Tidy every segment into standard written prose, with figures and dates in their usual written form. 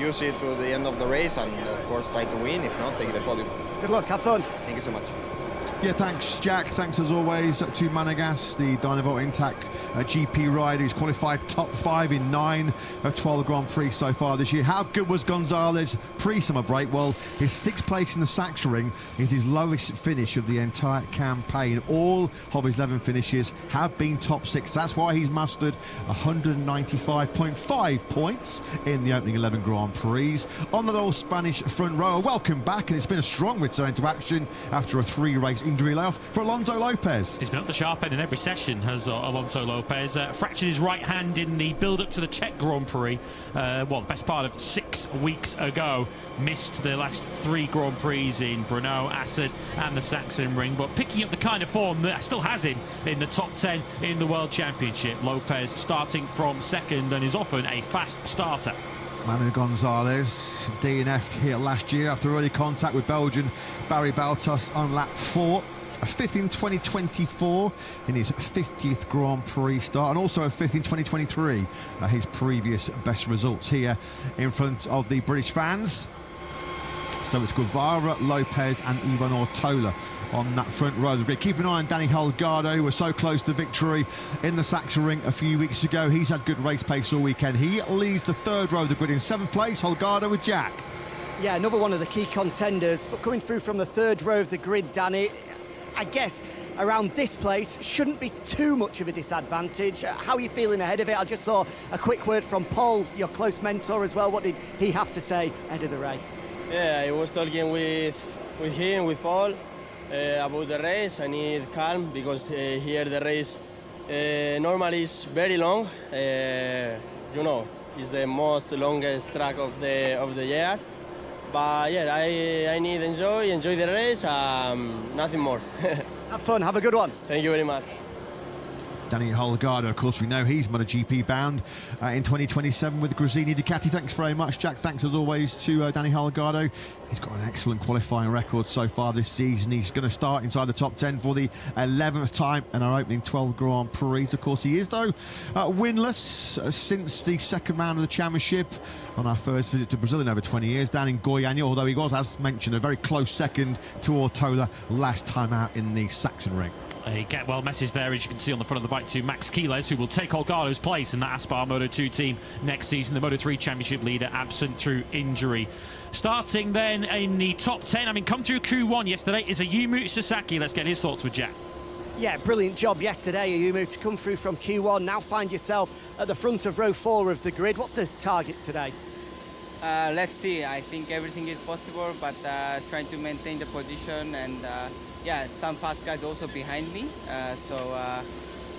use it to the end of the race and of course try to win. If not, take the podium. Good luck, have fun. Thank you so much. Yeah, thanks, Jack. Thanks as always to Manegas, the Dynavolt Intac GP rider who's qualified top 5 in 9 of 12 Grand Prix so far this year. How good was Gonzalez pre-summer break? Well, his 6th place in the Sachsenring is his lowest finish of the entire campaign. All of his 11 finishes have been top 6. That's why he's mustered 195.5 points in the opening 11 Grand Prix. On the old Spanish front row, welcome back, and it's been a strong return to action after a 3-race injury layoff for Alonso Lopez. He's been at the sharp end in every session, has Alonso Lopez. Fractured his right hand in the build-up to the Czech Grand Prix, the best part of 6 weeks ago. Missed the last 3 Grand Prix in Brno, Assen and the Sachsenring, but picking up the kind of form that still has him in the top 10 in the World Championship. Lopez starting from 2nd and is often a fast starter. Manu Gonzalez DNF'd here last year after early contact with Belgian Barry Baltos on lap 4. A 5th in 2024 in his 50th Grand Prix start, and also a 5th in 2023, his previous best results here in front of the British fans. So it's Guevara, Lopez and Ivan Ortola on that front row. Keep an eye on Danny Holgado, who was so close to victory in the Sachsenring a few weeks ago. He's had good race pace all weekend. He leads the 3rd row of the grid in 7th place. Holgado with Jack. Yeah, another one of the key contenders, but coming through from the 3rd row of the grid, Danny, I guess around this place shouldn't be too much of a disadvantage. How are you feeling ahead of it? I just saw a quick word from Paul, your close mentor as well. What did he have to say ahead of the race? Yeah, I was talking with him, with Paul, about the race. I need calm because here the race normally is very long. You know, it's the most longest track of the year. But yeah, I need enjoy the race, nothing more. Have fun, have a good one. Thank you very much. Danny Holgado, of course, we know he's MotoGP bound in 2027 with Gresini Ducati. Thanks very much, Jack. Thanks as always to Danny Holgado. He's got an excellent qualifying record so far this season. He's going to start inside the top 10 for the 11th time in our opening 12 Grand Prix. Of course, he is, though, winless since the 2nd round of the championship on our first visit to Brazil in over 20 years, down in Goiânia, although he was, as mentioned, a very close 2nd to Ortola last time out in the Sachsenring. A get well message there, as you can see on the front of the bike, to Max Quiles, who will take Holgado's place in that Aspar Moto2 team next season. The Moto3 championship leader absent through injury. Starting then in the top 10, I mean, come through Q1 yesterday is Ayumu Sasaki. Let's get his thoughts with Jack. Yeah, brilliant job yesterday, Ayumu, to come through from Q1. Now find yourself at the front of row 4 of the grid. What's the target today? Let's see. I think everything is possible, but trying to maintain the position, and yeah, some fast guys also behind me. So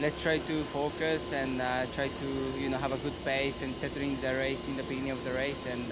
let's try to focus and try to have a good pace and settling the race in the beginning of the race, and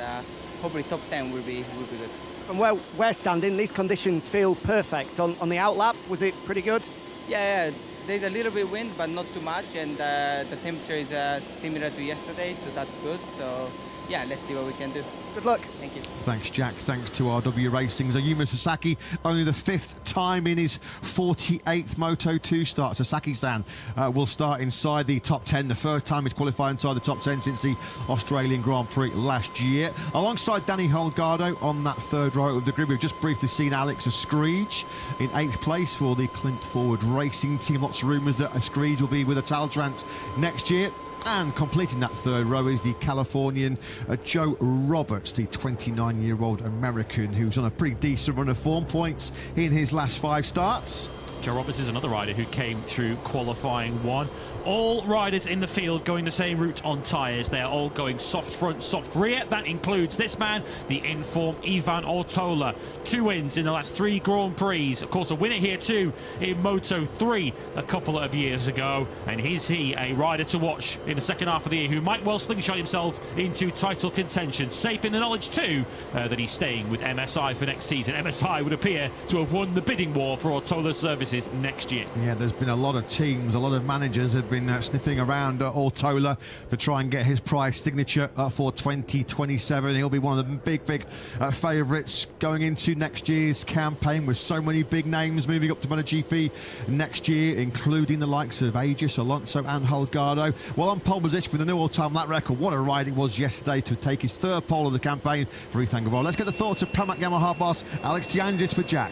hopefully top 10 will be good. From where we're standing, these conditions feel perfect. On the outlap, was it pretty good? Yeah, there's a little bit wind, but not too much, and the temperature is similar to yesterday, so that's good. So yeah, let's see what we can do. Good luck. Thank you. Thanks, Jack. Thanks to RW Racing's Ayumu Sasaki. Only the 5th time in his 48th Moto2 start. Sasaki-san will start inside the top 10. The first time he's qualified inside the top 10 since the Australian Grand Prix last year. Alongside Danny Holgado on that 3rd row of the grid, we've just briefly seen Alex Escrige in 8th place for the Clint Forward Racing team. Lots of rumours that Escrige will be with Italtrans next year. And completing that 3rd row is the Californian Joe Roberts, the 29-year-old American who's on a pretty decent run of form points in his last 5 starts. Joe Roberts is another rider who came through qualifying 1. All riders in the field going the same route on tyres. They are all going soft front, soft rear. That includes this man, the in-form Ivan Ortola. 2 wins in the last 3 Grand Prix. Of course, a winner here too in Moto3 a couple of years ago. And is he a rider to watch in the second half of the year who might well slingshot himself into title contention? Safe in the knowledge too that he's staying with MSI for next season. MSI would appear to have won the bidding war for Ortola's services races next year. Yeah, there's been a lot of teams, a lot of managers have been sniffing around Ortola to try and get his prize signature for 2027. He'll be one of the big favourites going into next year's campaign, with so many big names moving up to MotoGP next year, including the likes of Aegis, Alonso and Holgado. Well, on pole position with a new all-time lap record. What a ride it was yesterday to take his third pole of the campaign for Ethan Guevara. Let's get the thoughts of Pramac Yamaha boss Alex D'Angis for Jack.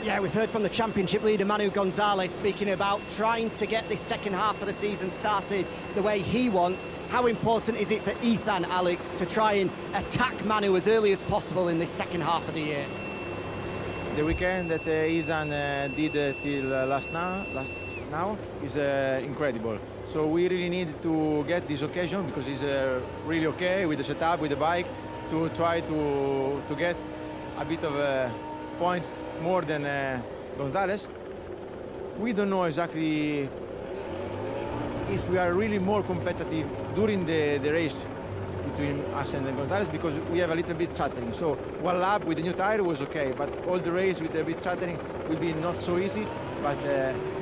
Yeah, we've heard from the championship leader Manu Gonzalez speaking about trying to get this second half of the season started the way he wants. How important is it for Ethan, Alex, to try and attack Manu as early as possible in this second half of the year? The weekend that Ethan did till last now is incredible. So we really need to get this occasion, because he's really okay with the setup, with the bike, to try to get a bit of a point more than Gonzalez. We don't know exactly if we are really more competitive during the race between us and Gonzalez, because we have a little bit chattering. So one lap with the new tire was okay, but all the race with a bit chattering will be not so easy. But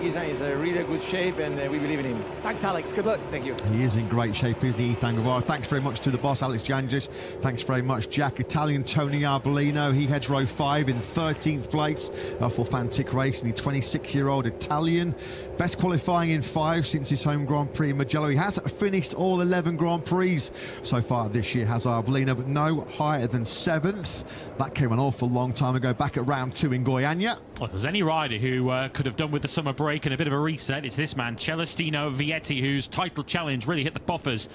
Ethan is in really good shape, and we believe in him. Thanks, Alex. Good luck. Thank you. He is in great shape, isn't he, Ethan Guevara? Thanks very much to the boss, Alex D'Angis. Thanks very much, Jack. Italian Tony Arbolino, he heads row 5 in 13th place for Fantic Racing, the 26-year-old Italian. Best qualifying in 5 since his home Grand Prix in Mugello. He has finished all 11 Grand Prix so far this year, has Arbolino, but no higher than 7th. That came an awful long time ago, back at round 2 in Goiânia. Well, if there's any rider who could have done with the summer break and a bit of a reset, it's this man, Celestino Vietti, whose title challenge really hit the buffers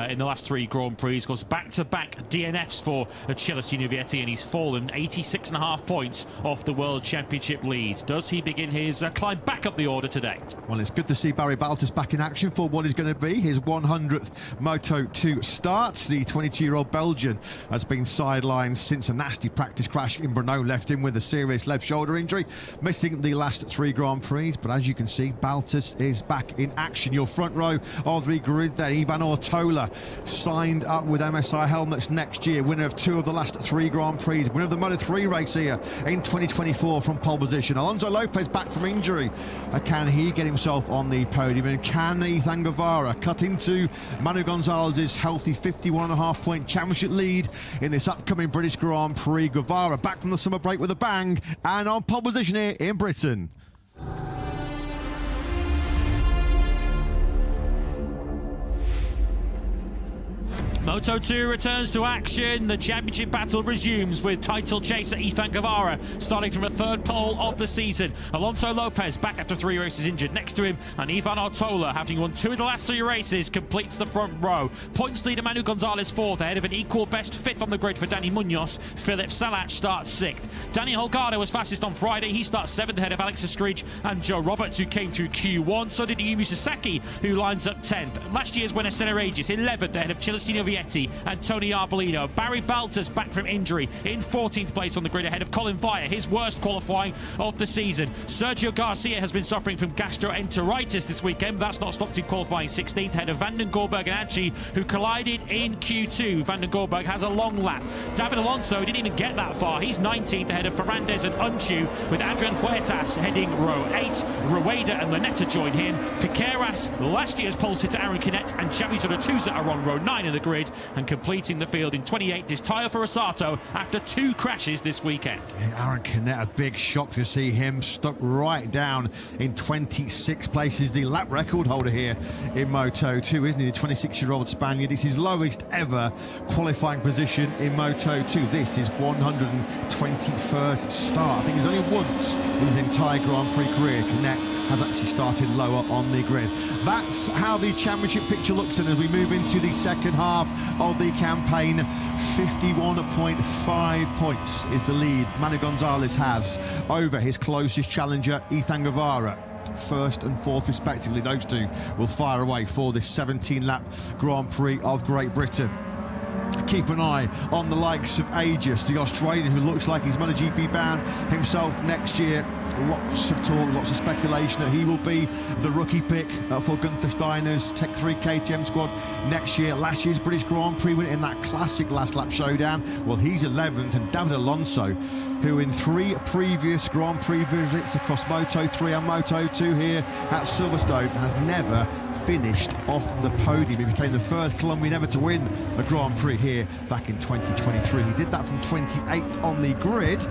in the last 3 Grand Prix. Of course, back-to-back DNFs for Celestino Vietti, and he's fallen 86.5 points off the World Championship lead. Does he begin his climb back up the order today? Well, it's good to see Barry Baltus back in action for what is going to be his 100th Moto2 start. The 22-year-old Belgian has been sidelined since a nasty practice crash in Brno left him with a serious left shoulder injury, missing the last 3 Grand Prix. But as you can see, Baltus is back in action. Your front row of the grid there, Ivan Ortola, signed up with MSI helmets next year, winner of 2 of the last 3 Grand Prix, winner of the Moto3 race here in 2024 from pole position. Alonso Lopez back from injury. Can he get himself on the podium, and can Ethan Guevara cut into Manu Gonzalez's healthy 51.5 point championship lead in this upcoming British Grand Prix? Guevara back from the summer break with a bang and on pole position here in Britain. Moto2 returns to action. The championship battle resumes with title chaser Ethan Guevara starting from a 3rd pole of the season. Alonso Lopez back after 3 races injured next to him, and Ivan Ortola, having won 2 of the last 3 races, completes the front row. Points leader Manu Gonzalez 4th, ahead of an equal best 5th on the grid for Danny Munoz. Philip Salach starts 6th. Danny Holgado was fastest on Friday. He starts 7th, ahead of Alex Escridge and Joe Roberts, who came through Q1. So did Ayumu Sasaki, who lines up 10th. Last year's winner Senna Aegis 11th, ahead of Celestino Vietti and Tony Arbolino. Barry Baltus back from injury in 14th place on the grid, ahead of Colin Vire, his worst qualifying of the season. Sergio Garcia has been suffering from gastroenteritis this weekend, but that's not stopped him qualifying 16th, ahead of Vanden Gorberg and Achi, who collided in Q2. Vanden Gorberg has a long lap. David Alonso didn't even get that far. He's 19th, ahead of Ferrandez and Unchu, with Adrian Huertas heading row 8. Rueda and Lanetta join him. Piqueras, last year's pole sitter Aaron Canet, and Xavi Sousa are on row 9 in the grid, and completing the field in 28th is Tayo Farasato after 2 crashes this weekend. Yeah, Aaron Canet, a big shock to see him stuck right down in 26 places. The lap record holder here in Moto2, isn't he? The 26-year-old Spaniard. It's his lowest ever qualifying position in Moto2. This is 121st start. I think it's only once in his entire Grand Prix career Canet has actually started lower on the grid. That's how the championship picture looks, and as we move into the second half of the campaign, 51.5 points is the lead Manu Gonzalez has over his closest challenger Ethan Guevara. 1st and 4th respectively, those 2 will fire away for this 17-lap Grand Prix of Great Britain. Keep an eye on the likes of Aegis, the Australian, who looks like he's MotoGP bound himself next year. Lots of talk, lots of speculation that he will be the rookie pick for Gunther Steiner's Tech 3 KTM squad next year. Last year's British Grand Prix winner in that classic last lap showdown. Well, he's 11th, and David Alonso, who in 3 previous Grand Prix visits across Moto3 and Moto2 here at Silverstone has never finished off the podium. He became the first Colombian ever to win a Grand Prix here back in 2023. He did that from 28th on the grid.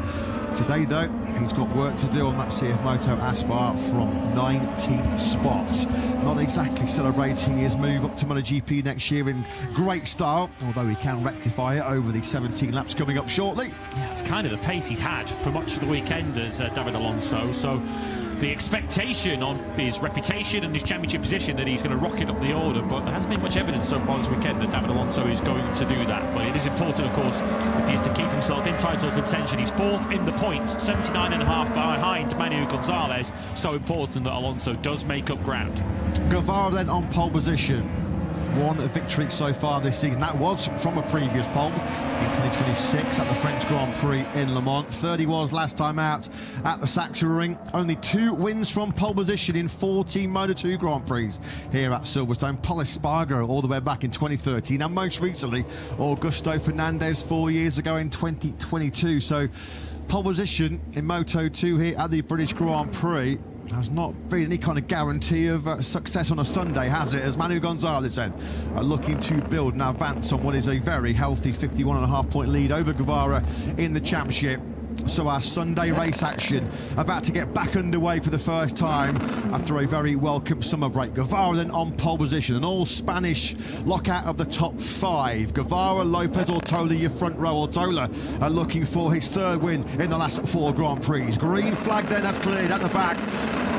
Today, though, he's got work to do on that CF Moto Aspar from 19th spot. Not exactly celebrating his move up to MotoGP next year in great style, although he can rectify it over the 17 laps coming up shortly. Yeah, it's kind of the pace he's had for much of the weekend as David Alonso, so the expectation on his reputation and his championship position that he's going to rocket up the order, but there hasn't been much evidence so far this weekend that David Alonso is going to do that. But it is important, of course, if he is to keep himself in title contention. He's 4th in the points, 79.5 behind Manu Gonzalez. So important that Alonso does make up ground. Guevara then on pole position. 1 victory so far this season. That was from a previous pole in 2026 at the French Grand Prix in Le Mans. 3rd he was last time out at the Sachsenring. Only 2 wins from pole position in 14 Moto2 Grand Prix here at Silverstone. Pol Espargaro all the way back in 2013, and most recently Augusto Fernandez 4 years ago in 2022. So pole position in Moto2 here at the British Grand Prix has not been any kind of guarantee of success on a Sunday, has it? As Manu Gonzalez then looking to build and advance on what is a very healthy 51.5 point lead over Guevara in the championship. So our Sunday race action about to get back underway for the first time after a very welcome summer break. Guevara then on pole position, an all-Spanish lockout of the top 5. Guevara, Lopez, Ortola, your front row. Ortola looking for his 3rd win in the last 4 Grand Prix. Green flag then, that's cleared at the back.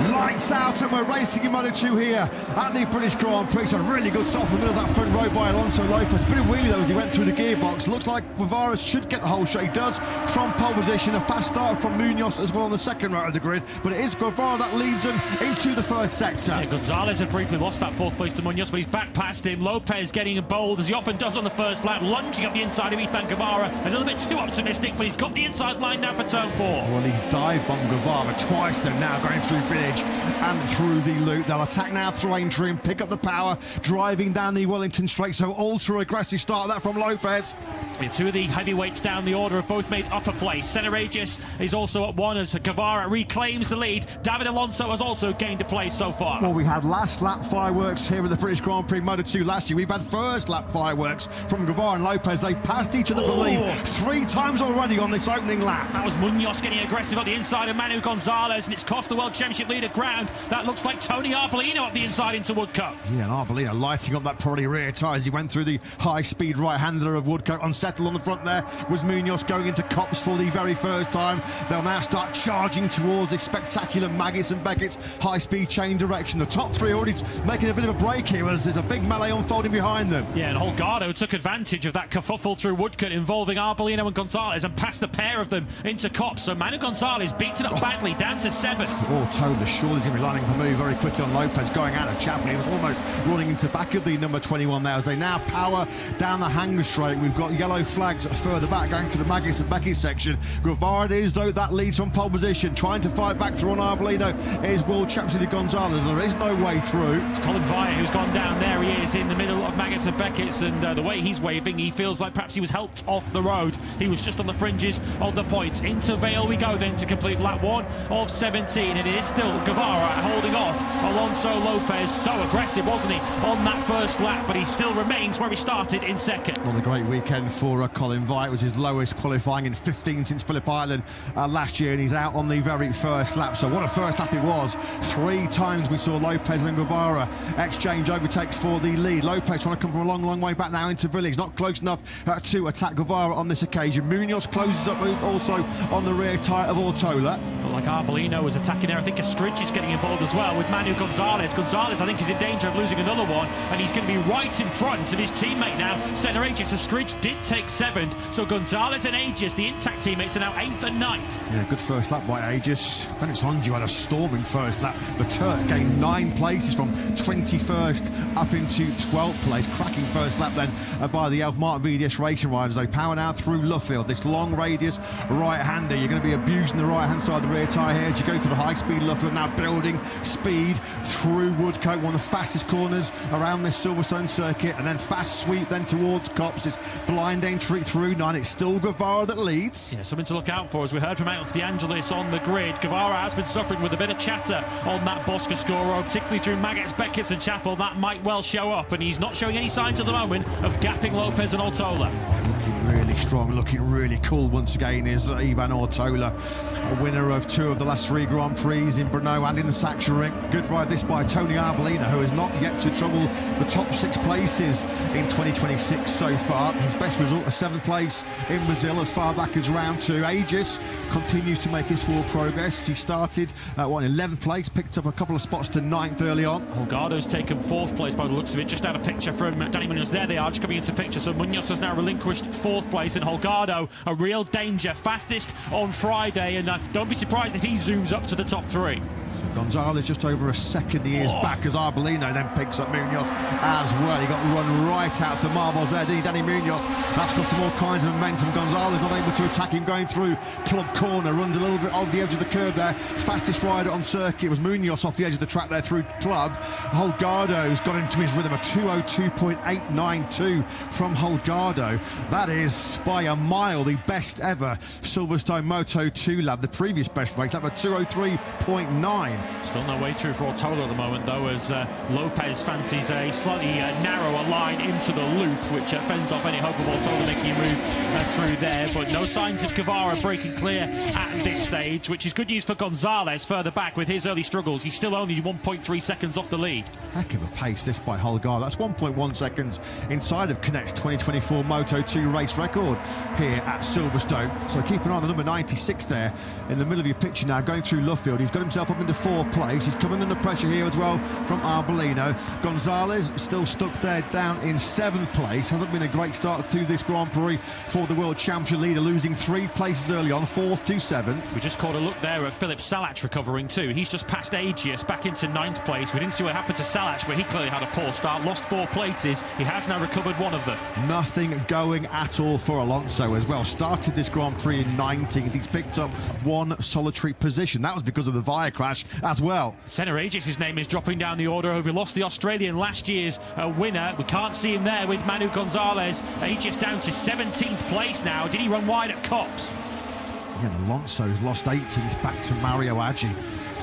Lights out, and we're racing in Moto2 here at the British Grand Prix. So a really good stop in the middle of that front row by Alonso Lopez. Bit of wheelie though as he went through the gearbox. Looks like Guevara should get the whole shot. He does from pole position. A fast start from Munoz as well on the 2nd row of the grid, but it is Guevara that leads them into the 1st sector. Yeah, Gonzalez had briefly lost that 4th place to Munoz, but he's back past him. Lopez getting bold as he often does on the 1st lap, lunging up the inside of Ethan Guevara. A little bit too optimistic, but he's got the inside line now for turn 4. Well, he's dived on Guevara twice then, now going through village and through the loop. They'll attack now through Aintree, pick up the power, driving down the Wellington straight. So ultra aggressive start that from Lopez. Yeah, 2 of the heavyweights down the order have both made upper place. Senna Regis is also at 1 as Guevara reclaims the lead. David Alonso has also gained a place so far. Well, we had last lap fireworks here at the British Grand Prix Moto2 last year. We've had 1st lap fireworks from Guevara and Lopez. They passed each other for the lead 3 times already on this opening lap. That was Munoz getting aggressive on the inside of Manu Gonzalez, and it's cost the World Championship leader ground. That looks like Tony Arbolino up the inside into Woodcote. Yeah, and Arbolino lighting up that probably rear tyre as he went through the high-speed right-hander of Woodcote. Unsettled on the front there was Munoz going into Copse for the very first time. They'll now start charging towards the spectacular Maggis and Beckett's high-speed chain direction. The top 3 already making a bit of a break here as there's a big melee unfolding behind them. Yeah, and Holgado took advantage of that kerfuffle through Woodcote involving Arbolino and Gonzalez and passed the pair of them into Copse. So Manu Gonzalez beaten up badly, down to 7th. Tola surely's going to be lining the move very quickly on Lopez, going out of Chaplin. He was almost running into the back of the number 21 there as they now power down the hanger straight. We've got yellow flags further back going to the Maggis and Becky section. Guevara is, though, that leads from pole position, trying to fight back through on Arbolino is world champion Gonzalez. There is no way through. It's Colin Vaya who's gone down. There he is in the middle of Maggis and Beckett's, and the way he's waving, he feels like perhaps he was helped off the road. He was just on the fringes of the points. Into Vale we go then to complete lap 1 of 17, and it is still Guevara holding off Alonso Lopez. So aggressive, wasn't he, on that 1st lap, but he still remains where he started in 2nd. Well, a great weekend for Colin Vite. It was his lowest qualifying in 15 since Phillip Island last year, and he's out on the very 1st lap. So what a 1st lap it was. 3 times we saw Lopez and Guevara exchange overtakes for the lead. Lopez trying to come from a long way back now into Village, not close enough to attack Guevara on this occasion. Munoz closes up also on the rear tyre of Ortola. Well, like Arbolino was attacking there, I think Estridge is getting involved as well with Manu Gonzalez. Gonzalez, I think, is in danger of losing another one, and he's going to be right in front of his teammate now, Senna Aegis. Estridge did take 7th, so Gonzalez and Aegis, the intact teammates, are now 8th and 9th. Yeah, good 1st lap by Aegis. Bennett Sonju had a storming 1st lap. The Turk gained 9 places from 21st up into 12th place. Cracking 1st lap then by the Elf Martin VDS racing riders. They power now through Luffield. This long radius right-hander. You're going to be abusing the right-hand side of the rear tyre here as you go to the high-speed Luffield. now building speed through Woodcote, one of the fastest corners around this Silverstone circuit, and then fast sweep then towards Copse. This blind entry through 9. It's still Guevara that leads. Yeah, something to look out for. As we heard from Alex De Angelis on the grid, Guevara has been suffering with a bit of chatter on that Boscascoro, particularly through Maggots, Beckes and Chapel. That might well show up, and he's not showing any signs at the moment of gapping Lopez and Ortola. Looking really strong, looking really cool once again is Ivan Ortola, a winner of 2 of the last 3 Grand Prix in Brno and in the Sachsenring. Good ride this by Tony Arbolino, who has not yet to trouble the top 6 places in 2026 so far. His best result, a 7th place in Brazil as far back as round 2. Aegis continues to make his forward progress. He started at 11th place, picked up a couple of spots to 9th early on. Holgado's taken 4th place by the looks of it, just out of picture from Danny Munoz. There they are, just coming into picture. So Munoz has now relinquished 4th place, and Holgado, a real danger, fastest on Friday, and don't be surprised if he zooms up to the top 3. Gonzalez just over a second he is back as Arbolino then picks up Munoz as well. He got run right out the marbles there, didn't he, Danny Munoz? That's got some all kinds of momentum. Gonzalez not able to attack him going through Club Corner, runs a little bit on the edge of the curve there. Fastest rider on circuit was Munoz off the edge of the track there through Club. Holgado's got into his rhythm, a 2:02.892 from Holgado. That is by a mile the best ever Silverstone Moto2 lap. The previous best race lap, a 2:03.9. Still no way through for Ortola at the moment, though, as Lopez fancies a slightly narrower line into the loop, which fends off any hope of Ortola making a move through there. But no signs of Guevara breaking clear at this stage, which is good news for Gonzalez further back with his early struggles. He's still only 1.3 seconds off the lead. Heck of a pace this by Holgado. That's 1.1 seconds inside of Connect's 2024 Moto2 race record here at Silverstone. So keep an eye on the number 96 there in the middle of your picture now, going through Luffield. He's got himself up into 4th place. He's coming under pressure here as well from Arbolino. Gonzalez still stuck there down in 7th place. Hasn't been a great start through this Grand Prix for the World Championship leader, losing 3 places early on, 4th to 7th. We just caught a look there at Philip Salac recovering too. He's just passed Aegis back into 9th place. We didn't see what happened to Salac, but he clearly had a poor start, lost 4 places. He has now recovered 1 of them. Nothing going at all for Alonso as well. Started this Grand Prix in 19th. He's picked up 1 solitary position. That was because of the Via crash as well. Senna Aegis' name is dropping down the order. We lost the Australian last year's winner. We can't see him there with Manu Gonzalez. Aegis down to 17th place now. Did he run wide at Copse? Yeah, Alonso's lost 18th back to Mario Aggi.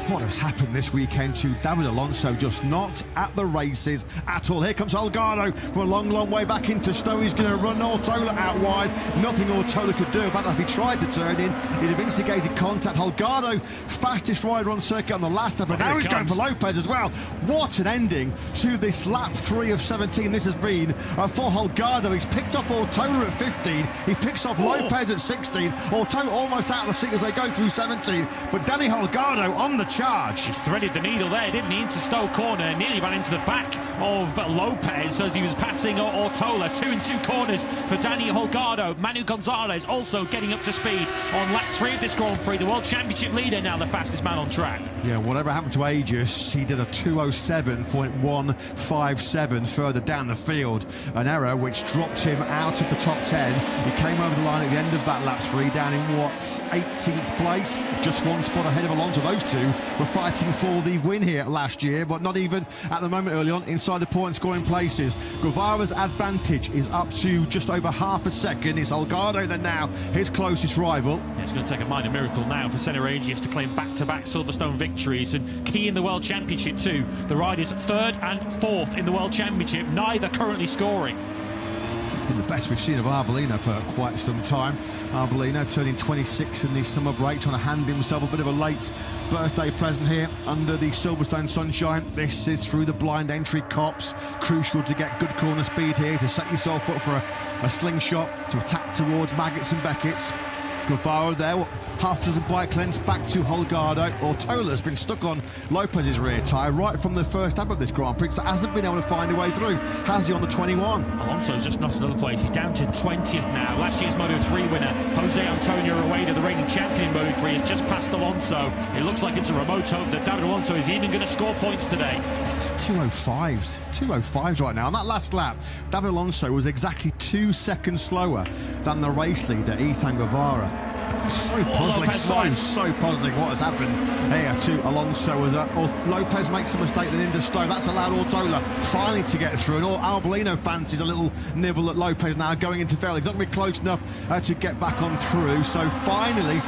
What has happened this weekend to David Alonso? Just not at the races at all. Here comes Holgado from a long, long way back into Stowe. He's going to run Ortola out wide. Nothing Ortola could do about that. If he tried to turn in, he'd have instigated contact. Holgado, fastest rider on circuit on the last lap, but now he's going for Lopez as well. What an ending to this lap 3 of 17 this has been for Holgado. He's picked off Ortola at 15. He picks off Lopez at 16. Ortola almost out of the seat as they go through 17. But Danny Holgado on the charge. He threaded the needle there, didn't he, into Stowe corner, nearly ran into the back of Lopez as he was passing Ortola. 2 in 2 corners for Danny Holgado. Manu Gonzalez also getting up to speed on lap 3 of this Grand Prix. The World Championship leader now the fastest man on track. Yeah, whatever happened to Aegis, he did a 2:07.157 further down the field. An error which dropped him out of the top 10. He came over the line at the end of that lap 3, down in 18th place, just 1 spot ahead of Alonso. Those 2 were fighting for the win here last year, but not even at the moment early on inside the point scoring places. Guevara's advantage is up to just over half a second. It's Holgado then now his closest rival. Yeah, it's going to take a minor miracle now for Senna Aegis to claim back-to-back Silverstone victories, and key in the World Championship too. The riders 3rd and 4th in the World Championship, neither currently scoring. The best we've seen of Arbolino for quite some time. Arbolino turning 26 in the summer break, trying to hand himself a bit of a late birthday present here under the Silverstone sunshine. This is through the blind entry Copse. Crucial to get good corner speed here to set yourself up for a slingshot to attack towards Maggots and Beckett's. Guevara there, half dozen bike lengths back to Holgado. Ortola's been stuck on Lopez's rear tyre right from the first lap of this Grand Prix, that hasn't been able to find a way through. Has he on the 21? Alonso's just lost another place. He's down to 20th now. Last year's Moto3 winner, Jose Antonio Rueda, the reigning champion in Moto3, has just passed Alonso. It looks like it's a remote hope that David Alonso is even going to score points today. It's 2:05s right now. On that last lap, David Alonso was exactly 2 seconds slower than the race leader, Ethan Guevara. So puzzling, Lopez so puzzling what has happened here to Alonso as Lopez makes a mistake then into Stowe. That's allowed Ortola finally to get through, and all Arbolino fancies a little nibble at Lopez now going into Vale. He's not going to be close enough to get back on through. So finally,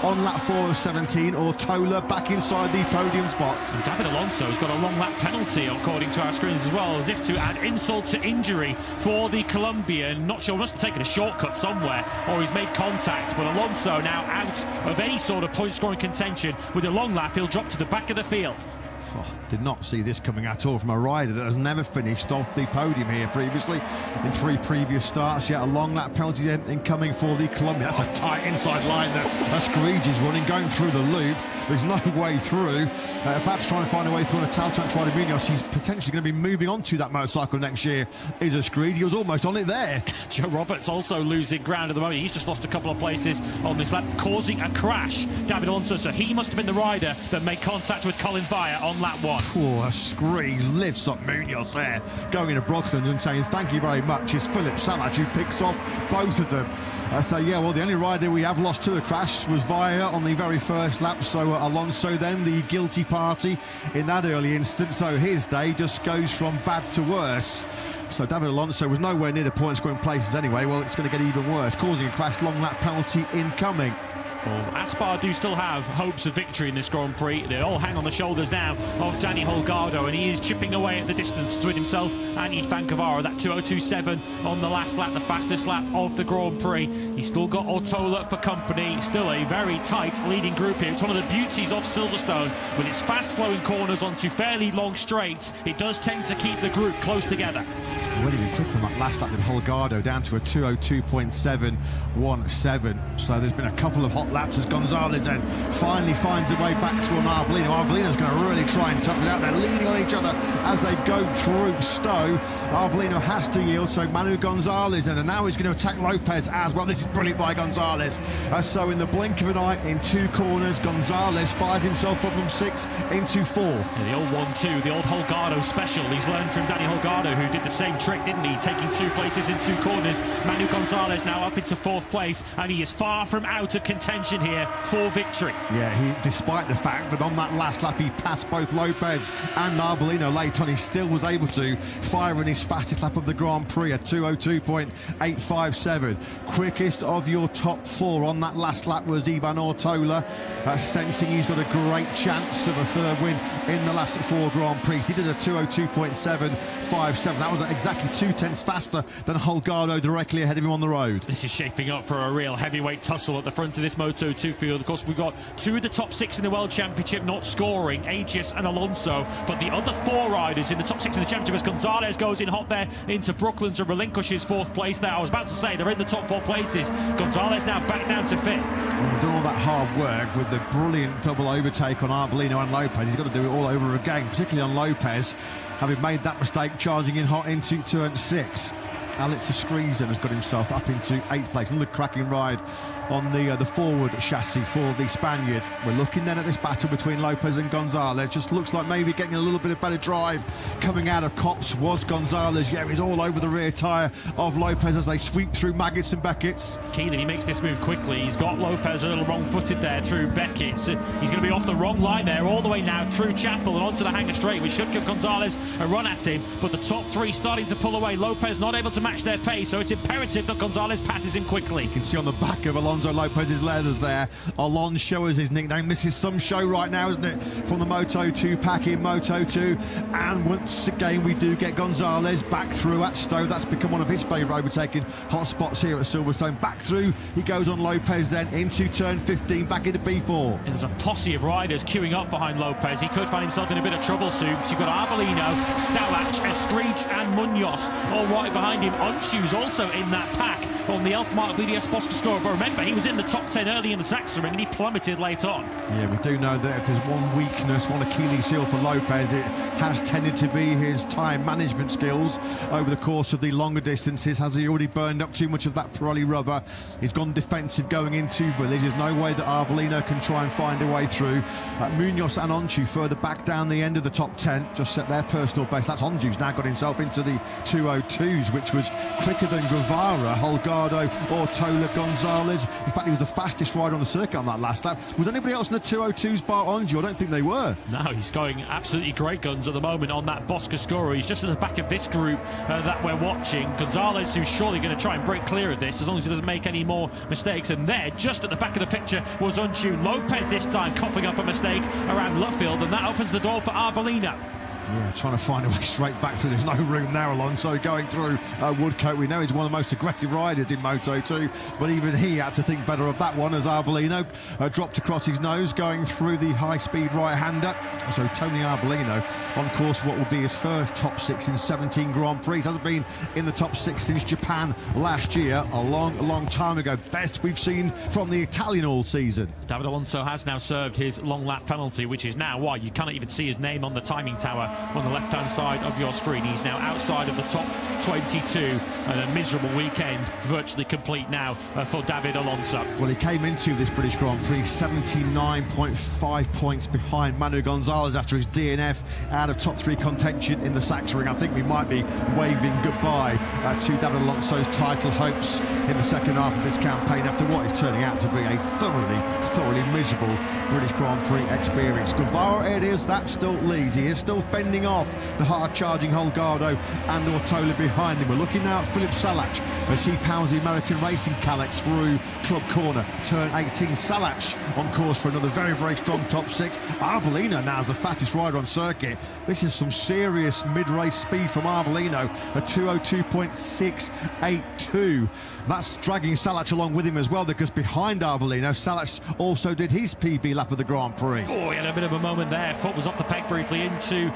on lap 4 of 17, Ortola back inside the podium spots. And David Alonso has got a long lap penalty according to our screens as well, as if to add insult to injury for the Colombian. Not sure, must have taken a shortcut somewhere or he's made contact, but Alonso now out of any sort of point scoring contention. With a long lap, he'll drop to the back of the field. Oh, did not see this coming at all from a rider that has never finished off the podium here previously in 3 previous starts. Yet a long lap penalty incoming for the Colombian. That's a tight inside line that Escrig is running, going through the loop. There's no way through. Perhaps trying to find a way through on a Taltank try to Munoz. He's potentially going to be moving on to that motorcycle next year, is Escrig. He was almost on it there. Joe Roberts also losing ground at the moment. He's just lost a couple of places on this lap, causing a crash. David Alonso, so he must have been the rider that made contact with Colin Vire on lap 1. Poor Escrig lifts up Munoz there, going into Broxland and saying thank you very much. It's Philip Salat who picks off both of them. So yeah, well, the only rider we have lost to a crash was Vire on the very first lap. So Alonso then the guilty party in that early instance. So his day just goes from bad to worse. So David Alonso was nowhere near the point scoring places anyway. Well, it's going to get even worse, causing a crash. Long lap penalty incoming. Well, Aspar do still have hopes of victory in this Grand Prix. They all hang on the shoulders now of Danny Holgado, and he is chipping away at the distance between himself and Istvan Guevara. That 2:02.7 on the last lap, the fastest lap of the Grand Prix. He's still got Ortola for company. Still a very tight leading group here. It's one of the beauties of Silverstone. With its fast-flowing corners onto fairly long straights, it does tend to keep the group close together. Winning in quick from that last lap with Holgado down to a 2:02.717. So there's been a couple of hot laps as Gonzalez then finally finds a way back to an Arbolino. Arbolino's going to really try and tough it out. They're leaning on each other as they go through Stowe. Arbolino has to yield, so Manu Gonzalez, and now he's going to attack Lopez as well. This is brilliant by Gonzalez. So in the blink of an eye, in 2 corners, Gonzalez fires himself up from 6th into 4th. Yeah, the old 1-2, the old Holgado special. He's learned from Danny Holgado, who did the same trick, didn't he? Taking 2 places in 2 corners. Manu Gonzalez now up into 4th place, and he is far from out of contention here for victory. Yeah, despite the fact that on that last lap he passed both Lopez and Arbolino late on, he still was able to fire in his fastest lap of the Grand Prix at 2:02.857. Quickest of your top 4 on that last lap was Ivan Ortola, sensing he's got a great chance of a 3rd win in the last 4 Grand Prix. He did a 2:02.757. That was exactly 2/10 faster than Holgado directly ahead of him on the road. This is shaping up for a real heavyweight tussle at the front of this Moto2 field. Of course, we've got 2 of the top 6 in the World Championship not scoring, Aegis and Alonso, but the other 4 riders in the top 6 in the Championship, as Gonzalez goes in hot there into Brooklyn to relinquish his 4th place there. I was about to say they're in the top 4 places. Gonzalez now back down to 5th. Well, done all that hard work with the brilliant double overtake on Arbolino and Lopez. He's got to do it all over again, particularly on Lopez, having made that mistake charging in hot into turn 6. Alex Escrig has got himself up into 8th place. Another cracking ride on the forward chassis for the Spaniard. We're looking then at this battle between Lopez and Gonzalez. Just looks like maybe getting a little bit of better drive coming out of Copse was Gonzalez. Yeah, he's all over the rear tyre of Lopez as they sweep through Maggots and Beckett's. Key that he makes this move quickly. He's got Lopez a little wrong-footed there through Beckett's. He's going to be off the wrong line there, all the way now through Chapel and onto the Hangar Straight, which should give Gonzalez a run at him. But the top 3 starting to pull away. Lopez not able to match their pace, so it's imperative that Gonzalez passes him quickly. You can see on the back of Alonso Lopez's leathers there, Alon Show is his nickname. This is some show right now, isn't it, from the Moto2 pack in Moto2. And once again we do get Gonzalez back through at Stowe. That's become one of his favourite overtaking hot spots here at Silverstone. Back through he goes on Lopez then into turn 15, back into B4. There's a posse of riders queuing up behind Lopez. He could find himself in a bit of trouble soon. So you've got Arbolino, Salach, Escrig and Munoz all right behind him. Onchu's also in that pack on the Elfmark VDS Bosca score. But remember, he was in the top 10 early in the Sachsenring and he plummeted late on. Yeah, we do know that if there's one weakness, one Achilles heel for Lopez, it has tended to be his time management skills over the course of the longer distances. Has he already burned up too much of that Pirelli rubber? He's gone defensive going into Village. There's no way that Arbolino can try and find a way through. Munoz and Onchu further back down the end of the top 10, just set their personal best. That's Onchu's now got himself into the 2:02s, which was was quicker than Guevara, Holgado or Tola Gonzalez. In fact, he was the fastest rider on the circuit on that last lap. Was anybody else in the 202s bar on you? I don't think they were. No, he's going absolutely great guns at the moment on that Boscascuro. He's just in the back of this group that we're watching. Gonzalez, who's surely going to try and break clear of this as long as he doesn't make any more mistakes. And there, just at the back of the picture, was Unchu. Lopez this time coughing up a mistake around Lutfield, and that opens the door for Arbolino. Yeah, trying to find a way straight back through. There's no room there, Alonso, going through Woodcote. We know he's one of the most aggressive riders in Moto2, but even he had to think better of that one as Arbolino dropped across his nose, going through the high-speed right-hander. So Tony Arbolino on course for what will be his first top 6 in 17 Grand Prix. He hasn't been in the top 6 since Japan last year, a long time ago. Best we've seen from the Italian all season. David Alonso has now served his long lap penalty, which is now why you cannot even see his name on the timing tower on the left-hand side of your screen. He's now outside of the top 22, and a miserable weekend virtually complete now for David Alonso. Well, he came into this British Grand Prix 79.5 points behind Manu Gonzalez after his DNF out of top 3 contention in the Sachsenring. I think we might be waving goodbye to David Alonso's title hopes in the second half of this campaign after what is turning out to be a thoroughly miserable British Grand Prix experience. Guevara, it is, that still leads. He is still fending off the hard-charging Holgado and Ortola behind him. We're looking now at Philip Salac as he pounds the American Racing Cadillac through Club Corner, turn 18. Salac on course for another very strong top 6. Arbolino now is the fastest rider on circuit. This is some serious mid-race speed from Arbolino, a 202.682. That's dragging Salac along with him as well, because behind Arbolino, Salac also did his PB lap of the Grand Prix. Oh, he had a bit of a moment there. Foot was off the peg briefly into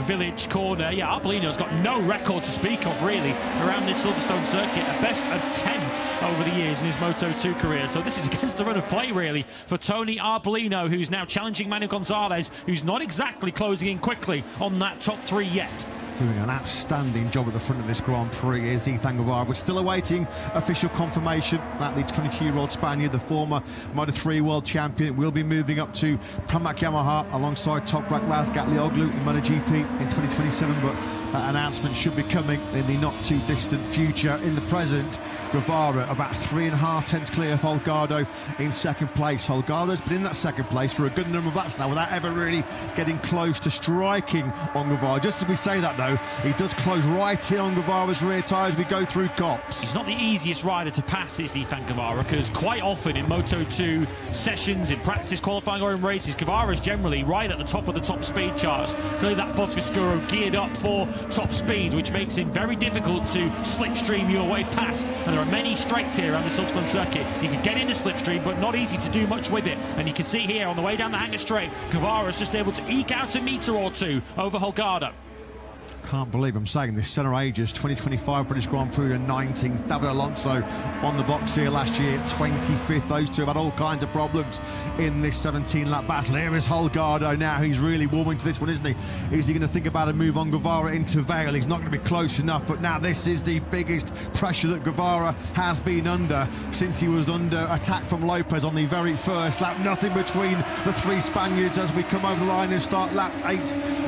Village Corner. Yeah, Arbolino's got no record to speak of, really, around this Silverstone circuit. A best of 10th over the years in his Moto2 career. So this is against the run of play, really, for Tony Arbolino, who's now challenging Manu Gonzalez, who's not exactly closing in quickly on that top 3 yet. Doing an outstanding job at the front of this Grand Prix is Ethan Guevara. We're still awaiting official confirmation that the 22-year-old Spaniard, the former Moto3 world champion, will be moving up to Pramac Yamaha alongside Toprak Razgatlioglu in MotoGP in 2027, but that announcement should be coming in the not too distant future. In the present, Guevara about 3.5 tenths clear of Holgado in second place. Holgado's been in that second place for a good number of laps now without ever really getting close to striking on Guevara. Just as we say that, though, he does close right in on Guevara's rear tyre as we go through Copse. He's not the easiest rider to pass, is Ethan Guevara, because quite often in Moto2 sessions, in practice, qualifying or in races, Guevara's generally right at the top of the top speed charts. Clearly that Boscascuro geared up for top speed, which makes it very difficult to slipstream your way past. And there are many straights here around the Silverstone circuit. You can get into slipstream, but not easy to do much with it. And you can see here on the way down the Hanger Straight, Guevara's just able to eke out a metre or two over Holgado. Can't believe I'm saying this. Senna Aegis 2025 British Grand Prix and 19th. David Alonso on the box here last year, 25th. Those two have had all kinds of problems in this 17-lap battle. Here is Holgado now. He's really warming to this one, isn't he? Is he going to think about a move on Guevara into Vale? He's not going to be close enough, but now this is the biggest pressure that Guevara has been under since he was under attack from Lopez on the very first lap. Nothing between the 3 Spaniards as we come over the line and start lap 8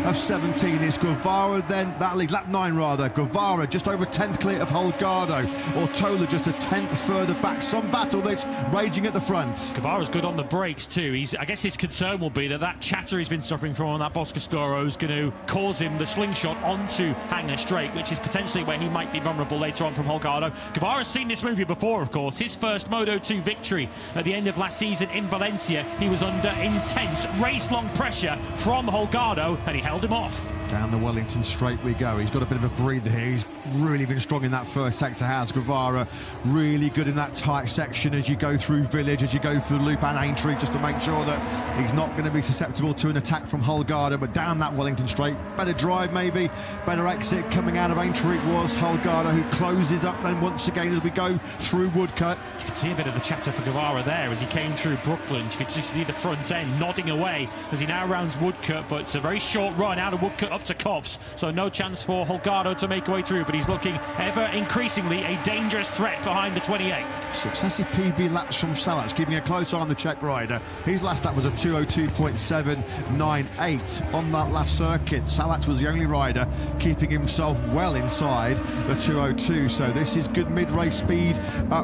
of 17. Is Guevara then? That leads lap 9 rather. Guevara just over 10th clear of Holgado. Ortola just a 10th further back. Some battle this raging at the front. Guevara's good on the brakes too. I guess his concern will be that chatter he's been suffering from on that Boscascuro is going to cause him the slingshot onto Hanger Straight, which is potentially where he might be vulnerable later on from Holgado. Guevara's seen this movie before, of course. His first Moto2 victory at the end of last season in Valencia. He was under intense race-long pressure from Holgado, and he held him off. Down the Wellington Straight we go. He's got a bit of a breather here. He's really been strong in that first sector, has Guevara. Really good in that tight section as you go through Village, as you go through Loop and Aintree, just to make sure that he's not going to be susceptible to an attack from Holgado. But down that Wellington Straight, better drive maybe, better exit coming out of Aintree was Holgado, who closes up then once again as we go through Woodcote. You can see a bit of the chatter for Guevara there as he came through Brooklyn. You could just see the front end nodding away as he now rounds Woodcote, but it's a very short run out of Woodcote up to Copse, so no chance for Holgado to make a way through, but he's looking ever increasingly a dangerous threat behind the 28. Successive PB laps from Salac, keeping a close eye on the Czech rider. His last lap was a 2:02.798 on that last circuit. Salac was the only rider keeping himself well inside the 2:02, so this is good mid-race speed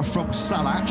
from Salac.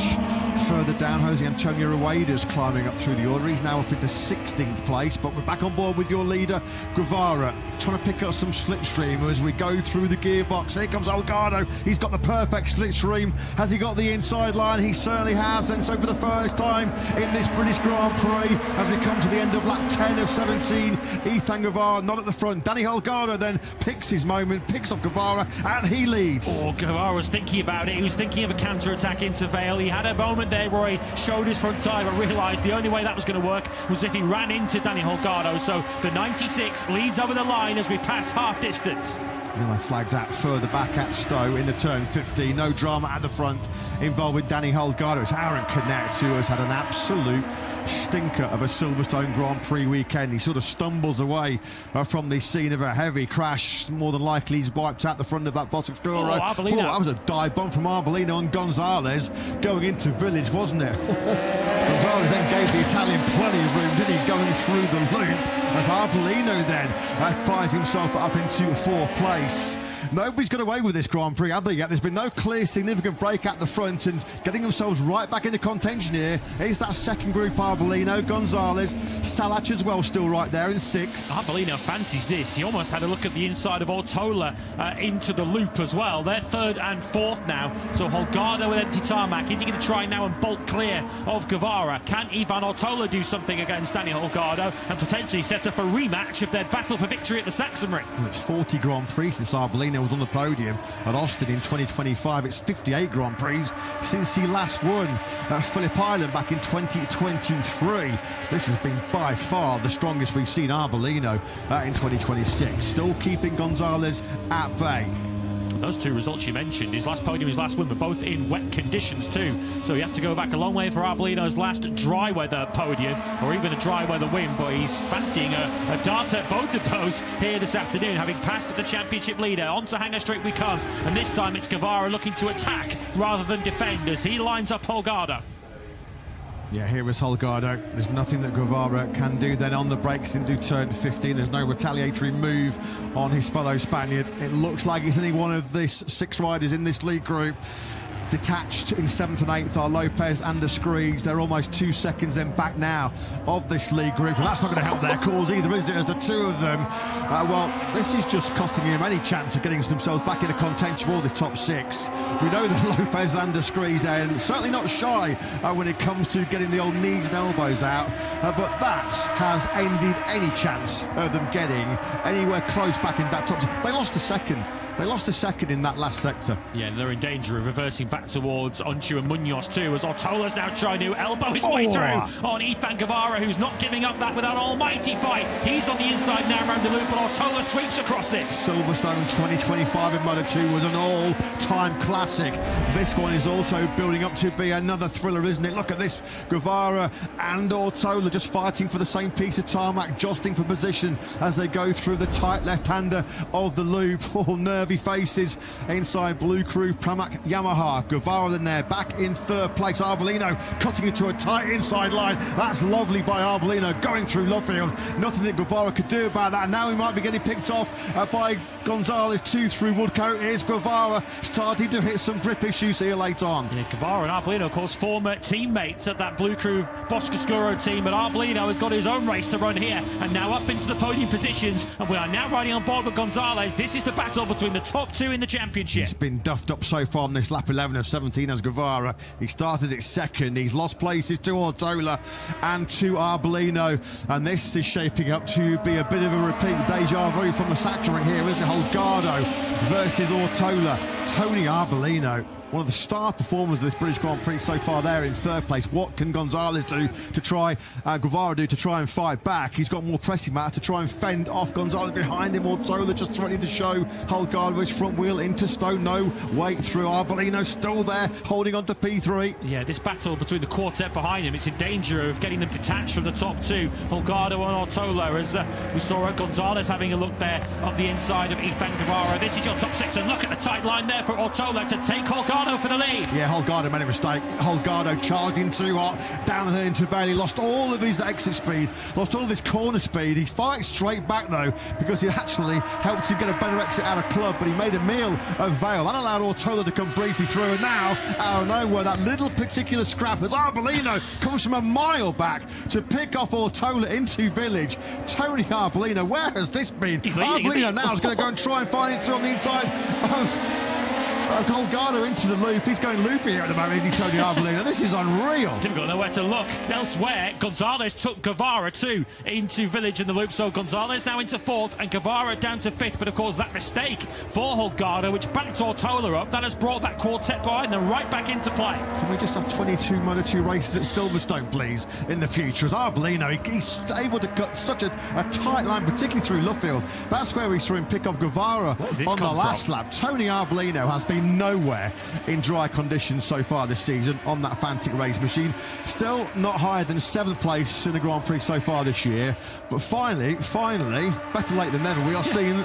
Further down, Jose Antonio Rueda's climbing up through the order. He's now up into 16th place, but we're back on board with your leader, Guevara, trying to pick up some slipstream as we go through the gearbox. Here comes Holgado. He's got the perfect slipstream. Has he got the inside line? He certainly has. And so for the first time in this British Grand Prix, as we come to the end of lap 10 of 17, Ethan Guevara not at the front. Danny Holgado then picks his moment, picks off Guevara, and he leads. Oh, Guevara was thinking about it. He was thinking of a counter-attack into Vale. He had a moment there where he showed his front tyre, but realised the only way that was going to work was if he ran into Danny Holgado. So the 96 leads over the line as we pass half distance. Miller flags out further back at Stowe in the turn 50. No drama at the front involved with Danny Holgado. It's Aaron Canet who has had an absolute stinker of a Silverstone Grand Prix weekend. He sort of stumbles away from the scene of a heavy crash. More than likely he's wiped out the front of that Bottascuro. That was a dive bomb from Arbolino on Gonzalez going into Village, wasn't it? Gonzalez then gave the Italian plenty of room, didn't he, going through the loop, as Arbolino then finds himself up into 4th place. Nobody's got away with this Grand Prix, have they yet? There's been no clear significant break at the front, and getting themselves right back into contention here is that second group. Arbolino, Gonzalez, Salac as well still right there in 6th. Arbolino fancies this. He almost had a look at the inside of Ortola into the loop as well. They're 3rd and 4th now. So Holgado with empty tarmac. Is he going to try now and bolt clear of Guevara? Can Ivan Ortola do something against Danny Holgado and potentially set up a rematch of their battle for victory at the Sachsenring? It's 40 Grand Prix since Arbolino was on the podium at Austin in 2025. It's 58 Grand Prix since he last won at Phillip Island back in 2023. This has been by far the strongest we've seen Arbolino in 2026. Still keeping Gonzalez at bay. Those two results you mentioned, his last podium, his last win, were both in wet conditions too. So you have to go back a long way for Arbolino's last dry weather podium, or even a dry weather win, but he's fancying a dart at both of those here this afternoon, having passed the championship leader. On to Hangar Straight we come, and this time it's Guevara looking to attack rather than defend as he lines up Holgado. Yeah, here is Holgado. There's nothing that Guevara can do then on the brakes into turn 15. There's no retaliatory move on his fellow Spaniard. It looks like he's only one of these 6 riders in this league group. Detached in 7th and 8th are Lopez and Descrees. They're almost 2 seconds then back now of this league group, and that's not going to help their cause either, is it, as the two of them well, this is just costing him any chance of getting themselves back into contention for this top 6. We know that Lopez and Descrees are certainly not shy when it comes to getting the old knees and elbows out, but that has ended any chance of them getting anywhere close back in that top 6. They lost a second in that last sector. Yeah, they're in danger of reversing back towards Onchu and Munoz too, as Ortola's now trying to elbow his way through on Ethan Guevara, who's not giving up that without an almighty fight. He's on the inside now around the loop, but Ortola sweeps across it. Silverstone 2025 in Moto2 was an all-time classic. This one is also building up to be another thriller, isn't it? Look at this, Guevara and Ortola just fighting for the same piece of tarmac, jostling for position as they go through the tight left-hander of the loop. All nervy faces inside Blue Crew Pramac Yamaha. Guevara in there, back in 3rd place. Arbolino cutting into a tight inside line. That's lovely by Arbolino going through Lovefield. Nothing that Guevara could do about that. Now he might be getting picked off by Gonzalez 2 through Woodcote. Here's Guevara starting to hit some grip issues here late on. Yeah, Guevara and Arbolino, of course, former teammates at that Blue Crew Boscoscuro team, but Arbolino has got his own race to run here and now up into the podium positions, and we are now riding on board with Gonzalez. This is the battle between the top 2 in the championship. He's been duffed up so far on this lap 11 of 17 as Guevara. He started it second. He's lost places to Ortola and to Arbolino, and this is shaping up to be a bit of a repeat deja vu from the Sachsenring here, isn't it? Holgado versus Ortola. Tony Arbolino, one of the star performers of this British Grand Prix so far, there in third place. What can Gonzalez do to try, Guevara do to try and fight back? He's got more pressing matter to try and fend off Gonzalez behind him. Ortola just threatening to show Holgado's front wheel into stone. No way through. Arbolino still there, holding on to P3. Yeah, this battle between the quartet behind him, it's in danger of getting them detached from the top two, Holgado and Ortola, as we saw Gonzalez having a look there up the inside of Ethan Guevara. This is your top six, and look at the tight line there for Ortola to take Holgado for the lead. Yeah, Holgado made a mistake. Holgado charged in too hot, down into Bailey, lost all of his exit speed, lost all of his corner speed. He fights straight back though, because he actually helped him get a better exit out of club, but he made a meal of Vale. That allowed Ortola to come briefly through, and now, out of nowhere, that little particular scrap as Arbolino comes from a mile back to pick off Ortola into Village. Tony Arbolino, where has this been? He's leading, Arbolino now is going to go and try and find it through on the inside of Holgado into the loop. He's going loopy here at the moment, isn't he, Tony Arbolino? This is unreal. It's difficult to know where to look. Elsewhere, Gonzalez took Guevara too into Village in the loop, so Gonzalez now into fourth and Guevara down to fifth. But of course, that mistake for Holgado, which backed Ortola up, that has brought that quartet behind them right back into play. Can we just have 22 Moto2 races at Silverstone, please, in the future? As Arbolino, he's able to cut such a tight line, particularly through Luffield. That's where we saw him pick off Guevara on the last lap. Tony Arbolino has been nowhere in dry conditions so far this season on that Fantic race machine. Still not higher than 7th place in the Grand Prix so far this year. But finally, better late than never, we are seeing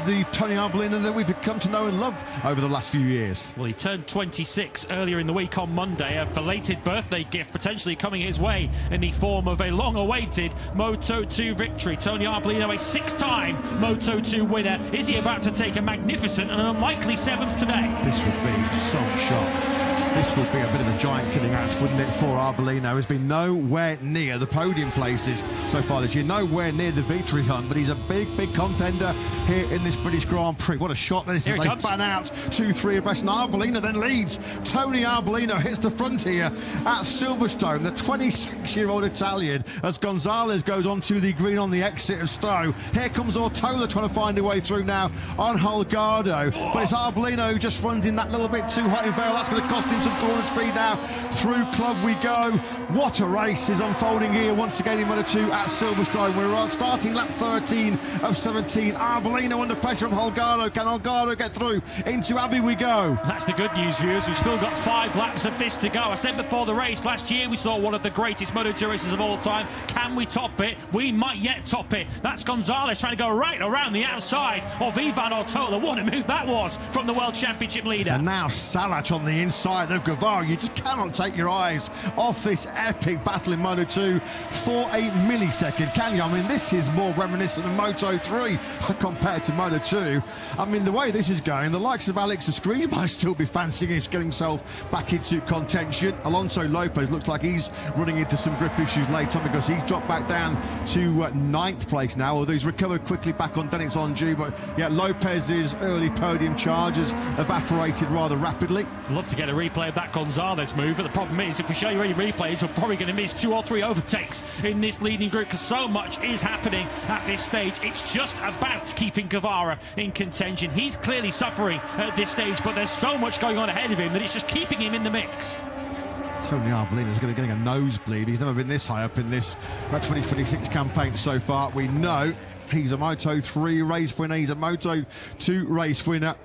the Tony Arbolino that we've come to know and love over the last few years. Well, he turned 26 earlier in the week on Monday, a belated birthday gift potentially coming his way in the form of a long-awaited Moto2 victory. Tony Arbolino, a 6-time Moto2 winner. Is he about to take a magnificent and an unlikely 7th today? This would be some shock. This would be a bit of a giant killing axe, wouldn't it, for Arbolino? Has been nowhere near the podium places so far this year, nowhere near the victory hunt, but he's a big contender here in this British Grand Prix. What a shot this is. They fan out 2-3 abreast, and Arbolino then leads. Tony Arbolino hits the front here at Silverstone, the 26-year-old Italian, as Gonzalez goes onto the green on the exit of Stowe. Here comes Ortola trying to find a way through now on Holgado, but it's Arbolino who just runs in that little bit too hot in Vale. That's going to cost him some corner speed now. Through club we go. What a race is unfolding here once again in Moto2 at Silverstone. We're on starting lap 13 of 17. Arbolino under pressure from Holgado. Can Holgado get through? Into Abbey we go. That's the good news, viewers. We've still got 5 laps of this to go. I said before the race, last year we saw one of the greatest Moto2 races of all time. Can we top it? We might yet top it. That's Gonzalez trying to go right around the outside of Ivan Ortola. What a move that was from the World Championship leader. And now Salah on the inside of Guevara. You just cannot take your eyes off this epic battle in Moto2 for a millisecond, can you? I mean, this is more reminiscent of Moto3 compared to Moto2. I mean, the way this is going, the likes of Alex Escrees might still be fancying it, getting himself back into contention. Alonso Lopez looks like he's running into some grip issues later on, because he's dropped back down to 9th place now, although he's recovered quickly back on Dennis on due. But yeah, Lopez's early podium charge has evaporated rather rapidly. I'd love to get a replay of that Gonzalez move, but the problem is, if we show you any replays, we're probably going to miss 2 or 3 overtakes in this leading group, because so much is happening at this stage. It's just about keeping Guevara in contention. He's clearly suffering at this stage, but there's so much going on ahead of him that it's just keeping him in the mix. Tony Arbolino's going to get a nosebleed. He's never been this high up in this 2026 campaign so far. We know he's a Moto3 race winner, he's a Moto2 race winner.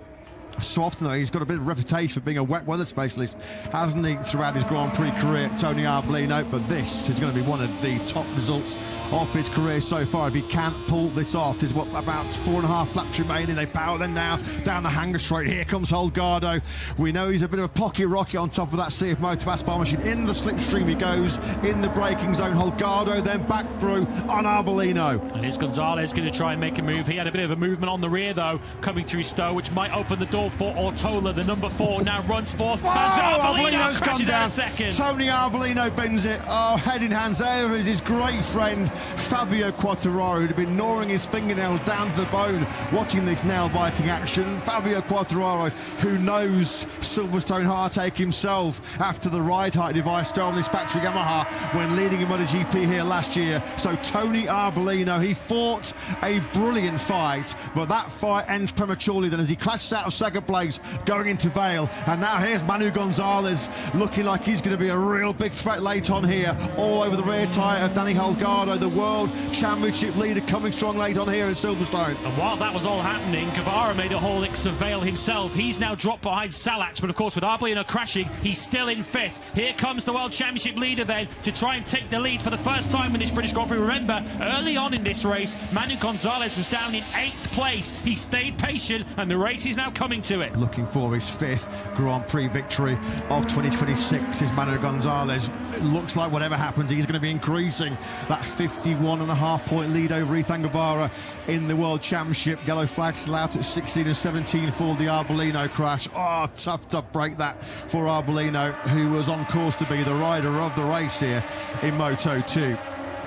So often, though, he's got a bit of a reputation for being a wet weather specialist, hasn't he, throughout his Grand Prix career, Tony Arbolino? But this is going to be one of the top results of his career so far. If he can't pull this off, there's what, about 4.5 laps remaining. They power then now down the hanger straight. Here comes Holgado. We know he's a bit of a pocket rocket on top of that sea of Moto Aspar machine. In the slipstream he goes, in the braking zone. Holgado then back through on Arbolino. And is Gonzalez going to try and make a move? He had a bit of a movement on the rear, though, coming through Stowe, which might open the door for Ortola. The number 4 now runs fourth. Arbolino's come down. Second. Tony Arbolino bends it. Oh, head in hands. There is his great friend Fabio Quartararo, who'd been gnawing his fingernails down to the bone watching this nail-biting action. Fabio Quartararo, who knows Silverstone heartache himself after the ride height device fell on this factory Yamaha when leading in MotoGP here last year. So Tony Arbolino, he fought a brilliant fight, but that fight ends prematurely then as he crashes out of second second place going into Vale. And now here's Manu Gonzalez looking like he's going to be a real big threat late on here, all over the rear tyre of Danny Holgado, the World Championship leader, coming strong late on here in Silverstone. And while that was all happening, Guevara made a whole of Vale himself. He's now dropped behind Salac, but of course with Arbolino crashing, he's still in 5th. Here comes the World Championship leader then to try and take the lead for the first time in this British Grand Prix. Remember, early on in this race, Manu Gonzalez was down in 8th place. He stayed patient and the race is now coming to it. Looking for his 5th Grand Prix victory of 2026 is Manu Gonzalez. It looks like whatever happens, he's going to be increasing that 51.5 point lead over Ethan Guevara in the World Championship. Yellow flag still out at 16 and 17 for the Arbolino crash. Oh, tough break that for Arbolino, who was on course to be the rider of the race here in Moto2.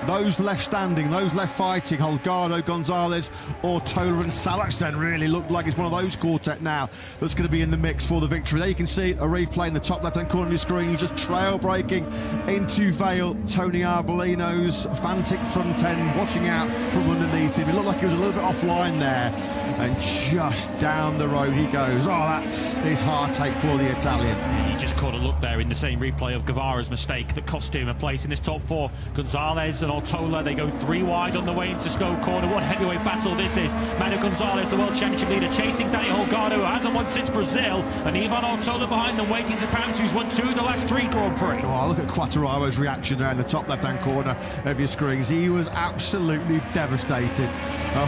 Those left standing, those left fighting, Holgado, Gonzalez, Ortola and Salac then really look like it's one of those quartet now that's going to be in the mix for the victory. There you can see a replay in the top left-hand corner of your screen. He's just trail braking into Vale. Tony Arbolino's Fantic front end watching out from underneath him. It looked like he was a little bit offline there. And just down the road he goes. Oh, that's his heartache for the Italian. He just caught a look there in the same replay of Guevara's mistake that cost him a place in this top 4. Gonzalez and Ortola, they go 3 wide on the way into Stowe Corner. What heavyweight battle this is. Manu Gonzalez, the World Championship leader, chasing Danny Holgado, who hasn't won since Brazil, and Ivan Ortola behind them, waiting to pounce, who's won 2 of the last 3 Grand Prix. Oh, look at Quattararo's reaction there in the top left-hand corner of your screens. He was absolutely devastated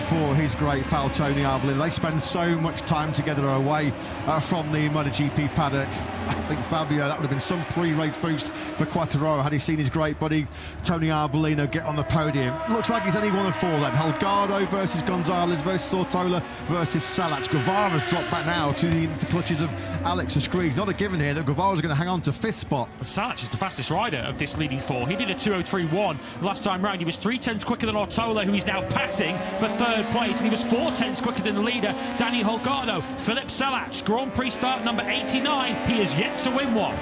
for his great pal Tony Arbolino. They spend so much time together away from the MotoGP paddock. I think Fabio, that would have been some pre-race boost for Quattararo had he seen his great buddy Tony Arbolino get on the podium. Looks like he's only one of 4 then. Holgado versus Gonzalez versus Ortola versus Salac. Guevara's dropped back now to the clutches of Alex Escrige. Not a given here that Guevara's going to hang on to 5th spot. Salac is the fastest rider of this leading 4. He did a 2:03.1 last time round. He was 3 tenths quicker than Ortola, who he's now passing for 3rd place, and he was 4 tenths quicker than the leader, Danny Holgado. Philip Salac, Grand Prix start number 89. He is yet to win one.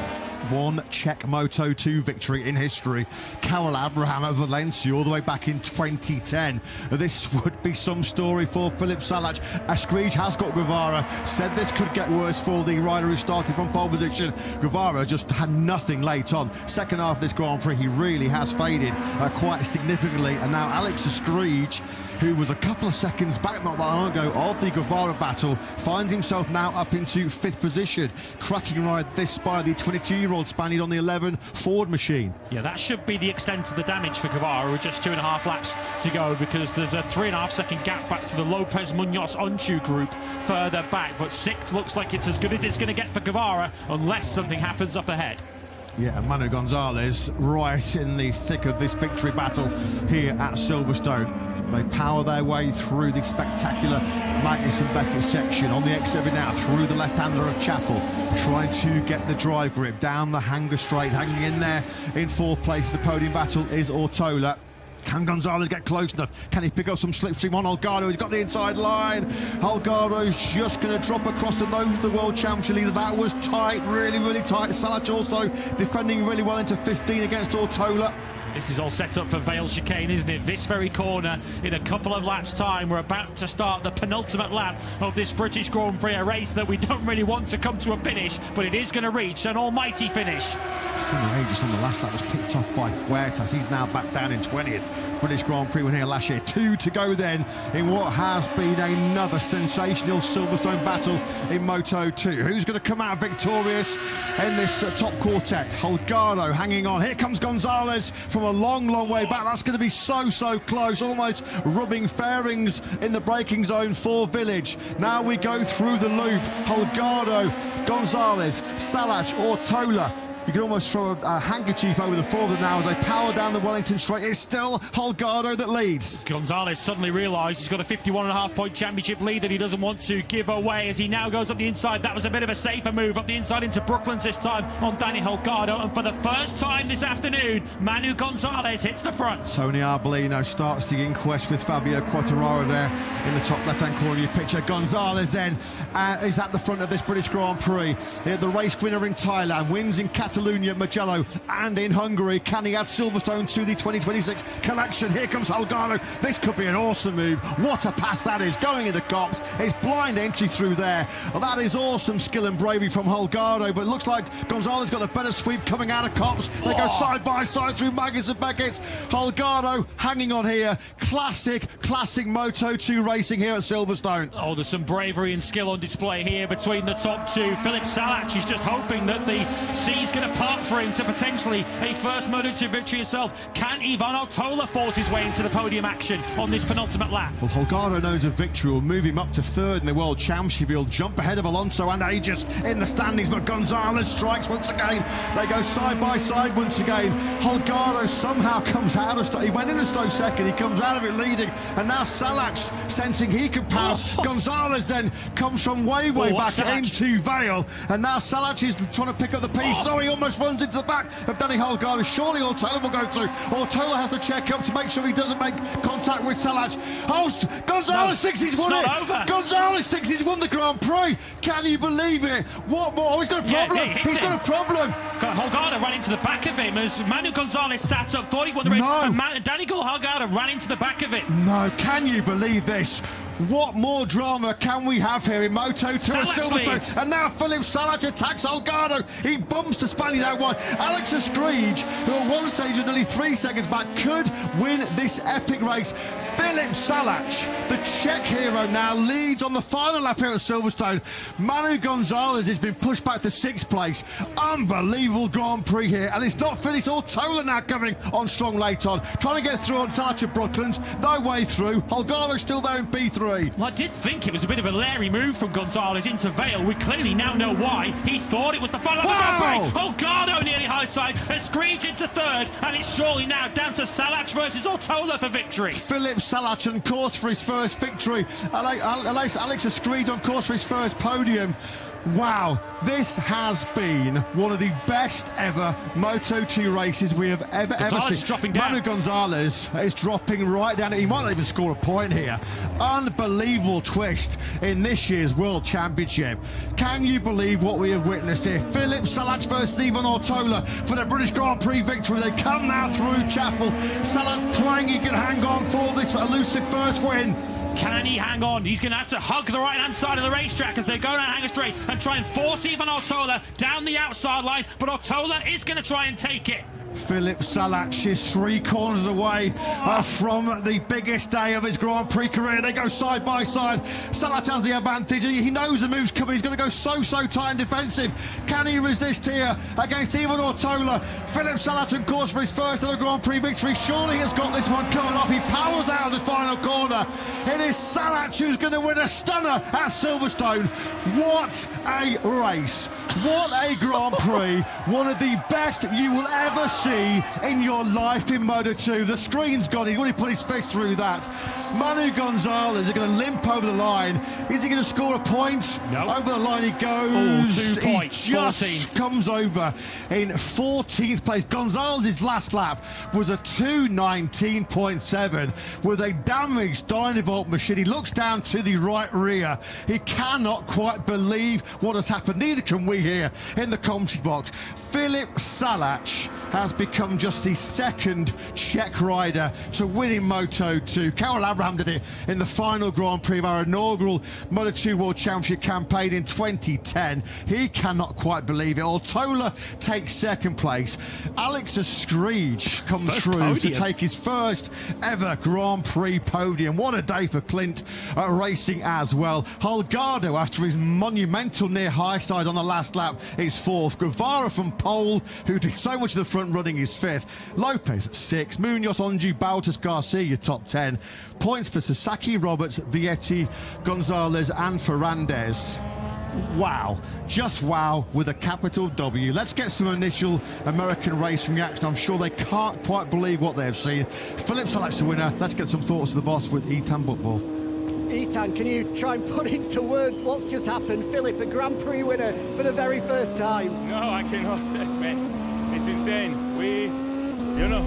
One Czech Moto2 victory in history. Karel Abraham at Valencia all the way back in 2010. This would be some story for Philip Salac. Escrige has got Guevara. Said this could get worse for the rider who started from pole position. Guevara just had nothing late on. Second half of this Grand Prix, he really has faded quite significantly. And now Alex Escrige, who was a couple of seconds back not that long ago of the Guevara battle, finds himself now up into 5th position. Cracking ride this by the 22-year-old Spaniard on the 11 Ford machine. Yeah, that should be the extent of the damage for Guevara with just 2.5 laps to go, because there's a 3.5 second gap back to the Lopez Munoz Onchu group further back. But 6th looks like it's as good as it's going to get for Guevara unless something happens up ahead. Yeah, Manu Gonzalez right in the thick of this victory battle here at Silverstone. They power their way through the spectacular Magnussen-Beckett section on the exit of it now, through the left-hander of Chapel, trying to get the drive grip down the hanger straight. Hanging in there in 4th place for the podium battle is Ortola. Can Gonzalez get close enough? Can he pick up some slipstream on Holgado? He's got the inside line. Holgado's just going to drop across the nose of the World Championship leader. That was tight, really, really tight. Salac also defending really well into 15 against Ortola. This is all set up for Vale chicane, isn't it? This very corner, in a couple of laps' time, we're about to start the penultimate lap of this British Grand Prix, a race that we don't really want to come to a finish, but it is going to reach an almighty finish. Ages on the last lap was picked off by Huertas. He's now back down in 20th. British Grand Prix win here last year. 2 to go then in what has been another sensational Silverstone battle in Moto2. Who's going to come out victorious in this top quartet? Holgado hanging on. Here comes Gonzalez from a long, long way back. That's going to be so close, almost rubbing fairings in the braking zone for Village. Now we go through the loop. Holgado, Gonzalez, Salac, Ortola. You can almost throw a handkerchief over the 4 of them now as they power down the Wellington straight. It's still Holgado that leads. Gonzalez suddenly realised he's got a 51.5 point championship lead that he doesn't want to give away as he now goes up the inside. That was a bit of a safer move up the inside into Brooklands this time on Danny Holgado. And for the first time this afternoon, Manu Gonzalez hits the front. Tony Arbolino starts the inquest with Fabio Quattararo there in the top left-hand corner of your picture. Gonzalez then is at the front of this British Grand Prix. The race winner in Thailand, wins in Qatar Catalonia, Mugello, and in Hungary. Can he add Silverstone to the 2026 collection? Here comes Holgado. This could be an awesome move. What a pass that is, going into Copse. It's blind entry through there. Well, that is awesome skill and bravery from Holgado, but it looks like Gonzalez got a better sweep coming out of Copse. They go side by side through Maggis and Beckett. Holgado hanging on here. Classic Moto2 racing here at Silverstone. Oh, there's some bravery and skill on display here between the top two. Philip Salac is just hoping that the sea's going to part for him to potentially a first Moto2 victory himself. Can Ivan Ortola force his way into the podium action on this penultimate lap? Well, Holgado knows a victory will move him up to third in the World Championship. He'll jump ahead of Alonso and Aegis in the standings, but Gonzalez strikes once again. They go side by side once again. Holgado somehow comes out of Stoke. He went in a Stoke second, he comes out of it leading, and now Salac sensing he can pass. Gonzalez then comes from way back into Vale, and now Salac is trying to pick up the piece, so he almost runs into the back of Danny Holgado. Surely Ortola will go through. Ortola has to check up to make sure he doesn't make contact with Salac. Oh, Gonzalez thinks he's won it. Gonzalez thinks he's won the Grand Prix. Can you believe it? What more? Oh, he's got a problem. He's got a problem. Holgado ran into the back of him as Manu Gonzalez sat up, thought he won the race, and Danny Holgado ran into the back of it. No, can you believe this? What more drama can we have here in Moto2 at Silverstone? And now Philip Salac attacks Holgado. He bumps the Spaniard out wide. Alex Escrige, who at one stage was nearly 3 seconds back, could win this epic race. Philip Salac, the Czech hero, now leads on the final lap here at Silverstone. Manu Gonzalez has been pushed back to 6th place. Unbelievable Grand Prix here. And it's not finished. Ortola now coming on strong late on. Trying to get through on Salac at Brooklands. No way through. Holgado still there in P3. Well, I did think it was a bit of a Larry move from Gonzalez into Vale. We clearly now know why. He thought it was the final Grand Prix. Holgado nearly high sides. Escrige into third, and it's surely now down to Salac versus Ortola for victory. Philip Salac on course for his first victory. Alex Escrige on course for his first podium. Wow, this has been one of the best ever Moto2 races we have ever seen. Dropping down. Manu Gonzalez is dropping right down. He might not even score a point here. Unbelievable twist in this year's World Championship. Can you believe what we have witnessed here? Philip Salac versus Ivan Ortola for the British Grand Prix victory. They come now through Chapel. Salac praying he can hang on for this elusive first win. Can he hang on? He's going to have to hug the right-hand side of the racetrack as they go down Hanger Straight and try and force Ivan Ortola down the outside line, but Ortola is going to try and take it. Philip Salac is 3 corners away from the biggest day of his Grand Prix career. They go side by side. Salac has the advantage. He knows the move's coming. He's going to go so tight and defensive. Can he resist here against Ivan Ortola? Philip Salac on course for his first ever Grand Prix victory. Surely has got this one coming off. He powers out of the final corner. It is Salac who's going to win a stunner at Silverstone. What a race. What a Grand Prix. One of the best you will ever see in your life in Moto2. The screen's gone. He's already put his fist through that. Manu Gonzalez is going to limp over the line. Is he going to score a point? No. Over the line he goes. 2 points. He just 14. comes over in 14th place. Gonzalez's last lap was a 2:19.7 with a damaged Dynavolt machine. He looks down to the right rear. He cannot quite believe what has happened. Neither can we here in the commentary box. Philip Salac has become just the second Czech rider to win in Moto2. Karel Abraham did it in the final Grand Prix of our inaugural Moto2 World Championship campaign in 2010. He cannot quite believe it. Ortola takes 2nd place. Alex Escrige comes through to take his first ever Grand Prix podium. What a day for Clint racing as well. Holgado, after his monumental near high side on the last lap, is 4th. Guevara from pole, who did so much of the front running, is 5th. Lopez 6th. Munoz, Onju, Bautas, Garcia top 10. Points for Sasaki, Roberts, Vietti, Gonzalez and Ferrandez. Wow, just wow with a capital W. Let's get some initial American racing reaction. I'm sure they can't quite believe what they've seen. Philip Salac's the winner. Let's get some thoughts of the boss with Ethan Buckball. Ethan, can you try and put into words what's just happened? Philip, a Grand Prix winner for the very first time. No, I cannot, man. It's insane.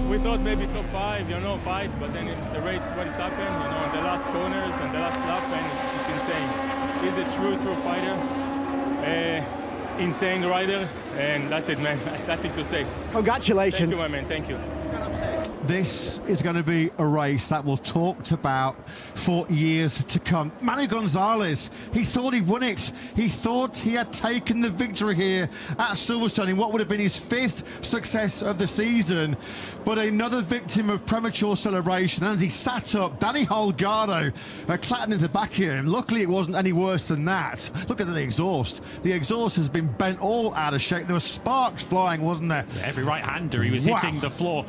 We thought maybe top 5, fight, but then the race, what has happened, in the last corners and the last lap, and it's insane. He's a true fighter. insane rider, and that's it, man. Nothing to say. Congratulations. Thank you, my man. Thank you. This is going to be a race that we'll talk about for years to come. Manu Gonzalez, he thought he won it. He thought he had taken the victory here at Silverstone in what would have been his 5th success of the season. But another victim of premature celebration. And as he sat up, Danny Holgado clattered into the back here. And luckily it wasn't any worse than that. Look at the exhaust. The exhaust has been bent all out of shape. There were sparks flying, wasn't there? Yeah, every right-hander, he was hitting the floor.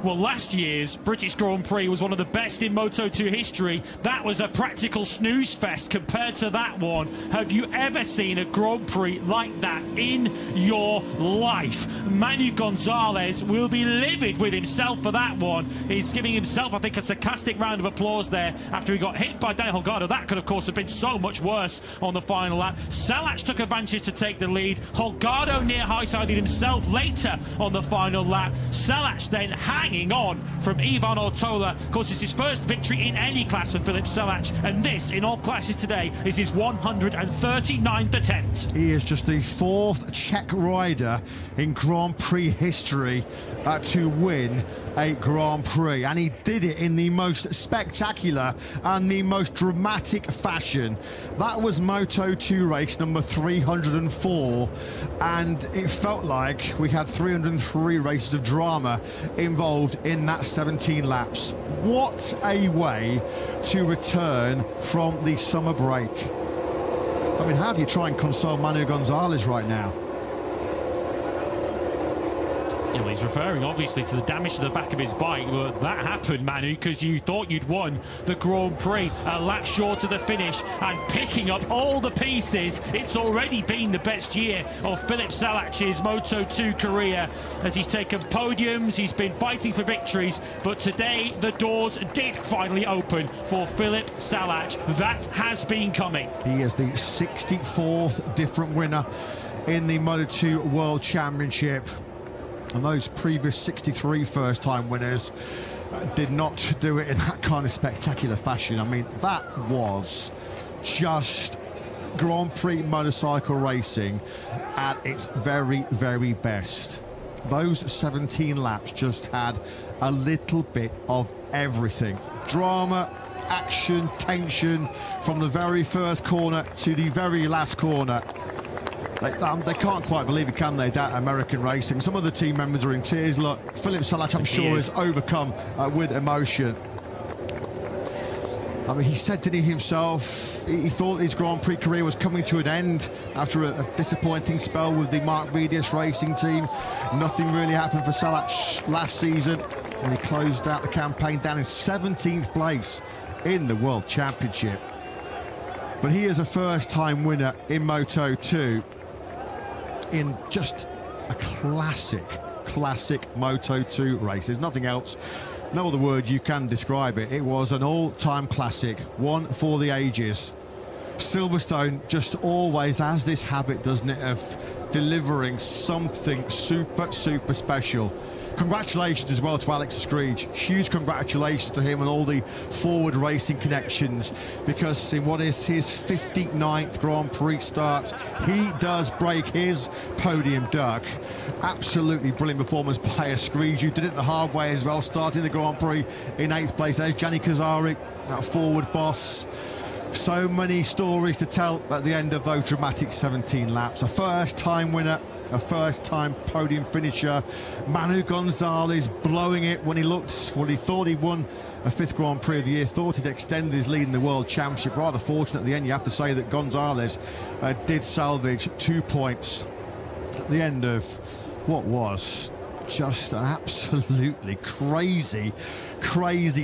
Well, last year's British Grand Prix was one of the best in Moto2 history. That was a practical snooze fest compared to that one. Have you ever seen a Grand Prix like that in your life? Manu Gonzalez will be livid with himself for that one. He's giving himself, I think, a sarcastic round of applause there after he got hit by Danny Holgado. That could, of course, have been so much worse on the final lap. Salac took advantage to take the lead. Holgado near high-sided himself later on the final lap. Salac then hanging on from Ivan Ortola. Of course, it's his first victory in any class for Filip Salac, and this, in all classes today, is his 139th attempt. He is just the 4th Czech rider in Grand Prix history to win a Grand Prix, and he did it in the most spectacular and the most dramatic fashion. That was Moto2 race number 304, and it felt like we had 303 races of drama involved in that 17 laps. What a way to return from the summer break. I mean, how do you try and console Manu Gonzalez right now? You know, he's referring obviously to the damage to the back of his bike. Well, that happened, Manu, because you thought you'd won the Grand Prix a lap short of the finish, and picking up all the pieces. It's already been the best year of Filip Salac's Moto2 career, as he's taken podiums, he's been fighting for victories, but today the doors did finally open for Filip Salac. That has been coming. He is the 64th different winner in the Moto2 World Championship. And those previous 63 first-time winners did not do it in that kind of spectacular fashion. I mean, that was just Grand Prix motorcycle racing at its very, very best. Those 17 laps just had a little bit of everything. Drama, action, tension, from the very first corner to the very last corner. They can't quite believe it, can they, that American racing? Some of the team members are in tears. Look, Filip Salac, I'm sure, is overcome with emotion. I mean, he said, didn't he, himself, he thought his Grand Prix career was coming to an end after a disappointing spell with the Mark Vidius racing team. Nothing really happened for Salac last season, and he closed out the campaign down in 17th place in the World Championship. But he is a first-time winner in Moto2 in just a classic Moto2 race. There's nothing else, no other word you can describe it. It was an all-time classic, one for the ages. Silverstone just always has this habit, doesn't it, of delivering something super special. Congratulations as well to Alex Escreech. Huge congratulations to him and all the forward racing connections, because in what is his 59th Grand Prix start, he does break his podium duck. Absolutely brilliant performance by Escreech, who did it the hard way as well, starting the Grand Prix in 8th place. There's Gianni Kazari, that forward boss. So many stories to tell at the end of those dramatic 17 laps. A first-time winner, a first-time podium finisher. Manu Gonzalez blowing it when he looked, well, he thought he won a 5th Grand Prix of the year, thought he'd extended his lead in the World Championship. Rather fortunate at the end, you have to say, that Gonzalez did salvage 2 points at the end of what was just an absolutely crazy,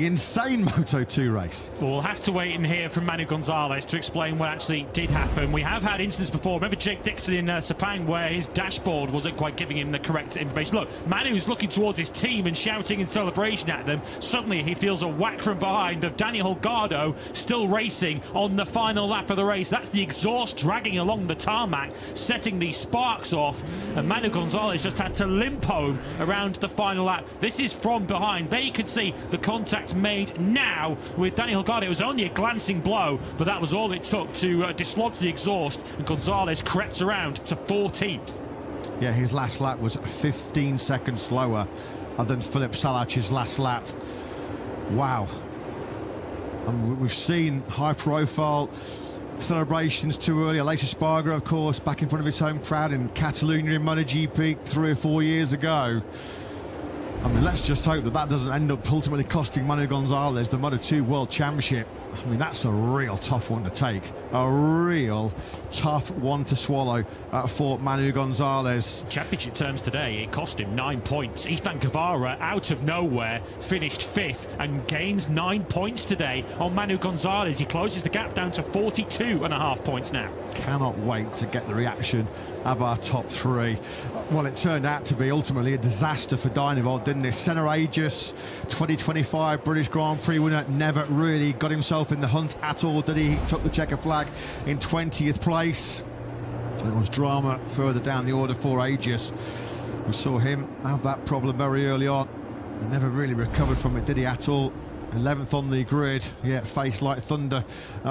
insane Moto2 race. We'll have to wait and hear from Manu Gonzalez to explain what actually did happen. We have had incidents before. Remember Jake Dixon in Sepang, where his dashboard wasn't quite giving him the correct information. Look, Manu is looking towards his team and shouting in celebration at them. Suddenly he feels a whack from behind of Danny Holgado, still racing on the final lap of the race. That's the exhaust dragging along the tarmac, setting the sparks off, and Manu Gonzalez just had to limp home around the final lap. This is from behind. There you can see The contact made now with Dani Holgado. It was only a glancing blow, but that was all it took to dislodge the exhaust, and Gonzalez crept around to 14th. Yeah, his last lap was 15 seconds slower than Filip Salac's last lap. Wow. And we've seen high-profile celebrations too early. Aleix Espargaro, of course, back in front of his home crowd in Catalonia in MotoGP 3 or 4 years ago. I mean, let's just hope that that doesn't end up ultimately costing Manu Gonzalez the Moto2 World Championship. I mean, that's a real tough one to take. A real tough one to swallow for Manu Gonzalez. Championship terms today, it cost him 9 points. Ethan Guevara, out of nowhere, finished 5th and gains 9 points today on Manu Gonzalez. He closes the gap down to 42.5 points now. Cannot wait to get the reaction of our top 3. Well, it turned out to be ultimately a disaster for Dynovolt, didn't it? Senna Aegis, 2025 British Grand Prix winner, never really got himself in the hunt at all, did he? He took the checker flag in 20th place. There was drama further down the order for Aegis. We saw him have that problem very early on. He never really recovered from it, did he, at all? 11th on the grid, yeah, faced like thunder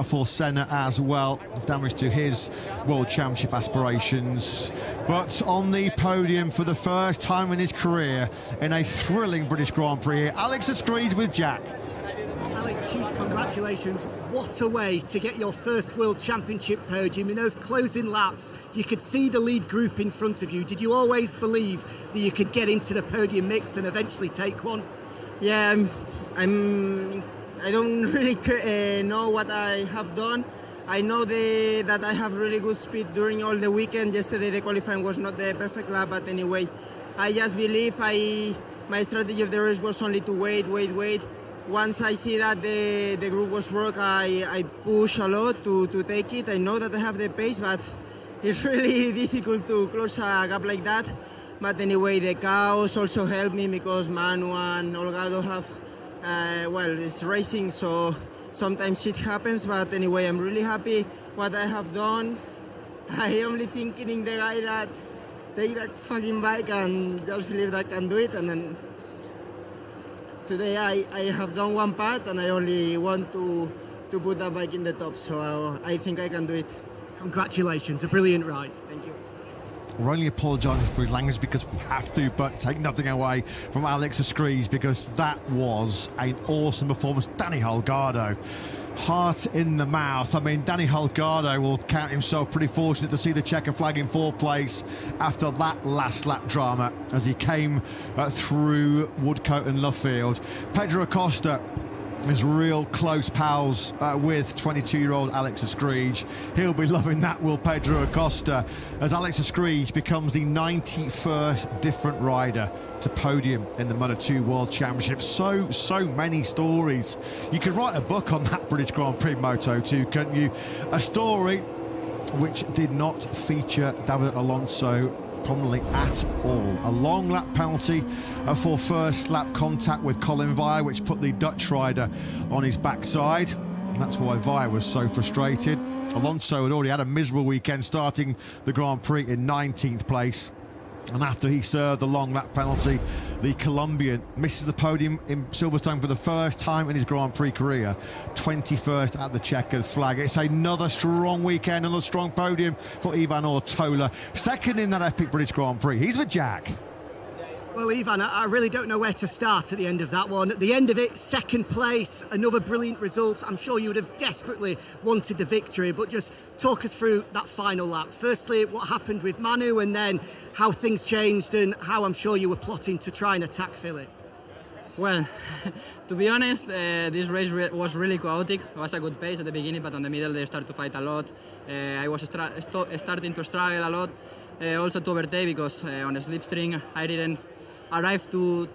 for Senna as well. Damage to his World Championship aspirations. But on the podium for the first time in his career in a thrilling British Grand Prix, Alex Escreed with Jack. Alex, huge congratulations. What a way to get your first World Championship podium. In those closing laps, you could see the lead group in front of you. Did you always believe that you could get into the podium mix and eventually take one? Yeah, I don't really know what I have done. I know that I have really good speed during all the weekend. Yesterday the qualifying was not the perfect lap, but anyway, I just believe my strategy of the race was only to wait. Once I see that the group was broke, I push a lot to take it. I know that I have the pace, but it's really difficult to close a gap like that. But anyway, the chaos also helped me because Manu and Holgado have, well, it's racing, so sometimes shit happens. But anyway, I'm really happy what I have done. I only thinking in the guy that take that fucking bike and just believe that I can do it. And then today I have done one part and I only want to put that bike in the top. So I think I can do it. Congratulations, a brilliant ride. Thank you. We're only apologising for his language because we have to, but take nothing away from Alex Escreed because that was an awesome performance. Dani Holgado, heart in the mouth. I mean, Dani Holgado will count himself pretty fortunate to see the checker flag in 4th place after that last lap drama as he came through Woodcote and Luffield. Pedro Acosta is real close pals with 22-year-old Alex Escreed. He'll be loving that, will Pedro Acosta, as Alex Escreed becomes the 91st different rider to podium in the Moto2 World Championship. So many stories. You could write a book on that British Grand Prix Moto2, couldn't you? A story which did not feature David Alonso prominently at all. A long lap penalty for first lap contact with Colin Vire, which put the Dutch rider on his backside. And that's why Vire was so frustrated. Alonso had already had a miserable weekend, starting the Grand Prix in 19th place. And after he served the long lap penalty, the Colombian misses the podium in Silverstone for the first time in his Grand Prix career. 21st at the checkered flag. It's another strong weekend, another strong podium for Ivan Ortola. Second in that epic British Grand Prix. He's with Jack. Well, Ivan, I really don't know where to start at the end of that one. At the end of it, 2nd place, another brilliant result. I'm sure you would have desperately wanted the victory, but just talk us through that final lap. Firstly, what happened with Manu, and then how things changed and how I'm sure you were plotting to try and attack Filip. Well, to be honest, this race was really chaotic. It was a good pace at the beginning, but in the middle they started to fight a lot. I was starting to struggle a lot, also to overtake because on the slipstream I didn't arrive to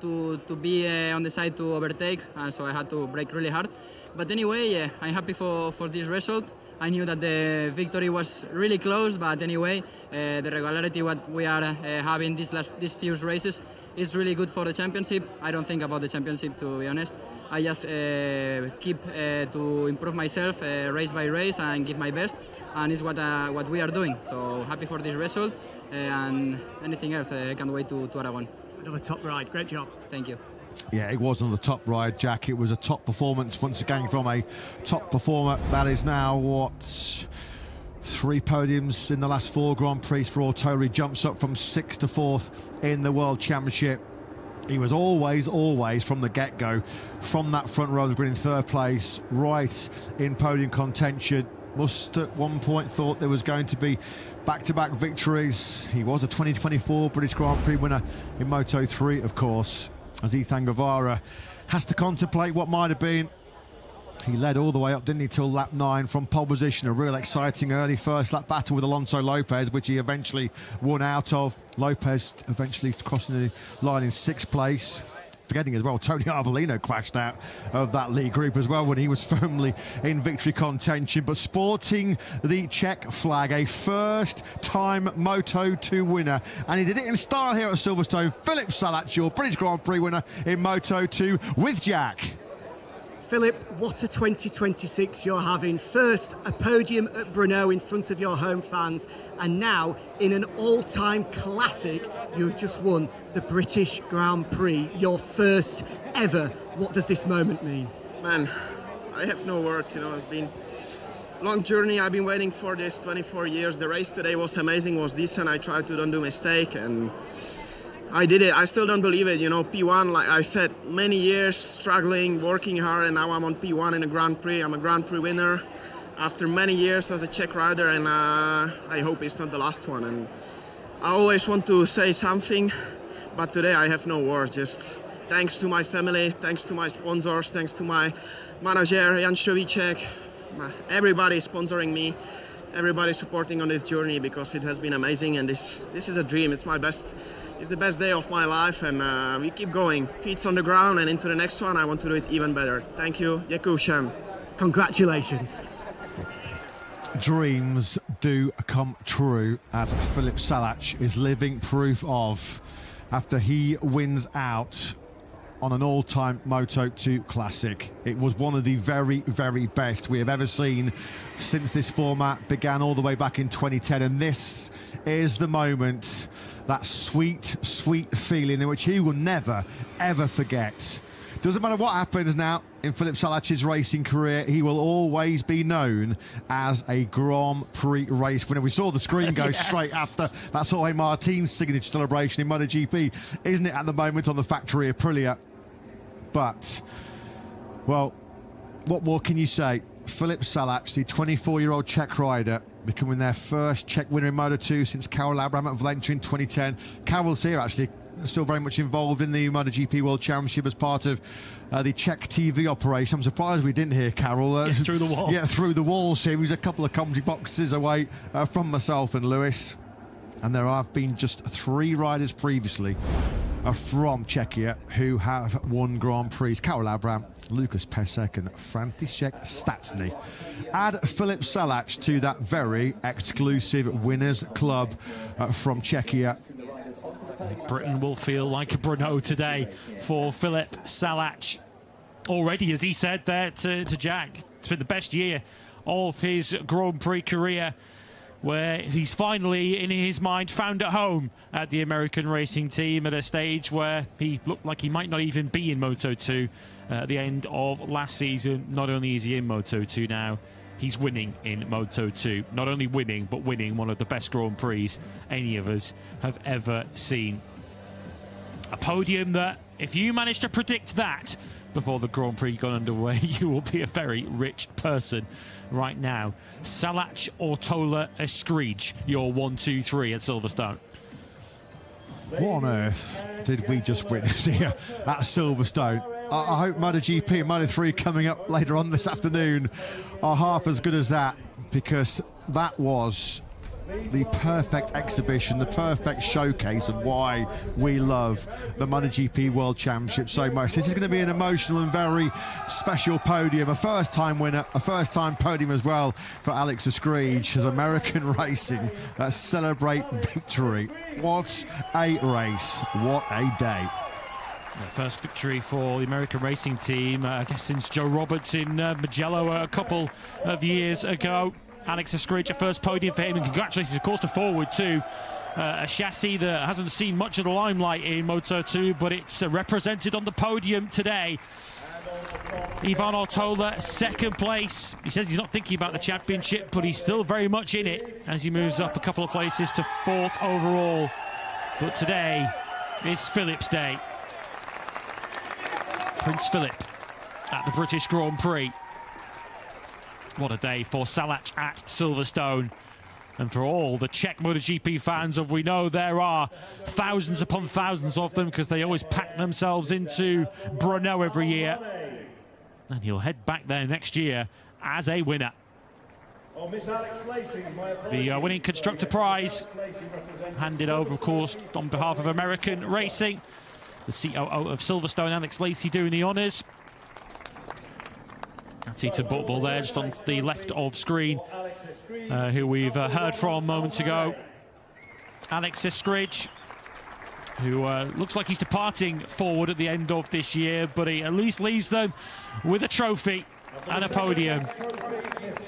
be on the side to overtake, so I had to brake really hard. But anyway, I'm happy for this result. I knew that the victory was really close, but anyway, the regularity what we are having these few races is really good for the championship. I don't think about the championship, to be honest. I just keep to improve myself race by race and give my best, and it's what we are doing. So happy for this result, and anything else, I can't wait to Aragon. Another top ride, great job. Thank you. Yeah, it was on the top ride, Jack. It was a top performance once again from a top performer. That is now, what, 3 podiums in the last 4 Grand Prix for Autoli. Jumps up from 6th to 4th in the World Championship. He was always from the get-go, from that front row of the grid in 3rd place, right in podium contention. Must at one point thought there was going to be back-to-back victories. He was a 2024 British Grand Prix winner in Moto3, of course, as Ethan Guevara has to contemplate what might have been. He led all the way up, didn't he, till lap 9 from pole position. A real exciting early first lap battle with Alonso Lopez, which he eventually won out of. Lopez eventually crossing the line in 6th place. Forgetting as well, Tony Arbolino crashed out of that lead group as well when he was firmly in victory contention. But sporting the Czech flag, a first-time Moto2 winner. And he did it in style here at Silverstone. Filip Salac, your British Grand Prix winner in Moto2 with Jack. Filip, what a 2026 you're having. First, a podium at Brno in front of your home fans, and now, in an all-time classic, you've just won the British Grand Prix, your first ever. What does this moment mean? Man, I have no words, you know. It's been a long journey. I've been waiting for this 24 years. The race today was amazing, was decent. I tried to don't do mistake, and I did it. I still don't believe it, you know. P1, like I said, many years struggling, working hard, and now I'm on P1 in a Grand Prix. I'm a Grand Prix winner after many years as a Czech rider, and I hope it's not the last one. And I always want to say something, but today I have no words. Just thanks to my family, thanks to my sponsors, thanks to my manager, Jan Šovicek, everybody sponsoring me, everybody supporting on this journey, because it has been amazing, and this is a dream. It's the best day of my life, and we keep going. Feet on the ground, and into the next one, I want to do it even better. Thank you. Děkuji všem. Congratulations. Dreams do come true, as Filip Salac is living proof of, after he wins out on an all-time Moto2 classic. It was one of the very, very best we have ever seen since this format began all the way back in 2010, and this is the moment, that sweet, sweet feeling in which he will never, ever forget. Doesn't matter what happens now in Filip Salac's racing career, he will always be known as a Grand Prix race winner. We saw the screen go straight after that Jorge Martin's signature celebration in MotoGP, isn't it, at the moment on the factory Aprilia? But, well, what more can you say? Filip Salac, the 24-year-old Czech rider, becoming their first Czech winner in Moto2 since Karel Abraham at Valencia in 2010. Karel's here, actually, still very much involved in the MotoGP World Championship as part of the Czech TV operation. I'm surprised we didn't hear Karel. Through the wall. Yeah, through the walls here. He was a couple of commentary boxes away from myself and Lewis. And there have been just 3 riders previously from Czechia who have won Grand Prix. Karel Abraham, Lucas Pesek and František Šťastný. Add Filip Salac to that very exclusive winners club from Czechia. Britain will feel like a Brno today for Filip Salac. Already, as he said there to Jack, it's been the best year of his Grand Prix career, where he's finally, in his mind, found at home at the American racing team at a stage where he looked like he might not even be in Moto2 at the end of last season. Not only is he in Moto2 now, he's winning in Moto2. Not only winning, but winning one of the best Grand Prix any of us have ever seen. A podium that, if you manage to predict that before the Grand Prix got underway, you will be a very rich person right now. Salac, Ortola, Eskrige, your 1, 2, 3 at Silverstone. What on earth did we just witness here at Silverstone? I hope MotoGP and Moto3 coming up later on this afternoon are half as good as that, because that was the perfect exhibition, the perfect showcase of why we love the MotoGP World Championship so much. This is going to be an emotional and very special podium, a first-time winner, a first-time podium as well for Alex Eskrige as American racing celebrate victory. What a race, what a day. The first victory for the American racing team, I guess since Joe Roberts in Mugello a couple of years ago. Alex Eskrige, a first podium for him, and congratulations, of course, to Forward too, a chassis that hasn't seen much of the limelight in Moto2, but it's represented on the podium today. Ivan Ortola, second place. He says he's not thinking about the championship, but he's still very much in it as he moves up a couple of places to 4th overall. But today is Philip's day. Prince Philip at the British Grand Prix. What a day for Salač at Silverstone. And for all the Czech MotoGP fans, of we know there are thousands upon thousands of them, because they always pack themselves into Brno every year. And he'll head back there next year as a winner. The winning constructor prize handed over, of course, on behalf of American Racing. The COO of Silverstone, Alex Lacey, doing the honours. That's Ethan Butbull there, just on the left of screen, who we've heard from moments ago. Alex Eskridge, who looks like he's departing forward at the end of this year, but he at least leaves them with a trophy and a podium.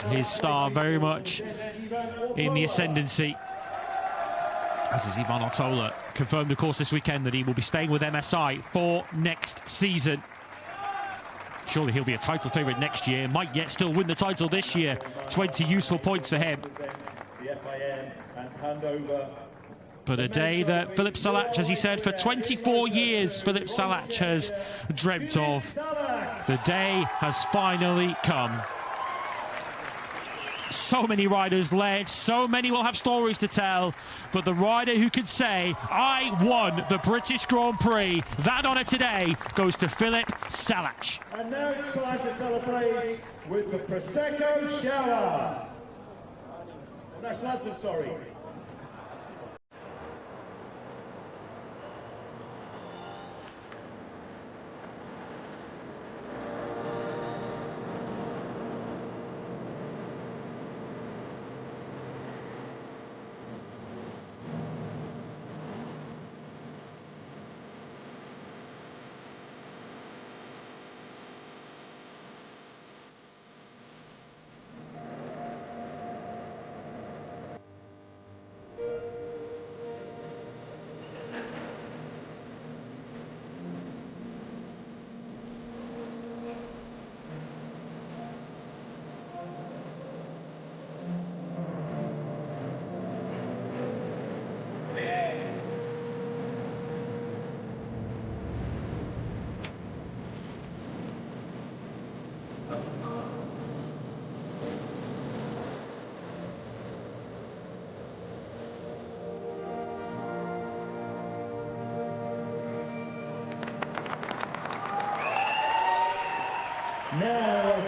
His star very much in the ascendancy. As is Ivan Ortola, confirmed, of course, this weekend that he will be staying with MSI for next season. Surely he'll be a title favourite next year, might yet still win the title this year. 20 useful points for him. But a day that Filip Salač, as he said, for 24 years, Filip Salač has dreamt of. The day has finally come. So many riders led, so many will have stories to tell, but the rider who could say, I won the British Grand Prix, that honour today goes to Filip Salač. And now it's time to celebrate with the Prosecco shower. National anthem, sorry.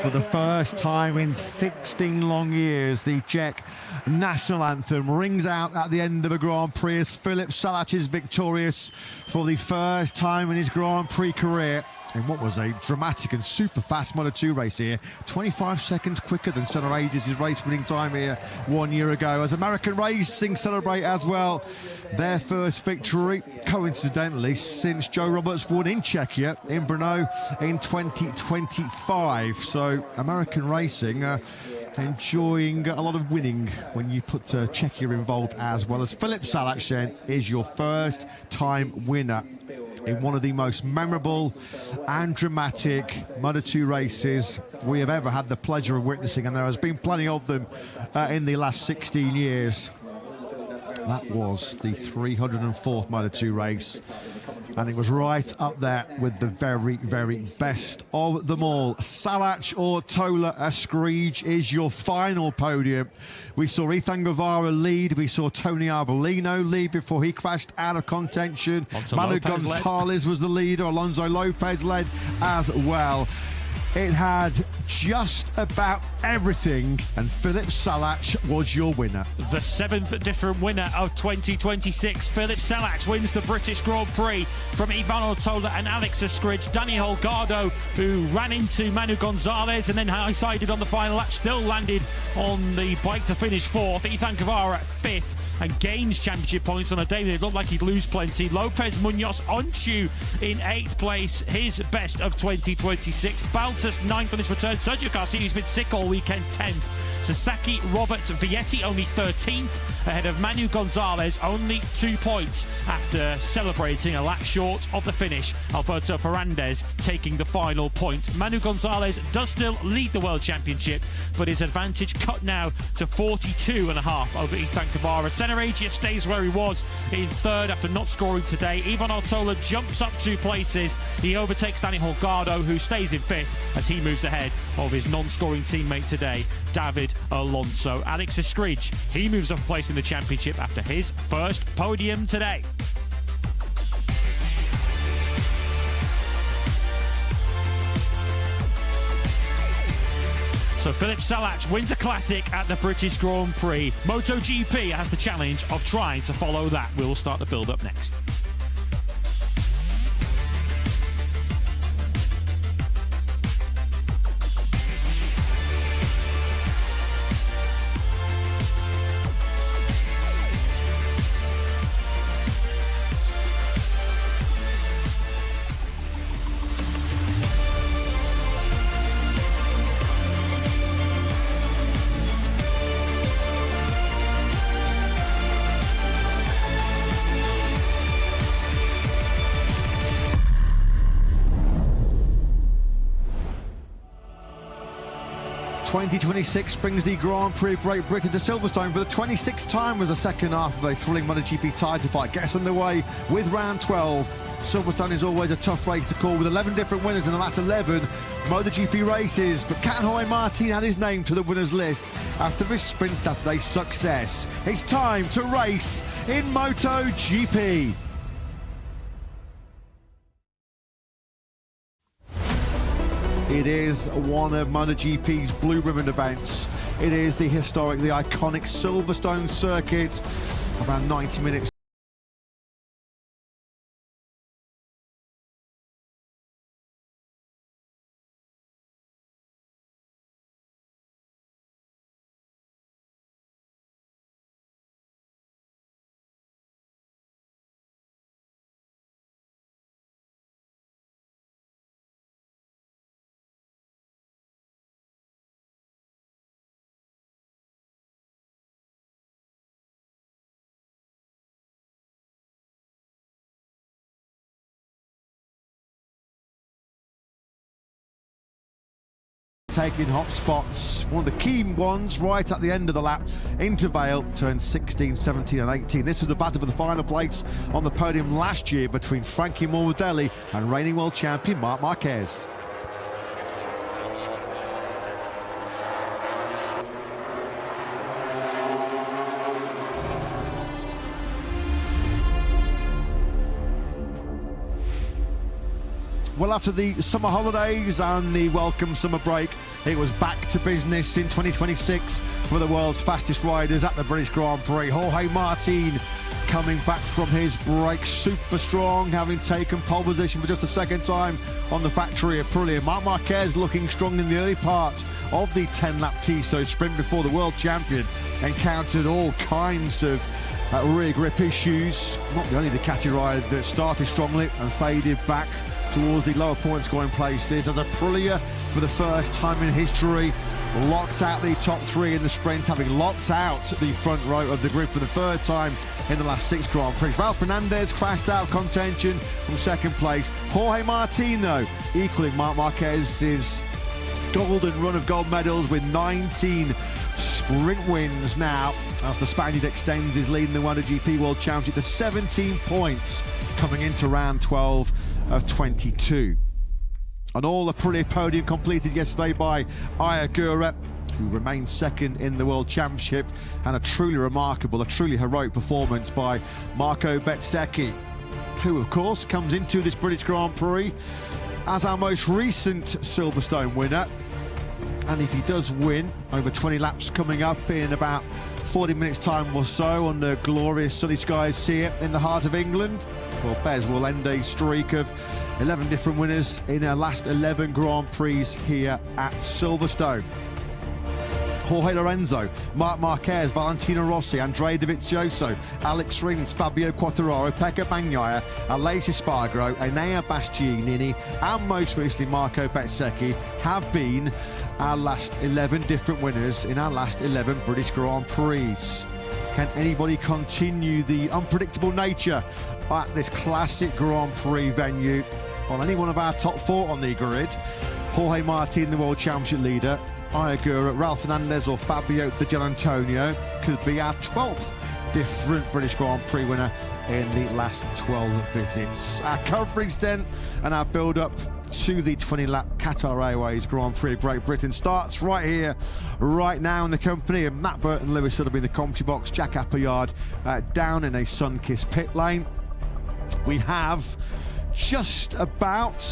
For the first time in 16 long years, the Czech national anthem rings out at the end of a Grand Prix as Filip Salač is victorious for the first time in his Grand Prix career in what was a dramatic and super fast Moto2 race here. 25 seconds quicker than Stella Ages' race-winning time here 1 year ago. As American Racing celebrate as well their first victory, coincidentally, since Joe Roberts won in Czechia, in Brno, in 2025. So American Racing enjoying a lot of winning when you put Czechia involved, as well as Filip Salač then is your first time winner in one of the most memorable and dramatic Moto2 races we have ever had the pleasure of witnessing, and there has been plenty of them in the last 16 years. That was the 304th Moto2 race, and it was right up there with the very, very best of them all. Salač Ortola Eskridge is your final podium. We saw Ethan Guevara lead, we saw Tony Arbolino lead before he crashed out of contention. Manu Gonzalez was the leader, Alonso Lopez led as well. It had just about everything, and Filip Salač was your winner. The 7th different winner of 2026. Filip Salač wins the British Grand Prix from Ivan Ortola and Alex Eskridge. Danny Holgado, who ran into Manu Gonzalez and then high-sided on the final lap, still landed on the bike to finish 4th. Ethan Guevara at 5th. And gains championship points on a day that it looked like he'd lose plenty. Lopez Munoz Onchu in 8th place, his best of 2026. Baltas 9th on his return. Sergio Garcia, who's been sick all weekend, 10th. Sasaki Robert Vietti only 13th, ahead of Manu Gonzalez, only 2 points after celebrating a lap short of the finish. Alberto Ferrandez taking the final point. Manu Gonzalez does still lead the World Championship, but his advantage cut now to 42.5 over Ethan Cavara. Sennaregia stays where he was in third after not scoring today. Ivan Ortola jumps up 2 places. He overtakes Danny Holgado, who stays in fifth as he moves ahead of his non-scoring teammate today, David Alonso. Alex Escridge, he moves up a place in the championship after his first podium today. So Philip Salac wins a classic at the British Grand Prix. MotoGP has the challenge of trying to follow that. We'll start the build-up next. ...2026 brings the Grand Prix of Great Britain to Silverstone for the 26th time as the second half of a thrilling MotoGP title fight gets underway with round 12. Silverstone is always a tough race to call with 11 different winners in the last 11 MotoGP races, but can Jorge Martin add his name to the winners list after his Sprint Saturday success? It's time to race in MotoGP. It is one of MotoGP's blue ribbon events. It is the historic, the iconic Silverstone circuit. Around 90 minutes. Taking hot spots, one of the keen ones right at the end of the lap into Vale, turns 16, 17 and 18. This was the battle for the final place on the podium last year between Frankie Morbidelli and reigning world champion Marc Marquez. Well, after the summer holidays and the welcome summer break, it was back to business in 2026 for the world's fastest riders at the British Grand Prix. Jorge Martin coming back from his break super strong, having taken pole position for just the second time on the factory at Aprilia. Marc Marquez looking strong in the early part of the 10-lap Tissot sprint before the world champion encountered all kinds of rear grip issues. Not the only Ducati rider that started strongly and faded back towards the lower point scoring places as Aprilia, for the first time in history, locked out the top 3 in the sprint, having locked out the front row of the grid for the 3rd time in the last 6 Grand Prix. Raul Fernandez crashed out of contention from 2nd place. Jorge Martin, though, equaling Marc Marquez's golden run of gold medals with 19 sprint wins now, as the Spaniard extends his lead in the MotoGP World Championship to 17 points coming into round 12 of 22. And all the Aprilia podium completed yesterday by Ayagura, who remains 2nd in the World Championship, and a truly remarkable, a truly heroic performance by Marco Bezzecchi, who of course comes into this British Grand Prix as our most recent Silverstone winner. And if he does win over 20 laps coming up in about 40 minutes time or so on the glorious sunny skies here in the heart of England, well, Bez will end a streak of 11 different winners in our last 11 Grand Prix here at Silverstone. Jorge Lorenzo, Marc Marquez, Valentino Rossi, Andrea Dovizioso, Alex Rins, Fabio Quartararo, Pecco Bagnaia, Aleix Espargaro, Enea Bastianini, and most recently Marco Bezzecchi have been our last 11 different winners in our last 11 British Grand Prix. Can anybody continue the unpredictable nature at this classic Grand Prix venue? Well, any one of our top 4 on the grid, Jorge Martin, the World Championship leader, Ayagura, Ralph Fernandez or Fabio Di Giannantonio could be our 12th different British Grand Prix winner in the last 12 visits. Our coverage then and our build-up to the 20-lap Qatar Airways Grand Prix of Great Britain starts right here, right now, in the company of Matt Burton, Lewis Sutherby in the commentary box, Jack Appleyard down in a sun-kissed pit lane. We have just about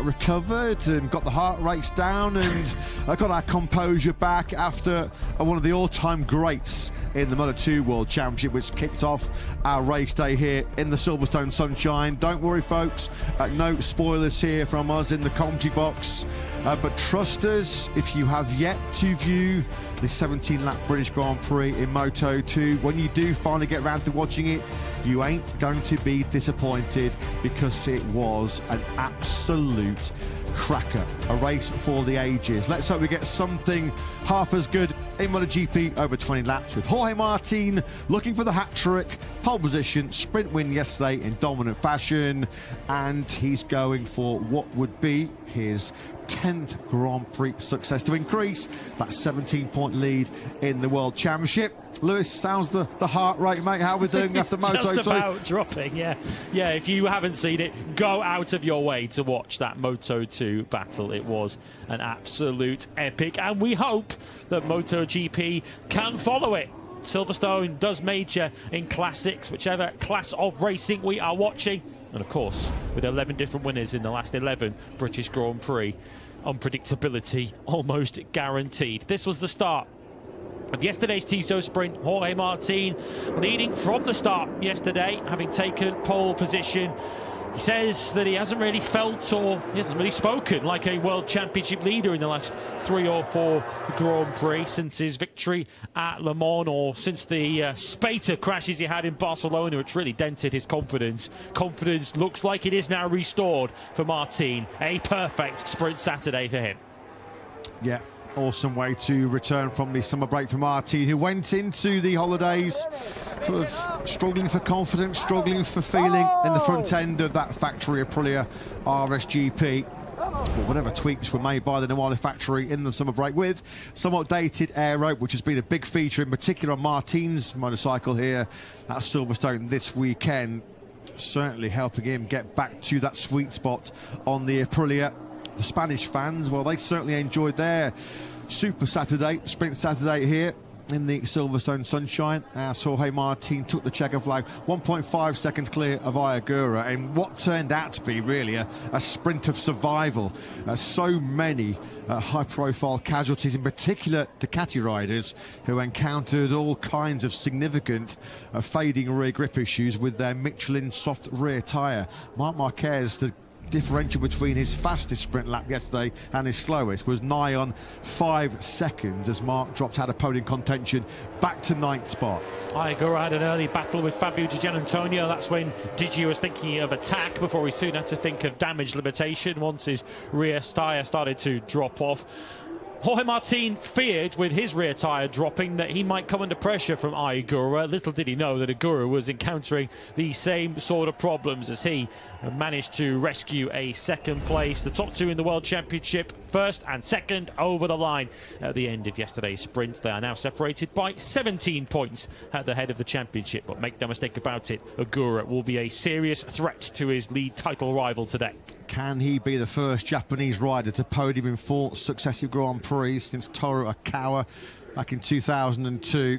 recovered and got the heart rates down and got our composure back after one of the all-time greats in the Moto2 World Championship, which kicked off our race day here in the Silverstone sunshine. Don't worry, folks, no spoilers here from us in the commentary box, but trust us, if you have yet to view the 17-lap British Grand Prix in Moto2, when you do finally get around to watching it, you ain't going to be disappointed, because it was an absolute cracker, a race for the ages. Let's hope we get something half as good in MotoGP over 20 laps, with Jorge Martin looking for the hat-trick, pole position, sprint win yesterday in dominant fashion, and he's going for what would be his 10th Grand Prix success to increase that 17-point lead in the World Championship. Lewis, sounds the heart rate, mate. How are we doing after Moto2? Just about dropping, yeah. Yeah, if you haven't seen it, go out of your way to watch that Moto2 battle. It was an absolute epic, and we hope that MotoGP can follow it. Silverstone does major in classics, whichever class of racing we are watching. And of course, with 11 different winners in the last 11 British Grand Prix, unpredictability almost guaranteed. This was the start of yesterday's Tissot sprint. Jorge Martin leading from the start yesterday, having taken pole position. He says that he hasn't really felt, or he hasn't really spoken like a World Championship leader in the last 3 or 4 Grand Prix since his victory at Le Mans, or since the spate of crashes he had in Barcelona, which really dented his confidence. Confidence looks like it is now restored for Martin. A perfect sprint Saturday for him. Yeah. Awesome way to return from the summer break for Martin, who went into the holidays sort of struggling for confidence, struggling for feeling in the front end of that factory Aprilia RSGP. Or whatever tweaks were made by the Noale factory in the summer break, with somewhat dated aero, which has been a big feature in particular on Martin's motorcycle here at Silverstone this weekend, certainly helping him get back to that sweet spot on the Aprilia. The Spanish fans, well, they certainly enjoyed their Super Saturday, Sprint Saturday here in the Silverstone sunshine. Jorge Martin took the checker flag, 1.5 seconds clear of Ayagura, in what turned out to be really a sprint of survival. So many high-profile casualties, in particular Ducati riders, who encountered all kinds of significant fading rear grip issues with their Michelin soft rear tyre. Marc Marquez, the differential between his fastest sprint lap yesterday and his slowest was nigh on 5 seconds, as Marc dropped out of podium contention back to 9th spot. Ayagura had an early battle with Fabio Di Giannantonio. That's when Digi was thinking of attack, before he soon had to think of damage limitation once his rear tyre started to drop off. Jorge Martin feared, with his rear tyre dropping, that he might come under pressure from Ayagura. Little did he know that Agura was encountering the same sort of problems, as he managed to rescue a 2nd place. The top 2 in the World Championship, 1st and 2nd, over the line at the end of yesterday's sprint. They are now separated by 17 points at the head of the championship. But make no mistake about it, Agura will be a serious threat to his lead title rival today. Can he be the first Japanese rider to podium in 4 successive Grand Prix since Toru Okawa back in 2002?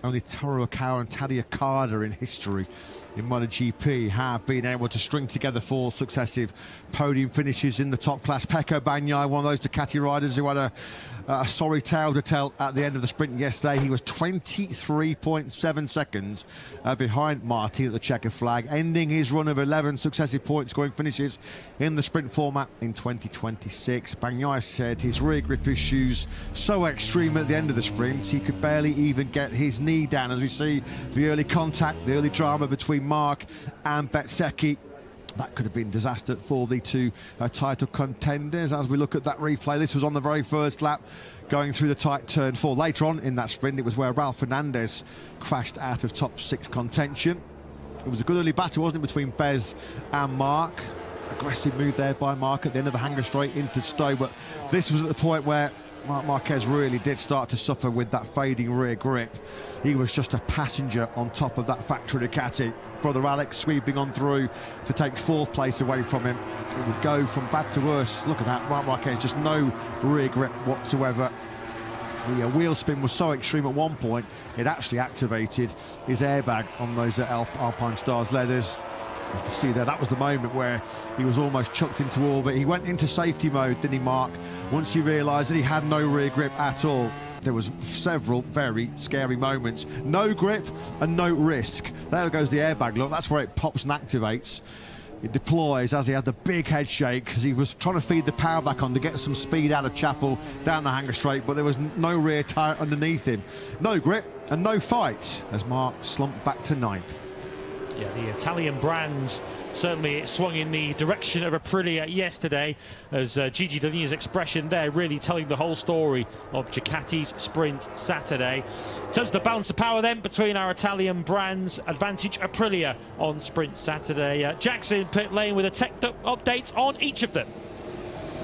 Only Toru Okawa and Tadej Okada in history in MotoGP have been able to string together 4 successive podium finishes in the top class. Pecco Bagnaia, one of those Ducati riders who had a sorry tale to tell at the end of the sprint yesterday. He was 23.7 seconds behind Martin at the checkered flag, ending his run of 11 successive point-scoring finishes in the sprint format in 2026. Bagnaia said his rear grip issues so extreme at the end of the sprint, he could barely even get his knee down, as we see the early contact, the early drama between Marc and Bezzecchi. That could have been disaster for the 2 title contenders. As we look at that replay, this was on the very first lap, going through the tight turn 4. Later on in that sprint, it was where Ralf Fernandez crashed out of top 6 contention. It was a good early battle, wasn't it, between Bez and Marc. Aggressive move there by Marc at the end of the hanger straight into Stowe, but this was at the point where Marc Marquez really did start to suffer with that fading rear grip. He was just a passenger on top of that factory Ducati. Brother Alex sweeping on through to take 4th place away from him. It would go from bad to worse. Look at that, Marc Marquez, just no rear grip whatsoever. The wheel spin was so extreme at one point, it actually activated his airbag on those Alpine Stars leathers. You can see there, that was the moment where he was almost chucked into orbit. He went into safety mode, didn't he, Marc? Once he realised that he had no rear grip at all. There was several very scary moments. No grip and no risk. There goes the airbag, look, that's where it pops and activates. It deploys as he had the big head shake, because he was trying to feed the power back on to get some speed out of Chapel down the hanger straight, but there was no rear tyre underneath him. No grip and no fight as Marc slumped back to 9th. Yeah, the Italian brands certainly swung in the direction of Aprilia yesterday, as Gigi Donnini's expression there really telling the whole story of Ducati's sprint Saturday. In terms of the balance of power then between our Italian brands, advantage Aprilia on sprint Saturday. Jackson pit lane with a tech update on each of them.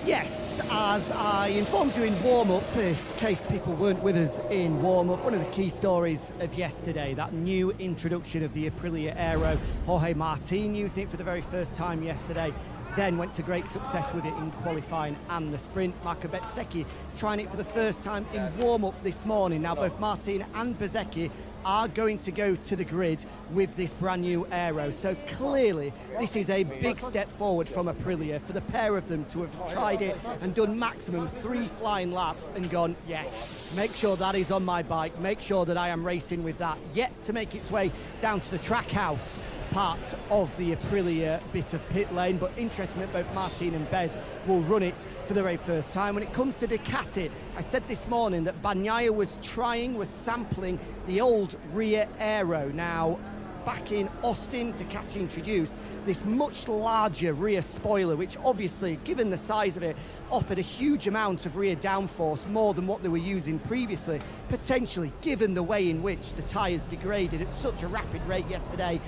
Yes, as I informed you in warm-up, in case people weren't with us in warm-up, one of the key stories of yesterday, that new introduction of the Aprilia Aero. Jorge Martin using it for the very first time yesterday, then went to great success with it in qualifying and the sprint. Marco Bezzecchi trying it for the first time in warm-up this morning. Now both Martin and Bezzecchi are going to go to the grid with this brand new Aero, so clearly this is a big step forward from Aprilia for the pair of them to have tried it and done maximum 3 flying laps and gone, yes, make sure that is on my bike, make sure that I am racing with that. Yet to make its way down to the track house part of the Aprilia bit of pit lane, but interesting that both Martin and Bez will run it for the very first time. When it comes to Ducati, I said this morning that Bagnaia was sampling the old rear Aero. Now, back in Austin, Ducati introduced this much larger rear spoiler, which obviously, given the size of it, offered a huge amount of rear downforce, more than what they were using previously. Potentially, given the way in which the tyres degraded at such a rapid rate yesterday,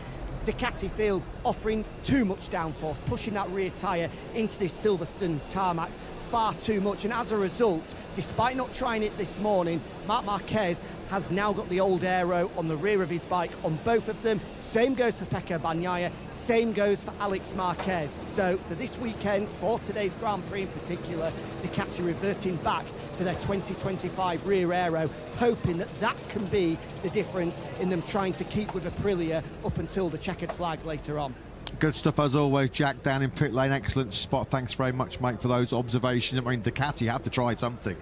Ducati field offering too much downforce, pushing that rear tyre into this Silverstone tarmac far too much, and as a result, despite not trying it this morning, Marc Marquez has now got the old Aero on the rear of his bike on both of them. Same goes for Pecco Bagnaia, same goes for Alex Marquez. So for this weekend, for today's Grand Prix in particular, Ducati reverting back to their 2025 rear Aero, hoping that that can be the difference in them trying to keep with Aprilia up until the checkered flag later on. Good stuff as always, Jack, down in pit lane. Excellent spot. Thanks very much, mate, for those observations. I mean, Ducati have to try something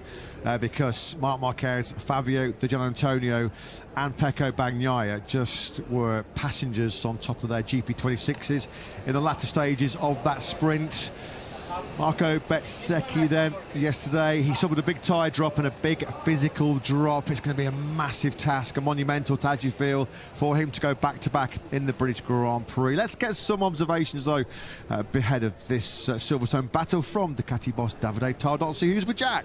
because Marc Marquez, Fabio Di Gianantonio and Pecco Bagnaia just were passengers on top of their GP26s in the latter stages of that sprint. Marco Bezzecchi then yesterday, he suffered a big tyre drop and a big physical drop. It's going to be a massive task, a monumental task, you feel, for him to go back-to-back in the British Grand Prix. Let's get some observations, though, ahead of this Silverstone battle from Ducati boss Davide Tardozzi, who's with Jack.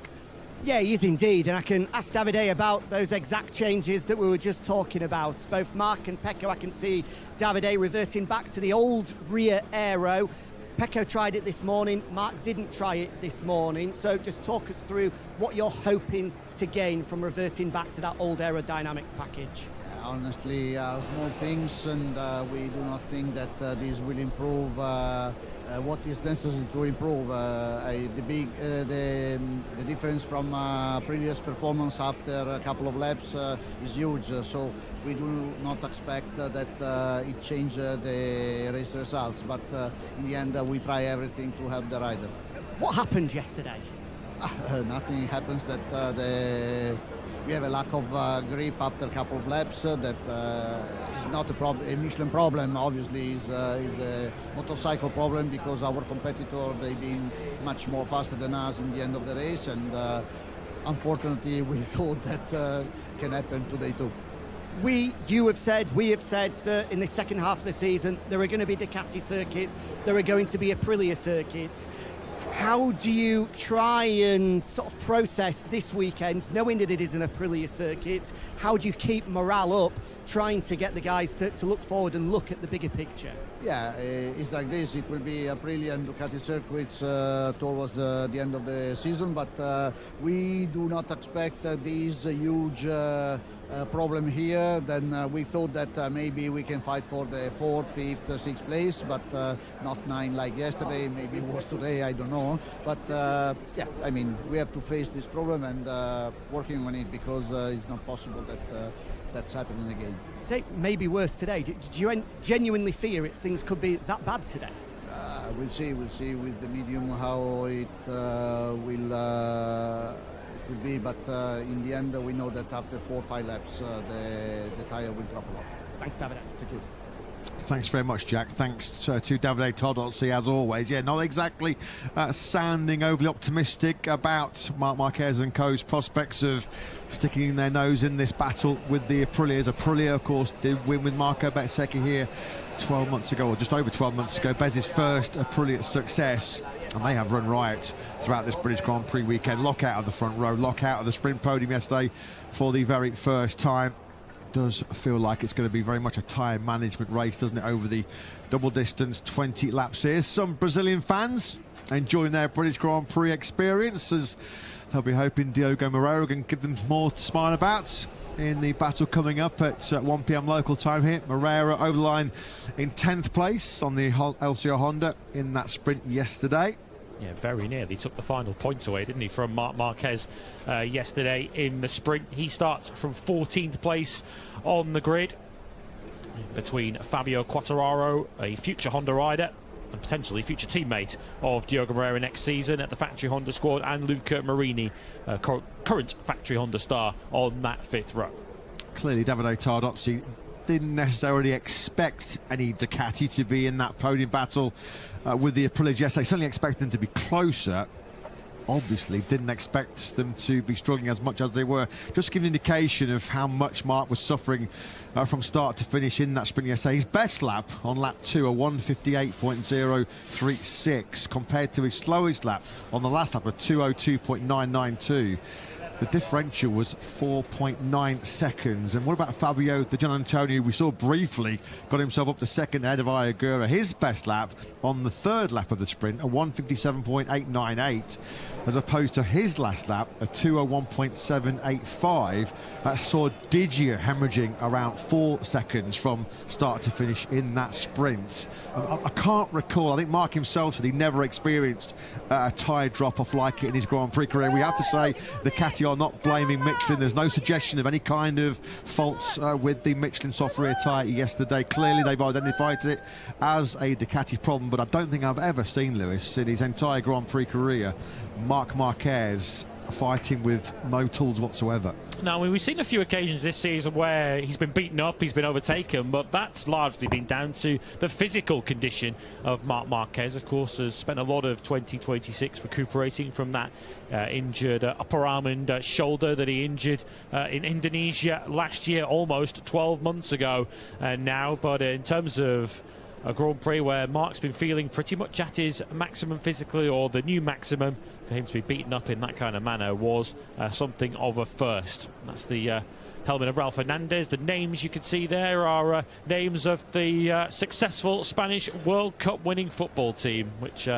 Yeah, he is indeed, and I can ask Davide about those exact changes that we were just talking about. Both Marc and Pecco, I can see Davide reverting back to the old rear Aero. Pecco tried it this morning, Marc didn't try it this morning, so just talk us through what you're hoping to gain from reverting back to that old aerodynamics package. honestly, small things, and we do not think that this will improve what is necessary to improve. The difference from previous performance after a couple of laps is huge, so we do not expect that it change the race results, but in the end we try everything to help the rider. What happened yesterday? Nothing happens. That we have a lack of grip after a couple of laps. That is not a Michelin problem. Obviously, is a motorcycle problem, because our competitor, they've been much more faster than us in the end of the race, and unfortunately, we thought that can happen today too. We have said that in the second half of the season there are going to be Ducati circuits, there are going to be Aprilia circuits. How do you try and sort of process this weekend, knowing that it is an Aprilia circuit? How do you keep morale up, trying to get the guys to look forward and look at the bigger picture? Yeah, it's like this. It will be Aprilia and Ducati circuits towards the end of the season, but we do not expect this huge problem here. Then we thought that maybe we can fight for the 4th, 5th, 6th place, but not 9 like yesterday. Maybe it was today, I don't know. But yeah, I mean, we have to face this problem and working on it, because it's not possible that that's happening again. Say maybe worse today. Do you genuinely fear things could be that bad today? We'll see with the medium how it will be, but in the end we know that after 4 or 5 laps the tire will drop a lot. Thanks, Davide. Thank you. Thanks very much, Jack. Thanks to Davide Todozzi, as always. Yeah, not exactly sounding overly optimistic about Marc Marquez and co.'s prospects of sticking their nose in this battle with the Aprilias. Aprilia, of course, did win with Marco Bezzecchi here 12 months ago, or just over 12 months ago. Bez's first Aprilia success, and they have run riot throughout this British Grand Prix weekend. Lockout of the front row, lockout of the sprint podium yesterday for the very first time. Does feel like it's going to be very much a tyre management race, doesn't it, over the double distance 20 laps here. Some Brazilian fans enjoying their British Grand Prix experience, as they'll be hoping Diogo Moreira can give them more to smile about in the battle coming up at 1 p.m. local time here. Moreira over the line in 10th place on the LCR Honda in that sprint yesterday. Yeah, very nearly took the final points away, didn't he, from Marc Marquez yesterday in the sprint. He starts from 14th place on the grid between Fabio Quartararo, a future Honda rider and potentially future teammate of Diogo Moreira next season at the factory Honda squad, and Luca Marini, current factory Honda star, on that 5th row. Clearly Davide Tardozzi didn't necessarily expect any Ducati to be in that podium battle with the Aprilia yesterday. Certainly expected them to be closer. Obviously didn't expect them to be struggling as much as they were. Just to give an indication of how much Marc was suffering from start to finish in that sprint yesterday. His best lap on lap 2, a 1:58.036, compared to his slowest lap on the last lap, a 2:02.992. The differential was 4.9 seconds. And what about Fabio Di Giannantonio? We saw briefly got himself up to second ahead of Ayagura. His best lap on the 3rd lap of the sprint, a 1:57.898, as opposed to his last lap, a 2:01.785. That saw Digia hemorrhaging around 4 seconds from start to finish in that sprint. I can't recall, I think Marc himself said he never experienced a tyre drop-off like it in his Grand Prix career. We have to say the Ducati are not blaming Michelin. There's no suggestion of any kind of faults with the Michelin soft rear tyre yesterday. Clearly they've identified it as a Ducati problem, but I don't think I've ever seen, Lewis, in his entire Grand Prix career, Marc Marquez fighting with no tools whatsoever. Now, I mean, we've seen a few occasions this season where he's been beaten up, he's been overtaken, but that's largely been down to the physical condition of Marc Marquez. Of course, has spent a lot of 2026 recuperating from that injured upper arm and shoulder that he injured in Indonesia last year, almost 12 months ago now. But in terms of a Grand Prix where Marc's been feeling pretty much at his maximum physically, or the new maximum, for him to be beaten up in that kind of manner was something of a first. That's the helmet of Ralph Hernandez. The names you can see there are names of the successful Spanish World Cup winning football team, which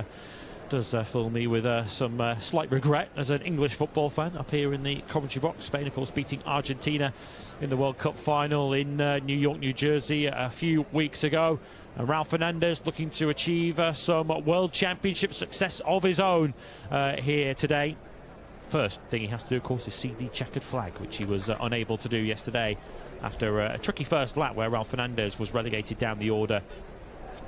Does fill me with some slight regret as an English football fan up here in the commentary box. Spain, of course, beating Argentina in the World Cup final in New York, New Jersey a few weeks ago. Raul Fernandez looking to achieve some World Championship success of his own here today. First thing he has to do, of course, is see the checkered flag, which he was unable to do yesterday after a tricky first lap where Raul Fernandez was relegated down the order,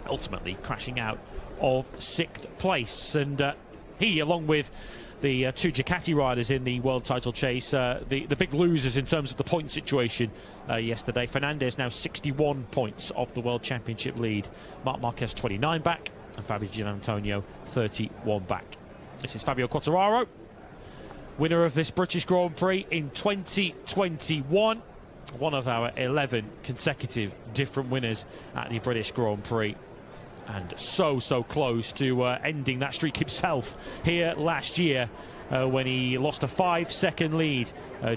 ultimately crashing out of 6th place. And he, along with the two Ducati riders in the world title chase, the big losers in terms of the point situation yesterday. Fernandez now 61 points off the World Championship lead. Marc Marquez 29 back, and Fabio Gianantonio 31 back. This is Fabio Quartararo, winner of this British Grand Prix in 2021. One of our 11 consecutive different winners at the British Grand Prix. And so close to ending that streak himself here last year when he lost a 5-second lead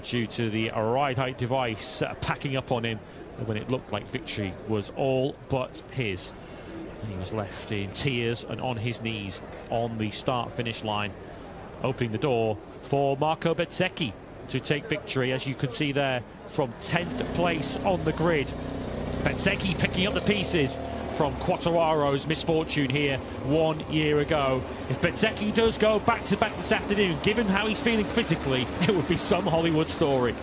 due to the ride height device packing up on him when it looked like victory was all but his. And he was left in tears and on his knees on the start-finish line, opening the door for Marco Bezzecchi to take victory, as you can see there, from 10th place on the grid. Bezzecchi picking up the pieces from Quartararo's misfortune here 1 year ago. If Bezzecchi does go back-to-back this afternoon, given how he's feeling physically, it would be some Hollywood story.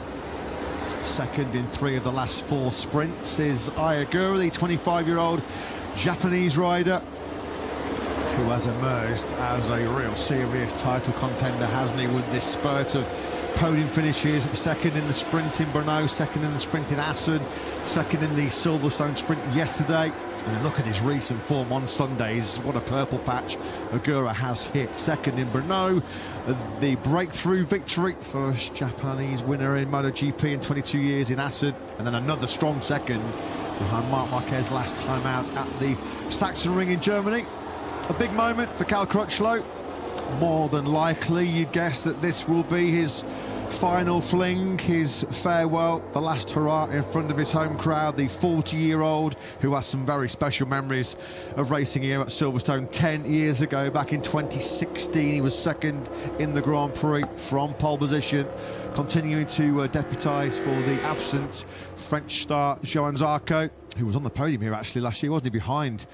Second in 3 of the last 4 sprints is Ayagura, the 25-year-old Japanese rider who has emerged as a real serious title contender, hasn't he, with this spurt of podium finishes. Second in the sprint in Brno, second in the sprint in Assen, second in the Silverstone sprint yesterday. And look at his recent form on Sundays. What a purple patch Agura has hit. Second in Brno, the breakthrough victory, first Japanese winner in MotoGP in 22 years in Assen, and then another strong second behind Marc Marquez last time out at the Sachsenring in Germany. A big moment for Cal Crutchlow. More than likely, you'd guess that this will be his final fling, his farewell, the last hurrah in front of his home crowd. The 40-year-old who has some very special memories of racing here at Silverstone 10 years ago. Back in 2016, he was second in the Grand Prix from pole position, continuing to deputise for the absent French star Johann Zarco, who was on the podium here actually last year, wasn't he, behind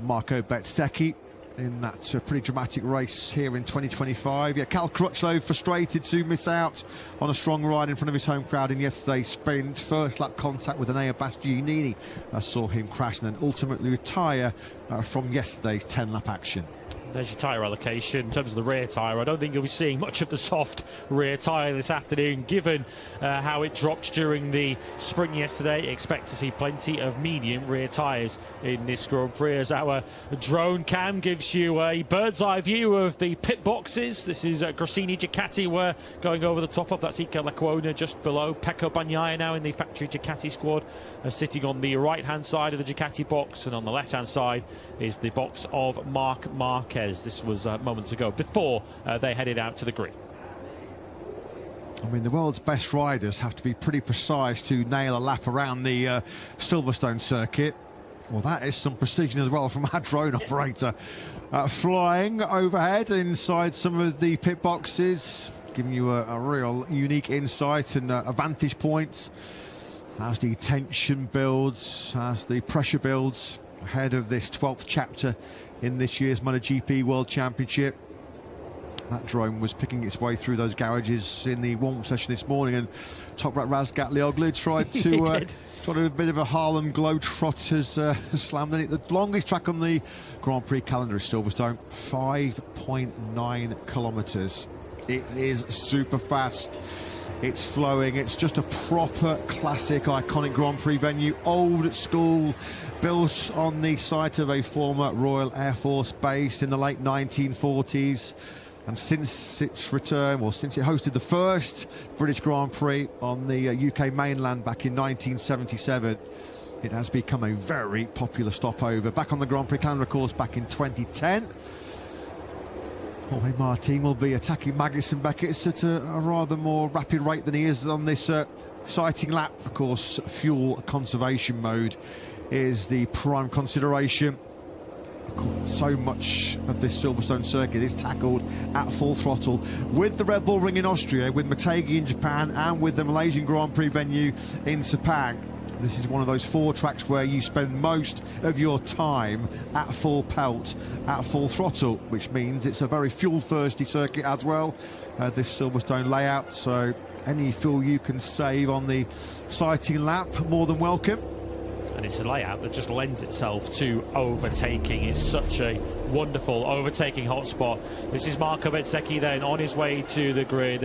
Marco Bezzecchi in that pretty dramatic race here in 2025. Yeah, Cal Crutchlow frustrated to miss out on a strong ride in front of his home crowd in yesterday's sprint. First lap contact with Enea Bastianini saw him crash and then ultimately retire from yesterday's 10-lap action. There's your tyre allocation. In terms of the rear tyre, I don't think you'll be seeing much of the soft rear tyre this afternoon, given how it dropped during the sprint yesterday. Expect to see plenty of medium rear tyres in this Grand Prix, as our drone cam gives you a bird's eye view of the pit boxes. This is Gresini Ducati. We're going over the top of. That's Iker Lecuona just below. Pecco Bagnaia now in the factory Ducati squad, sitting on the right-hand side of the Ducati box, and on the left-hand side is the box of Marc Marquez. This was moments ago, before they headed out to the grid. I mean, the world's best riders have to be pretty precise to nail a lap around the Silverstone circuit. Well, that is some precision as well from our drone operator. Flying overhead inside some of the pit boxes, giving you a real unique insight and a vantage point as the tension builds, as the pressure builds ahead of this 12th chapter in this year's MotoGP World Championship. That drone was picking its way through those garages in the warm-up session this morning, and Top Rat Razgat Lioglu tried to do a bit of a Harlem Globetrotters slam. Then the longest track on the Grand Prix calendar is Silverstone, 5.9 kilometres. It is super fast. It's flowing. It's just a proper classic, iconic Grand Prix venue, old school, built on the site of a former Royal Air Force base in the late 1940s. And since its return, well, since it hosted the first British Grand Prix on the UK mainland back in 1977, it has become a very popular stopover. Back on the Grand Prix calendar, of course, back in 2010. Jorge Martin will be attacking Magnussen Beckett at a rather more rapid rate than he is on this sighting lap. Of course, fuel conservation mode is the prime consideration So much of this Silverstone circuit is tackled at full throttle with the Red Bull Ring in Austria, with Motegi in Japan, and with the Malaysian Grand Prix venue in Sepang. This is one of those 4 tracks where you spend most of your time at full pelt, at full throttle, which means it's a very fuel-thirsty circuit as well, this Silverstone layout. So any fuel you can save on the sighting lap, more than welcome. And it's a layout that just lends itself to overtaking. It's such a wonderful overtaking hotspot. This is Marco Bezzecchi then on his way to the grid.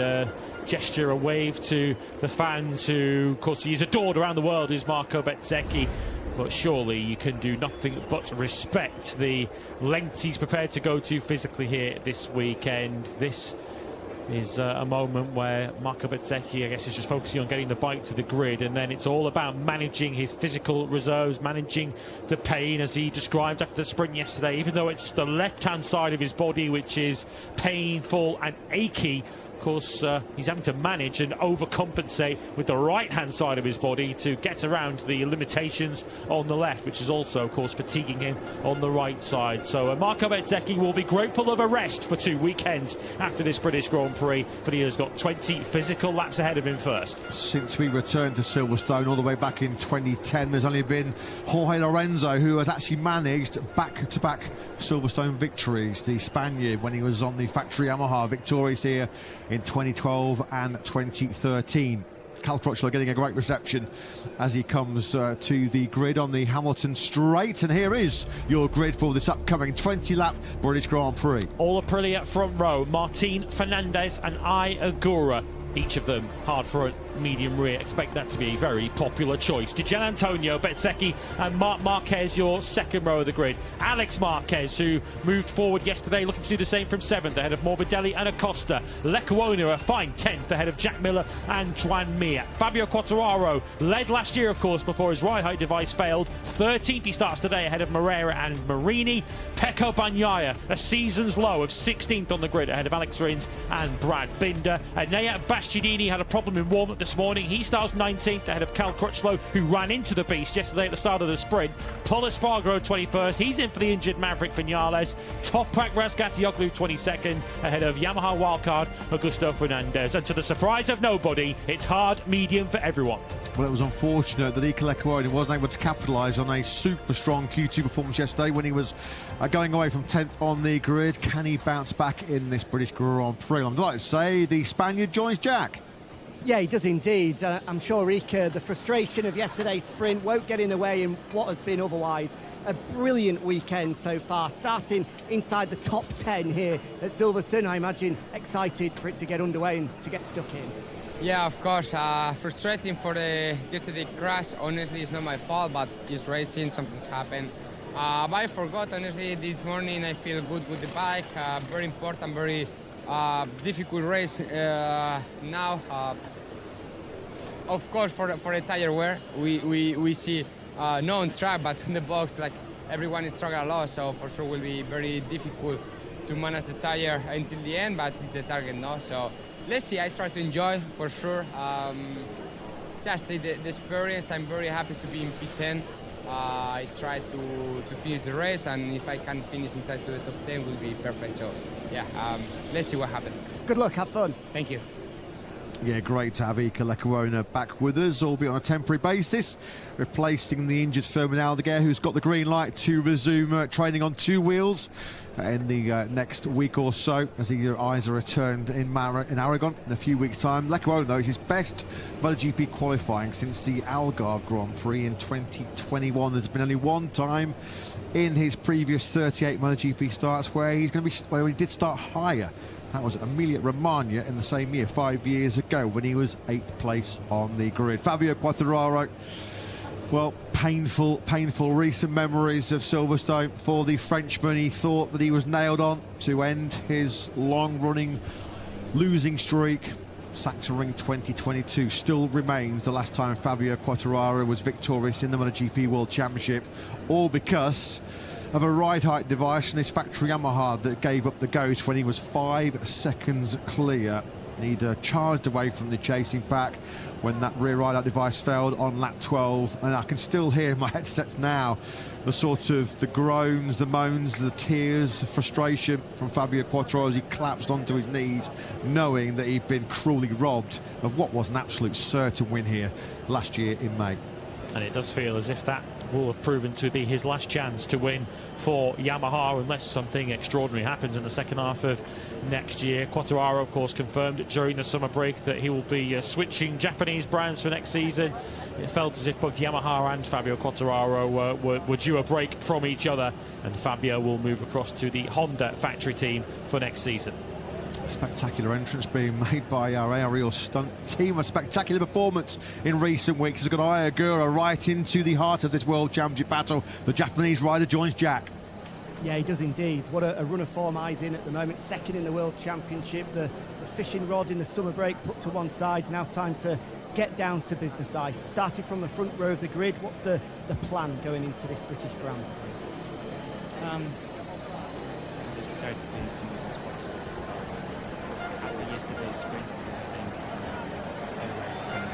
Gesture, a wave to the fans who, of course, he's adored around the world, is Marco Bezzecchi. But surely you can do nothing but respect the lengths he's prepared to go to physically here this weekend. This is a moment where Marco Bezzecchi, I guess, is just focusing on getting the bike to the grid, and then it's all about managing his physical reserves, managing the pain, as he described after the sprint yesterday. Even though it's the left-hand side of his body which is painful and achy, of course, he's having to manage and overcompensate with the right-hand side of his body to get around the limitations on the left, which is also, of course, fatiguing him on the right side. So Marco Bezzecchi will be grateful of a rest for 2 weekends after this British Grand Prix, but he has got 20 physical laps ahead of him first. Since we returned to Silverstone all the way back in 2010, there's only been Jorge Lorenzo who has actually managed back-to-back Silverstone victories. The Spaniard, when he was on the factory Yamaha, victorious here in 2012 and 2013. Cal Crutchlow getting a great reception as he comes to the grid on the Hamilton Straight. And here is your grid for this upcoming 20-lap British Grand Prix. All Aprilia front row, Martin Fernandez and I Agura. Each of them hard front, medium rear. Expect that to be a very popular choice. Di Gianantonio, Bezzecchi and Marc Marquez, your second row of the grid. Alex Marquez, who moved forward yesterday, looking to do the same from 7th, ahead of Morbidelli and Acosta. Lecuona, a fine 10th, ahead of Jack Miller and Joan Mir. Fabio Quartararo led last year, of course, before his ride height device failed. 13th he starts today, ahead of Moreira and Marini. Pecco Bagnaia, a season's low of 16th on the grid, ahead of Alex Rins and Brad Binder. And Naya Bastianini had a problem in warm-up this morning. He starts 19th, ahead of Cal Crutchlow, who ran into the beast yesterday at the start of the sprint. Paul Espargaro 21st. He's in for the injured Maverick Vinales. Toprak Razgatlioglu 22nd, ahead of Yamaha wildcard Augusto Fernandez. And to the surprise of nobody, it's hard medium for everyone. Well, it was unfortunate that Iker Lecuona wasn't able to capitalise on a super strong Q2 performance yesterday when he was going away from 10th on the grid. Can he bounce back in this British Grand Prix? I'm delighted to say the Spaniard joins Jack. Yeah, he does indeed. I'm sure Iker, the frustration of yesterday's sprint won't get in the way in what has been otherwise a brilliant weekend so far, starting inside the top 10 here at Silverstone. I imagine excited for it to get underway and to get stuck in. Yeah, of course. Frustrating for the yesterday crash. Honestly, it's not my fault, but it's racing, something's happened. But I forgot, honestly, this morning I feel good with the bike. Very important, very difficult race now. Of course, for the tire wear, we see not on track, but in the box, like everyone is struggling a lot. So for sure, will be very difficult to manage the tire until the end. But it's the target now. So let's see. I try to enjoy for sure. Just the experience. I'm very happy to be in P10. I try to finish the race, and if I can finish inside to the top 10, will be perfect. So yeah, let's see what happens. Good luck. Have fun. Thank you. Yeah, great to have Iker Lecuona back with us, albeit on a temporary basis, replacing the injured Firmin Aldeguer, who's got the green light to resume training on 2 wheels in the next week or so, as the eyes are returned in Aragon in a few weeks' time. Lecuona, though, is his best MotoGP qualifying since the Algarve Grand Prix in 2021. There's been only one time in his previous 38 MotoGP starts where he did start higher. That was Emilia Romagna in the same year, 5 years ago, when he was 8th place on the grid. Fabio Quartararo, well, painful recent memories of Silverstone for the Frenchman. He thought that he was nailed on to end his long-running losing streak. Sachsenring 2022 still remains the last time Fabio Quartararo was victorious in the MotoGP World Championship, all because of a ride height device in his factory Yamaha that gave up the ghost when he was 5 seconds clear He'd charged away from the chasing pack when that rear ride-out device failed on lap 12, and I can still hear in my headsets now the groans, the moans, the tears, the frustration from Fabio Quartararo as he collapsed onto his knees, knowing that he'd been cruelly robbed of what was an absolute certain win here last year in May. And it does feel as if that will have proven to be his last chance to win for Yamaha, unless something extraordinary happens in the second half of next year. Quartararo, of course, confirmed during the summer break that he will be switching Japanese brands for next season. It felt as if both Yamaha and Fabio Quartararo were due a break from each other, and Fabio will move across to the Honda factory team for next season. Spectacular entrance being made by our aerial stunt team. A spectacular performance in recent weeks has got Ai Ogura right into the heart of this World Championship battle. The Japanese rider joins Jack. Yeah, he does indeed. What a run of form Ai's in at the moment. Second in the World Championship. The fishing rod in the summer break put to one side. Now time to get down to business, Ai. Starting from the front row of the grid, what's the plan going into this British Grand Prix? Just start as soon as possible. After yesterday's sprint, I think everybody's going to...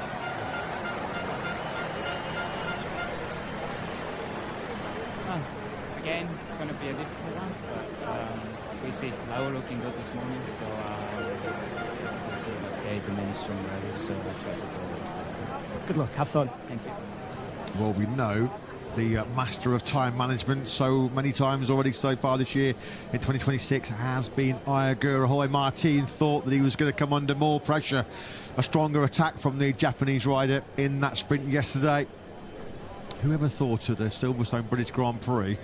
Again, it's going to be a difficult one, but we see. Lau looking good this morning, so we'll see. There is a many strong riders, so we'll try to go with this. Good luck, have fun. Thank you. Well, we know the master of time management so many times already so far this year in 2026 has been Ai Ogura. Jorge Martin thought that he was going to come under more pressure. A stronger attack from the Japanese rider in that sprint yesterday. Whoever thought at the Silverstone British Grand Prix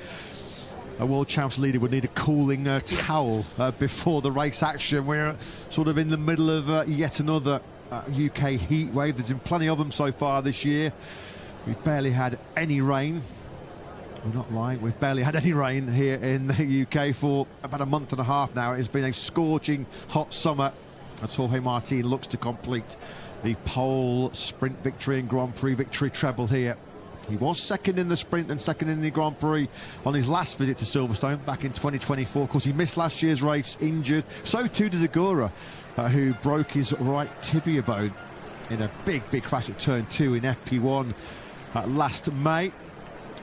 a world champs leader would need a cooling towel before the race action? We're sort of in the middle of yet another UK heat wave. There's been plenty of them so far this year. We've barely had any rain. We're not lying, we've barely had any rain here in the UK for about a month and a half now. It's been a scorching hot summer as Jorge Martin looks to complete the pole, sprint victory and Grand Prix victory treble here. He was second in the sprint and second in the Grand Prix on his last visit to Silverstone back in 2024. Of course, he missed last year's race, injured. So too did Ogura, who broke his right tibia bone in a big crash at turn 2 in FP1 last May.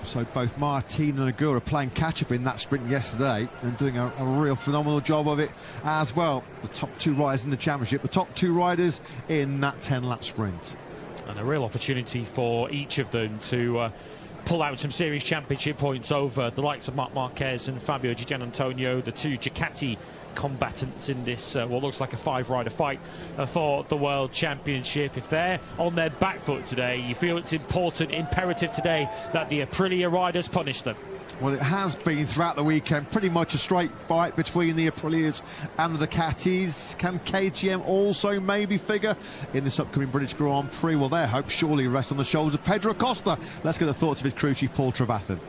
So both Martin and Ogura playing catch-up in that sprint yesterday and doing a real phenomenal job of it as well. The top two riders in the championship, the top two riders in that 10-lap sprint. And a real opportunity for each of them to pull out some series championship points over the likes of Marc Marquez and Fabio Di Giannantonio, the two Ducati combatants in this what looks like a 5-rider fight for the World Championship. If they're on their back foot today, you feel it's important, imperative today that the Aprilia riders punish them. Well, it has been throughout the weekend pretty much a straight fight between the Aprilias and the Ducatis. Can KTM also maybe figure in this upcoming British Grand Prix? Well, their hopes surely rest on the shoulders of Pedro Acosta. Let's get the thoughts of his crew chief, Paul Trevathan.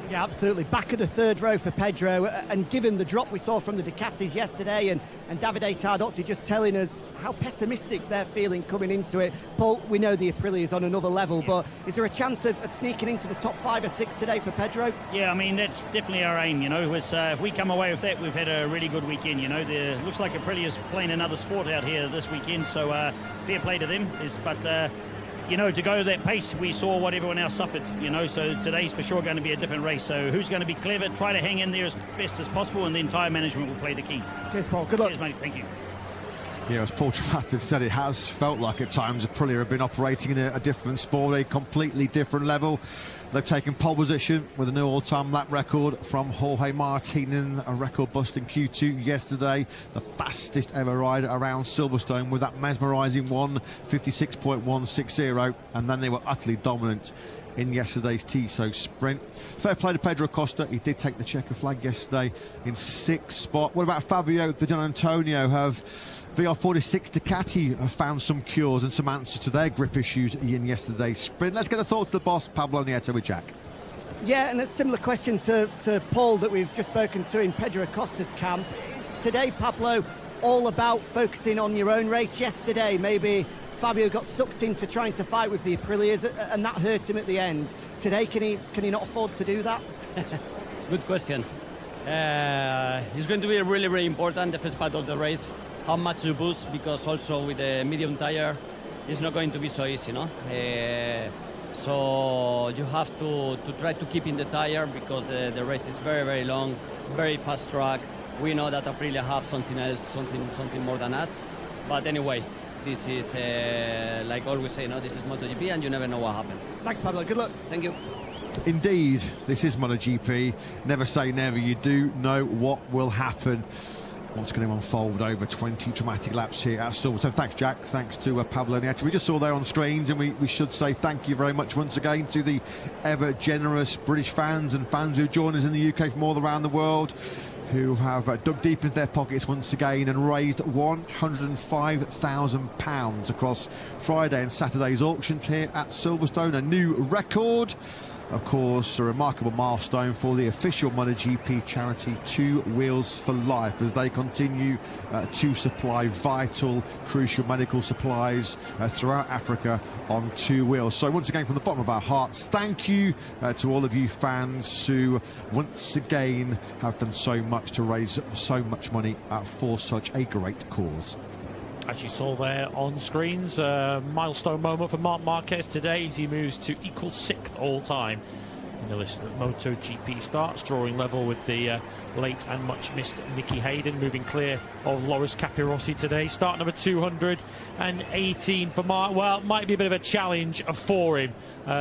Yeah, absolutely. Back of the third row for Pedro, and given the drop we saw from the Ducatis yesterday and Davide Tardozzi just telling us how pessimistic they're feeling coming into it. Paul, we know the Aprilia is on another level, but is there a chance of sneaking into the top 5 or 6 today for Pedro? Yeah, I mean, that's definitely our aim, you know. If we come away with that, we've had a really good weekend, you know. Looks like Aprilia's playing another sport out here this weekend, so fair play to them. But you know, to go that pace, we saw what everyone else suffered, you know, so today's for sure going to be a different race. So who's going to be clever, try to hang in there as best as possible, and then tyre management will play the key. Cheers, Paul. Good luck. Cheers, mate. Thank you. Yeah, as Paul Trevathan said, it has felt like at times Aprilia have been operating in a different sport, a completely different level. They've taken pole position with a new all-time lap record from Jorge Martin in a record-busting Q2 yesterday. The fastest ever rider around Silverstone with that mesmerising 1:56.160, and then they were utterly dominant in yesterday's Tissot sprint. Fair play to Pedro Acosta. He did take the checker flag yesterday in 6th spot. What about Fabio Di Giannantonio? Have VR46 Ducati have found some cures and some answers to their grip issues in yesterday's sprint? Let's get the thoughts of the boss, Pablo Nieto, with Jack. Yeah, and a similar question to Paul that we've just spoken to in Pedro Acosta's camp. Is today, Pablo, all about focusing on your own race? Yesterday, maybe Fabio got sucked into trying to fight with the Aprilias and that hurt him at the end. Today, can he not afford to do that? Good question. It's going to be really, really important, the first part of the race. how much to boost, because also with the medium tire, it's not going to be so easy, no? So you have to try to keep in the tire, because the race is very, very long, very fast track. We know that Aprilia have something else, something more than us. But anyway, this is, like always say, no, this is MotoGP, and you never know what happens. Thanks, Pablo. Good luck. Thank you. Indeed, this is MotoGP. Never say never. You do know what will happen. What's going to unfold over 20 dramatic laps here at Silverstone. Thanks, Jack. Thanks to Pablo Nieto. We just saw there on screens, and we should say thank you very much once again to the ever generous British fans and fans who join us in the UK from all around the world, who have dug deep into their pockets once again and raised £105,000 across Friday and Saturday's auctions here at Silverstone. A new record. Of course, a remarkable milestone for the official MotoGP charity Two Wheels for Life, as they continue to supply vital, crucial medical supplies throughout Africa on two wheels. So once again, from the bottom of our hearts, thank you to all of you fans who once again have done so much to raise so much money for such a great cause. As you saw there on screens, a milestone moment for Marc Marquez today as he moves to equal 6th all-time in the list of MotoGP starts, drawing level with the late and much missed Nicky Hayden, moving clear of Loris Capirossi today. Start number 218 for Marc. Well, might be a bit of a challenge for him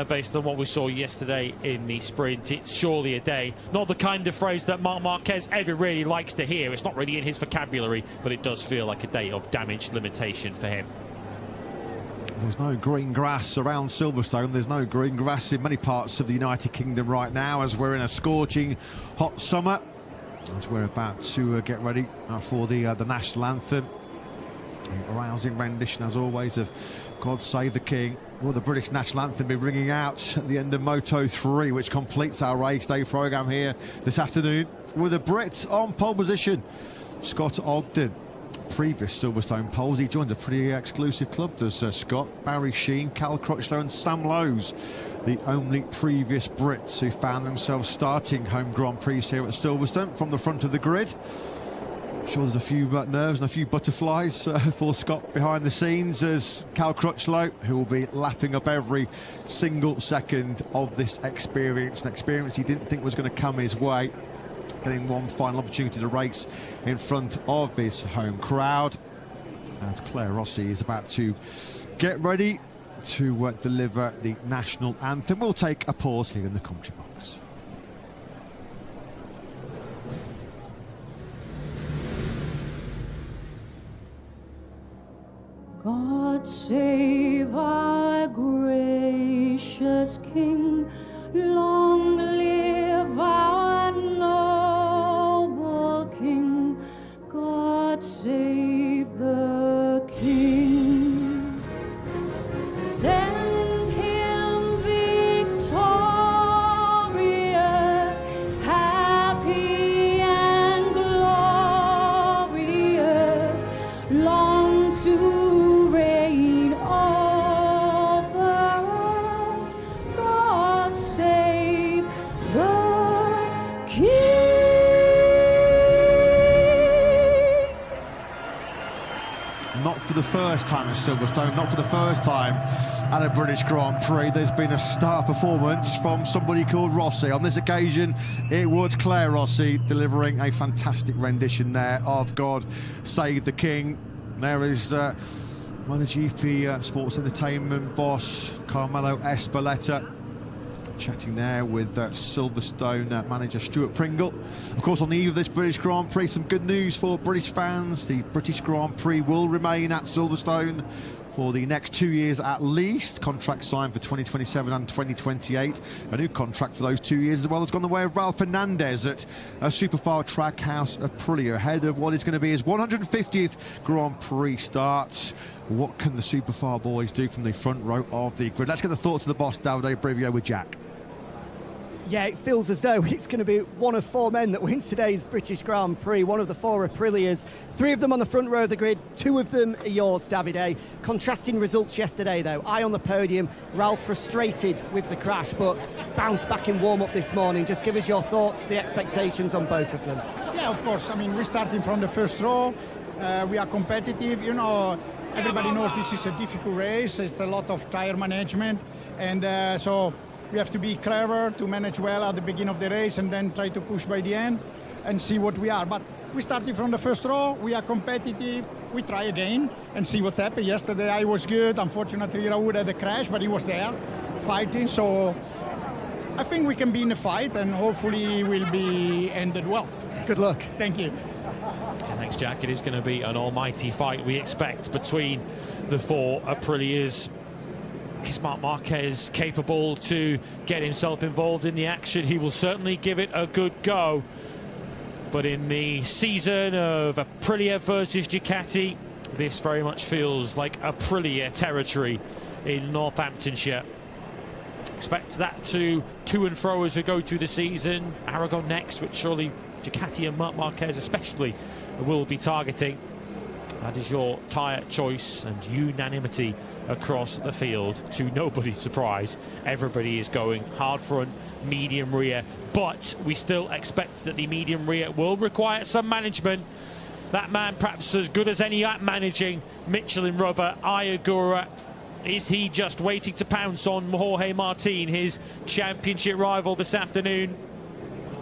based on what we saw yesterday in the sprint. It's surely a day. Not the kind of phrase that Marc Marquez ever really likes to hear. It's not really in his vocabulary, but it does feel like a day of damage limitation for him. There's no green grass around Silverstone. There's no green grass in many parts of the United Kingdom right now, as we're in a scorching hot summer, as we're about to get ready for the national anthem. A rousing rendition, as always, of God Save the King. Will the British national anthem be ringing out at the end of Moto3, which completes our race day programme here this afternoon, with a Brit on pole position, Scott Ogden. Previous Silverstone poles, he joins a pretty exclusive club, does Scott. Barry Sheene, Cal Crutchlow and Sam Lowes, the only previous Brits who found themselves starting home Grand Prix here at Silverstone from the front of the grid. I'm sure there's a few nerves and a few butterflies for Scott behind the scenes, as Cal Crutchlow, who will be lapping up every single second of this experience, an experience he didn't think was going to come his way, getting one final opportunity to race in front of his home crowd, as Claire Rossi is about to get ready to deliver the national anthem. We'll take a pause here in the commentary box. God save our gracious King, long live our noble King. God save the King. Send him victorious, happy and glorious, long to reign over us. God save the King. Not for the first time at Silverstone, not for the first time at a British Grand Prix, there's been a star performance from somebody called Rossi. On this occasion, it was Claire Rossi delivering a fantastic rendition there of God Save the King. There is MotoGP Sports Entertainment boss Carmelo Espeleta chatting there with Silverstone manager Stuart Pringle. Of course, on the eve of this British Grand Prix, some good news for British fans. The British Grand Prix will remain at Silverstone for the next 2 years at least. Contract signed for 2027 and 2028. A new contract for those 2 years as well has gone the way of Ralph Fernandez at Superfile Trackhouse Aprilia, ahead of what is going to be his 150th Grand Prix start. What can the Superfile boys do from the front row of the grid? Let's get the thoughts of the boss, Davide Brivio, with Jack. Yeah, it feels as though it's going to be one of four men that wins today's British Grand Prix, one of the four Aprilias. Three of them on the front row of the grid, two of them are yours, Davide. Contrasting results yesterday, though. I on the podium, Ralph frustrated with the crash, but bounced back in warm-up this morning. Just give us your thoughts, the expectations on both of them. Yeah, of course. I mean, we're starting from the first row. We are competitive. You know, everybody knows this is a difficult race. It's a lot of tire management, and so we have to be clever to manage well at the beginning of the race and then try to push by the end and see what we are. But we started from the first row. We are competitive. We try again and see what's happened. Yesterday I was good. Unfortunately, Raul had a crash, but he was there fighting. So I think we can be in the fight, and hopefully will be ended well. Good luck. Thank you. Thanks, Jack. It is going to be an almighty fight, we expect, between the four Aprilias. Is Marc Marquez capable to get himself involved in the action? He will certainly give it a good go. But in the season of Aprilia versus Ducati, this very much feels like Aprilia territory in Northamptonshire. Expect that to and fro as we go through the season. Aragon next, which surely Ducati and Marc Marquez especially will be targeting. That is your tyre choice and unanimity across the field. To nobody's surprise, everybody is going hard front, medium rear, but we still expect that the medium rear will require some management. That man perhaps as good as any at managing Michelin rubber, Ayagura. Is he just waiting to pounce on Jorge Martin, his championship rival this afternoon?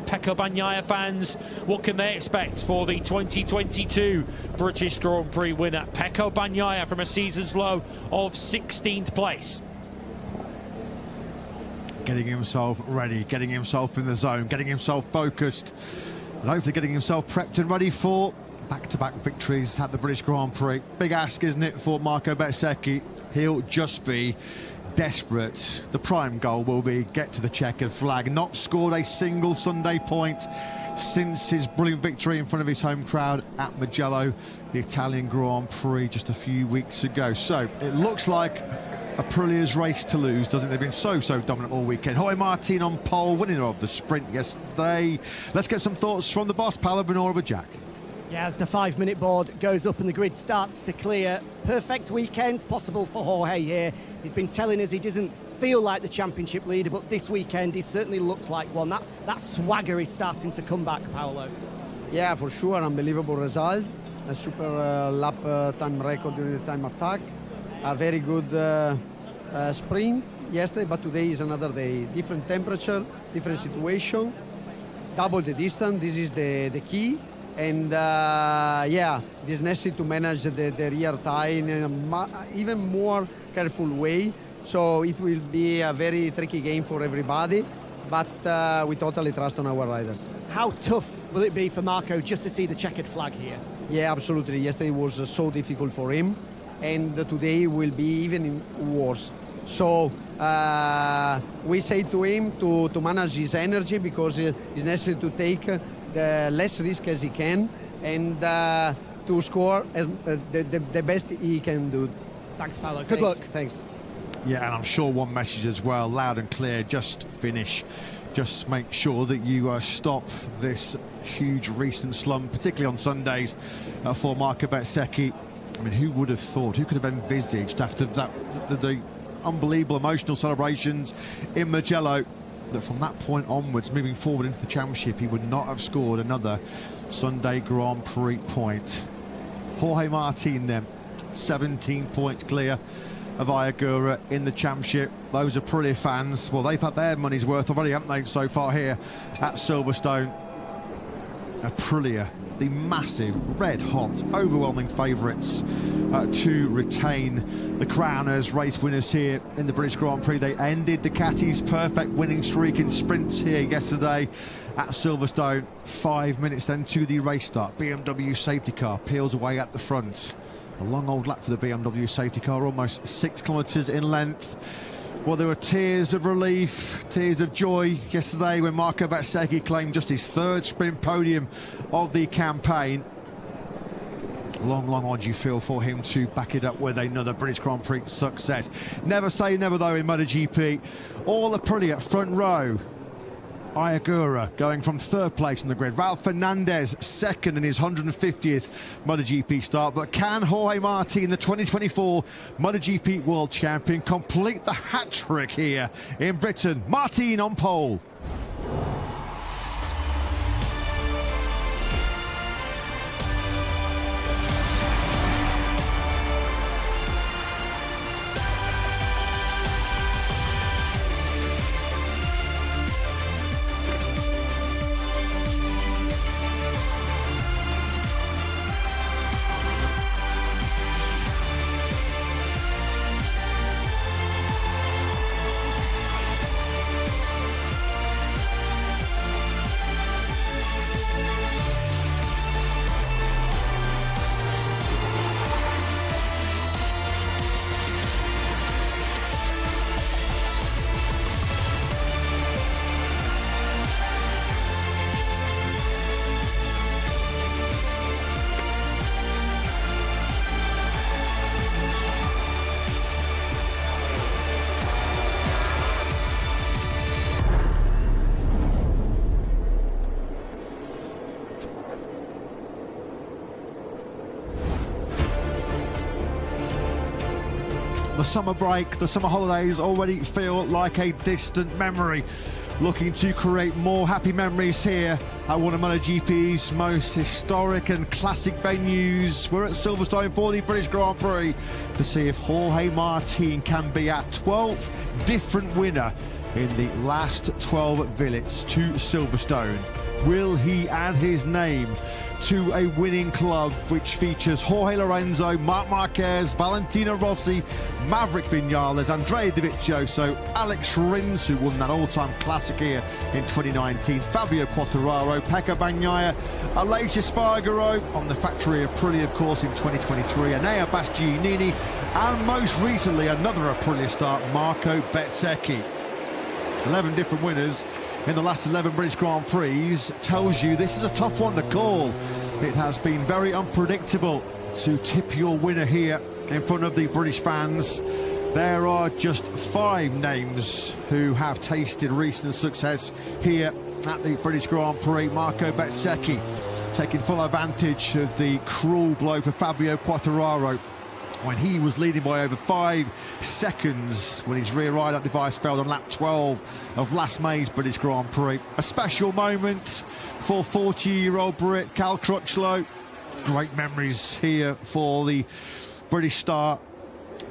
Pecco Bagnaia fans, what can they expect for the 2022 British Grand Prix winner? Pecco Bagnaia from a season's low of 16th place. Getting himself ready, getting himself in the zone, getting himself focused, and hopefully getting himself prepped and ready for back-to-back victories at the British Grand Prix. Big ask, isn't it, for Marco Bezzecchi? He'll just be desperate. The prime goal will be get to the checkered flag. Not scored a single Sunday point since his brilliant victory in front of his home crowd at Mugello, the Italian Grand Prix, just a few weeks ago. So it looks like Aprilia's race to lose, doesn't it? They've been so dominant all weekend. Jorge Martin on pole, winner of the sprint yesterday. Let's get some thoughts from the boss, Paolo Bonora, Jack. Yeah, as the 5-minute board goes up and the grid starts to clear, perfect weekend possible for Jorge here. He's been telling us he doesn't feel like the championship leader, but this weekend he certainly looks like one. That swagger is starting to come back, Paolo. Yeah, for sure, unbelievable result. A super lap time record during the time attack. A very good sprint yesterday, but today is another day. Different temperature, different situation, double the distance. This is the key. And yeah, it is necessary to manage the rear tire in an even more careful way. So it will be a very tricky game for everybody, but we totally trust on our riders. How tough will it be for Marco just to see the checkered flag here? Yeah, absolutely. Yesterday was so difficult for him, and today will be even worse. So we say to him to manage his energy, because it's necessary to take the less risk as he can, and to score the best he can do. Thanks, Paolo. Good luck. Thanks. Yeah, and I'm sure one message as well, loud and clear, just finish. Just make sure that you stop this huge recent slump, particularly on Sundays, for Marco Bezzecchi. I mean, who would have thought, who could have envisaged after that the unbelievable emotional celebrations in Mugello, that from that point onwards, moving forward into the championship, he would not have scored another Sunday Grand Prix point. Jorge Martin then, 17 points clear of Ayagura in the championship. Those Aprilia fans, well, they've had their money's worth already, haven't they, so far here at Silverstone. Aprilia, the massive, red-hot, overwhelming favourites to retain the crown as race winners here in the British Grand Prix. They ended Ducati's perfect winning streak in sprints here yesterday at Silverstone. 5 minutes then to the race start. BMW safety car peels away at the front. A long old lap for the BMW safety car, almost 6 kilometres in length. Well, there were tears of relief, tears of joy yesterday when Marco Bezzecchi claimed just his 3rd sprint podium of the campaign. Long odd you feel for him to back it up with another British Grand Prix success. Never say never, though, in MotoGP. All Aprilia front row. Ayagura going from 3rd place in the grid. Ralph Fernandez 2nd in his 150th MotoGP start. But can Jorge Martin, the 2024 MotoGP World Champion, complete the hat-trick here in Britain? Martin on pole. The summer break, the summer holidays already feel like a distant memory. Looking to create more happy memories here at one of MotoGP's most historic and classic venues. We're at Silverstone for the British Grand Prix to see if Jorge Martin can be our 12th different winner in the last 12 visits to Silverstone. Will he add his name to a winning club which features Jorge Lorenzo, Marc Marquez, Valentino Rossi, Maverick Vinales, Andrea Dovizioso, Alex Rins, who won that all-time classic here in 2019, Fabio Quartararo, Pecco Bagnaia, Aleix Espargaro on the factory Aprilia, of course, in 2023, Enea Bastianini, and most recently another Aprilia start, Marco Bezzecchi. 11 different winners in the last 11 British Grand Prix tells you this is a tough one to call. It has been very unpredictable to tip your winner here in front of the British fans. There are just 5 names who have tasted recent success here at the British Grand Prix. Marco Bezzecchi taking full advantage of the cruel blow for Fabio Quartararo when he was leading by over 5 seconds when his rear ride-up device failed on lap 12 of last May's British Grand Prix. A special moment for 40-year-old Brit Cal Crutchlow. Great memories here for the British star.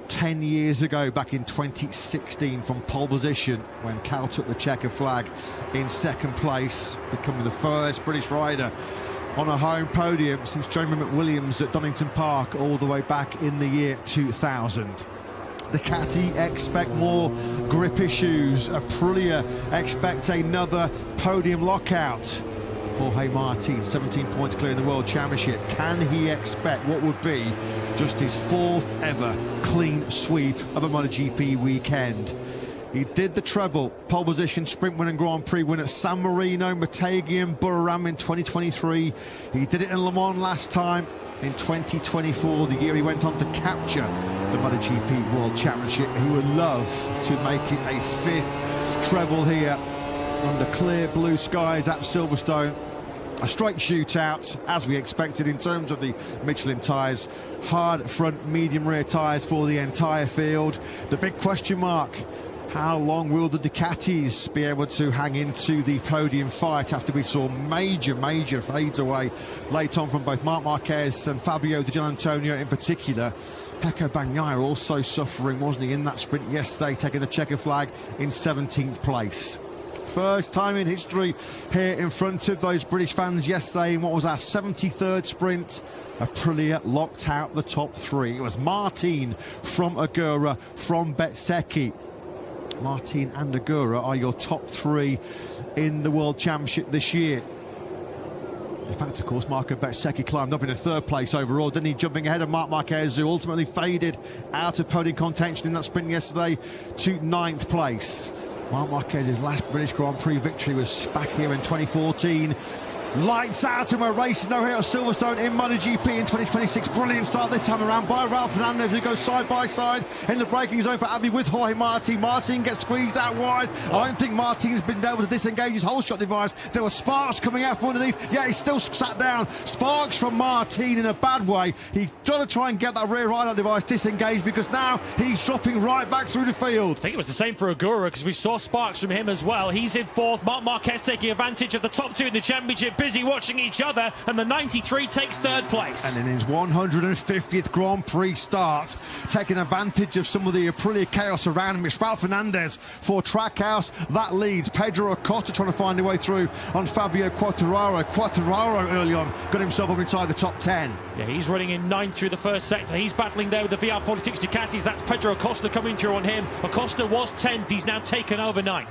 10 years ago, back in 2016, from pole position, when Cal took the checker flag in 2nd place, becoming the first British rider on a home podium since Jamie McWilliams at Donington Park all the way back in the year 2000. Ducati expect more grip issues. Aprilia expect another podium lockout. Jorge Martin, 17 points clear in the World Championship. Can he expect what would be just his 4th ever clean sweep of a MotoGP weekend? He did the treble, pole position, sprint win and Grand Prix win at San Marino, Mategi and Buriram in 2023. He did it in Le Mans last time in 2024, the year he went on to capture the MotoGP World Championship. He would love to make it a 5th treble here under clear blue skies at Silverstone. A straight shootout, as we expected in terms of the Michelin tyres. Hard front, medium rear tyres for the entire field. The big question mark: how long will the Ducatis be able to hang into the podium fight after we saw major fades away late on from both Marc Marquez and Fabio Di Gianantonio in particular? Pecco Bagnaia also suffering, wasn't he, in that sprint yesterday, taking the checker flag in 17th place. First time in history here in front of those British fans yesterday in what was our 73rd sprint. Aprilia locked out the top 3. It was Martin from Agura, from Bezzecchi. Martin and Agura are your top 3 in the World Championship this year. In fact, of course, Marco Bezzecchi climbed up in a 3rd place overall, didn't he? Jumping ahead of Marc Marquez, who ultimately faded out of podium contention in that sprint yesterday to 9th place. Marc Marquez's last British Grand Prix victory was back here in 2014. Lights out, and we're racing now here at Silverstone in MotoGP in 2026. Brilliant start this time around by Ralph Fernandez, who goes side by side in the braking zone for Abbey with Jorge Martin. Martin gets squeezed out wide. I don't think Martin's been able to disengage his whole shot device. There were sparks coming out from underneath. Yeah, he's still sat down. Sparks from Martin in a bad way. He's got to try and get that rear rider device disengaged, because now he's dropping right back through the field. I think it was the same for Agura, because we saw sparks from him as well. He's in 4th. Marc Marquez taking advantage of the top 2 in the championship, busy watching each other, and the 93 takes 3rd place. And in his 150th Grand Prix start, taking advantage of some of the Aprilia chaos around him, it's Ralph Fernandez for Trackhouse. That leads Pedro Acosta trying to find a way through on Fabio Quartararo. Quartararo early on got himself up inside the top 10. Yeah, he's running in 9th through the 1st sector. He's battling there with the VR46 Ducatis. That's Pedro Acosta coming through on him. Acosta was 10th. He's now taken over 9th.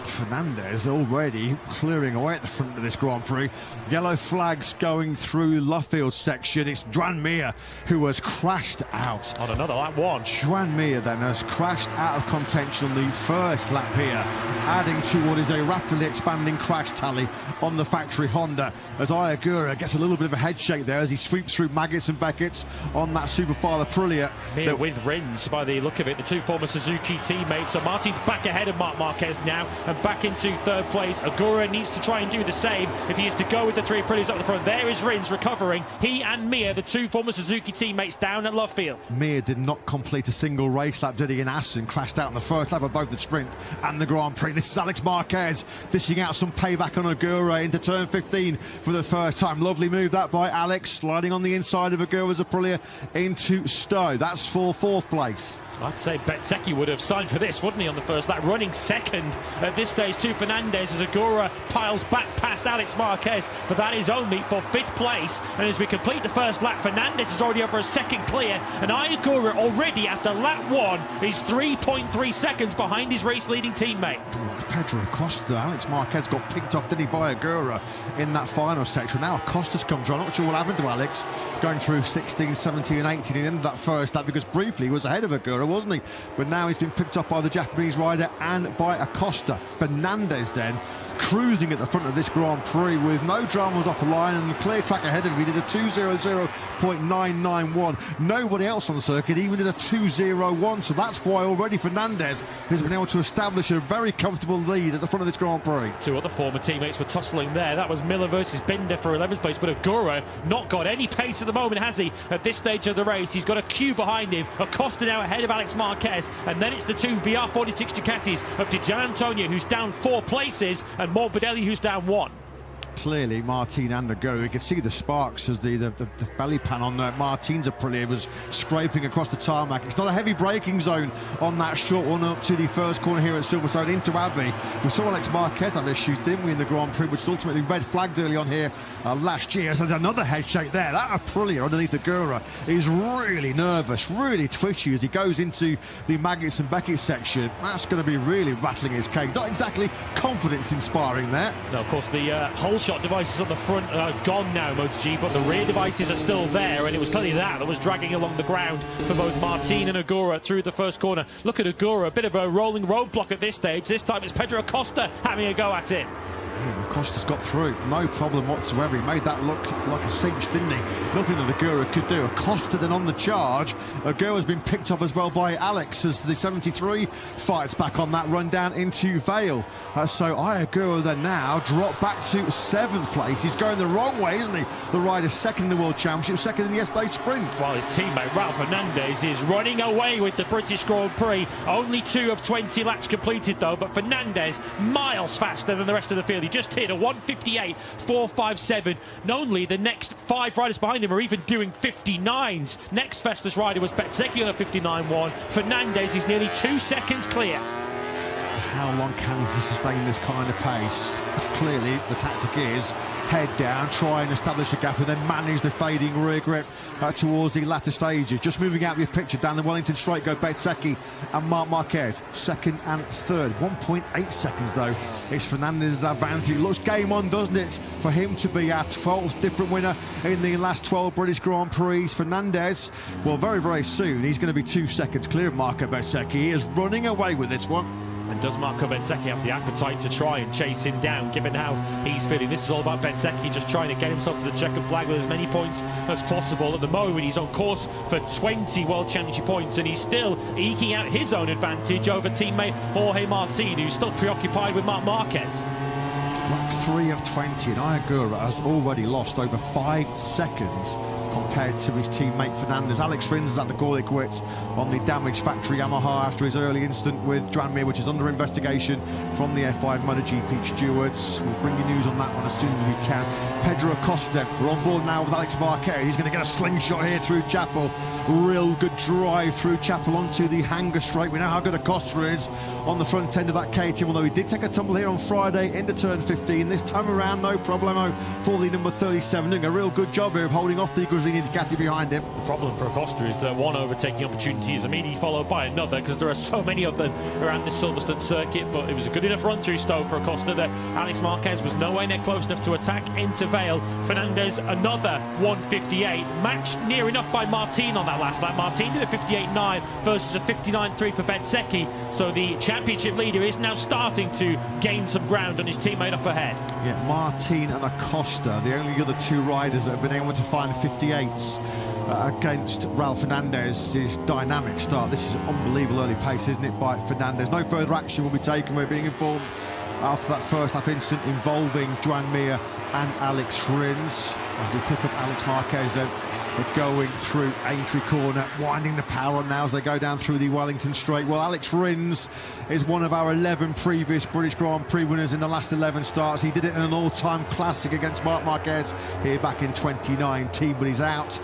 Fernandez already clearing away at the front of this Grand Prix. Yellow flags going through Luffield section. It's Joan Mir who has crashed out. On another lap 1. Joan Mir then has crashed out of contention on the 1st lap here, adding to what is a rapidly expanding crash tally on the factory Honda, as Agura gets a little bit of a head shake there as he sweeps through Maggots and Beckett's on that Superfile Aprilia. Mir with Rins by the look of it, the 2 former Suzuki teammates. So Martin's back ahead of Marc Marquez now, and and back into third place. Agura needs to try and do the same if he is to go with the three Aprilias up the front. There is Rins recovering. He and Mir, the two former Suzuki teammates, down at Lovefield. Mir did not complete a single race lap, did he, in Assen? Crashed out in the first lap of both the sprint and the Grand Prix. This is Alex Marquez dishing out some payback on Agura into turn 15 for the first time. Lovely move that by Alex, sliding on the inside of Agura's Aprilia into Stowe. That's for fourth place. I'd say Bezzecchi would have signed for this, wouldn't he, on the first lap? Running second at this stage to Fernandez as Agura piles back past Alex Marquez, but that is only for fifth place. And as we complete the first lap, Fernandez is already over a second clear, and Agura already after lap 1 is 3.3 seconds behind his race-leading teammate. Pedro Acosta, Alex Marquez got picked off, didn't he, by Agura in that final section. Now Acosta's come through. I'm not sure what happened to Alex going through 16, 17 and 18 in that first lap, because briefly he was ahead of Agura, wasn't he? But now he's been picked up by the Japanese rider and by Acosta. Fernandez then cruising at the front of this Grand Prix with no dramas off the line and a clear track ahead of him. He did a 2:00.991. Nobody else on the circuit even did a 2:01, so that's why already Fernandez has been able to establish a very comfortable lead at the front of this Grand Prix. Two other former teammates were tussling there. That was Miller versus Binder for 11th place, but Agura not got any pace at the moment, has he, at this stage of the race? He's got a queue behind him. Acosta now ahead of Alex Marquez, and then it's the two VR46 Ducatis of Di Gianantonio, who's down 4 places, and Morbidelli, who's down 1. Clearly Martin and Agura, you can see the sparks as the belly pan on Martin's Aprilia was scraping across the tarmac. It's not a heavy braking zone on that short one up to the first corner here at Silverstone into Abbey. We saw Alex Marquez have issues, didn't we, in the Grand Prix, which was ultimately red flagged early on here last year. So another head shake there. That Aprilia underneath Agura is really nervous, really twitchy as he goes into the Maggots and Beckett section. That's going to be really rattling his cage. Not exactly confidence inspiring there. No, of course the whole shot devices on the front are gone now, MotoGP, but the rear devices are still there, and it was clearly that was dragging along the ground for both Martin and Agura through the first corner. Look at Agura, a bit of a rolling roadblock at this stage. This time it's Pedro Acosta having a go at it. Yeah, Acosta's got through, no problem whatsoever. He made that look like a cinch, didn't he? Nothing that Agura could do. Acosta then on the charge. Agura's been picked up as well by Alex as the 73 fights back on that run down into Vale. So Agura then now dropped back to 7th place. He's going the wrong way, isn't he? The rider's second in the World Championship, second in yesterday's sprint. While his teammate Ralph Fernandez is running away with the British Grand Prix. Only 2 of 20 laps completed though, but Fernandez miles faster than the rest of the field. He just hit a 1:58.457. Only the next 5 riders behind him are even doing 59s. Next fastest rider was Bezzecchi on a 59.1. Fernandez is nearly 2 seconds clear. How long can he sustain this kind of pace? Clearly the tactic is head down, try and establish a gap and then manage the fading rear grip towards the latter stages. Just moving out of your picture down the Wellington straight go Bezzecchi and Marc Marquez, second and third. 1.8 seconds though. It's Fernandez's advantage. It looks game on, doesn't it, for him to be our 12th different winner in the last 12 British Grand Prix. Fernandez, well, very, very soon he's going to be 2 seconds clear of Marco Bezzecchi. He is running away with this one. And does Marco Bezzecchi have the appetite to try and chase him down, given how he's feeling? This is all about Bezzecchi just trying to get himself to the checkered flag with as many points as possible. At the moment, he's on course for 20 World Championship points, and he's still eking out his own advantage over teammate Jorge Martin, who's still preoccupied with Marc Marquez. Lap 3 of 20, and Agura has already lost over 5 seconds compared to his teammate Fernandez. Alex Rins is at the call it quits on the damaged factory Yamaha after his early incident with Tranmere, which is under investigation from the F5 MotoGP stewards. We'll bring you news on that one as soon as we can. Pedro Acosta, we're on board now with Alex Marquez. He's going to get a slingshot here through Chapel. Real good drive through Chapel onto the hanger straight. We know how good Acosta is on the front end of that KTM, although he did take a tumble here on Friday into turn 15. This time around, no problemo for the number 37, doing a real good job here of holding off the Gresini Ducati behind him. The problem for Acosta is that one overtaking opportunity is immediately followed by another, because there are so many of them around this Silverstone circuit. But it was a good enough run through Stowe for Acosta that Alex Marquez was nowhere near close enough to attack into Vale. Fernandez another 1:58, matched near enough by Martin on that last lap. Martin did a 58.9 versus a 59.3 for Bezzecchi, so the championship leader is now starting to gain some ground on his teammate up ahead. Yeah, Martin and Acosta, the only other 2 riders that have been able to find 58s against Ralph Fernandez's dynamic start. This is an unbelievable early pace, isn't it, by Fernandez? No further action will be taken, we're being informed after that first lap incident involving Joan Mir and Alex Rins. As we pick up Alex Marquez then, going through Aintree Corner, winding the power on now as they go down through the Wellington Straight. Well, Alex Rins is one of our 11 previous British Grand Prix winners in the last 11 starts. He did it in an all-time classic against Marc Marquez here back in 2019, but he's out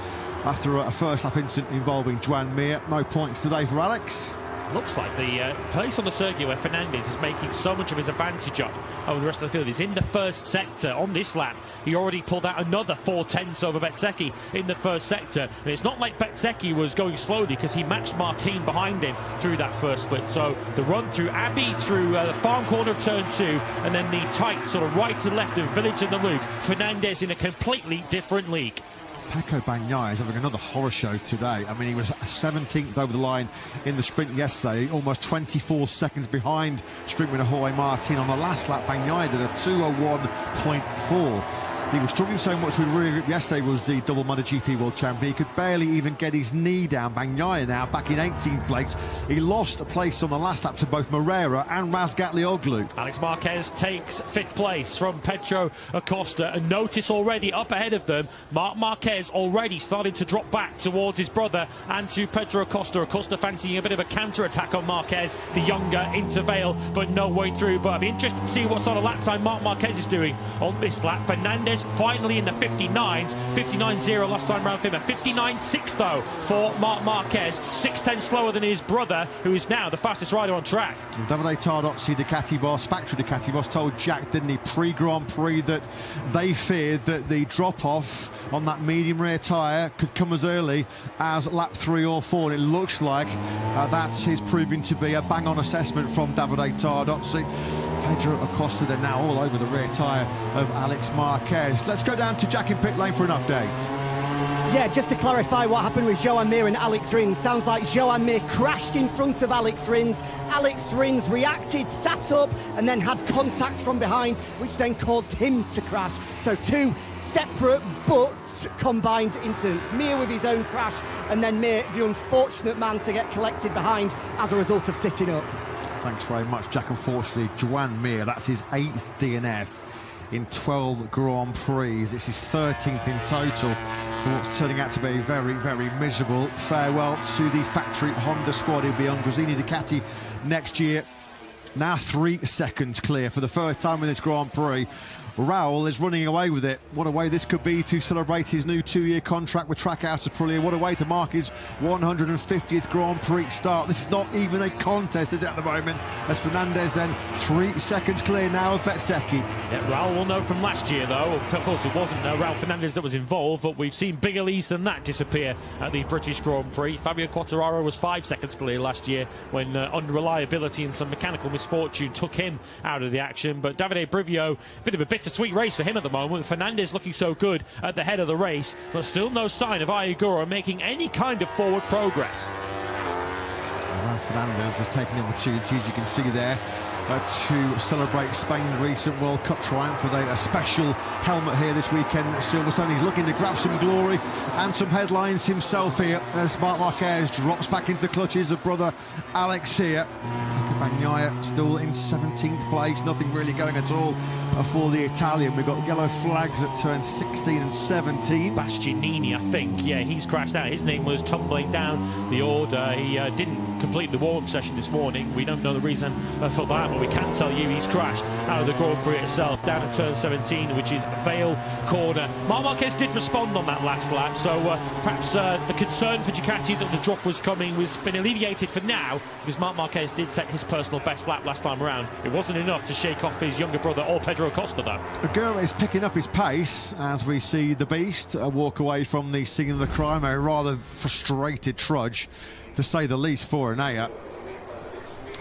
after a first lap incident involving Joan Mir. No points today for Alex. Looks like the place on the circuit where Fernandez is making so much of his advantage up over the rest of the field is in the first sector. On this lap, he already pulled out another 4/10 over Bezzecchi in the first sector. And it's not like Bezzecchi was going slowly, because he matched Martin behind him through that first split. So the run through Abbey, through the farm corner of turn 2, and then the tight sort of right to left of Village and the Loop. Fernandez in a completely different league. Pecco Bagnaia is having another horror show today. I mean, he was 17th over the line in the sprint yesterday, almost 24 seconds behind sprint winner Jorge Martin. On the last lap, Bagnaia did a 2:01.4. He was struggling so much with Rear Grip. Yesterday was the double MotoGP World Champion. He could barely even get his knee down. Bagnaia now back in 18th place. He lost a place on the last lap to both Moreira and Razgatlioglu. Alex Marquez takes 5th place from Pedro Acosta, and notice already up ahead of them, Marc Marquez already starting to drop back towards his brother and to Pedro Acosta. Acosta fancying a bit of a counter-attack on Marquez, the younger, into Vale, but no way through. But I'd be interested to see what sort of lap time Marc Marquez is doing on this lap. Fernandez finally in the 59s, 59.0 last time round for him, a 59.6 though for Marc Marquez, 6:10 slower than his brother, who is now the fastest rider on track. And Davide Tardozzi, Ducati boss, factory Ducati boss, told Jack, didn't he, pre-Grand Prix, that they feared that the drop-off on that medium rear tyre could come as early as lap 3 or 4, and it looks like that is proving to be a bang-on assessment from Davide Tardozzi. Pedro Acosta, they're now all over the rear tyre of Alex Marquez. Let's go down to Jack in pit lane for an update. Yeah, just to clarify what happened with Joan Mir and Alex Rins. Sounds like Joan Mir crashed in front of Alex Rins. Alex Rins reacted, sat up, and then had contact from behind, which then caused him to crash. So 2 separate but combined incidents. Mir with his own crash, and then Mir, the unfortunate man to get collected behind as a result of sitting up. Thanks very much, Jack. Unfortunately, Joan Mir, that's his 8th DNF in 12 Grand Prix. It's his 13th in total for what's turning out to be very, very miserable farewell to the factory Honda squad. He'll be on Gresini Ducati next year. Now 3 seconds clear for the first time in this Grand Prix. Raul is running away with it. What a way this could be to celebrate his new 2-year contract with Trackhouse Aprilia. What a way to mark his 150th Grand Prix start. This is not even a contest, is it, at the moment? As Fernandez then 3 seconds clear now of Bezzecchi. Yeah, Raul will know from last year, though. Of course, it wasn't Raul Fernandez that was involved, but we've seen bigger leads than that disappear at the British Grand Prix. Fabio Quartararo was 5 seconds clear last year when unreliability and some mechanical misfortune took him out of the action. But Davide Brivio, a bit of a bittersweet race for him at the moment. Fernandez looking so good at the head of the race, but still no sign of Ayagura making any kind of forward progress. Fernandez is taking the opportunities, you can see there, to celebrate Spain's recent World Cup triumph with a special helmet here this weekend at Silverstone. He's looking to grab some glory and some headlines himself here as Marc Marquez drops back into the clutches of brother Alex here. Bagnaia still in 17th place, nothing really going at all for the Italian. We've got yellow flags at turns 16 and 17. Bastianini, I think, yeah, he's crashed out. His name was tumbling down the order. He didn't complete the warm-up session this morning. We don't know the reason for that, but we can tell you he's crashed out of the Grand Prix itself, down at turn 17, which is Vale Corner. Marc Marquez did respond on that last lap, so perhaps the concern for Ducati that the drop was coming was been alleviated for now, because Marc Marquez did set his personal best lap last time around. It wasn't enough to shake off his younger brother or Pedro Acosta, though. Agura is picking up his pace as we see the Beast walk away from the scene of the crime. A rather frustrated trudge, to say the least, for Enea.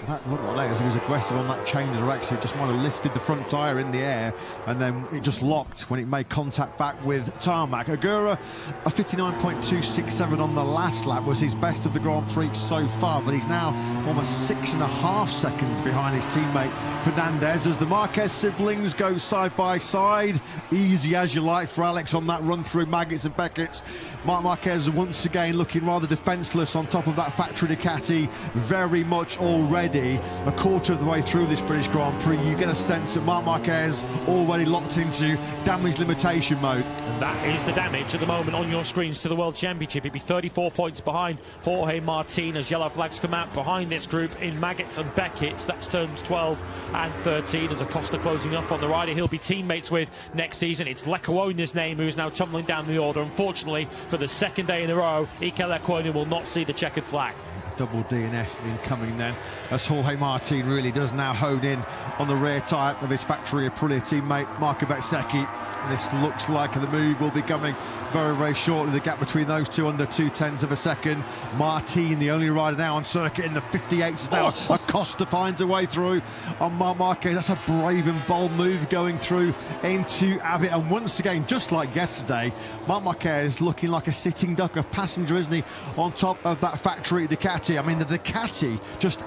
That looked like that, as he was aggressive on that change of direction. It just might have lifted the front tyre in the air, and then it just locked when it made contact back with tarmac. Agura, a 59.267 on the last lap, was his best of the Grand Prix so far, but he's now almost 6.5 seconds behind his teammate Fernandez as the Marquez siblings go side by side. Easy as you like for Alex on that run through Maggots and Beckett's. Marc Marquez once again looking rather defenceless on top of that factory Ducati, very much already already a quarter of the way through this British Grand Prix, you get a sense that Marc Marquez already locked into damage limitation mode. And that is the damage at the moment on your screens to the World Championship. It'd be 34 points behind Jorge Martin as yellow flags come out behind this group in Maggots and Beckett. That's turns 12 and 13 as Acosta closing up on the rider he'll be teammates with next season. It's Lecuona's name who is now tumbling down the order. Unfortunately, for the second day in a row, Iker Lecuona will not see the checkered flag. Double DNF incoming then, as Jorge Martin really does now hone in on the rear tyre of his factory Aprilia teammate Marco Bezzecchi. This looks like the move will be coming very, very shortly. The gap between those two under 0.2 of a second. Martin, the only rider now on circuit in the 58s, is now Acosta finds a way through on Marc Marquez. That's a brave and bold move going through into Abbott. And once again, just like yesterday, Marc Marquez looking like a sitting duck, a passenger, isn't he, on top of that factory Ducati. I mean, the Ducati just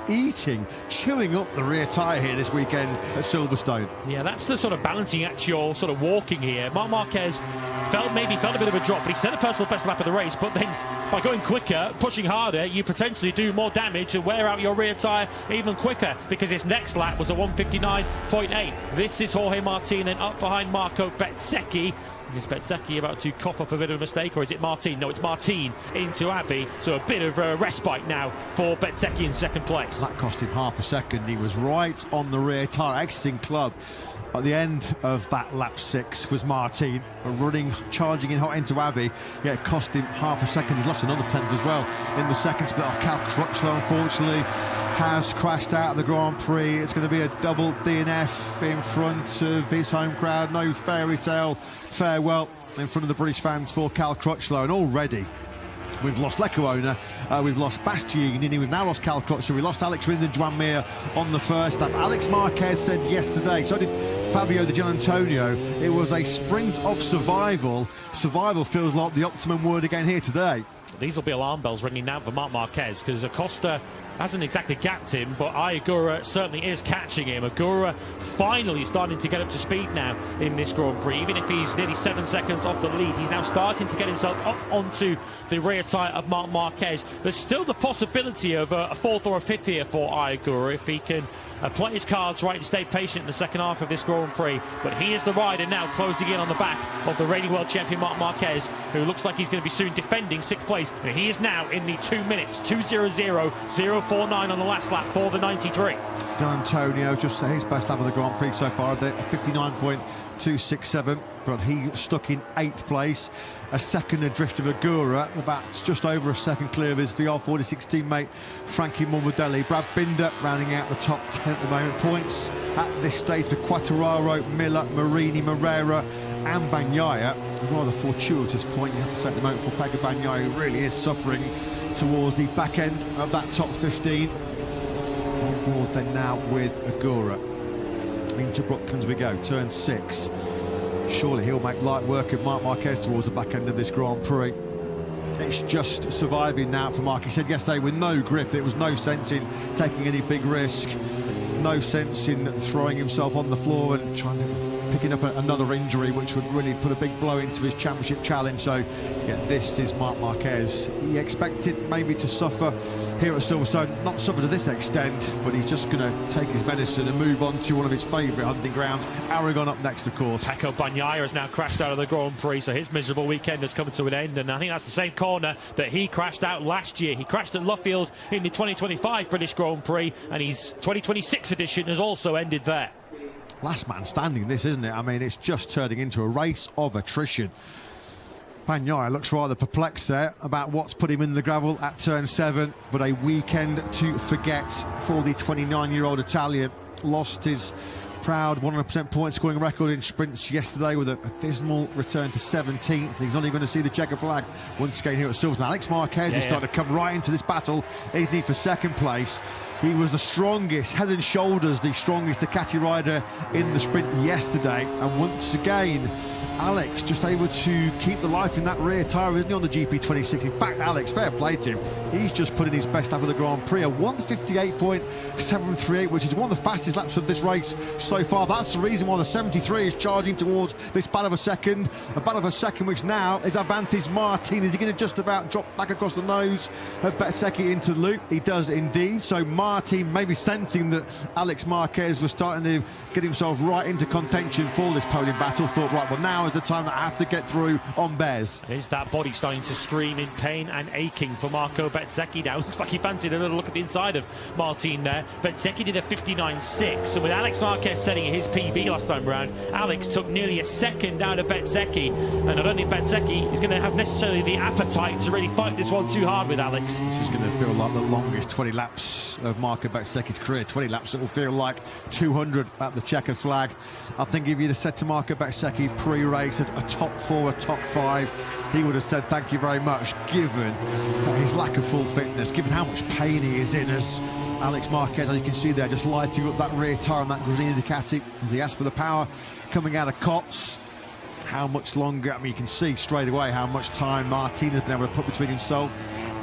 chewing up the rear tyre here this weekend at Silverstone. Yeah, that's the sort of balancing act you're sort of walking here. Marc Marquez felt a bit of a drop, but he set a personal best lap of the race, but then by going quicker, pushing harder, you potentially do more damage and wear out your rear tyre even quicker, because his next lap was a 1:59.8. This is Jorge Martin and up behind Marco Bezzecchi. Is Bezzecchi about to cough up a bit of a mistake, or is it Martin? No, it's Martin into Abbey, so a bit of a respite now for Bezzecchi in second place. That cost him half a second. He was right on the rear tyre, exiting club. At the end of that lap 6 was Martin charging in hot into Abbey. Yeah, it cost him half a second. He's lost another 10th as well in the second split. Cal Crutchlow, unfortunately, has crashed out of the Grand Prix. It's going to be a double DNF in front of his home crowd. No fairy tale farewell in front of the British fans for Cal Crutchlow. And already we've lost Lecuona, we've lost Bastianini, we've now lost Cal Crutchlow, we lost Alex Rins and Joan Mir on the first lap. Alex Marquez said yesterday, so did Fabio Di Gianantonio, it was a sprint of survival. Survival feels like the optimum word again here today. These will be alarm bells ringing now for Marc Marquez, because Acosta hasn't exactly gapped him, but Agura certainly is catching him. Agura finally starting to get up to speed now in this Grand Prix. Even if he's nearly 7 seconds off the lead, he's now starting to get himself up onto the rear tyre of Marc Marquez. There's still the possibility of a fourth or a fifth here for Agura if he can play his cards right and stay patient in the second half of this Grand Prix. But he is the rider now closing in on the back of the reigning world champion Marc Marquez, who looks like he's going to be soon defending 6th place. And he is now in the 2 minutes, 2:00.049 on the last lap for the 93. Gianantonio just his best lap of the Grand Prix so far, 59.267, but he stuck in 8th place, a second adrift of Agura, about just over a second clear of his VR46 teammate Frankie Morbidelli. Brad Binder rounding out the top 10 at the moment. Points at this stage for Quartararo, Miller, Marini, Moreira and Bagnaia. A rather fortuitous point, you have to say, at the moment for Pecco Bagnaia, who really is suffering towards the back end of that top 15. On board then now with Agura. Into Brooklands we go, turn 6. Surely he'll make light work of Marc Marquez towards the back end of this Grand Prix. It's just surviving now for Marc. He said yesterday with no grip, there was no sense in taking any big risk, no sense in throwing himself on the floor and picking up another injury, which would really put a big blow into his championship challenge. So yeah, this is Marc Marquez. He expected maybe to suffer here at Silverstone, not suffer to this extent, but he's just going to take his medicine and move on to one of his favourite hunting grounds, Aragon up next, of course. Pecco Bagnaia has now crashed out of the Grand Prix, so his miserable weekend has come to an end, and I think that's the same corner that he crashed out last year. He crashed at Luffield in the 2025 British Grand Prix, and his 2026 edition has also ended there. Last man standing, this, isn't it? I mean, it's just turning into a race of attrition. Bagnaia looks rather perplexed there about what's put him in the gravel at turn 7, but a weekend to forget for the 29-year-old Italian. Lost his proud 100% point scoring record in sprints yesterday with a dismal return to 17th. He's not even going to see the checker flag once again here at Silverstone. Alex Marquez is starting to come right into this battle, isn't he, for second place. He was the strongest, head and shoulders the strongest Ducati rider in the sprint yesterday, and once again Alex just able to keep the life in that rear tyre, isn't he, on the GP26? In fact, Alex, fair play to him. He's just put in his best lap of the Grand Prix, a 1:58.738, which is one of the fastest laps of this race so far. That's the reason why the 73 is charging towards this bad of a second. A bad of a second, which now is advantage Martin. Is he going to just about drop back across the nose of Bezzecchi into the loop? He does indeed. So Martin maybe sensing that Alex Marquez was starting to get himself right into contention for this podium battle, thought, right, well, now is the time that I have to get through on Bez. Is that body starting to scream in pain and aching for Marco Bezzecchi now? Looks like he fancied a little look at the inside of Martin there. Bezzecchi did a 59.6, and with Alex Marquez setting his PB last time round, Alex took nearly a second out of Bezzecchi, and I don't think Bezzecchi is going to have necessarily the appetite to really fight this one too hard with Alex. This is going to feel like the longest 20 laps of Marco Bezzecchi's career. 20 laps that will feel like 200 at the checkered flag. I think if you'd have said to Marco Bezzecchi pre-race a top 4, a top 5, he would have said thank you very much, given his lack of full fitness, given how much pain he is in, as Alex Marquez, as you can see there, just lighting up that rear tyre on that Gresini Ducati as he asked for the power coming out of Cops. How much longer? I mean, you can see straight away how much time Martin has been able to put between himself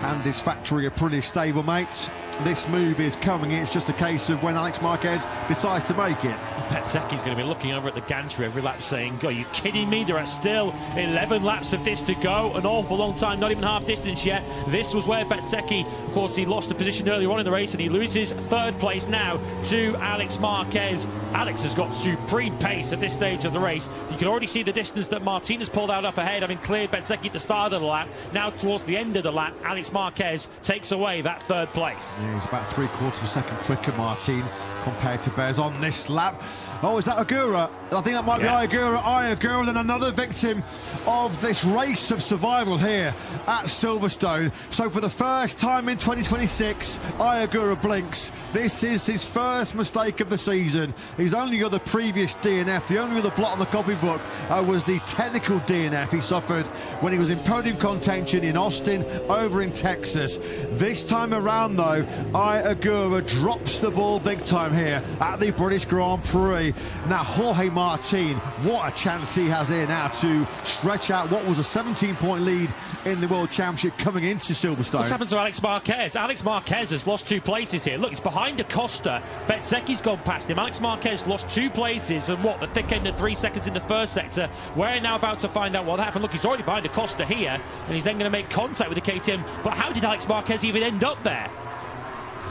and his factory of pretty stable mates. This move is coming. It's just a case of when Alex Marquez decides to make it. Bezzecchi's going to be looking over at the gantry every lap saying, are you kidding me? There are still 11 laps of this to go. An awful long time, not even half distance yet. This was where Bezzecchi, of course, he lost the position earlier on in the race, and he loses third place now to Alex Marquez. Alex has got supreme pace at this stage of the race. You can already see the distance that Martin has pulled out up ahead, having cleared Bezzecchi at the start of the lap. Now towards the end of the lap, Alex Marquez takes away that third place. Yeah, he's about 3/4 of a second quicker, Martin, compared to Bez on this lap. Oh, is that Agura? I think that might be Agura. Agura, then another victim of this race of survival here at Silverstone. So for the first time in 2026, Agura blinks. This is his first mistake of the season. He's only got the previous DNF. The only other blot on the copybook was the technical DNF he suffered when he was in podium contention in Austin over in Texas. This time around, though, Agura drops the ball big time here at the British Grand Prix. Now, Jorge Martin, what a chance he has here now to stretch out what was a 17-point lead in the World Championship coming into Silverstone. What's happened to Alex Marquez? Alex Marquez has lost 2 places here. Look, it's behind Acosta. Bezzecchi's gone past him. Alex Marquez lost 2 places and the thick end of 3 seconds in the first sector. We're now about to find out what happened. Look, he's already behind Acosta here, and he's then going to make contact with the KTM. But how did Alex Marquez even end up there?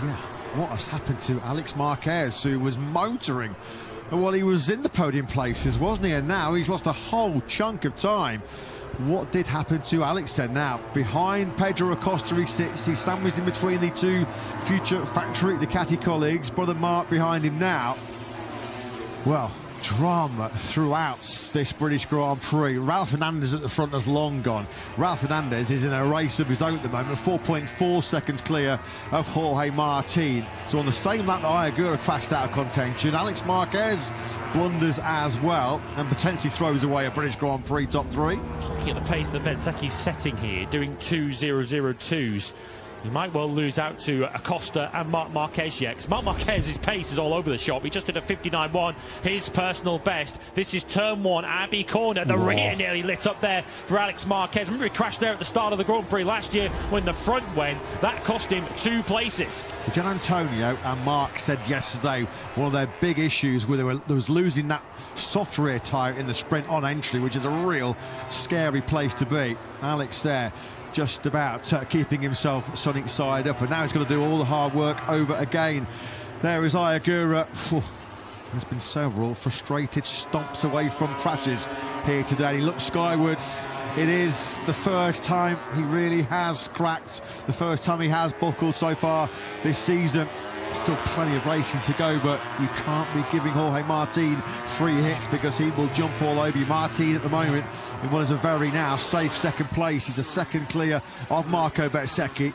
Yeah, what has happened to Alex Marquez, who was motoring? Well, he was in the podium places, wasn't he? And now he's lost a whole chunk of time. What did happen to Alex then? Now, behind Pedro Acosta he sits. He's sandwiched in between the 2 future factory Ducati colleagues. Brother Mark behind him now. Well, drama throughout this British Grand Prix. Ralph Hernandez at the front has long gone. Ralph Hernandez is in a race of his own at the moment, 4.4 seconds clear of Jorge Martin. So on the same lap that Agura crashed out of contention, Alex Marquez blunders as well and potentially throws away a British Grand Prix top 3. Looking at the pace that Bezzecchi's setting here, doing 2:002s. He might well lose out to Acosta and Marc Marquez yet, because Marc Marquez's pace is all over the shop. He just did a 59.1, his personal best. This is turn 1, Abbey Corner. The rear nearly lit up there for Alex Marquez. Remember, he crashed there at the start of the Grand Prix last year when the front went. That cost him 2 places. Gian Antonio and Mark said yesterday one of their big issues was losing that soft rear tyre in the sprint on entry, which is a real scary place to be. Alex there just about keeping himself sunning side up, and now he's got to do all the hard work over again. There is Agura. There's been several frustrated stomps away from crashes here today. He looks skywards. It is the first time he really has cracked, the first time he has buckled so far this season. Still plenty of racing to go, but you can't be giving Jorge Martin free hits, because he will jump all over you. Martin at the moment in what is a very now safe second place. He's a second clear of Marco Bezzecchi.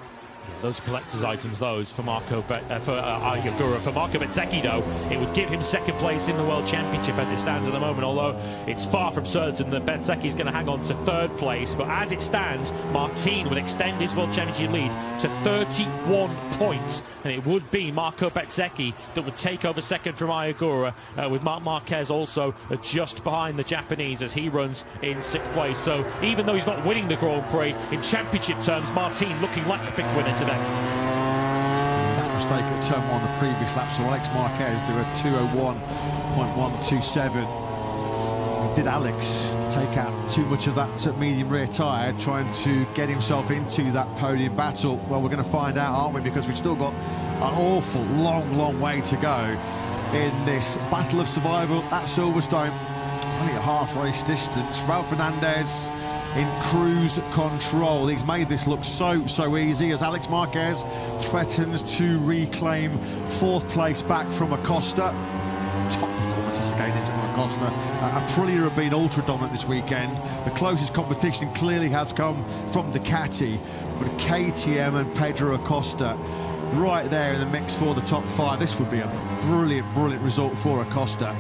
Those collector's items, those for Ayagura. For Marco Bezzecchi, though, it would give him second place in the World Championship as it stands at the moment, although it's far from certain that Bezzecchi is going to hang on to third place. But as it stands, Martin would extend his World Championship lead to 31 points, and it would be Marco Bezzecchi that would take over second from Ayagura, with Marc Marquez also just behind the Japanese as he runs in sixth place. So even though he's not winning the Grand Prix, in championship terms, Martin looking like the big winner today. That mistake at turn 1 the previous lap, so Alex Marquez do a 2:01.127. Did Alex take out too much of that medium rear tyre, trying to get himself into that podium battle? Well, we're going to find out, aren't we? Because we've still got an awful long way to go in this battle of survival at Silverstone. Only a half race distance. Raul Fernandez in cruise control. He's made this look so easy as Alex Marquez threatens to reclaim fourth place back from Acosta. Top performances again from Acosta. Aprilia have been ultra dominant this weekend. The closest competition clearly has come from Ducati, but KTM and Pedro Acosta right there in the mix for the top 5. This would be a brilliant result for Acosta.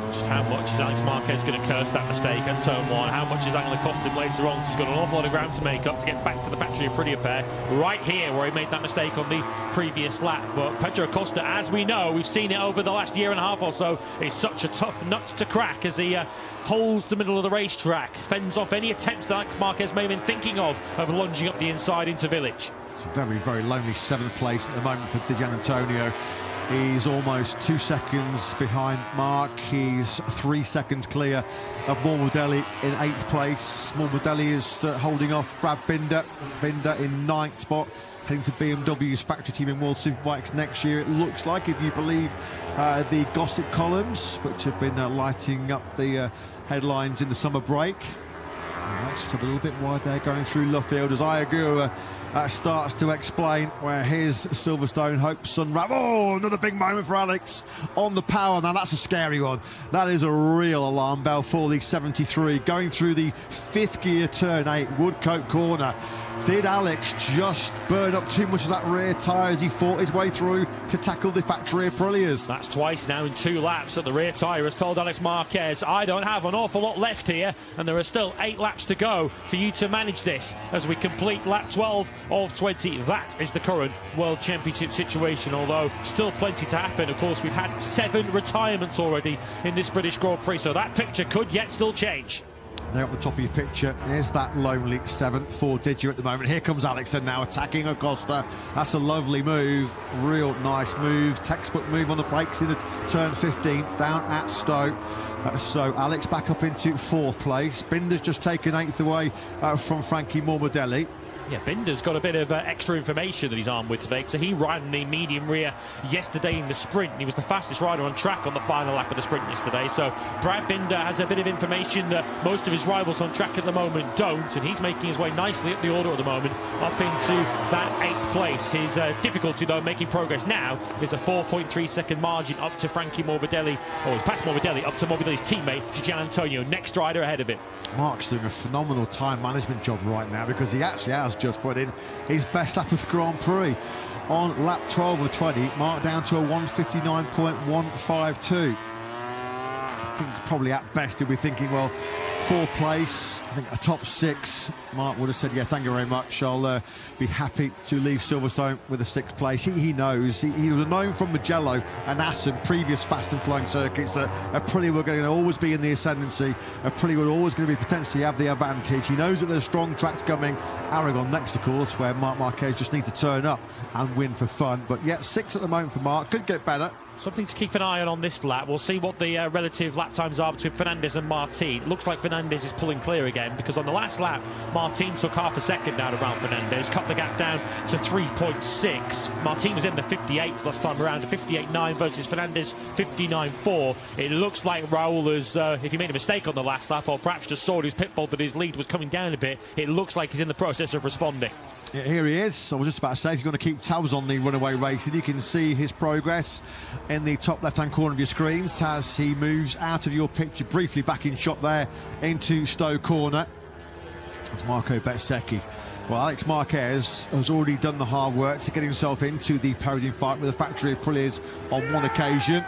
Just how much is Alex Marquez going to curse that mistake at turn 1? How much is that going to cost him later on? He's got an awful lot of ground to make up to get back to the factory of Aprilia pair right here where he made that mistake on the previous lap. But Pedro Acosta, as we know, we've seen it over the last year and a half or so, is such a tough nut to crack as he holds the middle of the racetrack, fends off any attempts that Alex Marquez may have been thinking of lunging up the inside into Village. It's a very lonely 7th place at the moment for Di Giannantonio. He's almost 2 seconds behind Mark. He's 3 seconds clear of Morbidelli in 8th place. Morbidelli is holding off Brad Binder. Binder in 9th spot, heading to BMW's factory team in World Superbikes next year. It looks like, if you believe the gossip columns, which have been lighting up the headlines in the summer break. That's just a little bit wide there going through Luffield as Ayagura starts to explain where his Silverstone hopes unravel. Oh, another big moment for Alex on the power. Now that's a scary one. That is a real alarm bell for the 73. Going through the 5th gear turn 8, Woodcote corner. Did Alex just burn up too much of that rear tyre as he fought his way through to tackle the factory Aprilias? That's twice now in 2 laps that the rear tyre has told Alex Marquez, I don't have an awful lot left here, and there are still 8 laps to go for you to manage this as we complete lap 12 of 20. That is the current World Championship situation, although still plenty to happen. Of course, we've had 7 retirements already in this British Grand Prix, so that picture could yet still change. There at the top of your picture is that lonely 7th for Didier at the moment. Here comes Alex and now attacking Acosta. That's a lovely move, real nice move, textbook move on the brakes in turn 15 down at Stowe. So Alex back up into 4th place. Binder's just taken 8th away from Frankie Morbidelli. Yeah, Binder's got a bit of extra information that he's armed with today. So he ran the medium rear yesterday in the sprint. He was the fastest rider on track on the final lap of the sprint yesterday. So Brad Binder has a bit of information that most of his rivals on track at the moment don't, and he's making his way nicely up the order at the moment, up into that 8th place. His difficulty, though, making progress now is a 4.3 second margin up to Frankie Morbidelli, or he's past Morbidelli, up to Morbidelli's teammate, Di Giannantonio, next rider ahead of him. Mark's doing a phenomenal time management job right now because he actually has just put in his best lap of the Grand Prix. On lap 12 of 20, Mark down to a 1:59.152. I think it's probably at best he'll be thinking, well, 4th place, I think a top 6. Mark would have said, yeah, thank you very much. I'll be happy to leave Silverstone with a 6th place. He knows. He would have known from Mugello and Assen, previous fast and flowing circuits, that Aprilia were going to always be in the ascendancy. Aprilia were always going to be potentially have the advantage. He knows that there's strong tracks coming. Aragon next, of course, where Marc Marquez just needs to turn up and win for fun. But yeah, 6 at the moment for Mark. Could get better. Something to keep an eye on this lap. We'll see what the relative lap times are between Fernandez and Martin. Looks like Fernandez is pulling clear again, because on the last lap, Martin took half a second out of Raul Fernandez, cut the gap down to 3.6. Martin was in the 58s last time around, a 58.9 versus Fernandez 59.4. It looks like Raul has, if he made a mistake on the last lap, or perhaps just saw his pit bull that his lead was coming down a bit, it looks like he's in the process of responding. Yeah, here he is. I was just about to say, if you're going to keep tabs on the runaway racing, you can see his progress in the top left-hand corner of your screens as he moves out of your picture, briefly back in shot there into Stowe corner. It's Marco Bezzecchi Well, Alex Marquez has already done the hard work to get himself into the podium fight with a factory of Aprilias on one occasion.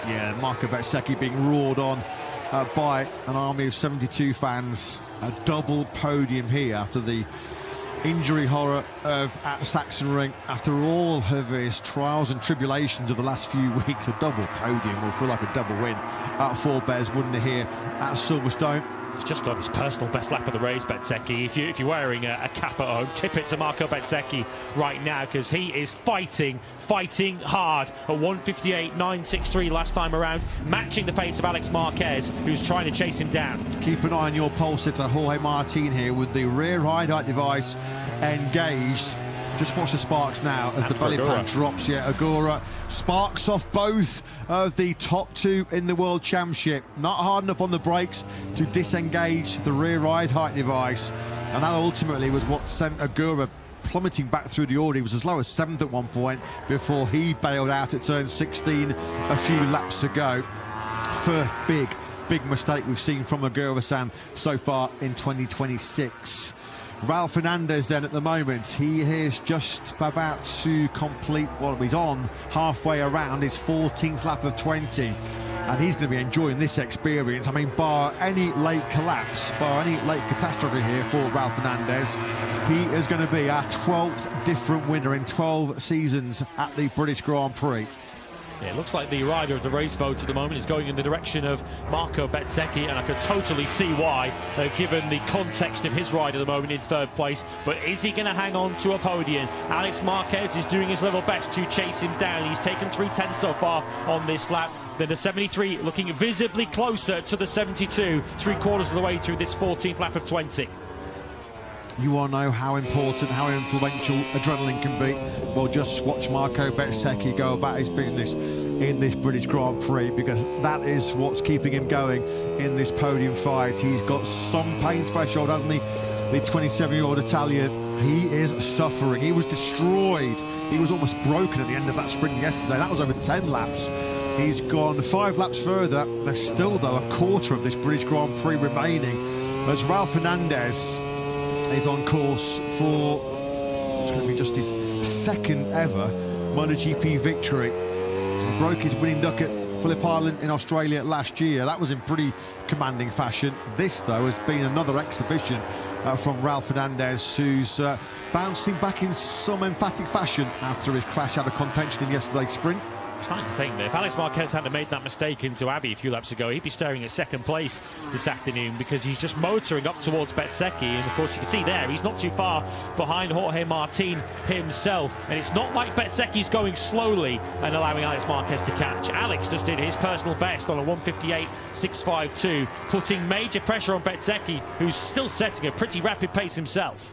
Yeah, Marco Bezzecchi being roared on by an army of 72 fans. A double podium here after the injury horror at Sachsenring. After all of his trials and tribulations of the last few weeks, a double podium will feel like a double win for Bez, wouldn't it, here at Silverstone? He's just on his personal best lap of the race, Bezzecchi. If you're wearing a cap at home, tip it to Marco Bezzecchi right now, because he is fighting hard. A 1:58.963 last time around, matching the pace of Alex Marquez, who's trying to chase him down. Keep an eye on your pole sitter, Jorge Martin, here with the rear ride height device engaged. Just watch the sparks now as the belly pad drops. Yeah, Agora sparks off both of the top two in the World Championship. Not hard enough on the brakes to disengage the rear ride height device. And that ultimately was what sent Agora plummeting back through the order. He was as low as 7th at one point before he bailed out at turn 16 a few laps ago. First big mistake we've seen from Agura-san so far in 2026. Raul Fernandez then at the moment, he is just about to complete, well, he's on halfway around his 14th lap of 20, and he's going to be enjoying this experience. I mean, bar any late collapse, bar any late catastrophe here for Raul Fernandez, he is going to be our 12th different winner in 12 seasons at the British Grand Prix. Yeah, it looks like the rider of the race vote at the moment is going in the direction of Marco Bezzecchi, and I could totally see why, given the context of his ride at the moment in 3rd place. But is he going to hang on to a podium? Alex Marquez is doing his level best to chase him down. He's taken 3/10 so far on this lap. Then the 73 looking visibly closer to the 72, 3/4 of the way through this 14th lap of 20. You all know how important, how influential adrenaline can be. Well, just watch Marco Bezzecchi go about his business in this British Grand Prix, because that is what's keeping him going in this podium fight. He's got some pain threshold, hasn't he? The 27-year-old Italian, he is suffering. He was destroyed. He was almost broken at the end of that sprint yesterday. That was over 10 laps. He's gone 5 laps further. There's still, though, a quarter of this British Grand Prix remaining, as Raul Fernandez is on course for it's going to be just his 2nd ever MotoGP victory. He broke his winning duck at Phillip Island in Australia last year. That was in pretty commanding fashion. This, though, has been another exhibition from Raul Fernandez, who's bouncing back in some emphatic fashion after his crash out of contention in yesterday's sprint. I'm starting to think that if Alex Marquez hadn't made that mistake into Abbey a few laps ago, he'd be staring at 2nd place this afternoon, because he's just motoring up towards Bezzecchi, and of course you can see there he's not too far behind Jorge Martin himself, and it's not like Bezzecchi's going slowly and allowing Alex Marquez to catch. Alex just did his personal best on a 1:58.652, putting major pressure on Bezzecchi, who's still setting a pretty rapid pace himself.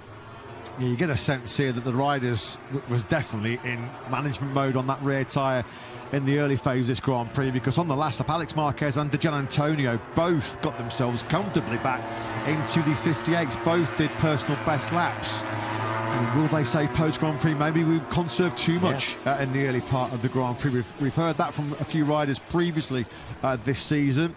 Yeah, you get a sense here that the riders was definitely in management mode on that rear tyre in the early phase of this Grand Prix, because on the last lap, Alex Marquez and Gian Antonio both got themselves comfortably back into the 58s. Both did personal best laps. And will they say post-Grand Prix, maybe we conserved too much in the early part of the Grand Prix? We've heard that from a few riders previously this season.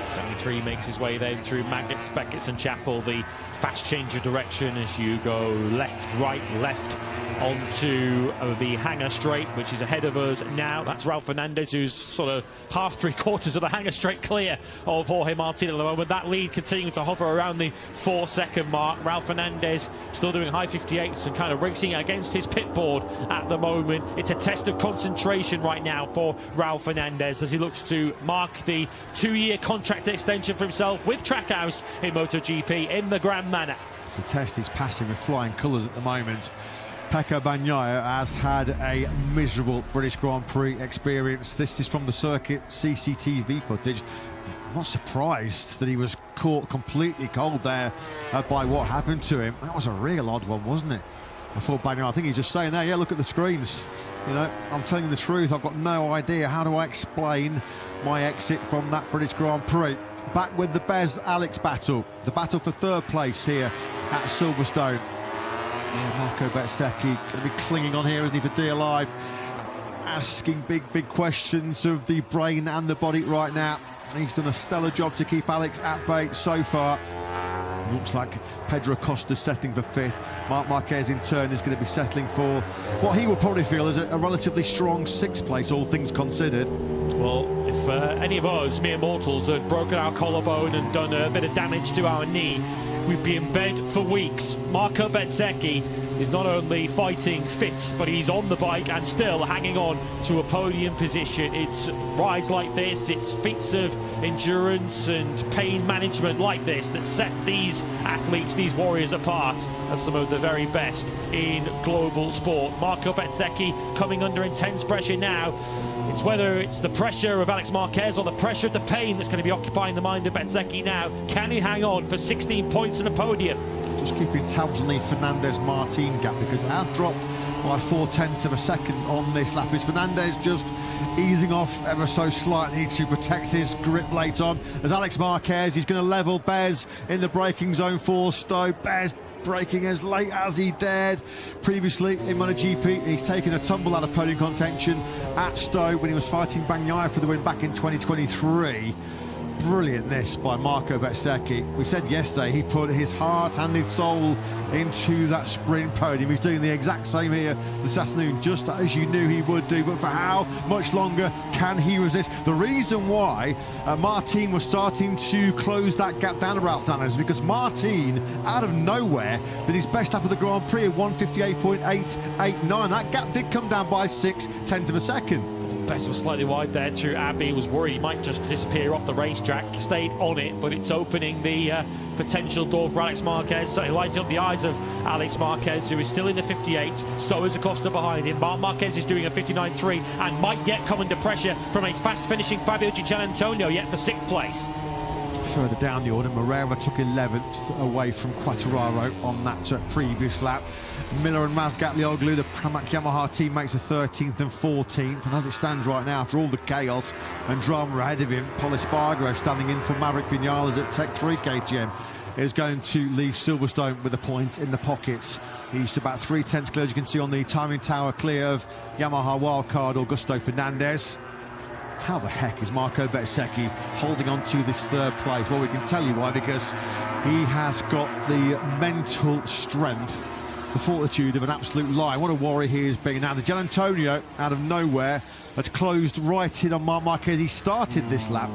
73 makes his way then through Magnets, Beckett's and Chapel. The fast change of direction as you go left, right, left onto the Hangar Straight, which is ahead of us now. That's Raul Fernandez, who's sort of half, 3/4 of the Hangar Straight clear of Jorge Martin at the moment. That lead continuing to hover around the 4-second mark. Raul Fernandez still doing high 58s and kind of racing against his pit board at the moment. It's a test of concentration right now for Raul Fernandez as he looks to mark the 2-year contract extension for himself with Trackhouse in MotoGP in the Grand Manor. It's a test he's passing with flying colours at the moment. Pecco Bagnaia has had a miserable British Grand Prix experience. This is from the circuit CCTV footage. I'm not surprised that he was caught completely cold there by what happened to him. That was a real odd one, wasn't it? I thought Bagnaia, I think he's just saying there, yeah, look at the screens. You know, I'm telling you the truth, I've got no idea. How do I explain my exit from that British Grand Prix? Back with the Bez Alex battle. The battle for 3rd place here at Silverstone. Yeah, Marco Bezzecchi going to be clinging on here, isn't he, for dear life? Asking big questions of the brain and the body right now. He's done a stellar job to keep Alex at bay so far. Looks like Pedro Costa's settling for 5th. Marc Marquez in turn is going to be settling for what he will probably feel is a relatively strong 6th place, all things considered. Well, if any of us mere mortals had broken our collarbone and done a bit of damage to our knee, we'd be in bed for weeks. Marco Bezzecchi is not only fighting fit, but he's on the bike and still hanging on to a podium position. It's rides like this, it's feats of endurance and pain management like this that set these athletes, these warriors apart as some of the very best in global sport. Marco Bezzecchi coming under intense pressure now. It's whether it's the pressure of Alex Marquez or the pressure of the pain that's going to be occupying the mind of Bezzecchi now. Can he hang on for 16 points and a podium? Just keeping tabs on the Fernandez-Martin gap, because it has dropped by 0.4 of a second on this lap. Is Fernandez just easing off ever so slightly to protect his grip late on? As Alex Marquez, he's going to level Bez in the braking zone for Stowe. Bez braking as late as he dared previously in MotoGP. He's taken a tumble out of podium contention at Stowe when he was fighting Bagnaia for the win back in 2023. Brilliant this by Marco Bezzecchi. We said yesterday he put his heart and his soul into that sprint podium. He's doing the exact same here this afternoon, just as you knew he would do. But for how much longer can he resist? The reason why Martin was starting to close that gap down to Ralph Fernandez is because Martin, out of nowhere, did his best lap of the Grand Prix of 1:58.889. That gap did come down by 0.6 of a second. Best was slightly wide there through Abbey. Was worried he might just disappear off the racetrack. Stayed on it, but it's opening the potential door for Alex Marquez. So he lighting up the eyes of Alex Marquez, who is still in the 58s. So is Acosta behind him. Marc Marquez is doing a 59.3 and might yet come under pressure from a fast finishing Fabio Di Giannantonio, yet for 6th place. Further down the order, Moreira took 11th away from Quartararo on that previous lap. Miller and Mazgatlioglu, the Pramac Yamaha teammates, are 13th and 14th. And as it stands right now, after all the chaos and drama ahead of him, Pol Espargaro standing in for Maverick Vinales at Tech 3 KTM is going to leave Silverstone with a point in the pockets. He's about 0.3 clear, as you can see on the timing tower, clear of Yamaha wildcard Augusto Fernandez. How the heck is Marco Bezzecchi holding on to this 3rd place? Well, we can tell you why, because he has got the mental strength, the fortitude of an absolute lion. What a warrior he has been. Now, the Giannantonio, out of nowhere, has closed right in on Marc Marquez. He started this lap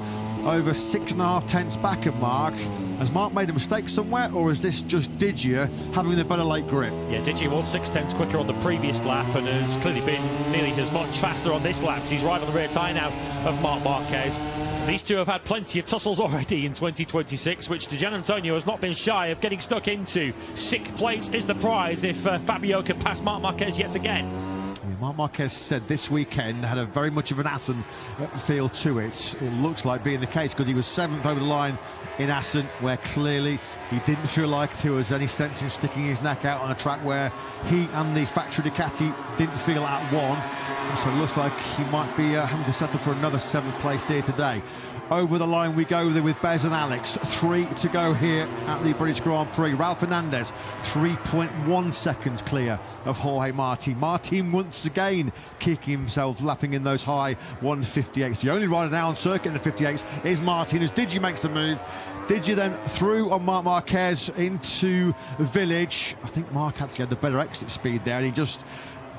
over 6.5 tenths back at Marc. Has Marc made a mistake somewhere, or is this just Digia having the better late grip? Yeah, Digia was 6 tenths quicker on the previous lap and has clearly been nearly as much faster on this lap. He's right on the rear tyre now of Marc Marquez. These two have had plenty of tussles already in 2026, which Di Giannantonio has not been shy of getting stuck into. 6th place is the prize if Fabio can pass Marc Marquez yet again. Marc Marquez said this weekend had a very much of an Assen feel to it. It looks like being the case, because he was 7th over the line in Assen, where clearly he didn't feel like there was any sense in sticking his neck out on a track where he and the factory Ducati didn't feel at one. So it looks like he might be having to settle for another 7th place here today. Over the line we go with Bez and Alex. 3 to go here at the British Grand Prix. Ralph Fernandez, 3.1 seconds clear of Jorge Martin. Martin once again kicking himself, lapping in those high 1:58s. The only rider now on circuit in the 58s is Martin, as Digi makes the move. Digi then through on Marc Marquez into the village. I think Marc actually had the better exit speed there, and he just...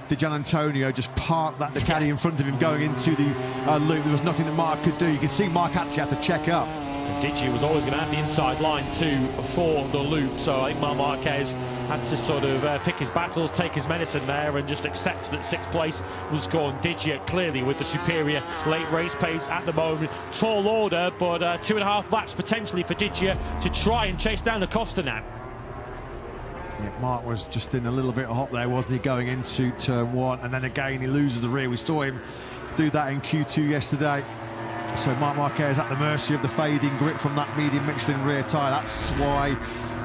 Di Giannantonio just parked that Ducati in front of him going into the loop. There was nothing that Marc could do. You could see Marc actually had to check up. Digi was always going to have the inside line too for the loop, so I think Marc Marquez had to sort of pick his battles, take his medicine there, and just accept that 6th place was gone. Digi clearly with the superior late race pace at the moment. Tall order, but 2.5 laps potentially for Digi to try and chase down Acosta now. Yeah, Marc was just in a little bit hot there, wasn't he, going into turn 1, and then again he loses the rear. We saw him do that in Q2 yesterday. So Marc Marquez at the mercy of the fading grip from that medium Michelin rear tyre. That's why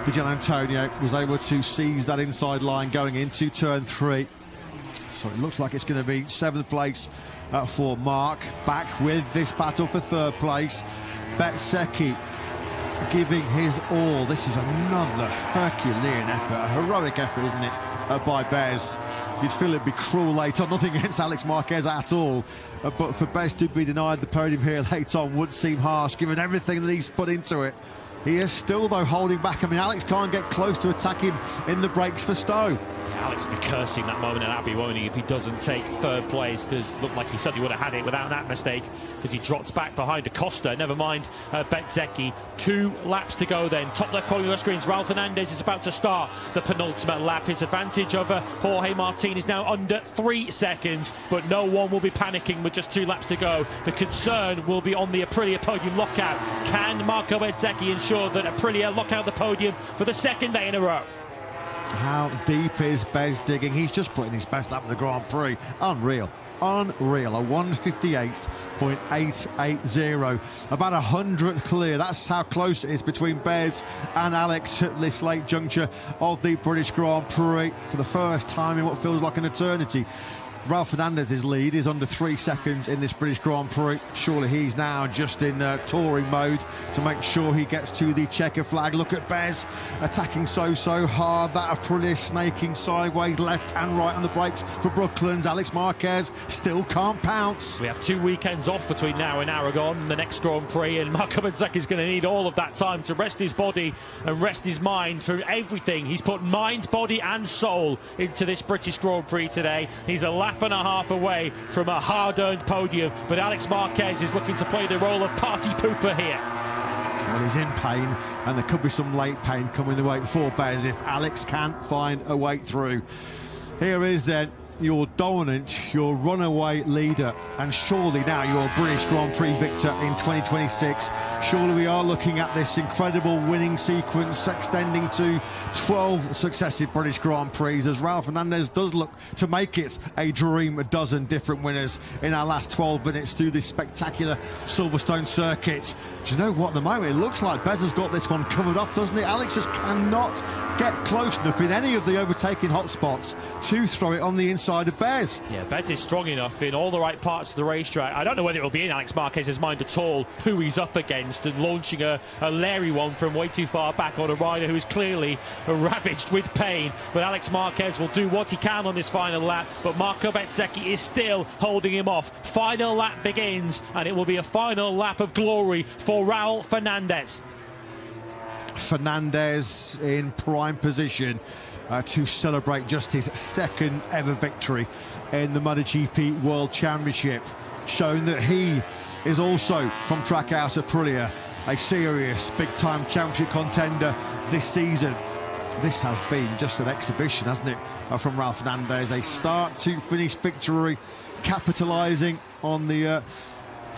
Di Giannantonio was able to seize that inside line going into turn 3. So it looks like it's going to be 7th place for Marc. Back with this battle for 3rd place. Bezzecchi giving his all. This is another Herculean effort, a heroic effort, isn't it, by Bez. You'd feel it'd be cruel late on, nothing against Alex Marquez at all, but for Bez to be denied the podium here late on would seem harsh, given everything that he's put into it. He is still, though, holding back. I mean, Alex can't get close to attack him in the brakes for Stowe. Yeah, Alex will be cursing that moment at Abbey, won't he, if he doesn't take third place, because it looked like he certainly would have had it without that mistake, because he dropped back behind Acosta. Never mind Bezzecchi. 2 laps to go then. Top left corner of the screens, Raul Fernandez is about to start the penultimate lap. His advantage over Jorge Martin is now under 3 seconds, but no one will be panicking with just 2 laps to go. The concern will be on the Aprilia podium lockout. Can Marco Bezzecchi ensure that Aprilia lock out the podium for the 2nd day in a row? How deep is Bez digging? He's just putting his best lap in the Grand Prix. Unreal. Unreal. A 1:58.880. About 100th clear. That's how close it is between Bez and Alex at this late juncture of the British Grand Prix for the first time in what feels like an eternity. Raul Fernandez's lead is under 3 seconds in this British Grand Prix. Surely he's now just in touring mode to make sure he gets to the checker flag. Look at Bez attacking so hard. That Aprilia snaking sideways left and right on the brakes for Brooklands. Alex Marquez still can't pounce. We have 2 weekends off between now and Aragon and the next Grand Prix, and Marco Bezzecchi is going to need all of that time to rest his body and rest his mind through everything. He's put mind, body and soul into this British Grand Prix today. He's a lap and a half away from a hard-earned podium, but Alex Marquez is looking to play the role of party pooper here. Well, he's in pain, and there could be some late pain coming the way for Bez if Alex can't find a way through. Here is then your dominant, your runaway leader, and surely now your British Grand Prix victor in 2026. Surely we are looking at this incredible winning sequence extending to 12 successive British Grand Prix, as Raul Fernandez does look to make it a dream dozen different winners in our last 12 minutes through this spectacular Silverstone circuit. Do you know what, at the moment it looks like Bez has got this one covered off, doesn't it? Alex just cannot get close enough in any of the overtaking hotspots to throw it on the inside of Bez. Yeah, Bez is strong enough in all the right parts of the racetrack. I don't know whether it will be in Alex Marquez's mind at all who he's up against, and launching a Larry one from way too far back on a rider who is clearly ravaged with pain. But Alex Marquez will do what he can on this final lap, but Marco Bezzecchi is still holding him off. Final lap begins, and it will be a final lap of glory for Raul Fernandez. Fernandez in prime position to celebrate just his 2nd ever victory in the MotoGP World Championship, showing that he is also from Trackhouse Aprilia, a serious big-time championship contender this season. This has been just an exhibition, hasn't it, from Raul Fernandez? A start-to-finish victory, capitalising on the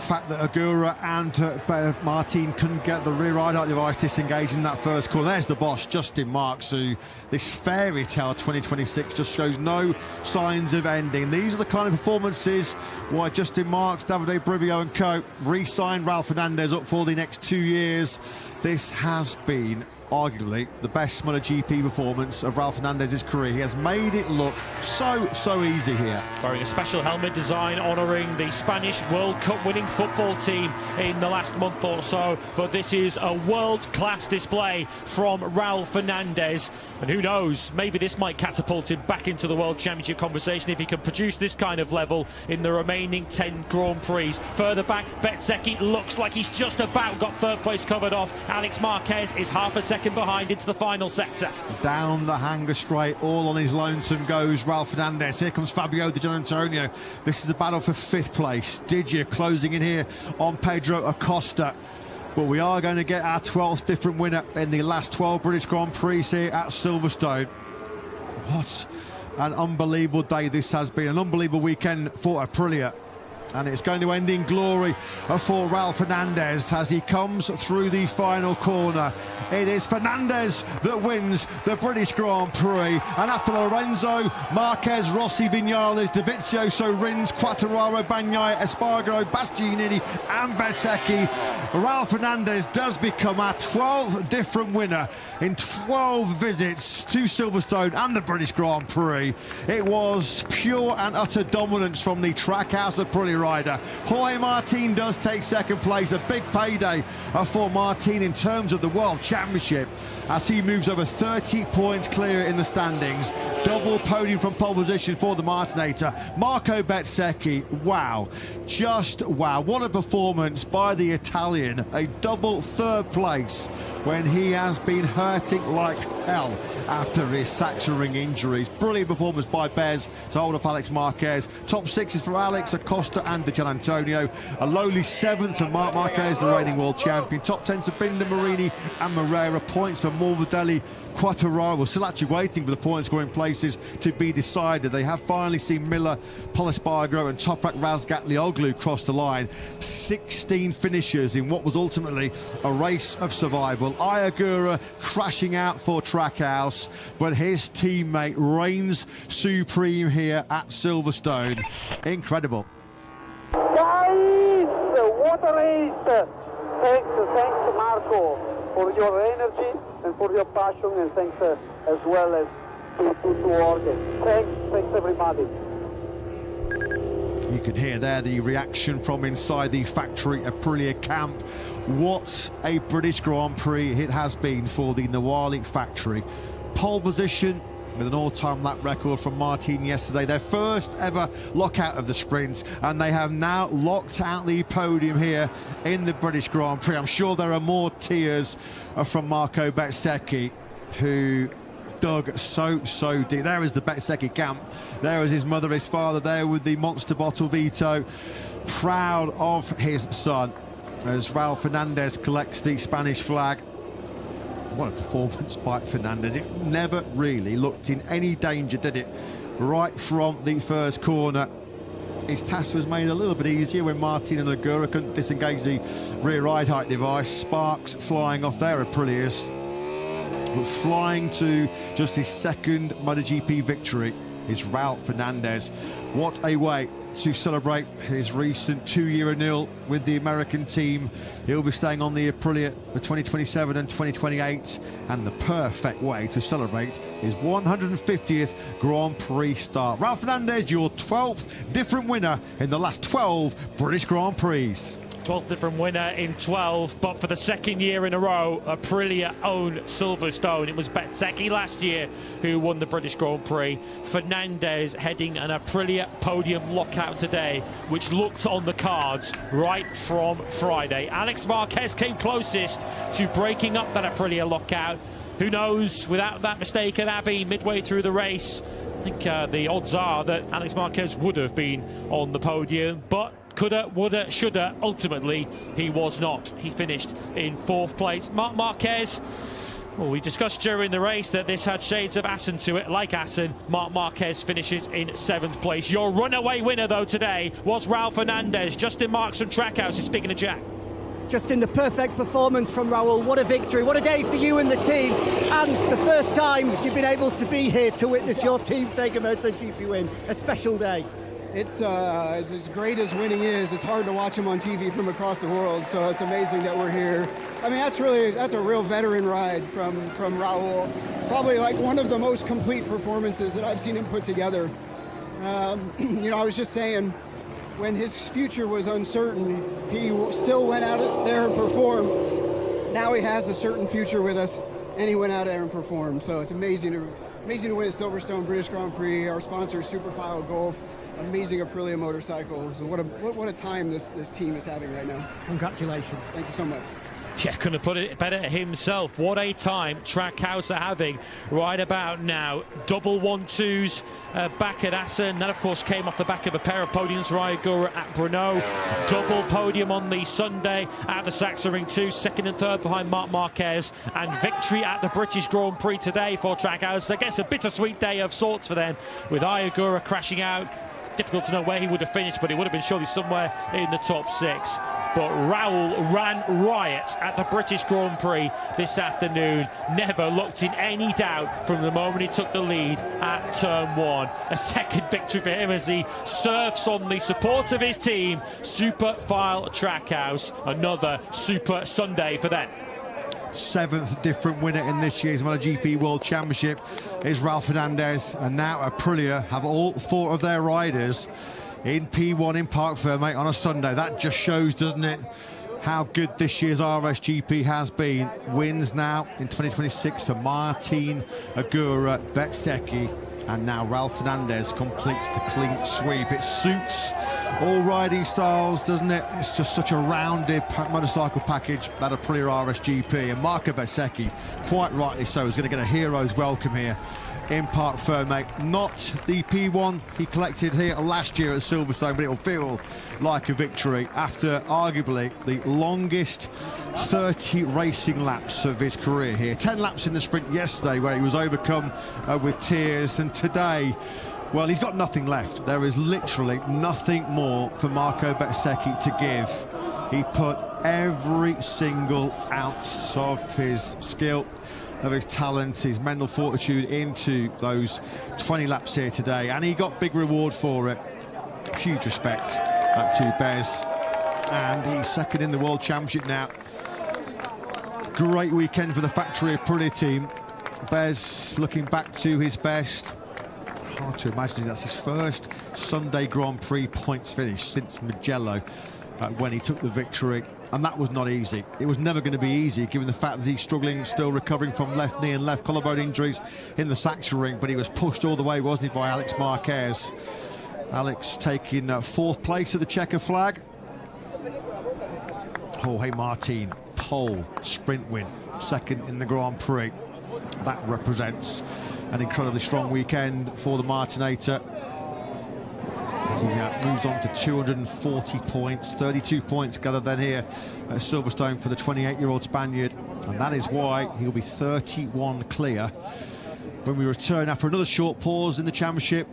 fact that Agura and Martin couldn't get the rear ride-out device disengaged in that first corner. There's the boss, Justin Marks, who this fairy tale 2026 just shows no signs of ending. These are the kind of performances why Justin Marks, Davide Brivio and co re-signed Raul Fernandez up for the next 2 years. This has been arguably the best MotoGP performance of Raul Fernandez's career. He has made it look so easy here. Wearing a special helmet design honouring the Spanish World Cup winning football team in the last month or so, but this is a world-class display from Raul Fernandez, and who knows, maybe this might catapult him back into the World Championship conversation if he can produce this kind of level in the remaining 10 Grand Prix. Further back, Bezzecchi looks like he's just about got 3rd place covered off. Alex Marquez is half a second behind into the final sector. Down the hanger straight, all on his lonesome goes Raul Fernandez. Here comes Fabio Di Gianantonio. This is the battle for 5th place. Didier closing in here on Pedro Acosta. But we are going to get our 12th different winner in the last 12 British Grand Prix here at Silverstone. What an unbelievable day this has been. An unbelievable weekend for Aprilia. And it's going to end in glory for Raul Fernandez as he comes through the final corner. It is Fernandez that wins the British Grand Prix. And after Lorenzo, Marquez, Rossi, Viñales, Dovizioso, Rins, Quartararo, Bagnaia, Espargaro, Bastianini and Bezzecchi, Raul Fernandez does become our 12th different winner in 12 visits to Silverstone and the British Grand Prix. It was pure and utter dominance from the Trackhouse Aprilia rider. Jorge Martin does take 2nd place, a big payday for Martin in terms of the World Championship as he moves over 30 points clear in the standings. Double podium from pole position for the Martinator. Marco Bezzecchi, wow, just wow, what a performance by the Italian. A double 3rd place when he has been hurting like hell after his Sachsenring injuries. Brilliant performance by Bez to hold off Alex Marquez. Top 6s for Alex, Acosta and Di Gianantonio. A lowly 7th for Marc Marquez, the reigning world champion. Top 10s for Binder, Marini and Moreira. Points for Morbidelli, Quartararo. We're still actually waiting for the point scoring places to be decided. They have finally seen Miller, Polispargo and Toprak Razgatlioglu cross the line. 16 finishers in what was ultimately a race of survival. Ayagura crashing out for Trackhouse, but his teammate reigns supreme here at Silverstone. Incredible. Guys, what a race! Thanks Marco for your energy and for your passion, and thanks as well as to Jorge. Thanks everybody. You can hear there the reaction from inside the factory Aprilia camp. What a British Grand Prix it has been for the Nawali factory. Pole position with an all-time lap record from Martin yesterday. Their first ever lockout of the sprint, and they have now locked out the podium here in the British Grand Prix. I'm sure there are more tears from Marco Bezzecchi, who dug so deep. There is the Bezzecchi camp. There is his mother, his father there with the monster bottle Vito, proud of his son as Raul Fernandez collects the Spanish flag. What a performance by Fernandez. It never really looked in any danger, did it? Right from the first corner. His task was made a little bit easier when Martin and Agura couldn't disengage the rear ride height device. Sparks flying off their Aprilias, but flying to just his second MotoGP victory is Raul Fernandez. What a way to celebrate his recent 2-year renewal with the American team. He'll be staying on the Aprilia for 2027 and 2028, and the perfect way to celebrate his 150th Grand Prix start. Raul Fernandez, your 12th different winner in the last 12 British Grand Prix. 12th different winner in 12, but for the second year in a row, Aprilia owned Silverstone. It was Bezzecchi last year who won the British Grand Prix. Fernandez heading an Aprilia podium lockout today, which looked on the cards right from Friday. Alex Marquez came closest to breaking up that Aprilia lockout. Who knows, without that mistake at Abbey midway through the race, I think the odds are that Alex Marquez would have been on the podium, but coulda, woulda, shoulda, ultimately he was not. He finished in 4th place. Marc Marquez, well, we discussed during the race that this had shades of Assen to it. Like Assen, Marc Marquez finishes in 7th place. Your runaway winner, though, today was Raul Fernandez. Justin Marks from Trackhouse is speaking to Jack. Justin, the perfect performance from Raul. What a victory, what a day for you and the team, and the first time you've been able to be here to witness your team take a MotoGP win. A special day. It's as great as winning is, it's hard to watch him on TV from across the world, so it's amazing that we're here. I mean, that's a real veteran ride from Raul. Probably like one of the most complete performances that I've seen him put together. You know, I was just saying, when his future was uncertain, he still went out there and performed. Now he has a certain future with us, and he went out there and performed. So it's amazing to win at Silverstone British Grand Prix. Our sponsor, Superfile Golf. Amazing Aprilia motorcycles. What a time this team is having right now. Congratulations. Thank you so much. Yeah, couldn't have put it better himself. What a time Trackhouse are having right about now. Double 1-2s back at Assen. That, of course, came off the back of a pair of podiums for Ayagura at Brno. Double podium on the Sunday at the Sachsenring 2, 2nd and 3rd behind Marc Marquez. And victory at the British Grand Prix today for Trackhouse. I guess a bittersweet day of sorts for them, with Ayagura crashing out. Difficult to know where he would have finished, but he would have been surely somewhere in the top 6. But Raul ran riot at the British Grand Prix this afternoon. Never looked in any doubt from the moment he took the lead at turn 1. A second victory for him as he surfs on the support of his team, Superfile Trackhouse. Another super Sunday for them. 7th different winner in this year's MotoGP World Championship is Raul Fernandez, and now Aprilia have all 4 of their riders in P1 in Parc Fermé on a Sunday. That just shows, doesn't it, how good this year's RSGP has been. Wins now in 2026 for Martin, Agura, Bezzecchi And now Ralph Fernandez completes the clean sweep. It suits all riding styles, doesn't it? It's just such a rounded motorcycle package, that Aprilia RSGP. And Marco Bezzecchi, quite rightly so, is going to get a hero's welcome here in Parc Fermé. Not the P1 he collected here last year at Silverstone, but it'll feel like a victory after arguably the longest 30 racing laps of his career here. 10 laps in the sprint yesterday where he was overcome with tears, and today, well, he's got nothing left. There is literally nothing more for Marco Bezzecchi to give. He put every single ounce of his skill, of his talent, his mental fortitude into those 20 laps here today, and he got big reward for it. Huge respect to Bez, and he's second in the World Championship now. Great weekend for the Factory Aprilia team. Bez looking back to his best. Hard to imagine that's his first Sunday Grand Prix points finish since Mugello, when he took the victory. And that was not easy. It was never going to be easy, given the fact that he's struggling, still recovering from left knee and left collarbone injuries in the Sachsenring, but he was pushed all the way, wasn't he, by Alex Marquez. Alex taking fourth place at the checker flag. Jorge Martin, pole, sprint win, second in the Grand Prix. That represents an incredibly strong weekend for the Martinator, as he moves on to 240 points, 32 points gathered then here at Silverstone for the 28-year-old Spaniard, and that is why he'll be 31 clear when we return after another short pause in the championship.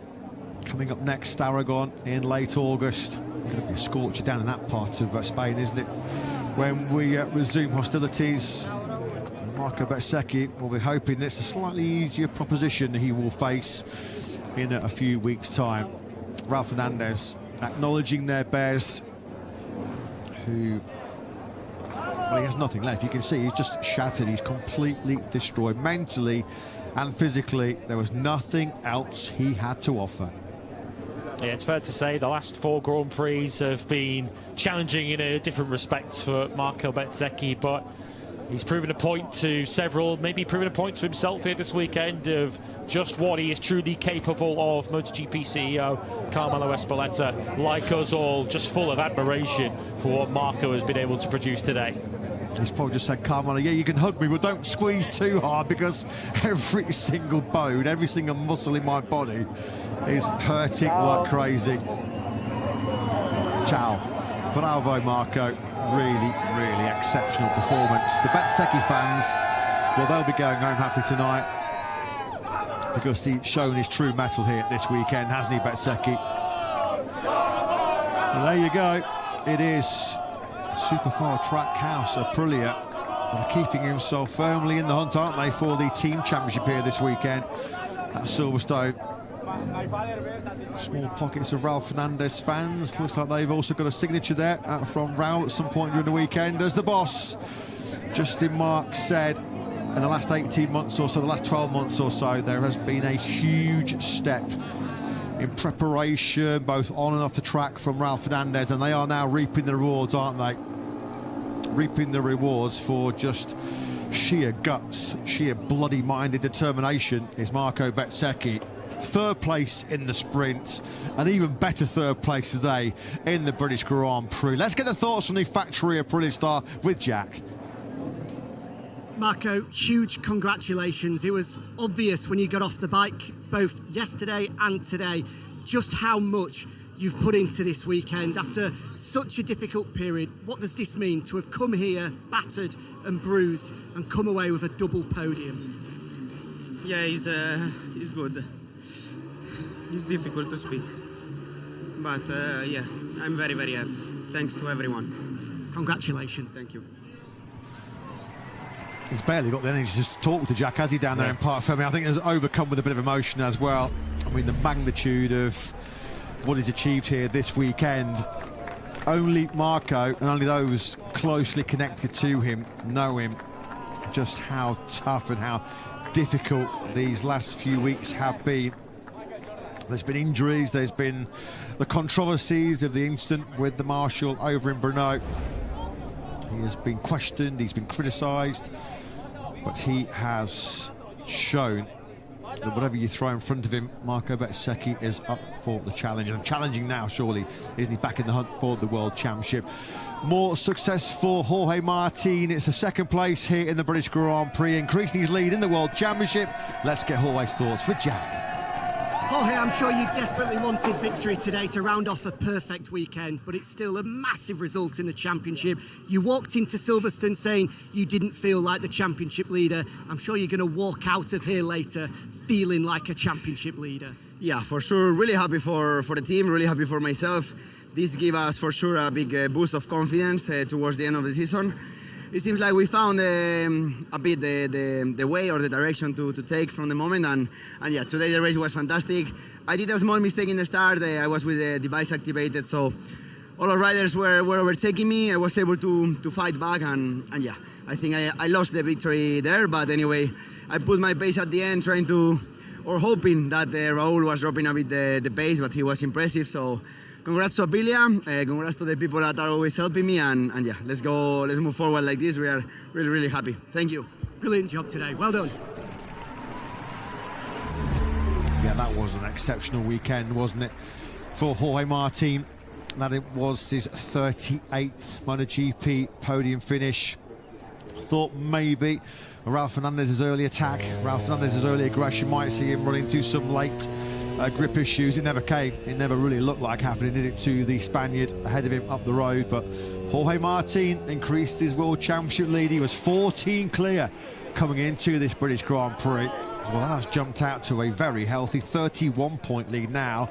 Coming up next, Aragon in late August. Going to be a scorcher down in that part of Spain, isn't it, when we resume hostilities. And Marco Bezzecchi will be hoping that's a slightly easier proposition he will face in a few weeks' time. Ralph Fernandez acknowledging their Bez, who, well, he has nothing left. You can see he's just shattered. He's completely destroyed mentally and physically. There was nothing else he had to offer. Yeah, it's fair to say the last 4 Grand Prix have been challenging in a different respect for Marco Bezzecchi, but he's proven a point to several, maybe proven a point to himself here this weekend of just what he is truly capable of. MotoGP CEO Carmelo Espeleta, like us all, just full of admiration for what Marco has been able to produce today. He's probably just said, Carmelo, yeah, you can hug me, but don't squeeze too hard, because every single bone, every single muscle in my body is hurting like crazy. Ciao. Bravo, Marco. Really, really exceptional performance. The Bezzecchi fans, well, they'll be going home happy tonight, because he's shown his true mettle here this weekend, hasn't he, Bezzecchi? And there you go. It is Superfar Trackhouse Aprilia that are keeping himself firmly in the hunt, aren't they, for the team championship here this weekend at Silverstone. Small pockets of Ralph Fernandez fans. Looks like they've also got a signature there from Raul at some point during the weekend. As the boss, Justin Marks, said, in the last 18 months or so, the last 12 months or so, there has been a huge step in preparation, both on and off the track, from Ralph Fernandez, and they are now reaping the rewards, aren't they? Reaping the rewards for just sheer guts, sheer bloody-minded determination is Marco Bezzecchi. Third place in the sprint, and even better third place today in the British Grand Prix. Let's get the thoughts from the Factory Aprilia star with Jack. Marco, huge congratulations. It was obvious when you got off the bike, both yesterday and today, just how much you've put into this weekend after such a difficult period. What does this mean to have come here battered and bruised and come away with a double podium? Yeah, he's good. It's difficult to speak, but yeah, I'm very, very happy. Thanks to everyone. Congratulations. Thank you. He's barely got the energy to just talk to Jack, has he, down there in Parc Fermé? I think he's overcome with a bit of emotion as well. I mean, the magnitude of what he's achieved here this weekend. Only Marco and only those closely connected to him know him, just how tough and how difficult these last few weeks have been. There's been injuries, there's been the controversies of the incident with the marshal over in Brno. He has been questioned, he's been criticised, but he has shown that whatever you throw in front of him, Marco Bezzecchi is up for the challenge. And challenging now, surely, isn't he, back in the hunt for the World Championship? More success for Jorge Martin. It's a second place here in the British Grand Prix, increasing his lead in the World Championship. Let's get Jorge's thoughts for Jack. Jorge, I'm sure you desperately wanted victory today to round off a perfect weekend, but it's still a massive result in the championship. You walked into Silverstone saying you didn't feel like the championship leader. I'm sure you're going to walk out of here later feeling like a championship leader. Yeah, for sure. Really happy for the team, really happy for myself. This gave us for sure a big boost of confidence towards the end of the season. It seems like we found a bit the way or the direction to take from the moment, and yeah, today the race was fantastic. I did a small mistake in the start. I was with the device activated, so all the riders were overtaking me. I was able to fight back, and yeah, I think I lost the victory there, but anyway, I put my pace at the end, trying to, or hoping that Raul was dropping a bit the pace, but he was impressive, so congrats to Aprilia, congrats to the people that are always helping me, and yeah, let's move forward like this. We are really, really happy. Thank you. Brilliant job today, well done. Yeah, that was an exceptional weekend, wasn't it, for Jorge Martin? That it was his 38th MotoGP podium finish. Thought maybe Ralph Fernandez's early attack, Ralph Fernandez's early aggression might see him run into some late grip issues. It never came. It never really looked like happening, did it, to the Spaniard ahead of him up the road? But Jorge Martin increased his World Championship lead. He was 14 clear coming into this British Grand Prix. Well, that's jumped out to a very healthy 31-point lead now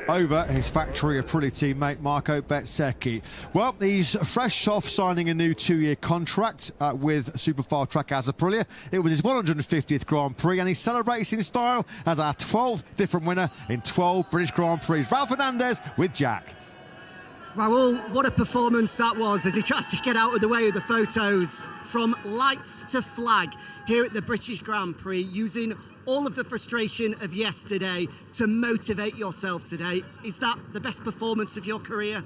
over his factory Aprilia teammate Marco Bezzecchi. Well, he's fresh off signing a new 2-year contract with Superfile Trackhouse Aprilia. It was his 150th Grand Prix, and he celebrates in style as our 12th different winner in 12 British Grand Prix. Ralph Fernandez with Jack. Raul, what a performance that was as he tries to get out of the way of the photos. From lights to flag here at the British Grand Prix, using all of the frustration of yesterday to motivate yourself today. Is that the best performance of your career?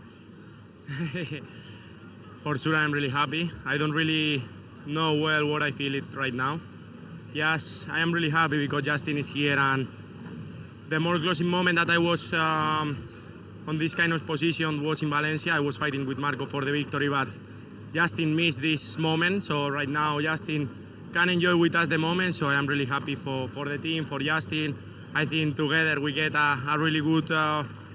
For sure, I'm really happy. I don't really know well what I feel it right now. Yes, I am really happy because Justin is here, and the more closing moment that I was on this kind of position was in Valencia. I was fighting with Marco for the victory, but Justin missed this moment. So right now, Justin can enjoy with us the moment. So I am really happy for the team, for Justin. I think together we get a really good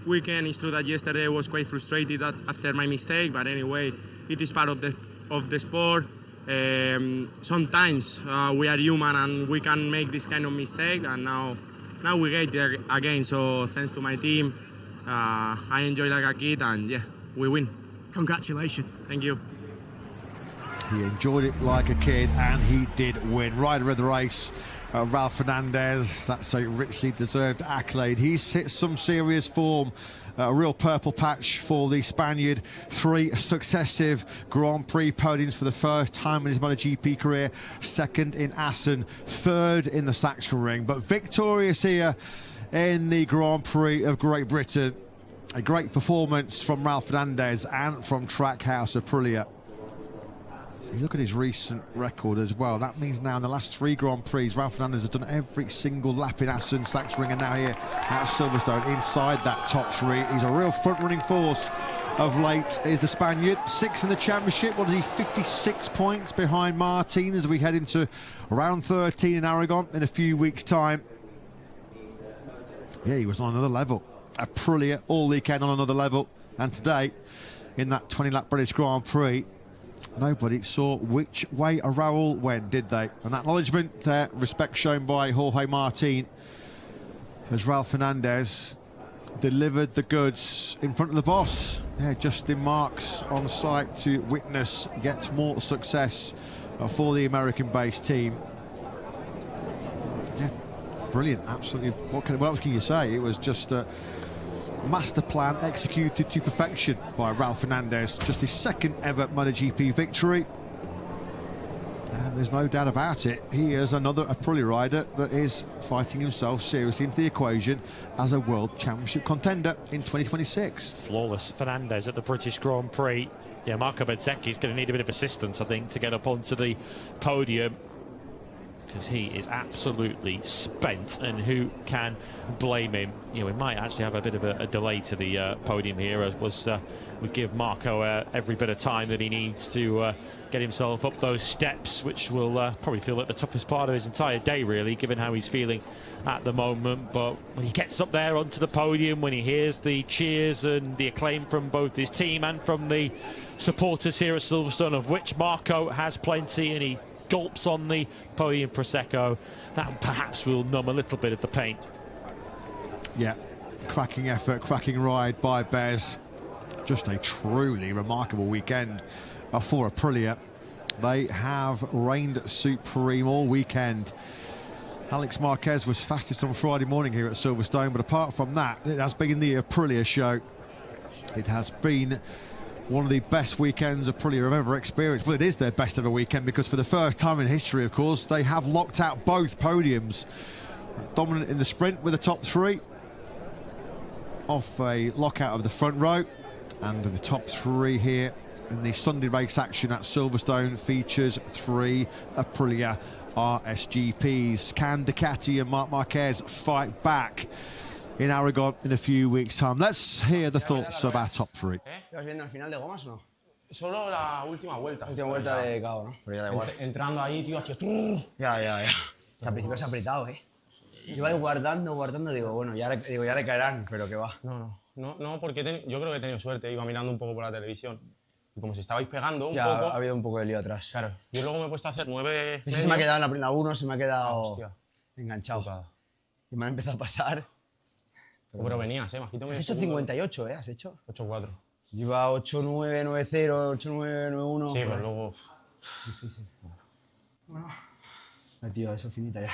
weekend. It's true that yesterday I was quite frustrated after my mistake, but anyway, it is part of the sport. Sometimes we are human and we can make this kind of mistake, and now we get there again. So thanks to my team. I enjoy like a kid, and yeah, we win. Congratulations. Thank you. He enjoyed it like a kid, and he did win. Rider of the race, Ralph Fernandez. That's a richly deserved accolade. He's hit some serious form. A real purple patch for the Spaniard. 3 successive Grand Prix podiums for the first time in his MotoGP career. 2nd in Assen, 3rd in the Sachsenring, but victorious here in the Grand Prix of Great Britain. A great performance from Ralph Fernandez and from Trackhouse Aprilia. You look at his recent record as well. That means now in the last 3 Grand Prix, Ralph Fernandez has done every single lap in Assen, Sachsenring, and now here at Silverstone inside that top 3. He's a real front-running force of late, is the Spaniard. 6th in the championship. What is he, 56 points behind Martin as we head into round 13 in Aragon in a few weeks' time. Yeah, he was on another level. Aprilia all weekend on another level. And today, in that 20-lap British Grand Prix, nobody saw which way a Raul went, did they? An acknowledgement there, respect shown by Jorge Martin, as Ralph Fernandez delivered the goods in front of the boss. Yeah, Justin Marks on site to witness yet more success for the American-based team. Yeah, brilliant, absolutely. What else can you say? It was just a master plan executed to perfection by Ralph Fernandez. Just his 2nd ever MotoGP victory. And there's no doubt about it, he is another Aprilia rider that is fighting himself seriously into the equation as a World Championship contender in 2026. Flawless Fernandez at the British Grand Prix. Yeah, Marco Bezzecchi is going to need a bit of assistance, I think, to get up onto the podium. because he is absolutely spent, and who can blame him? You know, we might actually have a bit of a delay to the podium here, as we give Marco every bit of time that he needs to get himself up those steps, which will probably feel like the toughest part of his entire day, really, given how he's feeling at the moment. But when he gets up there onto the podium, when he hears the cheers and the acclaim from both his team and from the supporters here at Silverstone, of which Marco has plenty, and he gulps on the podium Prosecco, that perhaps will numb a little bit of the pain. Yeah, cracking effort, cracking ride by Bez. Just a truly remarkable weekend for Aprilia. They have reigned supreme all weekend. Alex Marquez was fastest on Friday morning here at Silverstone, but apart from that, it has been the Aprilia show. It has been one of the best weekends Aprilia have ever experienced. Well, it is their best ever weekend, because for the first time in history, of course, they have locked out both podiums. Dominant in the sprint with the top three, off a lockout of the front row, and the top three here in the Sunday race action at Silverstone features 3 Aprilia RSGPs. Can Ducati and Marc Marquez fight back in Aragon in a few weeks' time? Let's hear the thoughts of our top 3. ¿Estás viendo el final de gomas o no? Solo la última vuelta. La última vuelta de cabo, ¿no? Pero ya da igual. Entrando ahí, tío, hacia... Ya. Al principio se ha apretado, ¿eh? Iba guardando, digo, bueno, ya le caerán, pero que va. No, porque yo creo que he tenido suerte. Iba mirando un poco por la televisión. Y como si estabais pegando un ya poco... ha habido un poco de lío atrás. Claro. Yo luego me he puesto a hacer 9... Se me ha quedado en la 1, se me ha quedado enganchado. Y me han empezado a pasar. Pero venías, Majito. Has hecho 58, ¿eh? ¿Has hecho? 8-4. Lleva 8-9, 9-0, 8-9, 9-1. Sí, pero luego... Difícil. Bueno. Tío, adesso è finita già.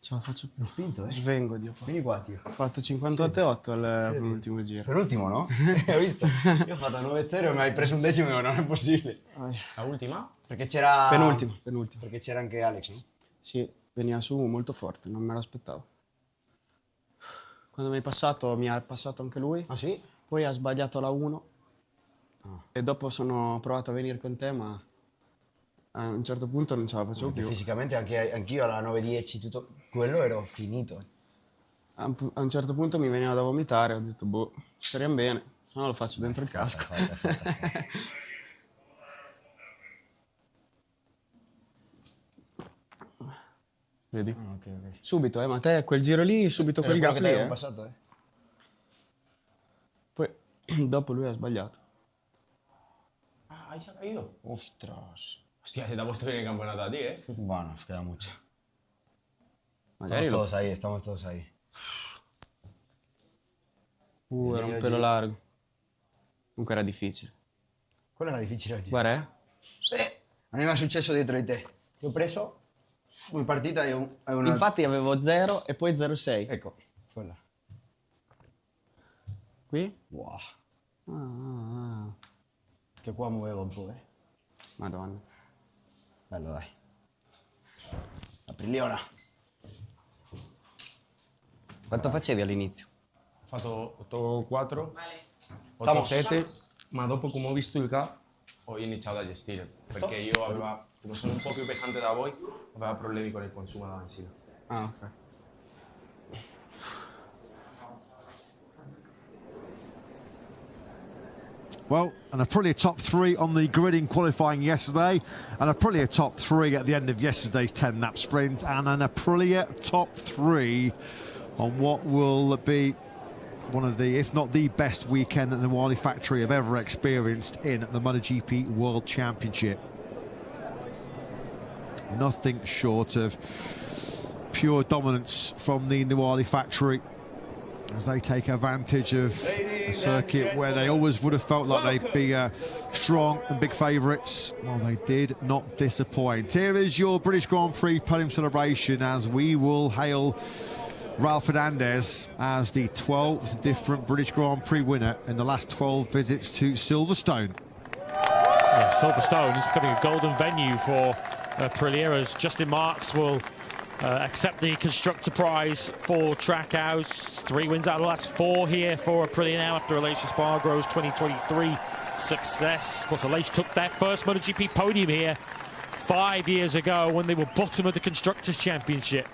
Ce la faccio più. Spinto, eh? Svengo, Dio. Vieni qua, tio. Ho fatto 58,8 all'ultimo giro. Per ultimo, no? Hai visto? Io ho fatto 9-0 e mi hai preso un decimo e non è possibile. La ultima? Perché c'era... Penultimo. Perché c'era anche Alex, no? Sì, veniva su molto forte, non me l'aspettavo. Quando mi ha passato anche lui. Ah sì? Poi ha sbagliato la 1. E dopo sono provato a venire con te, ma a un certo punto non ce la facevo più. Fisicamente anch'io alla 9-10, tutto quello ero finito. A un certo punto mi veniva da vomitare, ho detto, boh, speriamo bene, se no lo faccio dentro il casco. Vedi? Ok. Subito, ma te quel giro lì, subito quel gap lì, passato, Poi, dopo lui ha sbagliato. Ah, ahí se ha caído. Ostras. Hostia, se te ha puesto bien el campeonato a ti, ¿eh? Bueno, queda mucho. Magari Estamos todos ahí. Era un pelo largo. Comunque era difficile. Quello era difficile oggi. Guarda, Sì. A me mi è successo dietro di te. Ti ho preso, in partita e una... Infatti avevo 0 e poi 0,6. Ecco, quella. Qui? Wow. Che qua muovevo un po', Madonna. Bello, dai. Apriliona. Quanto facevi all'inizio? Ho fatto 8-4, Stiamo 8-7, ma dopo come ho visto il gap ho iniziato a gestire, perché io avevo, come sono un po' più pesante da voi, aveva problemi con il consumo della benzina. Ah, ok. Well, an Aprilia top 3 on the grid in qualifying yesterday, an Aprilia top 3 at the end of yesterday's 10-lap sprint, and an Aprilia top 3 on what will be one of the, if not the best weekend that the Nawali factory have ever experienced in the MotoGP World Championship. Nothing short of pure dominance from the Nawali factory as they take advantage of a circuit where they always would have felt like they'd be strong and big favourites. Well, they did not disappoint. Here is your British Grand Prix podium celebration as we will hail Ralph Fernandez as the 12th different British Grand Prix winner in the last 12 visits to Silverstone. Yeah, Silverstone is becoming a golden venue for Aprilia, as Justin Marks will accept the constructor prize for Trackhouse. 3 wins out of the last 4 here for Aprilia now after Aleix Espargaro's 2023 success. Of course, Aleix took their first MotoGP podium here 5 years ago when they were bottom of the Constructors' Championship.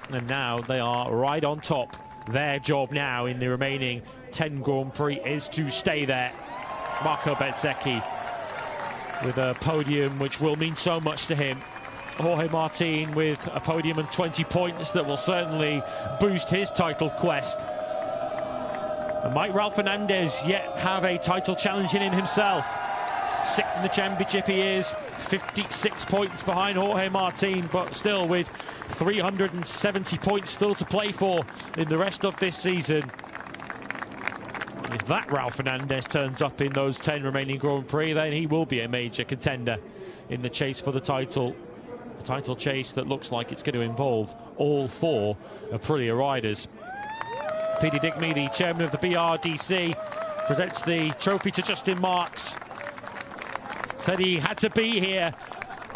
And now they are right on top. Their job now in the remaining 10 Grand Prix is to stay there. Marco Bezzecchi with a podium which will mean so much to him. Jorge Martin with a podium and 20 points that will certainly boost his title quest. And might Ralph Fernandez yet have a title challenge in himself? 6th in the championship he is, 56 points behind Jorge Martin, but still with 370 points still to play for in the rest of this season. And if that Ralph Fernandez turns up in those 10 remaining Grand Prix, then he will be a major contender in the chase for the title. A title chase that looks like it's going to involve all 4 Aprilia riders. Peter Digby, the chairman of the BRDC, presents the trophy to Justin Marks. Said he had to be here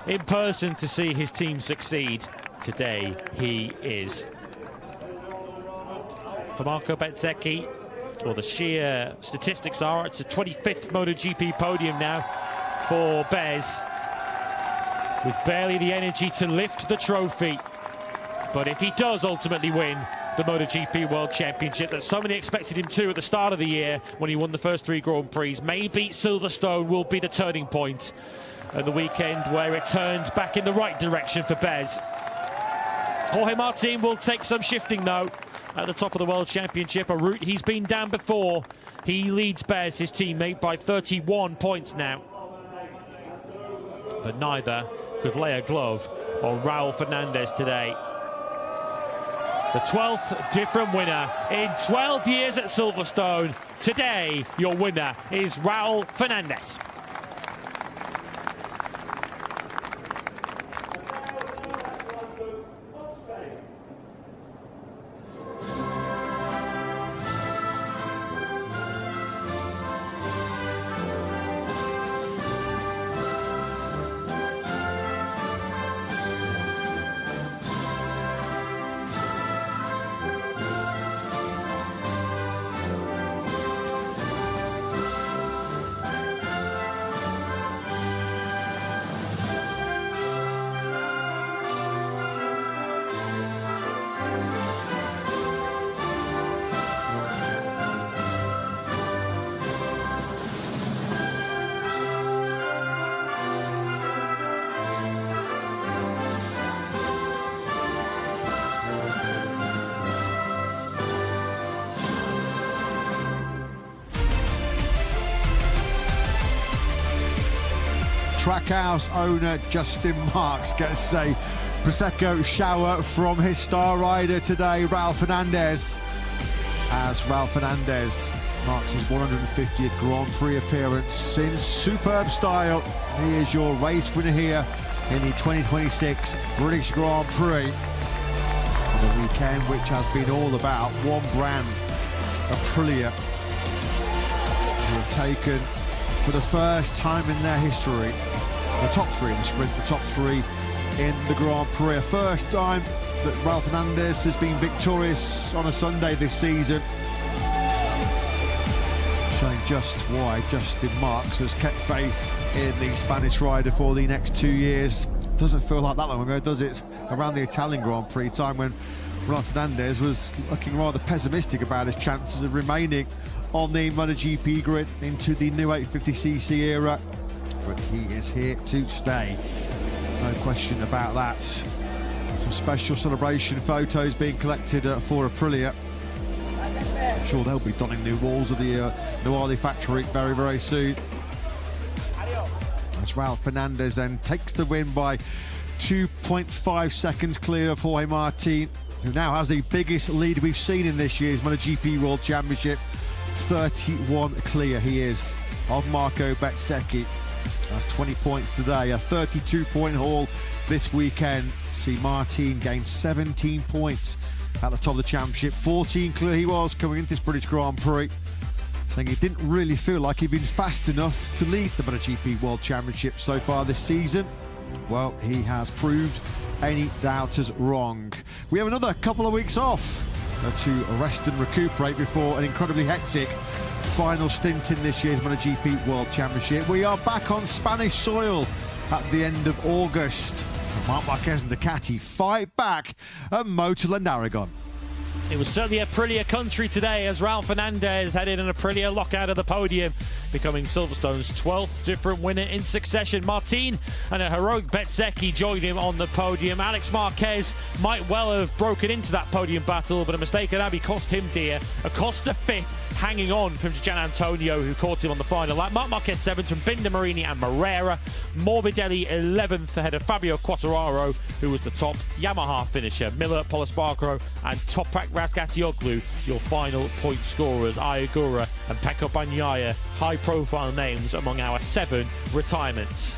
in person to see his team succeed. Today he is. For Marco Bezzecchi, well, the sheer statistics are it's a 25th MotoGP podium now for Bez, with barely the energy to lift the trophy. But if he does ultimately win the MotoGP World Championship that so many expected him to at the start of the year when he won the first 3 Grand Prix, maybe Silverstone will be the turning point at the weekend where it turned back in the right direction for Bez. Jorge Martin will take some shifting though at the top of the World Championship, a route he's been down before. He leads Bez, his teammate, by 31 points now. But neither could lay a glove on Raul Fernandez today. The 12th different winner in 12 years at Silverstone. Today, your winner is Raul Fernandez. Trackhouse owner Justin Marks gets a Prosecco shower from his star rider today, Ralph Fernandez. As Ralph Fernandez marks his 150th Grand Prix appearance in superb style. He is your race winner here in the 2026 British Grand Prix. On the weekend, which has been all about one brand, Aprilia, who have taken, for the first time in their history, the top 3 in the sprint, the top 3 in the Grand Prix. A first time that Ralph Fernandez has been victorious on a Sunday this season. Showing just why Justin Marks has kept faith in the Spanish rider for the next 2 years. Doesn't feel like that long ago, does it? Around the Italian Grand Prix time when Ralph Fernandez was looking rather pessimistic about his chances of remaining on the MotoGP grid into the new 850cc era. But he is here to stay. No question about that. Some special celebration photos being collected for Aprilia. I'm sure they'll be donning new walls of the Nuali factory very, very soon. As Ralph Fernandez then takes the win by 2.5 seconds clear of Jorge Martin, who now has the biggest lead we've seen in this year's MotoGP World Championship. 31 clear he is of Marco Bezzecchi. That's 20 points today, a 32-point haul this weekend. See Martin gain 17 points at the top of the championship. 14 clear he was coming into this British Grand Prix, saying he didn't really feel like he'd been fast enough to lead the MotoGP World Championship so far this season. Well, he has proved any doubters wrong. We have another couple of weeks off to rest and recuperate before an incredibly hectic final stint in this year's MotoGP World Championship. We are back on Spanish soil at the end of August. Marc Marquez and Ducati fight back at Motorland Aragon. It was certainly Aprilia country today as Raul Fernandez headed an Aprilia lockout of the podium, becoming Silverstone's 12th different winner in succession. Martin and a heroic Bezzecchi joined him on the podium. Alex Marquez might well have broken into that podium battle, but a mistake at Abbey cost him dear. Acosta 5th, hanging on from Gian Antonio, who caught him on the final lap. Marc Marquez 7th from Binder, Marini and Morera. Morbidelli 11th ahead of Fabio Quartararo, who was the top Yamaha finisher. Miller, Polaspargaro and Toprak Razgatlioglu, your final point scorers. Ayagura and Pecco Bagnaia, high-profile names among our 7 retirements.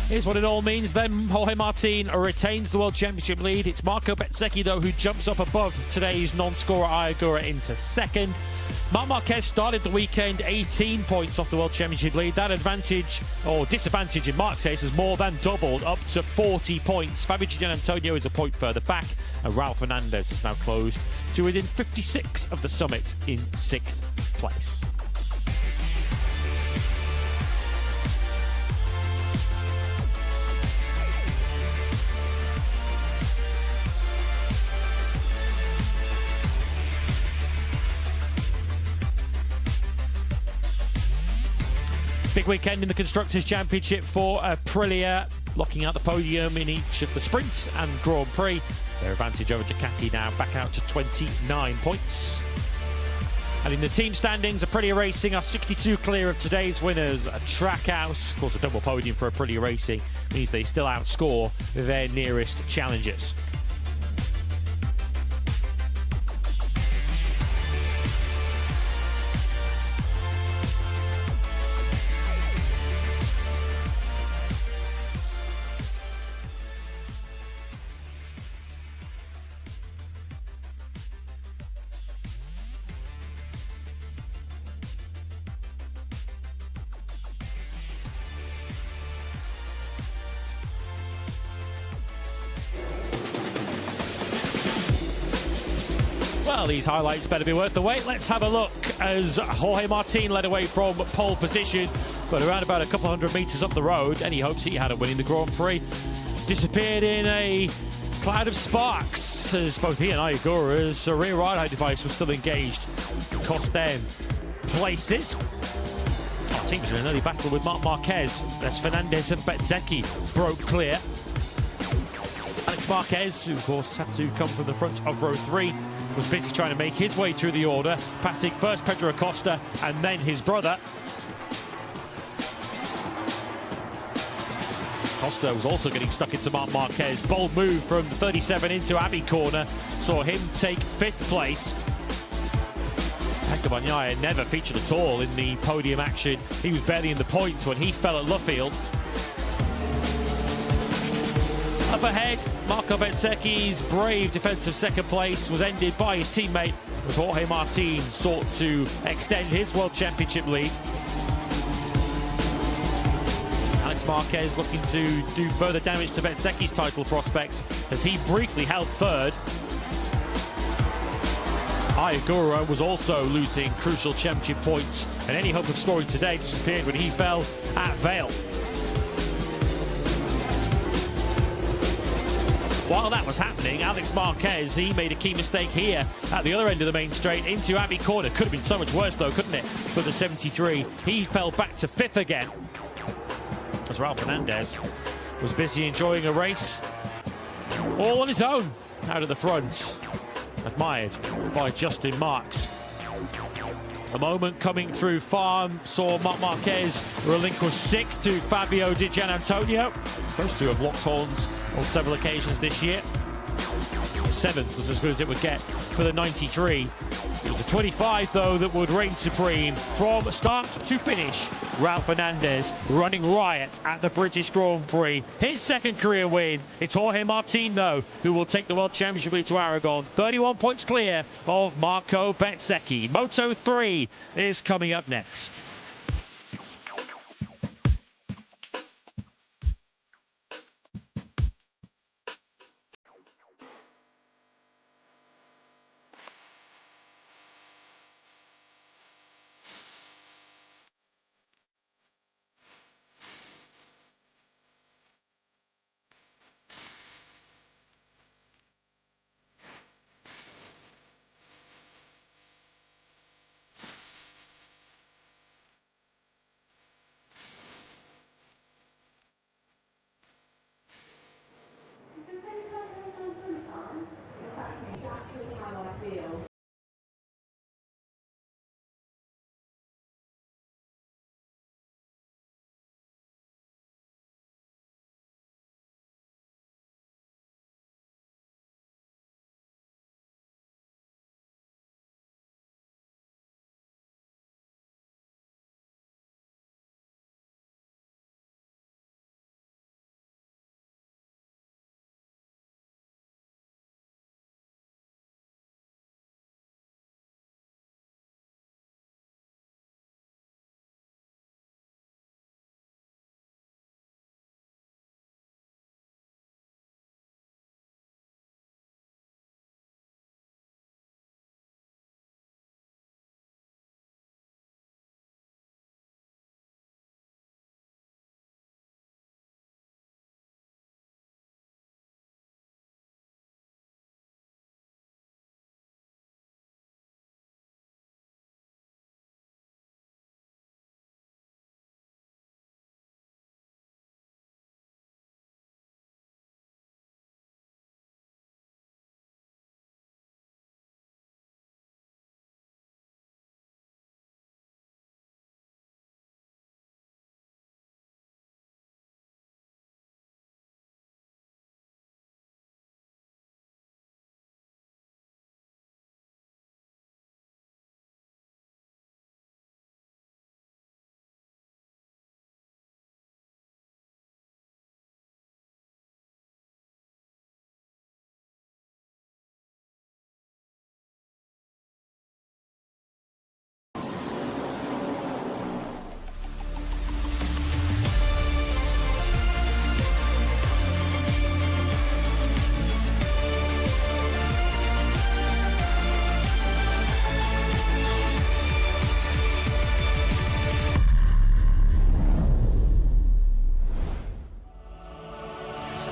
Here's what it all means then. Jorge Martin retains the World Championship lead. It's Marco Bezzecchi, though, who jumps up above today's non-scorer Ayagura into second. Marc Marquez started the weekend 18 points off the World Championship lead. That advantage, or disadvantage in Mark's case, has more than doubled, up to 40 points. Fabio Gian Antonio is a point further back, and Raul Fernandez is now closed to within 56 of the summit in 6th place. Big weekend in the Constructors' Championship for Aprilia, locking out the podium in each of the sprints and Grand Prix. Their advantage over Ducati now back out to 29 points. And in the team standings, Aprilia Racing are 62 clear of today's winners. A Trackhouse, of course, a double podium for Aprilia Racing means they still outscore their nearest challengers. Well, these highlights better be worth the wait. Let's have a look as Jorge Martin led away from pole position, but around about a couple hundred metres up the road, any hopes he had of winning the Grand Prix disappeared in a cloud of sparks as both he and Ayagura's rear ride device was still engaged. Cost them places. Our team was in an early battle with Marc Marquez as Fernandez and Bezzecchi broke clear. Alex Marquez, who of course had to come from the front of row 3, was busy trying to make his way through the order, passing first Pedro Acosta and then his brother. Acosta was also getting stuck into Marc Marquez. Bold move from the 37 into Abbey corner saw him take 5th place. Pecco Bagnaia never featured at all in the podium action. He was barely in the points when he fell at Luffield. Up ahead, Marco Bezzecchi's brave defensive second place was ended by his teammate as Jorge Martin sought to extend his World Championship lead. Alex Marquez looking to do further damage to Bezzecchi's title prospects as he briefly held 3rd. Ayagura was also losing crucial championship points, and any hope of scoring today disappeared when he fell at Vale. While that was happening, Alex Marquez, he made a key mistake here at the other end of the main straight into Abbey corner. Could have been so much worse though, couldn't it, for the 73. He fell back to 5th again as Raul Fernandez was busy enjoying a race all on his own out of the front, admired by Justin Marks. A moment coming through farm saw Marc Marquez relinquish 6th to Fabio Di Gianantonio. Those two have locked horns on several occasions this year. 7th was as good as it would get for the 93. It was the 25 though that would reign supreme from start to finish. Raul Fernandez running riot at the British Grand Prix. His 2nd career win. It's Jorge Martin though who will take the World Championship lead to Aragon. 31 points clear of Marco Bezzecchi. Moto3 is coming up next.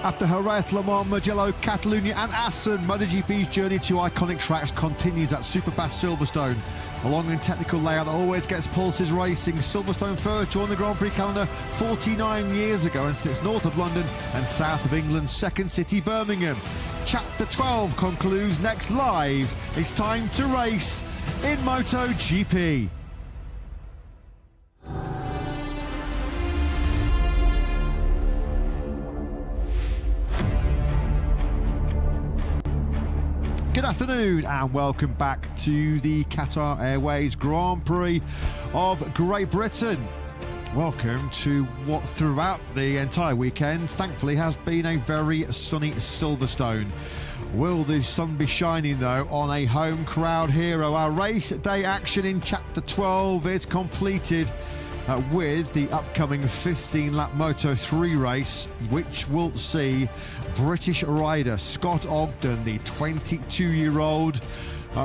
After Jerez, Le Mans, Mugello, Catalunya and Assen, MotoGP's journey to iconic tracks continues at Superfast Silverstone. A long and technical layout that always gets pulses racing. Silverstone first joined the Grand Prix calendar 49 years ago and sits north of London and south of England's second city, Birmingham. Chapter 12 concludes next live. It's time to race in MotoGP. Good afternoon and welcome back to the Qatar Airways Grand Prix of Great Britain. Welcome to what throughout the entire weekend thankfully has been a very sunny Silverstone. Will the sun be shining though on a home crowd hero? Our race day action in Chapter 12 is completed with the upcoming 15-lap Moto3 race, which will see British rider Scott Ogden, the 22-year-old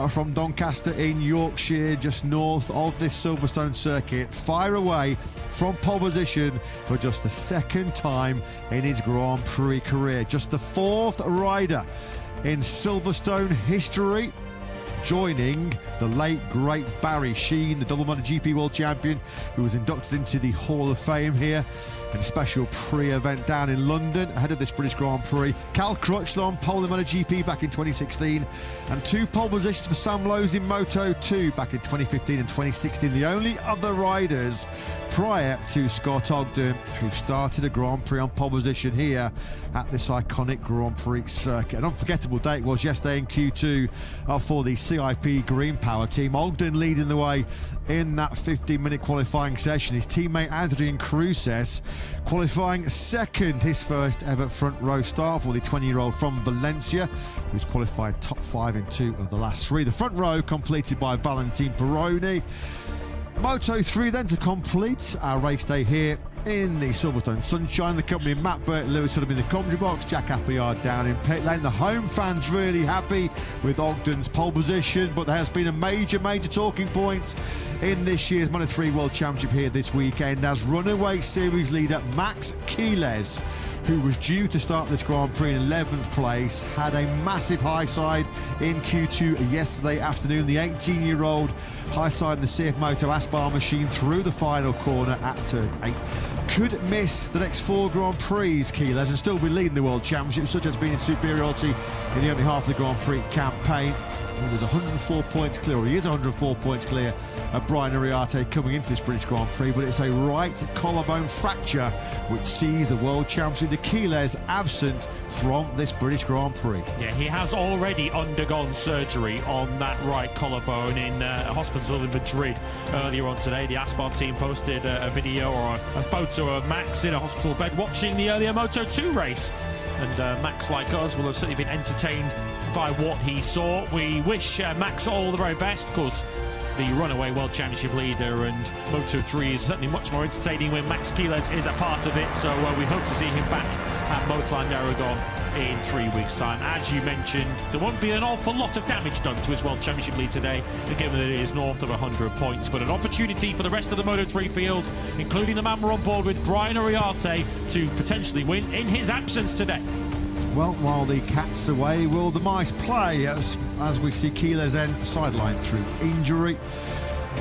from Doncaster in Yorkshire, just north of this Silverstone circuit, fire away from pole position for just the second time in his Grand Prix career. Just the fourth rider in Silverstone history, joining the late great Barry Sheene, the double MotoGP world champion, who was inducted into the Hall of Fame here in a special pre-event down in London ahead of this British Grand Prix. Cal Crutchlow on pole in MotoGP back in 2016, and 2 pole positions for Sam Lowes in Moto2 back in 2015 and 2016. The only other riders prior to Scott Ogden who started a Grand Prix on pole position here at this iconic Grand Prix circuit. An unforgettable day it was yesterday in Q2 for the CIP Green Power team. Ogden leading the way in that 15-minute qualifying session. His teammate Adrian Cruces qualifying second, his first ever front row start for the 20-year-old from Valencia, who's qualified top 5 in 2 of the last 3. The front row completed by Valentin Peroni. Moto3 then to complete our race day here in the Silverstone sunshine. The company of Matt Burt Lewis sort of in the commentary box, Jack Appleyard down in pit lane. The home fans really happy with Ogden's pole position, but there has been a major talking point in this year's Moto3 World Championship here this weekend as runaway series leader Max Quiles, who was due to start this Grand Prix in 11th place, had a massive high side in Q2 yesterday afternoon. The 18-year-old high side in the CF Moto Aspar machine through the final corner at turn 8. Could miss the next 4 Grand Prix, Quiles, and still be leading the World Championship, such as being in superiority in the only half of the Grand Prix campaign. He was 104 points clear, or he is 104 points clear of Brian Uriarte coming into this British Grand Prix, but it's a right collarbone fracture which sees the World Champion Quiles absent from this British Grand Prix. Yeah, he has already undergone surgery on that right collarbone in a hospital in Madrid earlier on today. The Aspar team posted a video or a photo of Max in a hospital bed watching the earlier Moto2 race. And Max, like us, will have certainly been entertained by what he saw. We wish Max all the very best, because the runaway World Championship leader and Moto3 is certainly much more entertaining when Max Quiles is a part of it. So we hope to see him back at Motorland Aragon in 3 weeks' time. As you mentioned, there won't be an awful lot of damage done to his World Championship lead today, given that it is north of 100 points, but an opportunity for the rest of the Moto3 field, including the man we're on board with, Brian Uriarte, to potentially win in his absence today. Well, while the cat's away, will the mice play as we see Quiles then sidelined through injury?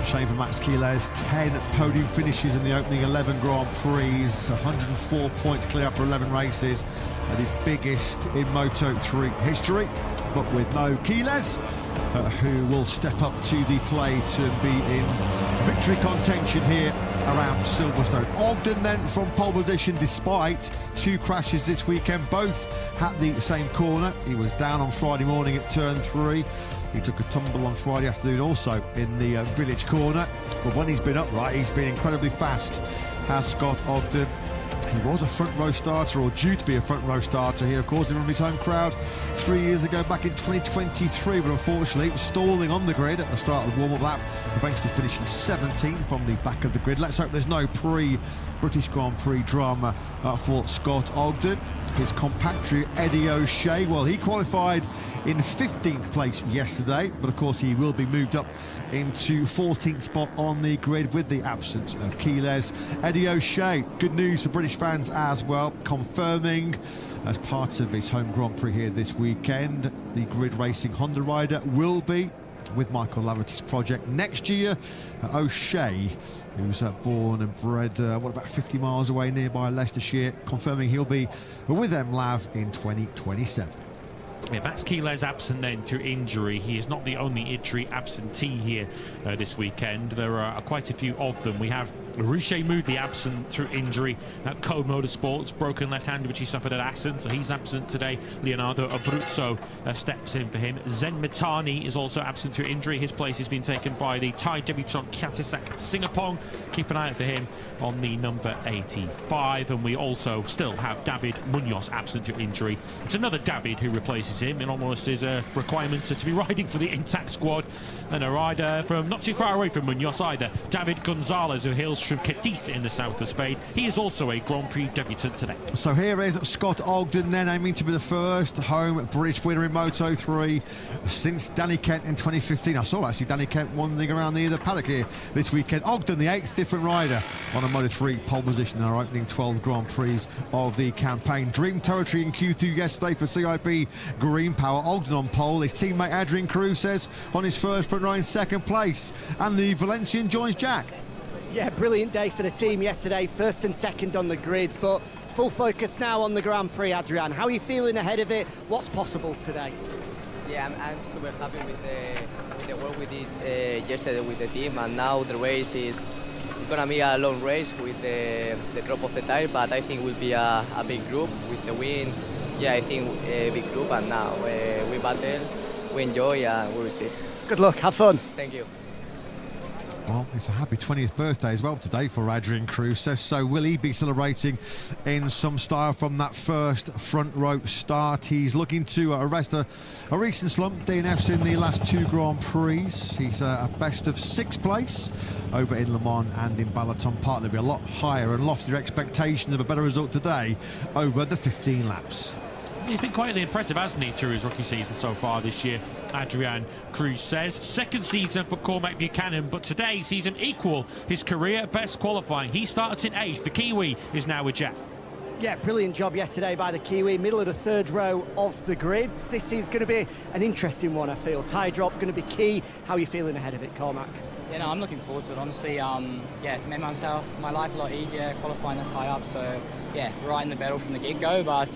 Shame for Max Quiles, 10 podium finishes in the opening 11 Grand Prix, 104 points clear after 11 races, the biggest in Moto3 history. But with no Quiles, who will step up to the plate and be in victory contention here around Silverstone. Ogden then from pole position despite 2 crashes this weekend, both at the same corner. He was down on Friday morning at turn 3. He took a tumble on Friday afternoon also in the village corner. But when he's been upright, he's been incredibly fast, has Scott Ogden. He was a front row starter, or due to be a front row starter here, of course, in front of his home crowd 3 years ago, back in 2023, but unfortunately stalling on the grid at the start of the warm-up lap, eventually finishing 17th from the back of the grid. Let's hope there's no pre-British Grand Prix drama for Scott Ogden. his compatriot Eddie O'Shea. Well, he qualified in 15th place yesterday, but of course he will be moved up into 14th spot on the grid with the absence of Quiles. Eddie O'Shea, good news for British fans as well, confirming as part of his home Grand Prix here this weekend, the grid racing Honda rider will be with Michael Laverty's project next year. O'Shea, who's born and bred, about 50 miles away nearby Leicestershire, confirming he'll be with MLav in 2027. Yeah, Max Quiles absent then through injury. He is not the only injury absentee here this weekend. There are quite a few of them. We have Riche Moody absent through injury at Code Motorsports, broken left hand which he suffered at Assen, so he's absent today. Leonardo Abruzzo steps in for him. Zen Mitani is also absent through injury. His place has been taken by the Thai debutant Kiatisak Singapong. Keep an eye out for him on the number 85. And we also still have David Munoz absent through injury. It's another David who replaces him. It almost is a requirement to be riding for the intact squad. And a rider from not too far away from Munoz either, David Gonzalez, who hails from Cadiz in the south of Spain. He is also a Grand Prix debutant today. So here is Scott Ogden then, aiming to be the first home British winner in Moto3 since Danny Kent in 2015. I saw actually Danny Kent wandering around the paddock here this weekend. Ogden, the 8th different rider on a Moto3 pole position in our opening 12 Grand Prix of the campaign. Dream territory in Q2 yesterday for CIP Green Power. Ogden on pole, his teammate Adrian Cruz says on his first front row in 2nd place, and the Valencian joins Jack. Yeah, brilliant day for the team yesterday, 1st and 2nd on the grids, but full focus now on the Grand Prix. Adrian, how are you feeling ahead of it? What's possible today? Yeah, I'm super happy with the work we did yesterday with the team, and now the race is gonna be a long race with the drop of the tire, but I think will be a big group with the win. Yeah, I think a big group, and now we battle, we enjoy, and we will see. Good luck, have fun. Thank you. Well, it's a happy 20th birthday as well today for Adrian Cruz. So will he be celebrating in some style from that first front row start? He's looking to arrest a recent slump. DNF's in the last 2 Grand Prix. He's a best of 6th place over in Le Mans and in Balaton Park. There'll be a lot higher and loftier expectations of a better result today over the 15 laps. He's been quietly impressive, hasn't he, through his rookie season so far this year, Adrian Cruz says. 2nd season for Cormac Buchanan, but today sees him equal his career best qualifying. He starts in 8th. The Kiwi is now with Jack. Yeah, brilliant job yesterday by the Kiwi, middle of the 3rd row of the grids. This is going to be an interesting one, I feel. Tyre drop going to be key. How are you feeling ahead of it, Cormac? Yeah, no, I'm looking forward to it, honestly. Yeah, made my life a lot easier qualifying this high up, so yeah, right in the battle from the get-go. But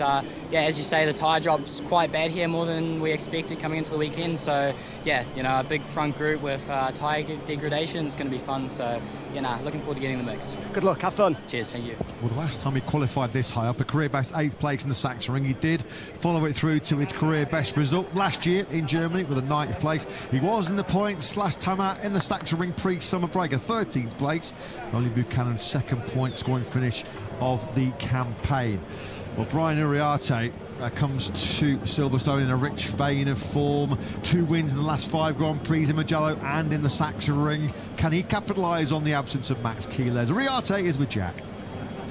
yeah, as you say, the tyre drop's quite bad here, more than we expected coming into the weekend. So yeah, you know, a big front group with tyre degradation is going to be fun. So you know, looking forward to getting in the mix. Good luck, have fun. Cheers, thank you. Well, the last time he qualified this high up, a career best 8th place in the Sachsenring, he did follow it through to his career best result last year in Germany with a 9th place. He was in the points last time out in the Sachsenring pre-summer break, a 13th place. Only Buchanan's 2nd point scoring finish of the campaign. Well, Brian Uriarte comes to Silverstone in a rich vein of form. 2 wins in the last 5 Grand Prix in Mugello and in the Sachsenring. Can he capitalise on the absence of Max Quiles? Uriarte is with Jack.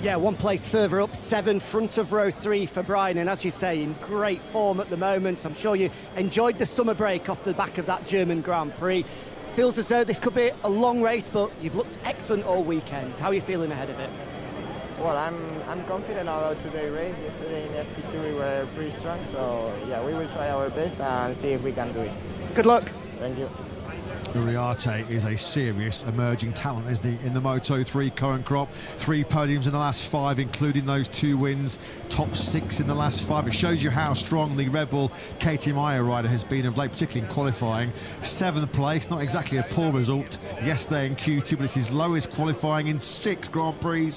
Yeah, 1 place further up, 7, front of row 3 for Brian, and as you say, in great form at the moment. I'm sure you enjoyed the summer break off the back of that German Grand Prix. Feels as though this could be a long race, but you've looked excellent all weekend. How are you feeling ahead of it? Well, I'm confident about today's race. Yesterday in FP2 we were pretty strong, so yeah, we will try our best and see if we can do it. Good luck. Thank you. Uriarte is a serious emerging talent, isn't he, in the Moto3 current crop. 3 podiums in the last 5, including those 2 wins, top 6 in the last 5. It shows you how strong the Red Bull KTM rider has been of late, particularly in qualifying. 7th place, not exactly a poor result yesterday in Q2, but it's his lowest qualifying in 6 Grand Prix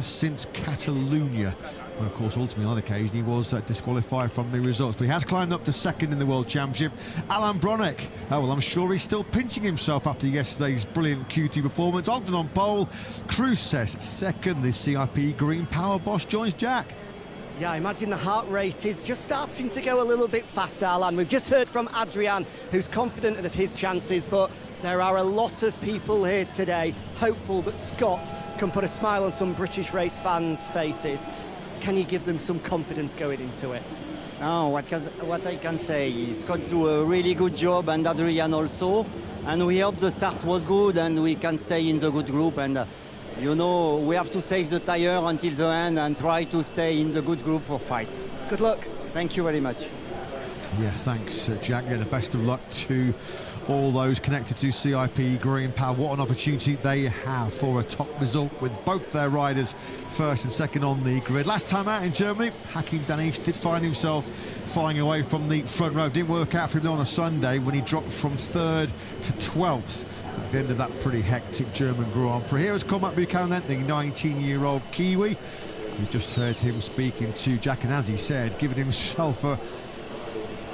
since Catalonia. And of course, ultimately on occasion he was disqualified from the results, but he has climbed up to 2nd in the World Championship. Alan Bronick, well, I'm sure he's still pinching himself after yesterday's brilliant Q2 performance. Ogden on pole, Cruz says 2nd. The CIP Green Power boss joins Jack. Yeah, I imagine the heart rate is just starting to go a little bit fast, Alan. We've just heard from Adrian, who's confident of his chances, but there are a lot of people here today hopeful that Scott can put a smile on some British race fans' faces. can you give them some confidence going into it? No, what I can say is Scott do a really good job, and Adrian also. And we hope the start was good and we can stay in the good group. And you know, we have to save the tire until the end and try to stay in the good group for fight. Good luck. Thank you very much. Yeah, thanks, Jack. Yeah, the best of luck to all those connected to CIP Green Power. What an opportunity they have for a top result with both their riders first and second on the grid. Last time out in Germany, Hakim Danish did find himself flying away from the front row. Didn't work out for him on a Sunday when he dropped from 3rd to 12th at the end of that pretty hectic German Grand Prix. Here is Cormac Buchanan, the 19-year-old Kiwi. You just heard him speaking to Jack, and as he said, giving himself a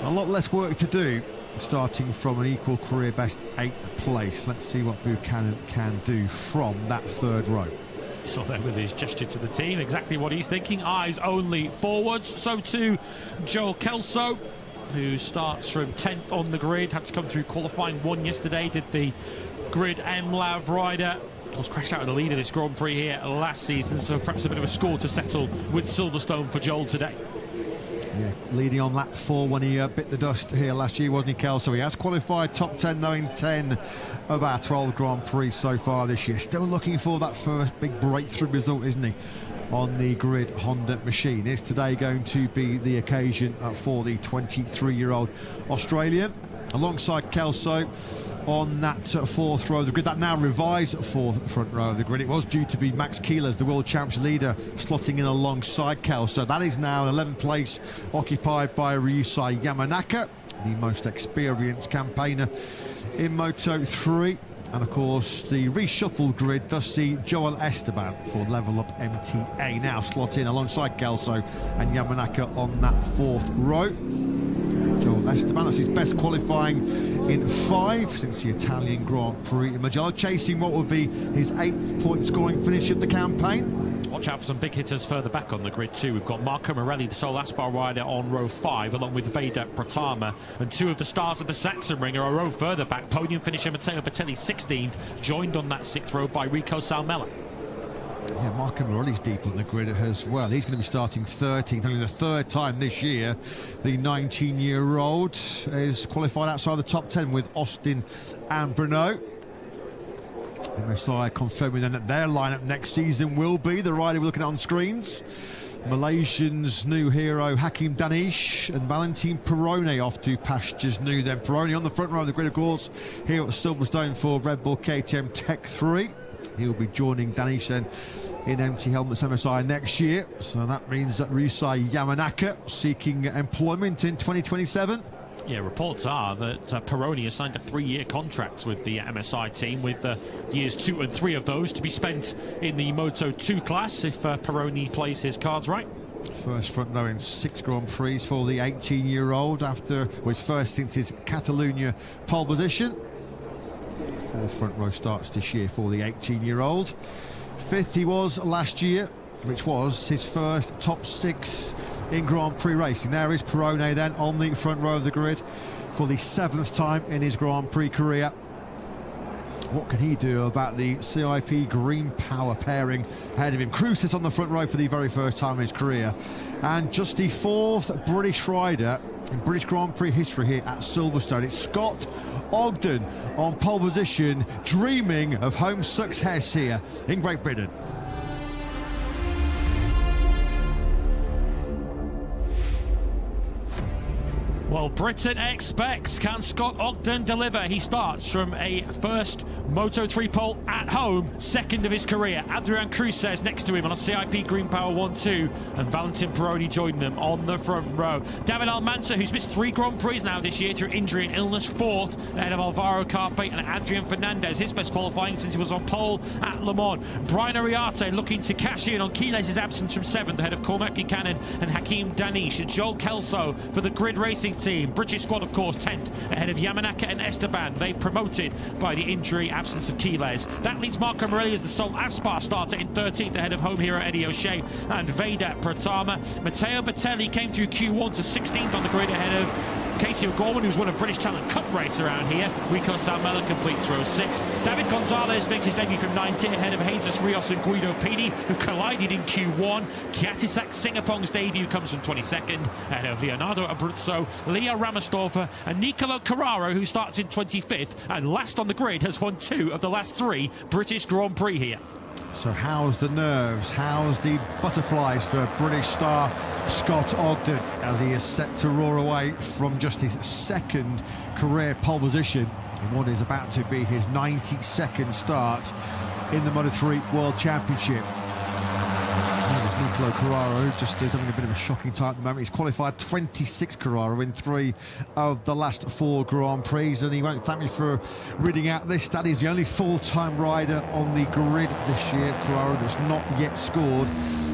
lot less work to do, starting from an equal career best 8th place. Let's see what Buchanan can do from that 3rd row. Saw there with his gesture to the team, exactly what he's thinking, eyes only forwards. So too Joel Kelso, who starts from 10th on the grid, had to come through qualifying 1 yesterday, did the grid MLAV rider. Of course, crashed out of the lead of this Grand Prix here last season, so perhaps a bit of a score to settle with Silverstone for Joel today. Yeah, leading on lap 4 when he bit the dust here last year, wasn't he, Kelso? He has qualified top 10 now in 10 of our 12 Grand Prix so far this year. Still looking for that first big breakthrough result, isn't he, on the grid Honda machine? Is today going to be the occasion for the 23-year-old Australian? Alongside Kelso on that 4th row of the grid, that now revised 4th front row of the grid. It was due to be Max Keeler's, the World Champs leader, slotting in alongside Kelso. That is now an 11th place occupied by Ryusai Yamanaka, the most experienced campaigner in Moto3. And of course, the reshuffled grid does see Joel Esteban for Level Up MTA now slot in alongside Kelso and Yamanaka on that 4th row. Joel Esteban, that's his best qualifying in 5 since the Italian Grand Prix in Mugello, chasing what would be his 8th point scoring finish of the campaign. Watch out for some big hitters further back on the grid too. We've got Marco Morelli, the sole Aspar rider, on row 5, along with Veda Pratama, and 2 of the stars of the Saxon Ring are a row further back. Podium finisher Matteo Bertelli 16th, joined on that 6th row by Rico Salmela. Yeah, Marco Morelli's deep on the grid as well. He's going to be starting 13th, only the 3rd time this year. The 19-year-old is qualified outside the top 10 with Austin and Bruno. MSI confirming then that their lineup next season will be the rider we're looking at on screens. Malaysian's new hero Hakim Danish and Valentin Perrone off to pastures new. Then Perrone on the front row of the grid, of course, here at Silverstone for Red Bull KTM Tech 3. He'll be joining Danish then in empty helmets MSI next year. So that means that Ryusai Yamanaka seeking employment in 2027. Yeah, reports are that Perrone has signed a 3-year contract with the MSI team, with years 2 and 3 of those to be spent in the Moto2 class if Perrone plays his cards right. First front row in 6 Grand Prix for the 18-year-old after his first since his Catalonia pole position. 4 front row starts this year for the 18-year-old. 5th he was last year, which was his first top 6 in Grand Prix racing. There is Perrone then on the front row of the grid for the 7th time in his Grand Prix career. What can he do about the CIP Green Power pairing ahead of him? Cruz is on the front row for the very first time in his career, and just the 4th British rider in British Grand Prix history here at Silverstone. It's Scott Ogden on pole position, dreaming of home success here in Great Britain. Well, Britain expects, can Scott Ogden deliver? He starts from a first Moto3 pole at home, 2nd of his career. Adrian Cruz says next to him on a CIP Green Power 1-2, and Valentin Perrone joined them on the front row. David Almanza, who's missed 3 Grand Prix now this year through injury and illness, 4th, ahead of Alvaro Carpe and Adrian Fernandez, his best qualifying since he was on pole at Le Mans. Brian Ariarte looking to cash in on Quiles' absence from 7th, ahead of Cormac Buchanan and Hakim Danish. Joel Kelso for the grid racing team. British squad, of course, 10th, ahead of Yamanaka and Esteban. They promoted by the injury absence of Quiles. That leaves Marco Morelli as the sole Aspar starter in 13th, ahead of home hero Eddie O'Shea and Veda Pratama. Matteo Bertelli came through Q1 to 16th on the grid, ahead of Casey O'Gorman, who's won a British Talent Cup race around here. Rico Salmela completes row 6. David Gonzalez makes his debut from 9th ahead of Jesus Rios and Guido Pini, who collided in Q1. Kiatisak Singapong's debut comes from 22nd ahead of Leonardo Abruzzo, Leo Ramostova and Nicolo Carraro, who starts in 25th and last on the grid, has won 2 of the last 3 British Grand Prix here. So how's the nerves, how's the butterflies for British star Scott Ogden as he is set to roar away from just his 2nd career pole position in what is about to be his 92nd start in the Moto3 World Championship. Nicolo Carraro just is having a bit of a shocking time at the moment. He's qualified 26th, Carraro, in 3 of the last 4 Grand Prix, and he won't thank me for reading out this stat. He's the only full-time rider on the grid this year, Carraro, that's not yet scored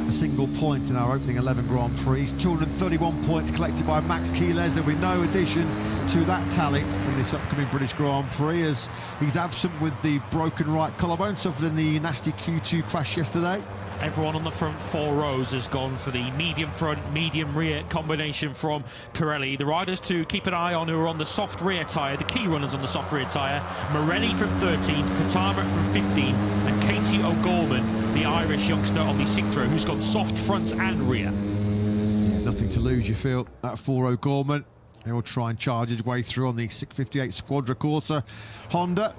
a single point in our opening 11 Grand Prix. 231 points collected by Max Quiles. There'll be no addition to that tally in this upcoming British Grand Prix, as he's absent with the broken right collarbone suffered in the nasty Q2 crash yesterday. Everyone on the front 4 rows has gone for the medium front, medium rear combination from Pirelli. The riders to keep an eye on who are on the soft rear tyre, the key runners on the soft rear tyre: Morelli from 13th, Patama from 15th, and Casey O'Gorman, the Irish youngster on the 6th row, who's gone soft front and rear. Nothing to lose, you feel, for O'Gorman. They will try and charge his way through on the 658 Squadra Corsa Honda.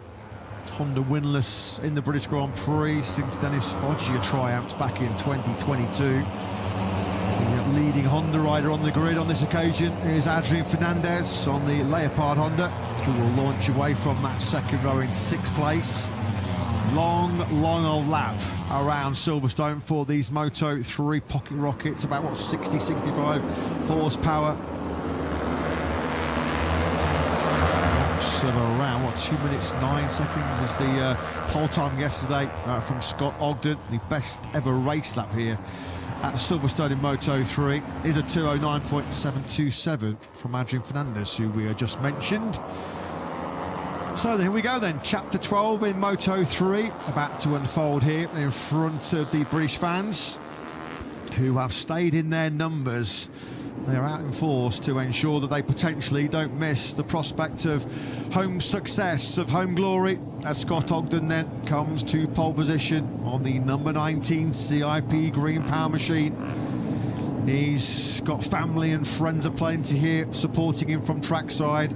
Honda winless in the British Grand Prix since Dennis Foggia triumphed back in 2022. The leading Honda rider on the grid on this occasion is Adrian Fernandez on the Leopard Honda, who will launch away from that 2nd row in 6th place. Long old lap around Silverstone for these Moto3 pocket rockets, about, what, 60-65 horsepower. Of around, what, 2 minutes 9 seconds is the pole time yesterday from Scott Ogden. The best ever race lap here at Silverstone in Moto3 is a 209.727 from Adrian Fernandez, who we just mentioned. So here we go then, chapter 12 in Moto3 about to unfold here in front of the British fans, who have stayed in their numbers. They're out in force to ensure that they potentially don't miss the prospect of home success, of home glory, as Scott Ogden then comes to pole position on the number 19 CIP Green Power machine. He's got family and friends aplenty here supporting him from trackside.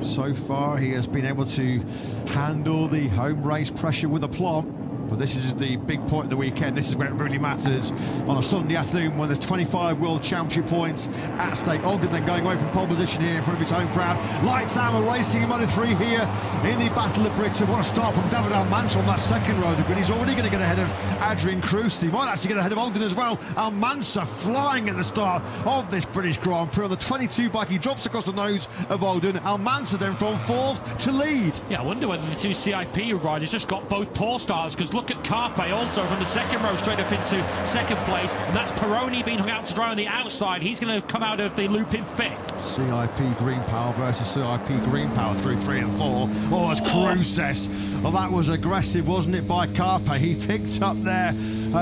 So far he has been able to handle the home race pressure with aplomb. But this is the big point of the weekend. This is where it really matters on a Sunday afternoon when there's 25 World Championship points at stake. Ogden then going away from pole position here in front of his home crowd. Lights out, we're racing in Moto3 here in the Battle of Britain. What a start from David Almanza on that 2nd row of the grid. He's already going to get ahead of Adrian Cruz. He might actually get ahead of Ogden as well. Almanza flying at the start of this British Grand Prix on the 22 bike. He drops across the nose of Ogden. Almanza then from 4th to lead. Yeah, I wonder whether the 2 CIP riders just got both pole stars, because look at Carpe also from the 2nd row straight up into 2nd place, and that's Peroni being hung out to dry on the outside. He's going to come out of the loop in 5th. CIP Green Power versus CIP Green Power through 3 and 4. Oh, as Cruces. Well, that was aggressive, wasn't it, by Carpe? He picked up there,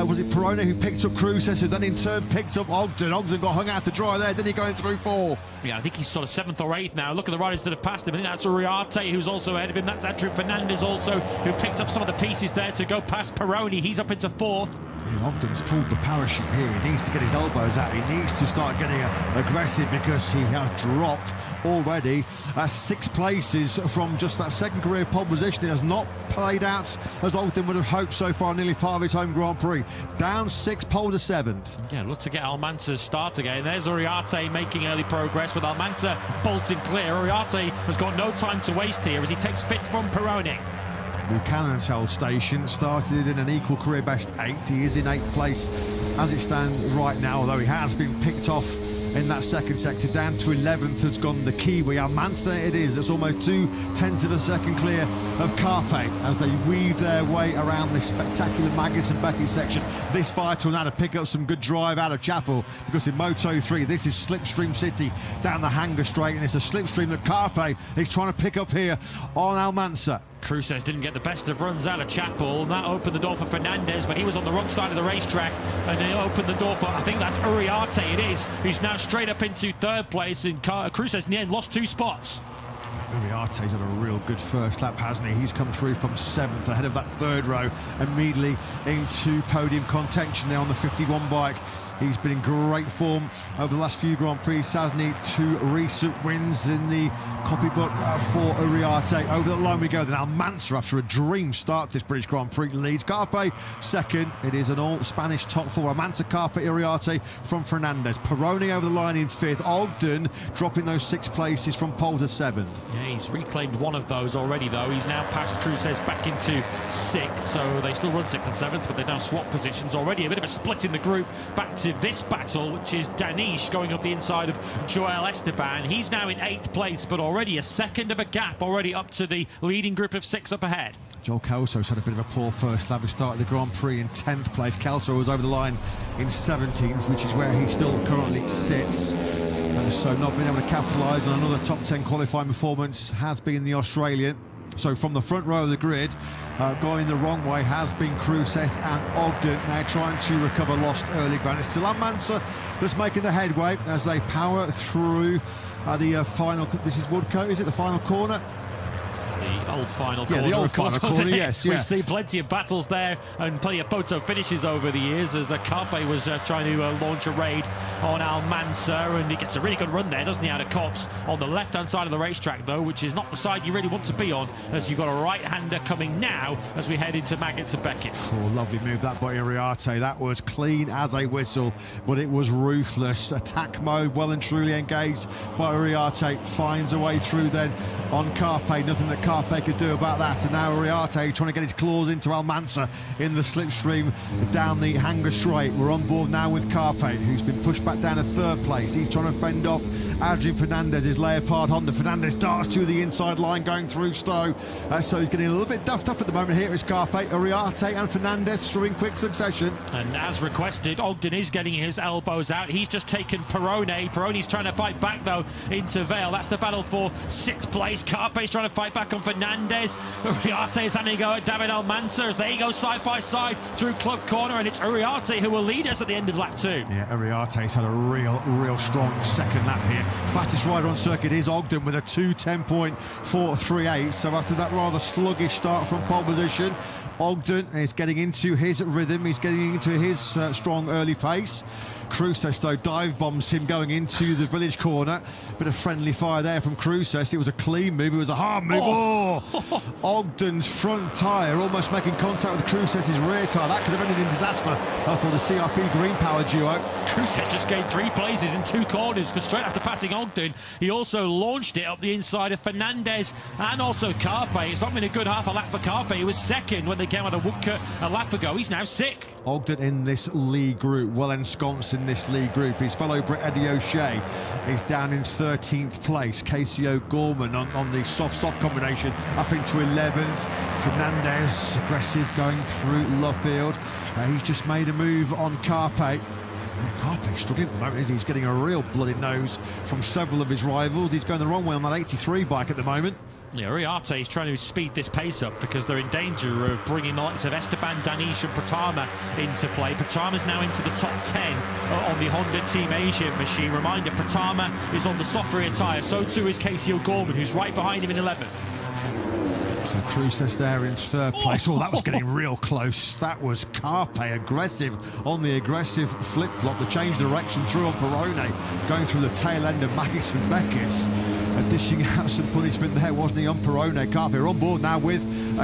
was it Peroni who picked up Cruces, who then in turn picked up Ogden. Ogden got hung out to dry there, didn't he, going through 4? Yeah, I think he's sort of 7th or 8th now. Look at the riders that have passed him. I think that's Uriarte, who's also ahead of him. That's Adrian Fernandez also, who picked up some of the pieces there to go past Peroni. He's up into 4th. Yeah, Ogden's pulled the parachute here. He needs to get his elbows out. He needs to start getting aggressive, because he has dropped already 6 places from just that 2nd career pole position. It has not played out as Ogden would have hoped so far, nearly part of his home Grand Prix. Down 6, pole to 7th. Yeah, look to get Almanza's start again. There's Uriarte making early progress with Almanza bolting clear. Uriarte has got no time to waste here as he takes 5th from Peroni. Buchanan's held station started in an equal career best 8th. He is in 8th place as it stands right now, although he has been picked off in that 2nd sector. Down to 11th has gone the Kiwi. Almanza it is. It's almost 0.2 of a second clear of Carpe as they weave their way around this spectacular Magnus and Beckett section. This vital now to pick up some good drive out of Chapel, because in Moto3 this is Slipstream City down the Hanger Straight, and it's a slipstream that Carpe is trying to pick up here on Almanza. Cruces didn't get the best of runs out of Chapel, and that opened the door for Fernandez, but he was on the wrong side of the racetrack, and he opened the door for, I think that's Uriarte, it is, who's now straight up into third place, and Cruces in the end lost 2 spots. Uriarte's had a real good first lap, hasn't he? He's come through from 7th ahead of that 3rd row, immediately into podium contention there on the 51 bike. He's been in great form over the last few Grand Prix. Sazny, 2 recent wins in the copybook for Uriarte. Over the line we go. Then Almanza, after a dream start this British Grand Prix, leads. Carpe second. It is an all-Spanish top 4. Almanza, Carpe, Uriarte from Fernandez. Peroni over the line in 5th. Ogden dropping those 6 places from pole to 7th. Yeah, he's reclaimed one of those already, though. He's now passed Cruces back into 6th, so they still run 6th and 7th, but they've now swapped positions already. A bit of a split in the group. Back to this battle, which is Danish going up the inside of Joel Esteban. He's now in 8th place, but already a second of a gap already up to the leading group of 6 up ahead. Joel Kelso's had a bit of a poor first lap. He started the Grand Prix in 10th place. Kelso was over the line in 17th, which is where he still currently sits. And so not being able to capitalise on another top 10 qualifying performance has been the Australian. So from the front row of the grid, going the wrong way has been Cruces and Ogden, now trying to recover lost early ground. It's still Almanza that's making the headway as they power through the final. This is Woodcote, is it the final corner? The old final corner, the old of course, final corner, yes. We've seen plenty of battles there and plenty of photo finishes over the years as Carpe was trying to launch a raid on Almanza, and he gets a really good run there, doesn't he, out of Copse on the left-hand side of the racetrack, though, which is not the side you really want to be on, as you've got a right-hander coming now as we head into Maggots and Beckett. Oh, lovely move that by Uriarte. That was clean as a whistle, but it was ruthless. Attack mode well and truly engaged by Uriarte. Finds a way through then on Carpe. Nothing that Carpe could do about that, and now Uriarte trying to get his claws into Almanza in the slipstream down the hanger straight. We're on board now with Carpe, who's been pushed back down to 3rd place. He's trying to fend off Adrian Fernandez, his Leopard Honda. Fernandez darts to the inside line going through Stowe, so he's getting a little bit duffed up at the moment. Here is Carpe, Uriarte and Fernandez through in quick succession, and as requested, Ogden is getting his elbows out. He's just taken Peroni. Peroni's trying to fight back though into Vale. That's the battle for 6th place. Carpe's trying to fight back on Fernandez. Uriarte is having a go at David Almanza as they go side by side through Club Corner, and it's Uriarte who will lead us at the end of lap 2. Yeah, Uriarte's had a real strong second lap here. Fastest rider on circuit is Ogden with a 2:10.438. So after that rather sluggish start from pole position, Ogden is getting into his rhythm. He's getting into his strong early pace. Cruces, though, dive bombs him going into the village corner. Bit of friendly fire there from Cruces. It was a clean move. It was a hard move. Oh! Ogden's front tyre almost making contact with Cruces' rear tyre. That could have ended in disaster for the CRP Green Power duo. Cruces just gained 3 places in 2 corners, because straight after passing Ogden, he also launched it up the inside of Fernandez and also Carpe. It's not been a good half a lap for Carpe. He was 2nd when they came out of Woodcote a lap ago. He's now 6th. Ogden in this lead group, well ensconced in this lead group. His fellow Brit Eddie O'Shea is down in 13th place. Casey O'Gorman on the soft combination up into 11th. Fernandez aggressive going through Luffield. He's just made a move on Carpe. Carpe's struggling at the moment. He's getting a real bloody nose from several of his rivals. He's going the wrong way on that 83 bike at the moment. Yeah, Uriarte is trying to speed this pace up because they're in danger of bringing the likes of Esteban, Danish and Pratama into play. Pratama's now into the top 10 on the Honda Team Asia machine. Reminder, Pratama is on the soft rear tyre, so too is Casey O'Gorman, who's right behind him in 11th. So Cruces there in 3rd place. Oh, that was getting real close. That was Carpe aggressive on the aggressive flip-flop. The change direction through on Peroni, going through the tail end of Maggots and Beckett's. Dishing out some punishment there, wasn't he, on Peroni? Carpe are on board now with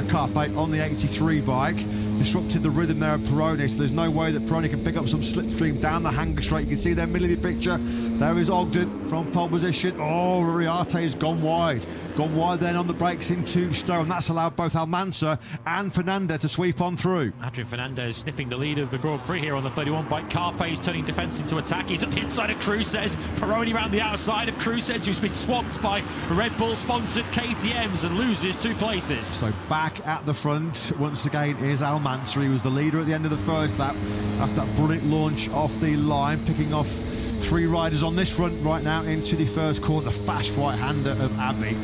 Carpe on the 83 bike. Disrupted the rhythm there of Peroni, so there's no way that Peroni can pick up some slipstream down the hanger straight. You can see there, middle of the picture. There is Ogden from pole position. Oh, Uriarte has gone wide. Gone wide then on the brakes into Stowe, and that's allowed both Almanza and Fernandez to sweep on through. Adrian Fernandez sniffing the lead of the Grand Prix here on the 31 bike. Carpe is turning defence into attack. He's up the inside of Cruces. Peroni around the outside of Cruces, who's been swamped by Red Bull-sponsored KTMs and loses 2 places. So back at the front once again is Almanza. He was the leader at the end of the first lap after that brilliant launch off the line, picking off 3 riders on this front right now into the first corner. The fast right-hander of Abbey.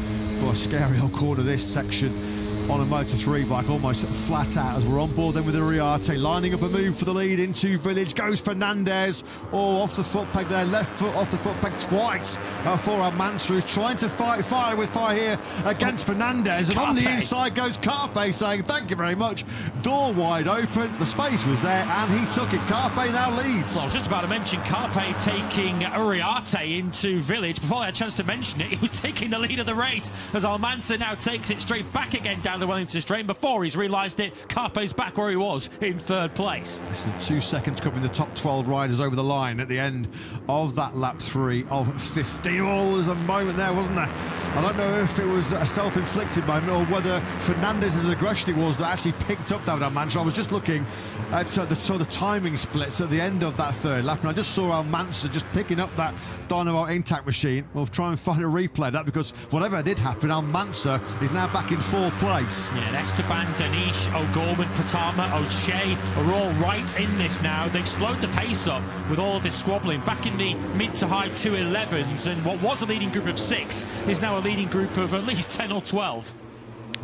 What a scary old corner this section on a Moto3 bike, almost flat out as we're on board then with Uriarte, lining up a move for the lead into Village. Goes Fernandez, off the foot peg there, left foot off the foot peg twice for Almanza, who's trying to fight fire with fire here against Fernandez. And on the inside goes Carpe, saying thank you very much. Door wide open, the space was there, and he took it. Carpe now leads. Well, I was just about to mention Carpe taking Uriarte into Village. Before I had a chance to mention it, he was taking the lead of the race as Almanza now takes it straight back again down the Wellington Straight. And before he's realised it, Carpe's back where he was in third place. Less than 2 seconds covering the top 12 riders over the line at the end of that lap 3 of 15. Oh, there's a moment there, wasn't there? I don't know if it was a self-inflicted moment or whether Fernandez's aggression it was that actually picked up David Almanza. I was just looking at the timing splits at the end of that third lap, and I just saw Almanza just picking up that Dynamo Intact machine. We'll try and find a replay of that, because whatever did happen, Almanza is now back in 4th place. Yeah, and Esteban, Danish, O'Gorman, Patama, O'Shea are all right in this now. They've slowed the pace up with all of this squabbling. Back in the mid to high 211s, and what was a leading group of 6 is now a leading group of at least 10 or 12.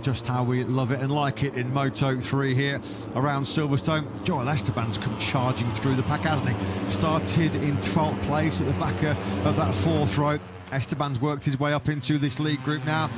Just how we love it and like it in Moto3 here around Silverstone. Joel Esteban's come charging through the pack, hasn't he? Started in 12th place at the back of that 4th row. Esteban's worked his way up into this league group now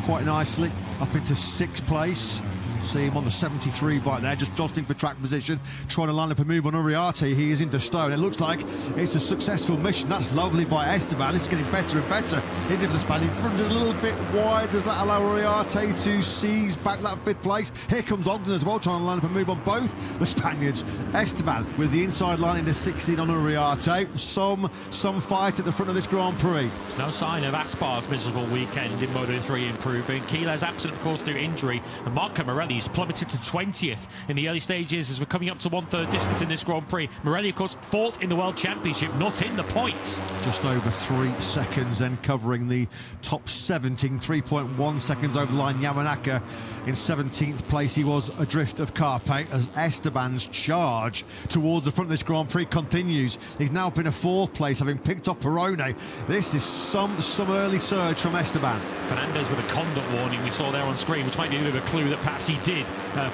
quite nicely, up into 6th place. See him on the 73 bike there, just jostling for track position, trying to line up a move on Uriarte. He is into stone. It looks like it's a successful mission. That's lovely by Esteban. It's getting better and better into the span. He runs a little bit wide. Does that allow Uriarte to seize back that 5th place? Here comes Ogden as well, trying to line up a move on both the Spaniards. Esteban with the inside line into 16 on Uriarte. Some fight at the front of this Grand Prix. There's no sign of Aspar's miserable weekend in Moto3 improving. Keeler's absent, of course, through injury, and Marco Morelli He's plummeted to 20th in the early stages as we're coming up to 1/3 distance in this Grand Prix. Morelli, of course, 4th in the World Championship, not in the points. Just over 3 seconds then covering the top 17, 3.1 seconds over the line. Yamanaka in 17th place. He was adrift of Carpe as Esteban's charge towards the front of this Grand Prix continues. He's now been a 4th place, having picked up Perone. This is some early surge from Esteban. Fernandez with a conduct warning we saw there on screen, which might be a bit of a clue that perhaps he did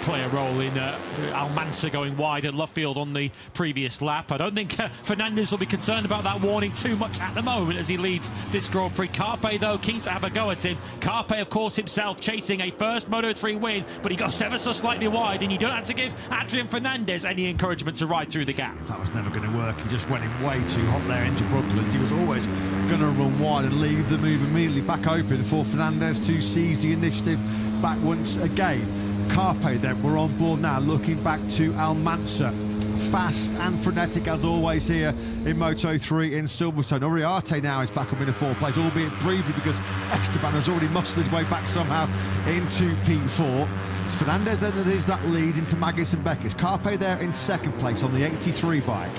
play a role in Almanza going wide at Luffield on the previous lap. I don't think Fernandez will be concerned about that warning too much at the moment as he leads this Grand Prix. Carpe, though, keen to have a go at him. Carpe, of course, himself chasing a first Moto3 win, but he goes ever so slightly wide, and you don't have to give Adrian Fernandez any encouragement to ride through the gap. That was never going to work. He just went in way too hot there into Brooklands. He was always going to run wide and leave the move immediately back open for Fernandez to seize the initiative back once again. Carpe then, we're on board now, looking back to Almanza. Fast and frenetic as always here in Moto3 in Silverstone. Uriarte now is back up in the 4th place, albeit briefly because Esteban has already muscled his way back somehow into P4. It's Fernandez then that is that lead into Maggis and Beckett. Carpe there in 2nd place on the 83 bike.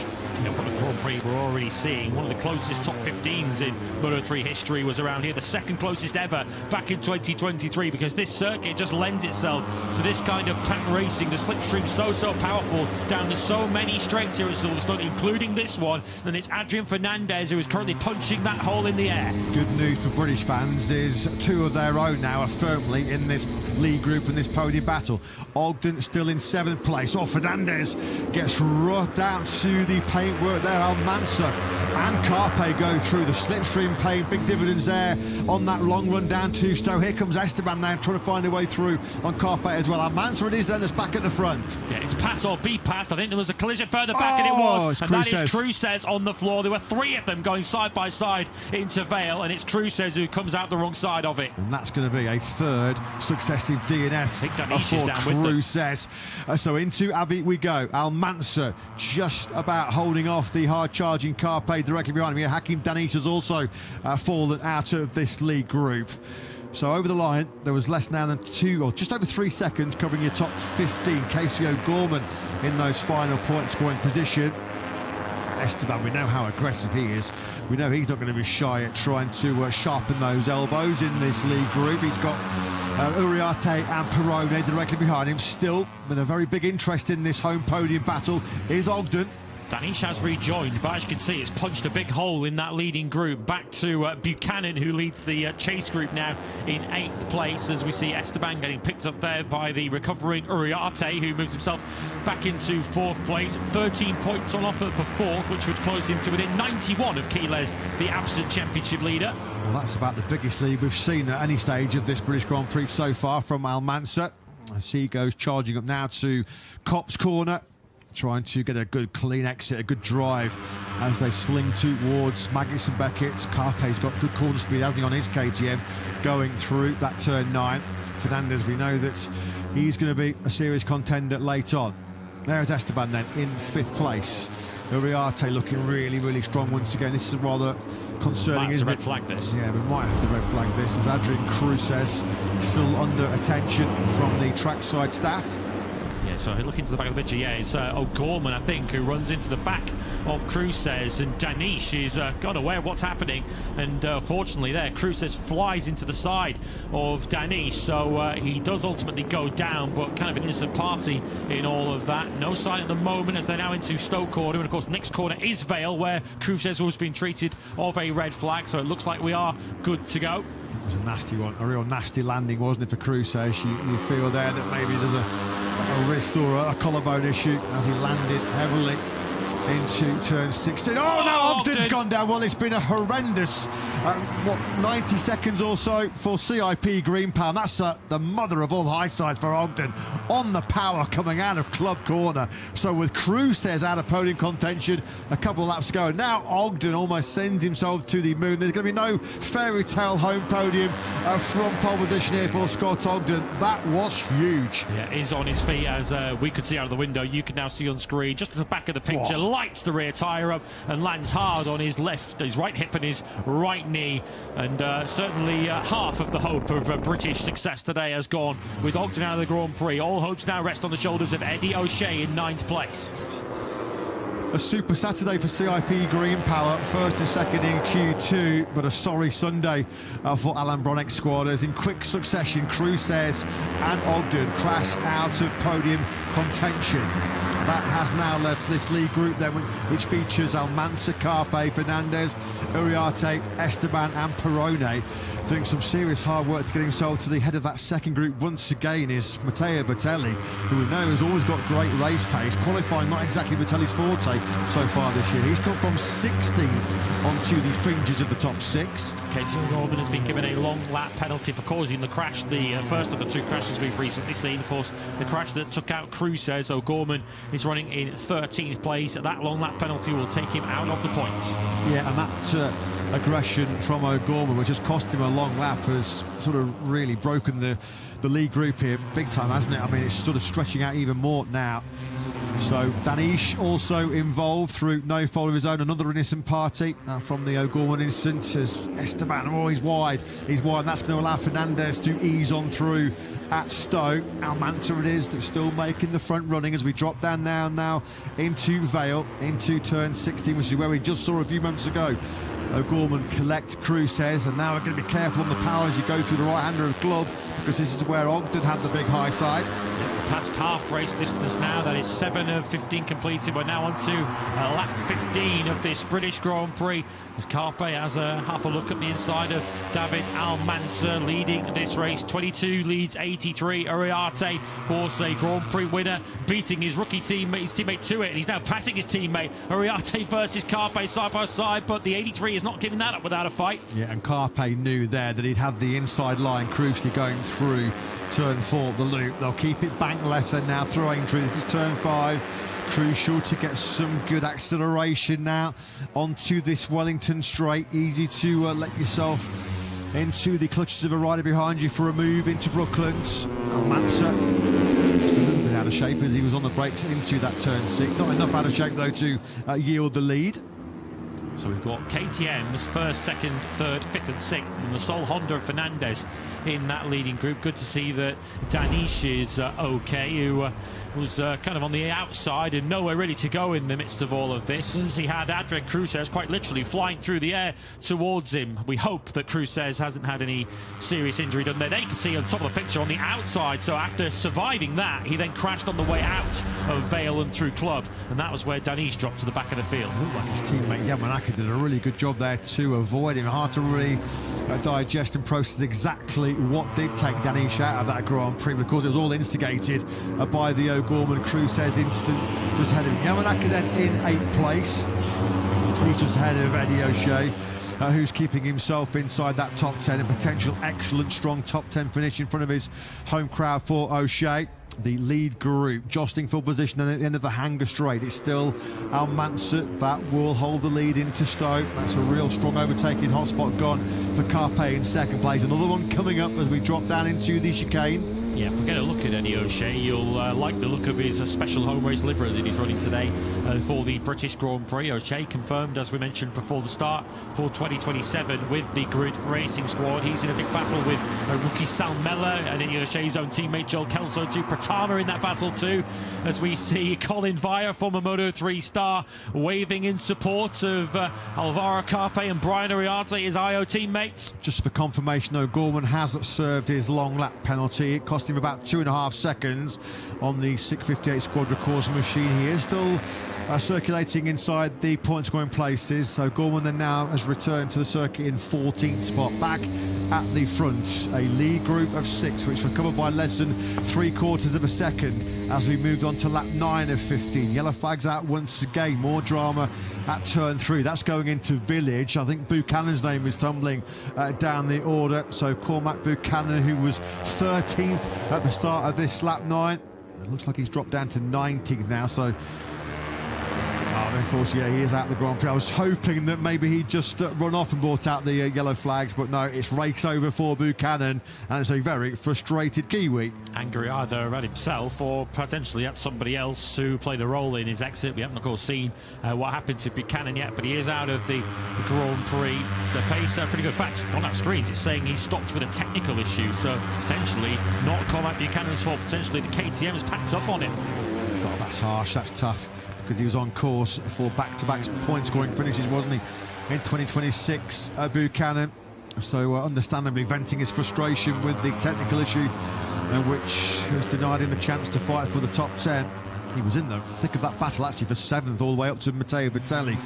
Yeah, what a Grand Prix we're already seeing. One of the closest top 15s in Moto3 history was around here. The 2nd closest ever back in 2023, because this circuit just lends itself to this kind of pack racing. The slipstream so powerful down to so many straights here at Silverstone, including this one. And it's Adrian Fernandez who is currently punching that hole in the air. Good news for British fans is 2 of their own now are firmly in this lead group and this podium battle. Ogden still in 7th place. Oh, Fernandez gets rubbed out to the paintwork there. Almanza and Carpe go through the slipstream, paying big dividends there on that long run down to Stowe. Here comes Esteban now trying to find a way through on Carpe as well. Almanza it is then that's back at the front. Yeah, it's pass or be passed. I think there was a collision further back, and it was. And that is Cruces on the floor. There were 3 of them going side by side into Vale, and it's Cruces who comes out the wrong side of it. And that's going to be a 3rd successive DNF I think Danish is down with Cruces. So into Abbey we go. Almanza just about holding off the hard-charging Carpe directly behind him. Hakim Danish has also fallen out of this league group. So over the line, there was less now than 2 or just over 3 seconds covering your top 15. Casey O'Gorman in those final point scoring position. Esteban, we know how aggressive he is. We know he's not going to be shy at trying to sharpen those elbows in this league group. He's got Uriarte and Perone directly behind him. Still, with a very big interest in this home podium battle, is Ogden. Danish has rejoined, but as you can see, it's punched a big hole in that leading group. Back to Buchanan, who leads the chase group now in 8th place, as we see Esteban getting picked up there by the recovering Uriarte, who moves himself back into 4th place. 13 points on offer for 4th, which would close him to within 91 of Quiles, the absent championship leader. Well, that's about the biggest lead we've seen at any stage of this British Grand Prix so far from Almanza. As he goes charging up now to Copse Corner, trying to get a good clean exit, a good drive as they sling towards Magnus and Beckett. Carte's got good corner speed, hasn't he, on his KTM, going through that turn 9. Fernandez, we know that he's going to be a serious contender late on. There's Esteban then in 5th place. Uriarte looking really, really strong once again. This is rather concerning, isn't it? Red flag this. Yeah, we might have to red flag this, as Adrian Cruces still under attention from the trackside staff. Yeah, so look into the back of the picture. Yeah, it's O'Gorman, I think, who runs into the back of Cruces, and Danish is unaware of what's happening, and fortunately there, Cruces flies into the side of Danish, so he does ultimately go down, but kind of an innocent party in all of that. No sign at the moment as they're now into Stoke Corner, and of course next corner is Vale, where Cruces was being treated of a red flag, so it looks like we are good to go. It was a nasty one, a real nasty landing, wasn't it, for Cruces? You feel there that maybe there's a wrist or a collarbone issue as he landed heavily into turn 16. Oh, no, Ogden's gone down. Well, it's been a horrendous, 90 seconds or so for CIP Green Pound. That's the mother of all high sides for Ogden, on the power coming out of Club Corner. So with Cruces out of podium contention a couple of laps ago, now Ogden almost sends himself to the moon. There's going to be no fairy tale home podium from pole position here for Scott Ogden. That was huge. Yeah, he's on his feet, as we could see out of the window. You can now see on screen, just at the back of the picture, lights the rear tyre up and lands hard on his right hip and his right knee, and certainly half of the hope of British success today has gone with Ogden out of the Grand Prix. All hopes now rest on the shoulders of Eddie O'Shea in 9th place. A super Saturday for CIP Green Power, 1st and 2nd in Q2, but a sorry Sunday for Alan Bronick's squad, as in quick succession Cruces and Ogden crash out of podium contention. That has now left this league group then, which features Almanza, Carpe, Fernandez, Uriarte, Esteban and Perrone. Doing some serious hard work to get himself to the head of that second group once again is Matteo Bertelli, who we know has always got great race pace. Qualifying not exactly Bertelli's forte so far this year. He's come from 16th onto the fringes of the top 6. Casey O'Gorman has been given a long lap penalty for causing the crash, the first of the 2 crashes we've recently seen. Of course, the crash that took out Cruces. O'Gorman is running in 13th place. That long lap penalty will take him out of the points. Yeah, and that aggression from O'Gorman, which has cost him a long lap, has sort of really broken the league group here big time, hasn't it? I mean, it's sort of stretching out even more now. So Danish also involved through no fault of his own. Another innocent party from the O'Gorman incident, as Esteban, he's wide, and that's going to allow Fernandez to ease on through at Stoke. Almanza it is that's still making the front running as we drop down now into Vale, into turn 16, which is where we just saw a few moments ago O'Gorman collect Cruces, and now we're going to be careful on the power as you go through the right-hander of Club, because this is where Ogden had the big high side. Past half race distance now, that is 7 of 15 completed. We're now on to lap 15 of this British Grand Prix, as Carpe has half a look at the inside of David Almanza leading this race. 22 leads 83. Uriarte, of course, a Grand Prix winner, beating his rookie teammate, his teammate to it, and he's now passing his teammate. Uriarte versus Carpe side by side, but the 83 is not giving that up without a fight. Yeah, and Carpe knew there that he'd have the inside line crucially going through turn 4, the loop. They'll keep it bank left and now through Aintree. This is turn 5. Crucial to get some good acceleration now onto this Wellington straight. Easy to let yourself into the clutches of a rider behind you for a move into Brooklands. Almanza just a little bit out of shape as he was on the brakes into that turn 6. Not enough out of shape though to yield the lead. So we've got KTM's 1st, 2nd, 3rd, 5th and 6th, and the sole Honda of Fernandez in that leading group. Good to see that Danish is okay, who was kind of on the outside and nowhere really to go in the midst of all of this, as he had Adrian Cruces quite literally flying through the air towards him. We hope that Cruces hasn't had any serious injury done there. There you can see on top of the picture on the outside, so after surviving that, he then crashed on the way out of Vale and through Club, and that was where Danish dropped to the back of the field. Looked like his teammate Yamanaka did a really good job there to avoid him. Hard to really digest and process exactly what did take Danish out of that Grand Prix, because it was all instigated by the O'Gorman Cruces incident just ahead of him. Yamanaka then in 8th place. He's just ahead of Eddie O'Shea, who's keeping himself inside that top 10, a potential excellent strong top 10 finish in front of his home crowd for O'Shea. The lead group jostling for position at the end of the Hanger Straight. It's still Almanza that will hold the lead into Stowe. That's a real strong overtaking hotspot gone for Carpe in 2nd place. Another one coming up as we drop down into the chicane. Yeah, forget a look at Eddie O'Shea. You'll like the look of his special home race livery that he's running today for the British Grand Prix. O'Shea confirmed, as we mentioned before the start, for 2027 with the Grid Racing squad. He's in a big battle with rookie Sal Mella and Eddie O'Shea's own teammate Joel Kelso too. Pratama in that battle too, as we see Colin Vire, former Moto3 star, waving in support of Alvaro Carpe and Brian Ariarte, his IO teammates. Just for confirmation, O'Gorman has served his long lap penalty. It cost him about 2.5 seconds on the 658 squad records machine. He is still circulating inside the point scoring places. So Gorman then now has returned to the circuit in 14th spot, back at the front. A lead group of 6, which were covered by less than 3/4 of a second as we moved on to lap 9 of 15. Yellow flags out once again, more drama at turn 3. That's going into Village. I think Buchanan's name is tumbling down the order. So Cormac Buchanan, who was 13th at the start of this lap 9, it looks like he's dropped down to 19th now. So unfortunately, he is out of the Grand Prix. I was hoping that maybe he'd just run off and brought out the yellow flags, but no, it's race over for Buchanan, and it's a very frustrated Kiwi. Angry either at himself or potentially at somebody else who played a role in his exit. We haven't, of course, seen what happened to Buchanan yet, but he is out of the Grand Prix. The pace, pretty good. In fact, on that screens, it's saying he stopped with a technical issue, so potentially not Cormac Buchanan's fault. Potentially the KTM's packed up on him. God, that's harsh, that's tough, because he was on course for back-to-back point-scoring finishes, wasn't he, in 2026, Buchanan. So understandably venting his frustration with the technical issue, which has denied him the chance to fight for the top 10. He was in the thick of that battle, actually, for 7th, all the way up to Matteo Vitelli,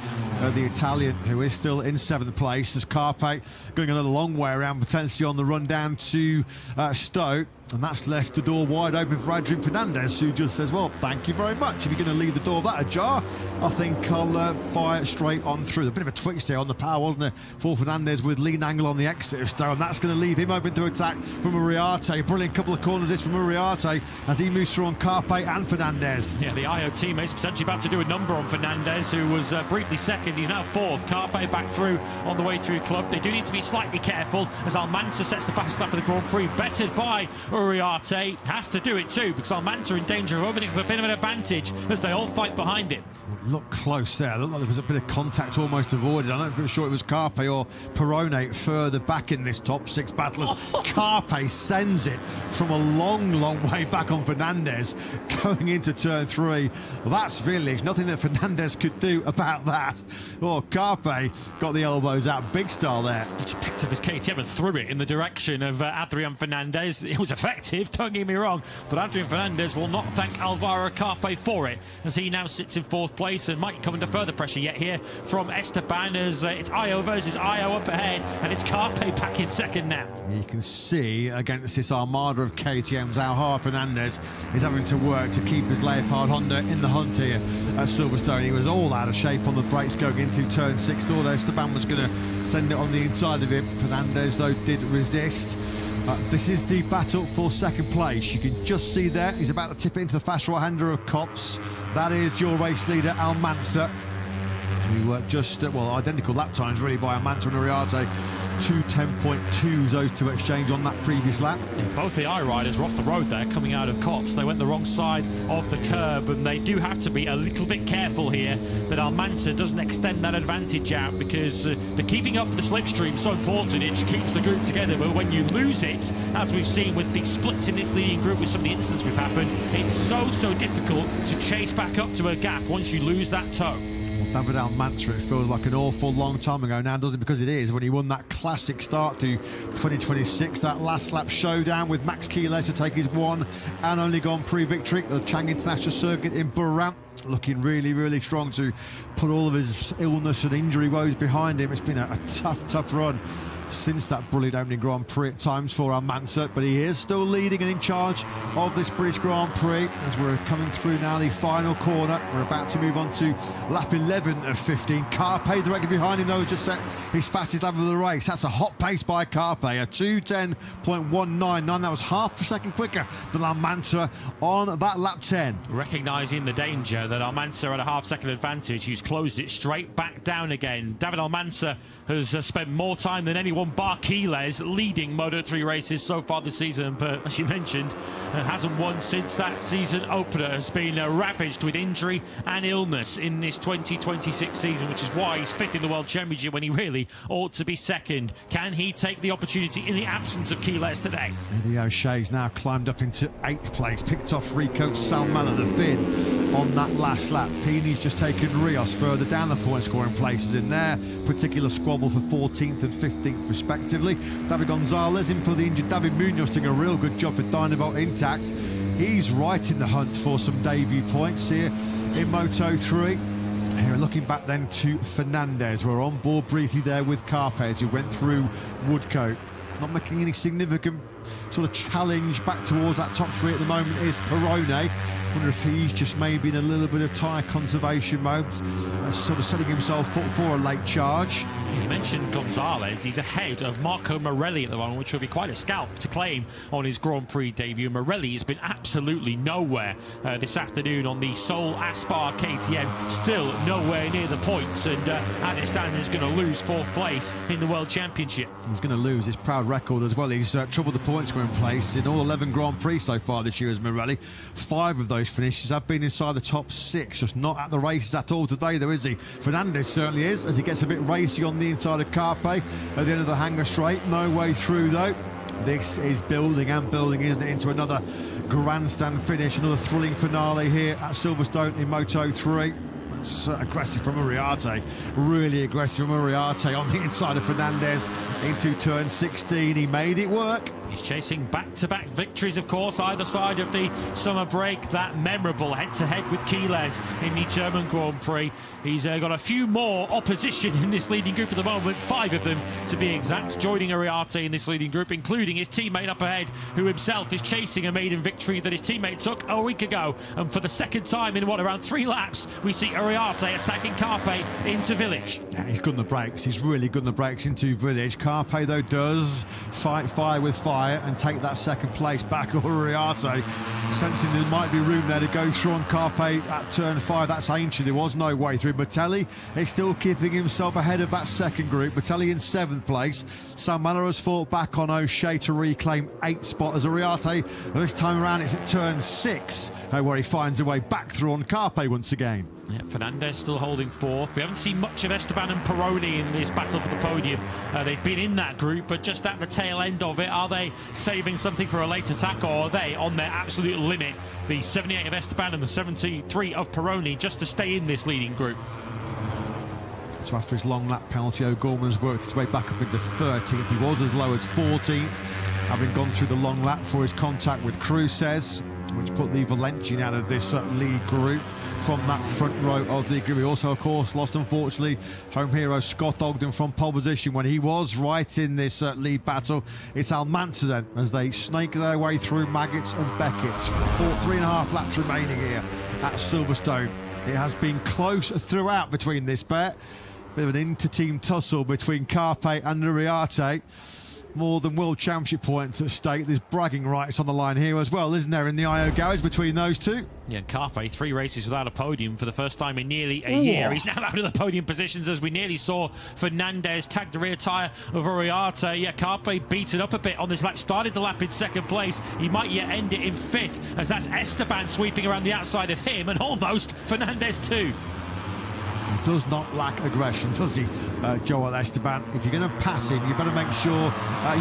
the Italian, who is still in 7th place, as Carpe going another long way around, potentially on the run down to Stowe. And that's left the door wide open for Adrian Fernandez, who just says, well, thank you very much. If you're going to leave the door that ajar, I think I'll fire straight on through. A bit of a twitch there on the power, wasn't there, for Fernandez, with lean angle on the exit of Stowe, and that's going to leave him open to attack from Uriarte. Brilliant couple of corners this from Uriarte as he moves through on Carpe and Fernandez. Yeah, the IO teammates potentially about to do a number on Fernandez, who was briefly 2nd. He's now 4th. Carpe back through on the way through Club. They do need to be slightly careful as Almanza sets the fastest lap of the Grand Prix, bettered by Uriarte. Has to do it too, because Almanza in danger of opening up a bit of an advantage as they all fight behind him. Look close there. Looked like there was a bit of contact almost avoided. I'm not sure it was Carpe or Perrone further back in this top 6 battle as Carpe sends it from a long way back on Fernandez going into turn 3. Well, that's Village. Nothing that Fernandez could do about that. Oh, Carpe got the elbows out big style there. He just picked up his KTM and threw it in the direction of Adrian Fernandez. It was effective, don't get me wrong, but Adrian Fernandez will not thank Alvaro Carpe for it, as he now sits in 4th place and might come under further pressure yet here from Esteban, as it's IO versus IO up ahead, and it's Carpe back in 2nd now. You can see against this armada of KTMs how hard Fernandez is having to work to keep his Leopard Honda in the hunt here at Silverstone. He was all out of shape on the brakes going into turn 6. Thought Esteban was going to send it on the inside of him. Fernandez, though, did resist. This is the battle for 2nd place. You can just see there, he's about to tip it into the fast right-hander of Copse. That is dual race leader Almanza, who just, identical lap times really by Almanza and Uriarte. 2:10.2s those two exchange on that previous lap. Yeah, both the I-Riders were off the road there coming out of Copse. They went the wrong side of the curb, and they do have to be a little bit careful here that Almanza doesn't extend that advantage out, because the keeping up the slipstream is so important. It keeps the group together, but when you lose it, as we've seen with the splits in this leading group with some of the incidents we've happened, it's so difficult to chase back up to a gap once you lose that toe. David Almanza, it feels like an awful long time ago now, doesn't it? Because it is, when he won that classic start to 2026, that last lap showdown with Max Quiles to take his one and only Grand Prix victory at the Chang International Circuit in Bahrain. Looking really strong to put all of his illness and injury woes behind him. It's been a tough run since that brilliant opening Grand Prix at times for Almanza, but he is still leading and in charge of this British Grand Prix as we're coming through now the final corner. We're about to move on to lap 11 of 15. Carpe directly behind him, though, has just set his fastest lap of the race. That's a hot pace by Carpe, a 2:10.199. That was half a second quicker than Almanza on that lap 10. Recognising the danger that Almanza had a half-second advantage, he's closed it straight back down again. David Almanza has spent more time than anyone bar Quiles leading Moto3 races so far this season, but as you mentioned, hasn't won since that season opener. Has been ravaged with injury and illness in this 2026 season, which is why he's fifth in the World Championship when he really ought to be second. Can he take the opportunity in the absence of Quiles today? Eddie O'Shea's now climbed up into 8th place, picked off Rico Salmela, the Finn, on that last lap. Pini's just taken Rios further down the point scoring places in their particular squabble for 14th and 15th respectively. David Gonzalez in for the injured David Munoz, doing a real good job for Dynavolt intact. He's right in the hunt for some debut points here in Moto3. Here, looking back then to Fernandez. We're on board briefly there with Carpe as he went through Woodcote. Not making any significant sort of challenge back towards that top three at the moment is Perrone. Wonder if he's just maybe in a little bit of tyre conservation mode, sort of setting himself up for a late charge. You mentioned Gonzalez. He's ahead of Marco Morelli at the moment, which will be quite a scalp to claim on his Grand Prix debut. Morelli has been absolutely nowhere this afternoon on the Seoul Aspar KTM, still nowhere near the points, and as it stands, he's going to lose 4th place in the World Championship. He's going to lose his proud record as well. He's troubled the points scoring place in all 11 Grand Prix so far this year as Morelli. 5 of those finishes have been inside the top 6, just not at the races at all today, though, is he? Fernandez certainly is, as he gets a bit racy on the inside of Carpe at the end of the hanger straight. No way through, though. This is building and building, isn't it, into another grandstand finish, another thrilling finale here at Silverstone in Moto3. That's aggressive from Uriarte, really aggressive from Uriarte on the inside of Fernandez into turn 16. He made it work. He's chasing back-to-back victories, of course, either side of the summer break. That memorable head-to-head with Quiles in the German Grand Prix. He's got a few more opposition in this leading group at the moment, 5 of them to be exact, joining Uriarte in this leading group, including his teammate up ahead, who himself is chasing a maiden victory that his teammate took a week ago. And for the second time in, around 3 laps, we see Uriarte attacking Carpe into Village. Yeah, he's good on the brakes. He's really good on the brakes into Village. Carpe, though, does fight fire with fire and take that second place back. Uriarte sensing there might be room there to go through on Carpe at turn 5. That's ancient. There was no way through. Botelli is still keeping himself ahead of that second group. Botelli in 7th place. Salmela has fought back on O'Shea to reclaim 8th spot as Uriarte this time around it's at turn 6 where he finds a way back through on Carpe once again. Yeah, Fernandez still holding 4th. We haven't seen much of Esteban and Perrone in this battle for the podium. They've been in that group, but just at the tail end of it, are they saving something for a late attack, or are they on their absolute limit? The 78 of Esteban and the 73 of Perrone just to stay in this leading group. So after his long lap penalty, O'Gorman has worked his way back up into 13th. He was as low as 14th, having gone through the long lap for his contact with Cruces, which put the Valencian out of this lead group from that front row of the group. He also, of course, lost, unfortunately, home hero Scott Ogden from pole position when he was right in this lead battle. It's Almanza then, as they snake their way through Maggots and Beckett's. 3.5 laps remaining here at Silverstone. It has been close throughout between this pair. Bit of an inter-team tussle between Carpe and Uriarte. More than World Championship points at stake. There's bragging rights on the line here as well, isn't there, in the IO garage between those two? Yeah, Carpe, 3 races without a podium for the first time in nearly a year. He's now out of the podium positions, as we nearly saw Fernandez tag the rear tyre of Uriarte. Yeah, Carpe beat it up a bit on this lap. Started the lap in 2nd place. He might yet end it in 5th, as that's Esteban sweeping around the outside of him, and almost Fernandez too. He does not lack aggression, does he, Joel Esteban? If you're going to pass him, you better make sure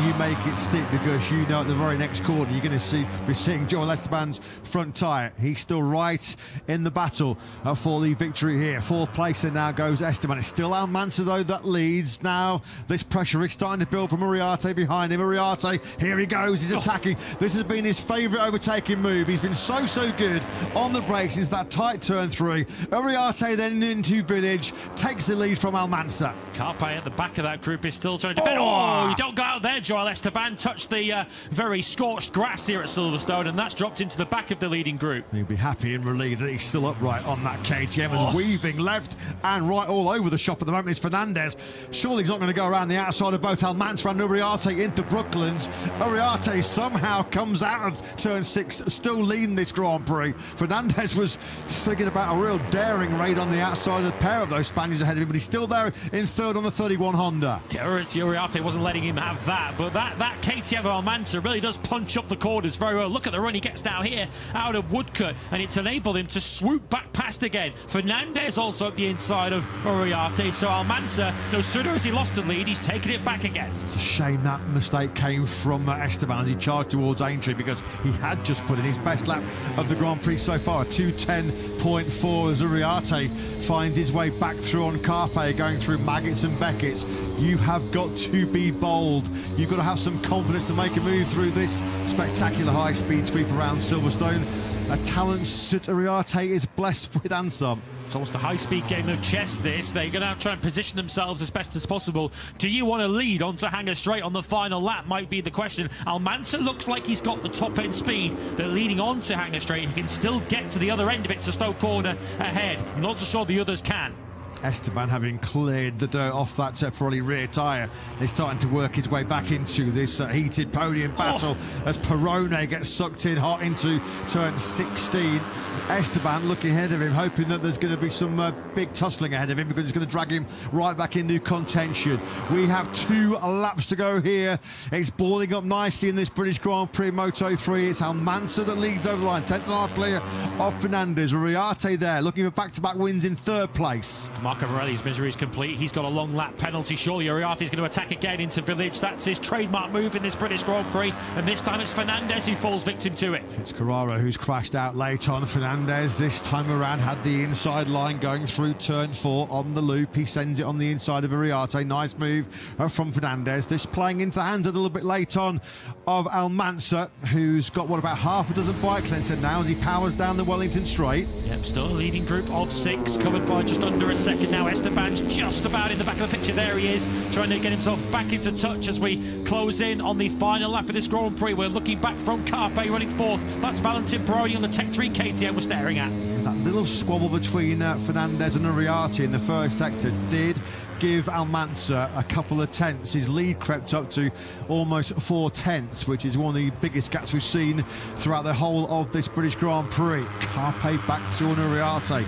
you make it stick, because you know at the very next corner you're going to be seeing Joel Esteban's front tyre. He's still right in the battle for the victory here. Fourth place, and now goes Esteban. It's still Almanza, though, that leads. Now this pressure is starting to build from Uriarte behind him. Uriarte, here he goes, he's attacking. This has been his favourite overtaking move. He's been so good on the brakes since that tight turn 3. Uriarte then into Village, takes the lead from Almanza. Carpe at the back of that group is still trying to defend. Oh, you don't go out there, Joel Esteban. Touched the very scorched grass here at Silverstone, and that's dropped into the back of the leading group. He'll be happy and relieved that he's still upright on that KTM, and weaving left and right all over the shop at the moment is Fernandez. Surely he's not going to go around the outside of both Almanza and Uriarte into Brooklands. Uriarte somehow comes out of turn 6, still leading this Grand Prix. Fernandez was thinking about a real daring raid on the outside of the pair of those Spaniards ahead of him, but he's still there in third on the 31 Honda. Yeah, Uriarte wasn't letting him have that, but that KTM Almanza really does punch up the corners very well. Look at the run he gets down here out of Woodcut, and it's enabled him to swoop back past again. Fernandez also at the inside of Uriarte, so Almanza, no sooner as he lost the lead, he's taken it back again. It's a shame that mistake came from Esteban as he charged towards Aintree, because he had just put in his best lap of the Grand Prix so far, 2:10.4, as Uriarte finds his way back through on Carpe, going through Maggots and Beckett's. You have got to be bold. You've got to have some confidence to make a move through this spectacular high-speed sweep around Silverstone. A talent that Uriarte is blessed with, and some. It's almost a high-speed game of chess, this. They're going to have to try and position themselves as best as possible. Do you want to lead onto Hangar Straight on the final lap, might be the question. Almanza looks like he's got the top-end speed. They're leading on to Hangar Straight. He can still get to the other end of it to Stoke Corner ahead. I'm not so sure the others can. Esteban, having cleared the dirt off that Pirelli rear tyre, is starting to work his way back into this heated podium battle as Perone gets sucked in hot into turn 16. Esteban looking ahead of him, hoping that there's going to be some big tussling ahead of him, because it's going to drag him right back into contention. We have 2 laps to go here. It's balling up nicely in this British Grand Prix Moto3. It's Almanza that leads over the line, 10th and a half clear of Fernandez. Uriarte there, looking for back-to-back wins in 3rd place. Marco Morelli's misery is complete. He's got a long lap penalty. Surely Uriarte's going to attack again into Village. That's his trademark move in this British Grand Prix, and this time it's Fernandez who falls victim to it. It's Carraro who's crashed out late on. Fernandez this time around had the inside line going through turn 4 on the loop. He sends it on the inside of Uriarte. Nice move from Fernandez. This playing into the hands a little bit late on of Almanza, who's got, what, about half a dozen bike lengths now as he powers down the Wellington Straight. Yep, still a leading group of 6, covered by just under a second now. Esteban's just about in the back of the picture. There he is, trying to get himself back into touch as we close in on the final lap of this Grand Prix. We're looking back from Carpe running 4th. That's Valentin Peroni on the Tech 3 KTM we're staring at. That little squabble between Fernandez and Uriarte in the first sector did give Almanza a couple of tenths. His lead crept up to almost 4 tenths, which is one of the biggest gaps we've seen throughout the whole of this British Grand Prix. Carpe back through on Uriarte.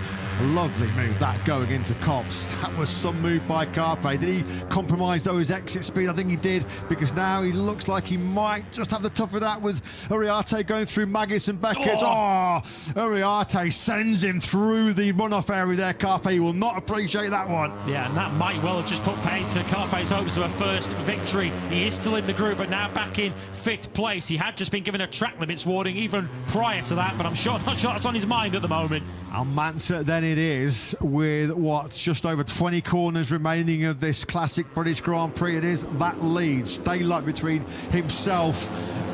Lovely move that going into Copse. That was some move by Carpe. Did he compromise though his exit speed? I think he did, because now he looks like he might just have to tough it out with Uriarte going through Maggots and Beckett. Uriarte sends him through the runoff area there. Carpe will not appreciate that one. Yeah, and that might well have just put paid to Carpe's hopes of a first victory. He is still in the group, but now back in 5th place. He had just been given a track limits warning even prior to that, but I'm not sure that's on his mind at the moment. Almanza then it is, with what, just over 20 corners remaining of this classic British Grand Prix. It is that lead, daylight between himself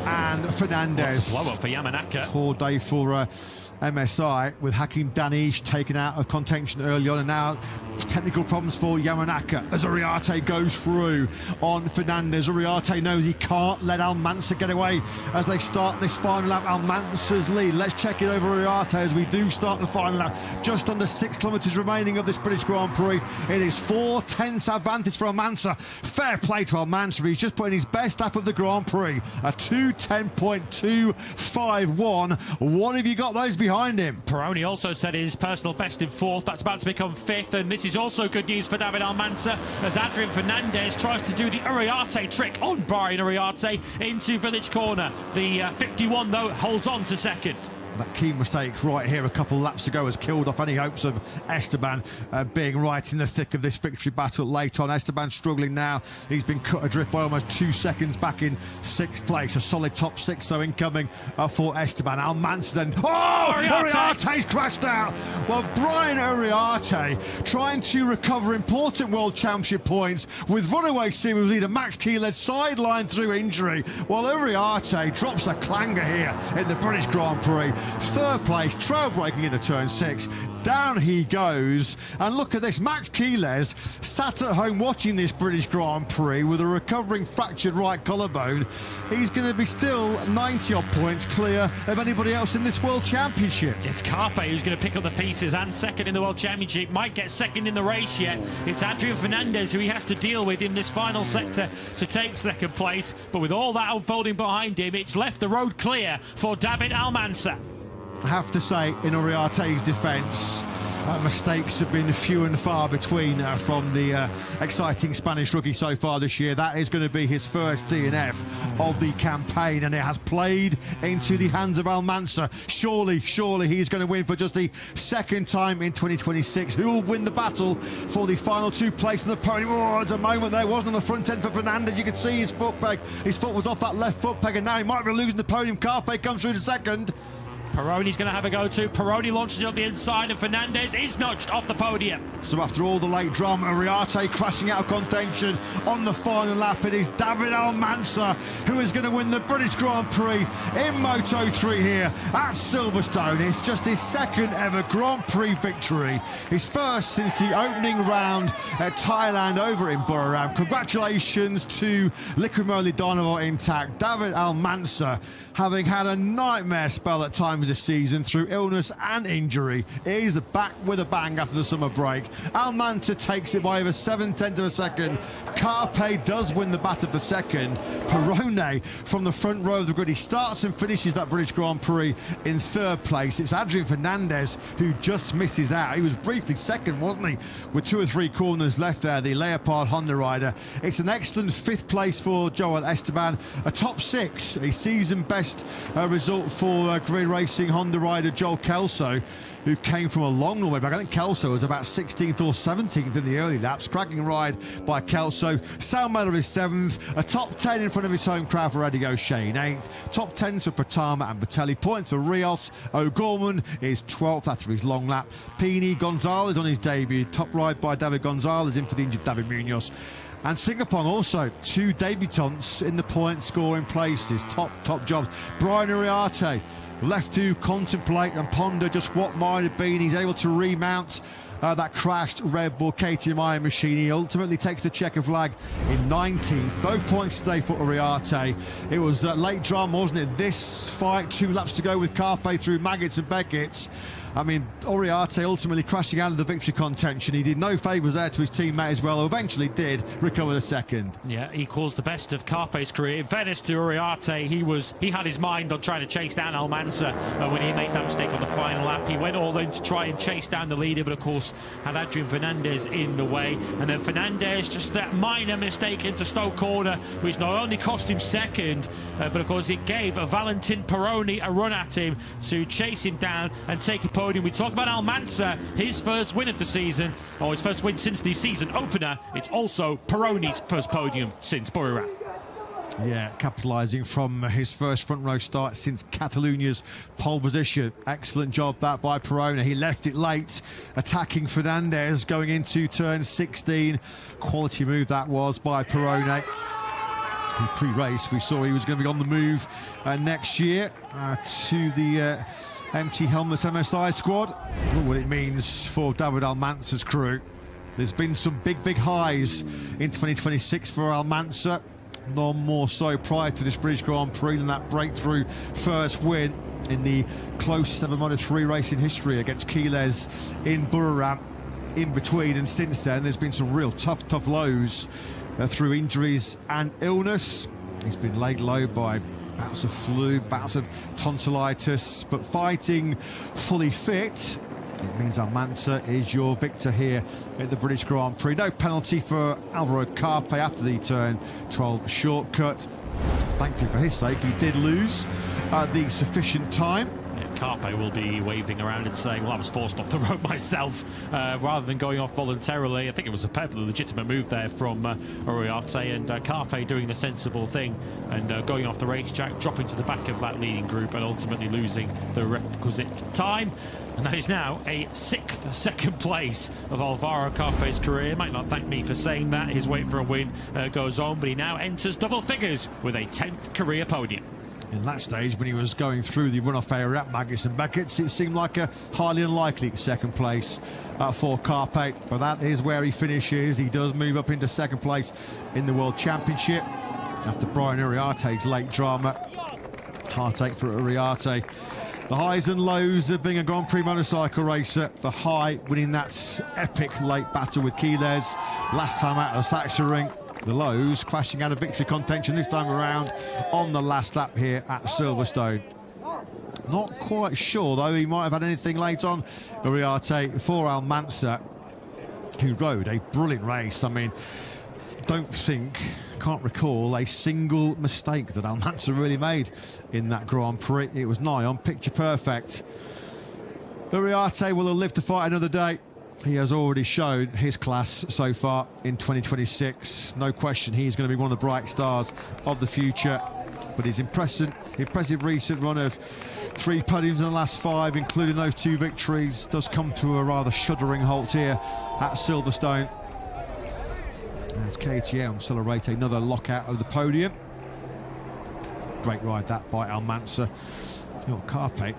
and Fernandez. That's a blow up for Yamanaka. Poor day for MSI, with Hakim Danish taken out of contention early on, and now technical problems for Yamanaka as Uriarte goes through on Fernandez. Uriarte knows he can't let Almanza get away as they start this final lap. Almanza's lead. Let's check it over Uriarte as we do start the final lap. Just under 6 kilometres remaining of this British Grand Prix. It is 4 tenths advantage for Almanza. Fair play to Almanza. He's just put in his best lap of the Grand Prix, a 2:10.251. What have you got those behind him? Peroni also set his personal best in 4th. That's about to become 5th, and this is also good news for David Almanza as Adrian Fernandez tries to do the Uriarte trick on Brian Uriarte into Village Corner. The 51 though holds on to 2nd. That key mistake right here a couple of laps ago has killed off any hopes of Esteban being right in the thick of this victory battle late on. Esteban struggling now. He's been cut adrift by almost 2 seconds back in 6th place. A solid top 6 so incoming for Esteban. Almanza then. Oh! Uriarte's crashed out. Well, Brian Uriarte trying to recover important World Championship points with runaway series leader Max Keeler sidelined through injury, while Uriarte drops a clanger here in the British Grand Prix. 3rd place, trail-breaking into turn 6. Down he goes, and look at this, Max Keeles sat at home watching this British Grand Prix with a recovering fractured right collarbone. He's going to be still 90 odd points clear of anybody else in this World Championship. It's Carpe who's going to pick up the pieces and second in the World Championship, might get second in the race yet. It's Adrian Fernandez who he has to deal with in this final sector to take 2nd place, but with all that unfolding behind him, it's left the road clear for David Almanza. I have to say, in Uriarte's defence, mistakes have been few and far between from the exciting Spanish rookie so far this year. That is going to be his first DNF of the campaign, and it has played into the hands of Almanza. Surely he's going to win for just the 2nd time in 2026. Who will win the battle for the final 2 places in the podium? Oh, there's a moment there, wasn't on the front end for Fernandez. You could see his foot peg. His foot was off that left foot peg, and now he might be losing the podium. Carpe comes through to 2nd. Peroni's going to have a go too. Peroni launches up the inside, and Fernandez is nudged off the podium. So after all the late drama, Uriarte crashing out of contention on the final lap, it is David Almanza who is going to win the British Grand Prix in Moto3 here at Silverstone. It's just his 2nd ever Grand Prix victory, his 1st since the opening round at Thailand over in Buriram. Congratulations to Liquimoli Donovo intact. David Almanza, having had a nightmare spell at times this season through illness and injury, is back with a bang after the summer break. Almanza takes it by over 7/10 of a second. Carpe does win the battle for 2nd. Peroni from the front row of the grid, he starts and finishes that British Grand Prix in 3rd place. It's Adrian Fernandez who just misses out. He was briefly 2nd, wasn't he, with 2 or 3 corners left there, the Leopard Honda rider. It's an excellent 5th place for Joel Esteban, a top 6, a season best result for Grid Racing Honda rider Joel Kelso, who came from a long way back. I think Kelso was about 16th or 17th in the early laps. Cracking ride by Kelso. Sal Miller is 7th. A top 10 in front of his home crowd for Eddie O'Shane, 8th. Top 10s for Pratama and Batelli. Points for Rios. O'Gorman is 12th after his long lap. Pini Gonzalez on his debut. Top ride by David Gonzalez in for the injured David Munoz. And Singapore also 2 debutants in the point scoring places. Top jobs. Brian Uriarte left to contemplate and ponder just what might have been. He's able to remount that crashed Red Bull KTM machine. He ultimately takes the checker flag in 19th. No points today for Uriarte. It was late drama, wasn't it? This fight, 2 laps to go with Carpe through Maggots and Beckett's. I mean, Uriarte ultimately crashing out of the victory contention. He did no favours there to his teammate as well, who eventually did recover the 2nd. Yeah, equals the best of Carpe's career. In fairness to Uriarte, he had his mind on trying to chase down Almanza when he made that mistake on the final lap. He went all in to try and chase down the leader, but of course had Adrian Fernandez in the way. And then Fernandez, just that minor mistake into Stoke corner, which not only cost him 2nd, but of course it gave Valentin Peroni a run at him to chase him down and take a podium. We talk about Almanza, his 1st win of the season, or his 1st win since the season opener. It's also Peroni's 1st podium since Buriram. Yeah, capitalising from his 1st front row start since Catalonia's pole position. Excellent job that by Peroni. He left it late, attacking Fernandez going into turn 16. Quality move that was by Peroni. In pre-race, we saw he was going to be on the move next year to the empty helmets MSI squad. Look what it means for David Almanza's crew. There's been some big highs in 2026 for Almanza. None more so prior to this British Grand Prix than that breakthrough 1st win in the closest ever Moto3 race in history against Keeles in Buriram. In between and since then, there's been some real tough lows through injuries and illness. He's been laid low by bouts of flu, bouts of tonsillitis, but fighting fully fit, it means Almanza is your victor here at the British Grand Prix. No penalty for Alvaro Carpe after the turn 12 shortcut. Thankfully for his sake, he did lose the sufficient time. Yeah, Carpe will be waving around and saying, well, I was forced off the road myself, rather than going off voluntarily. I think it was a perfectly legitimate move there from Uriarte, and Carpe doing the sensible thing and going off the racetrack, dropping to the back of that leading group and ultimately losing the requisite time. And that is now a 6th second place of Alvaro Carpe's career. Might not thank me for saying that. His wait for a win goes on, but he now enters double figures with a 10th career podium. In that stage, when he was going through the runoff area at Magnus and Beckett, it seemed like a highly unlikely second place for Carpe, but that is where he finishes. He does move up into second place in the World Championship after Brian Uriarte's late drama. Heartache for Uriarte. The highs and lows of being a Grand Prix motorcycle racer. The high, winning that epic late battle with Quiles last time out of the Sachsenring. The lows, crashing out of victory contention this time around on the last lap here at Silverstone. Not quite sure, though, he might have had anything late on Uriarte for Almanza, who rode a brilliant race. I mean, can't recall a single mistake that Almanza really made in that Grand Prix. It was nigh on picture perfect. Uriarte will have lived to fight another day. He has already shown his class so far in 2026. No question, he's going to be one of the bright stars of the future. But his impressive recent run of 3 podiums in the last 5, including those 2 victories, does come to a rather shuddering halt here at Silverstone. As KTM celebrate another lockout of the podium. Great ride that by Almanza. Carpe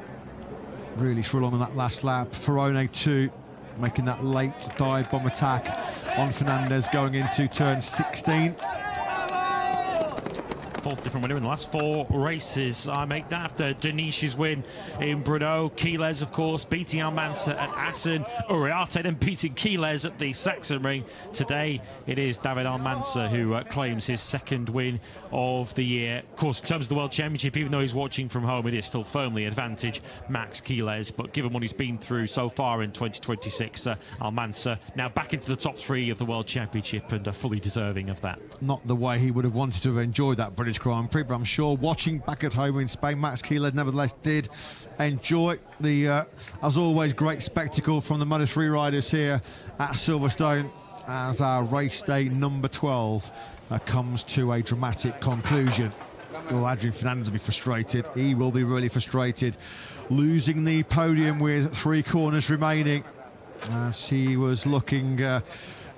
really threw along on that last lap. Ferrone too, making that late dive bomb attack on Fernandez going into turn 16. 4th different winner in the last 4 races. I make that after Denish's win in Brno. Quiles, of course, beating Almanza at Assen. Uriarte then beating Quiles at the Sachsenring. Today, it is David Almanza who claims his 2nd win of the year. Of course, in terms of the World Championship, even though he's watching from home, it is still firmly advantage Max Quiles. But given what he's been through so far in 2026, Almanza now back into the top 3 of the World Championship and fully deserving of that. Not the way he would have wanted to have enjoyed that British Grand Prix, but I'm sure watching back at home in Spain, Max Quiles nevertheless did enjoy the, as always, great spectacle from the Moto3 riders here at Silverstone as our race day number 12 comes to a dramatic conclusion. Oh, Adrian Fernandez will be frustrated. He will be really frustrated, losing the podium with 3 corners remaining as he was looking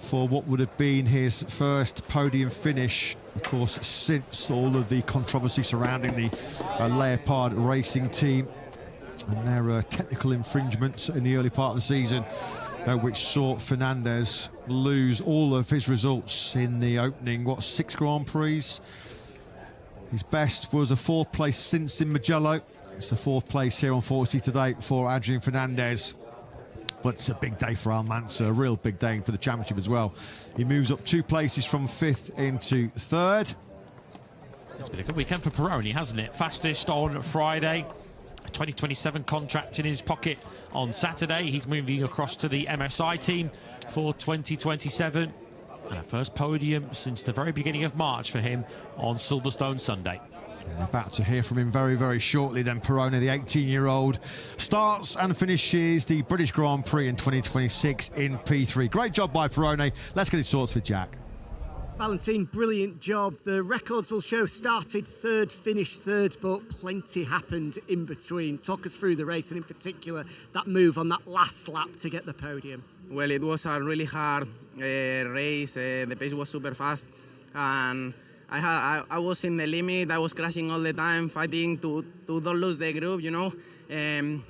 for what would have been his first podium finish, of course, since all of the controversy surrounding the Leopard Racing team and their technical infringements in the early part of the season, which saw Fernandez lose all of his results in the opening, 6 Grand Prix. His best was a 4th place since in Mugello. It's a 4th place here, unfortunately, today for Adrian Fernandez. But it's a big day for Almanza, a real big day for the championship as well. He moves up 2 places from 5th into 3rd. It's been a good weekend for Peroni, hasn't it? Fastest on Friday, a 2027 contract in his pocket on Saturday. He's moving across to the MSI team for 2027. And a first podium since the very beginning of March for him on Silverstone Sunday. We're about to hear from him very, very shortly then. Peroni, the 18-year-old, starts and finishes the British Grand Prix in 2026 in P3. Great job by Peroni. Let's get his thoughts with Jack. Valentin, brilliant job. The records will show started 3rd, finished 3rd, but plenty happened in between. Talk us through the race, and in particular, that move on that last lap to get the podium. Well, it was a really hard race. The pace was super fast, and I was in the limit. I was crashing all the time, fighting to don't lose the group, and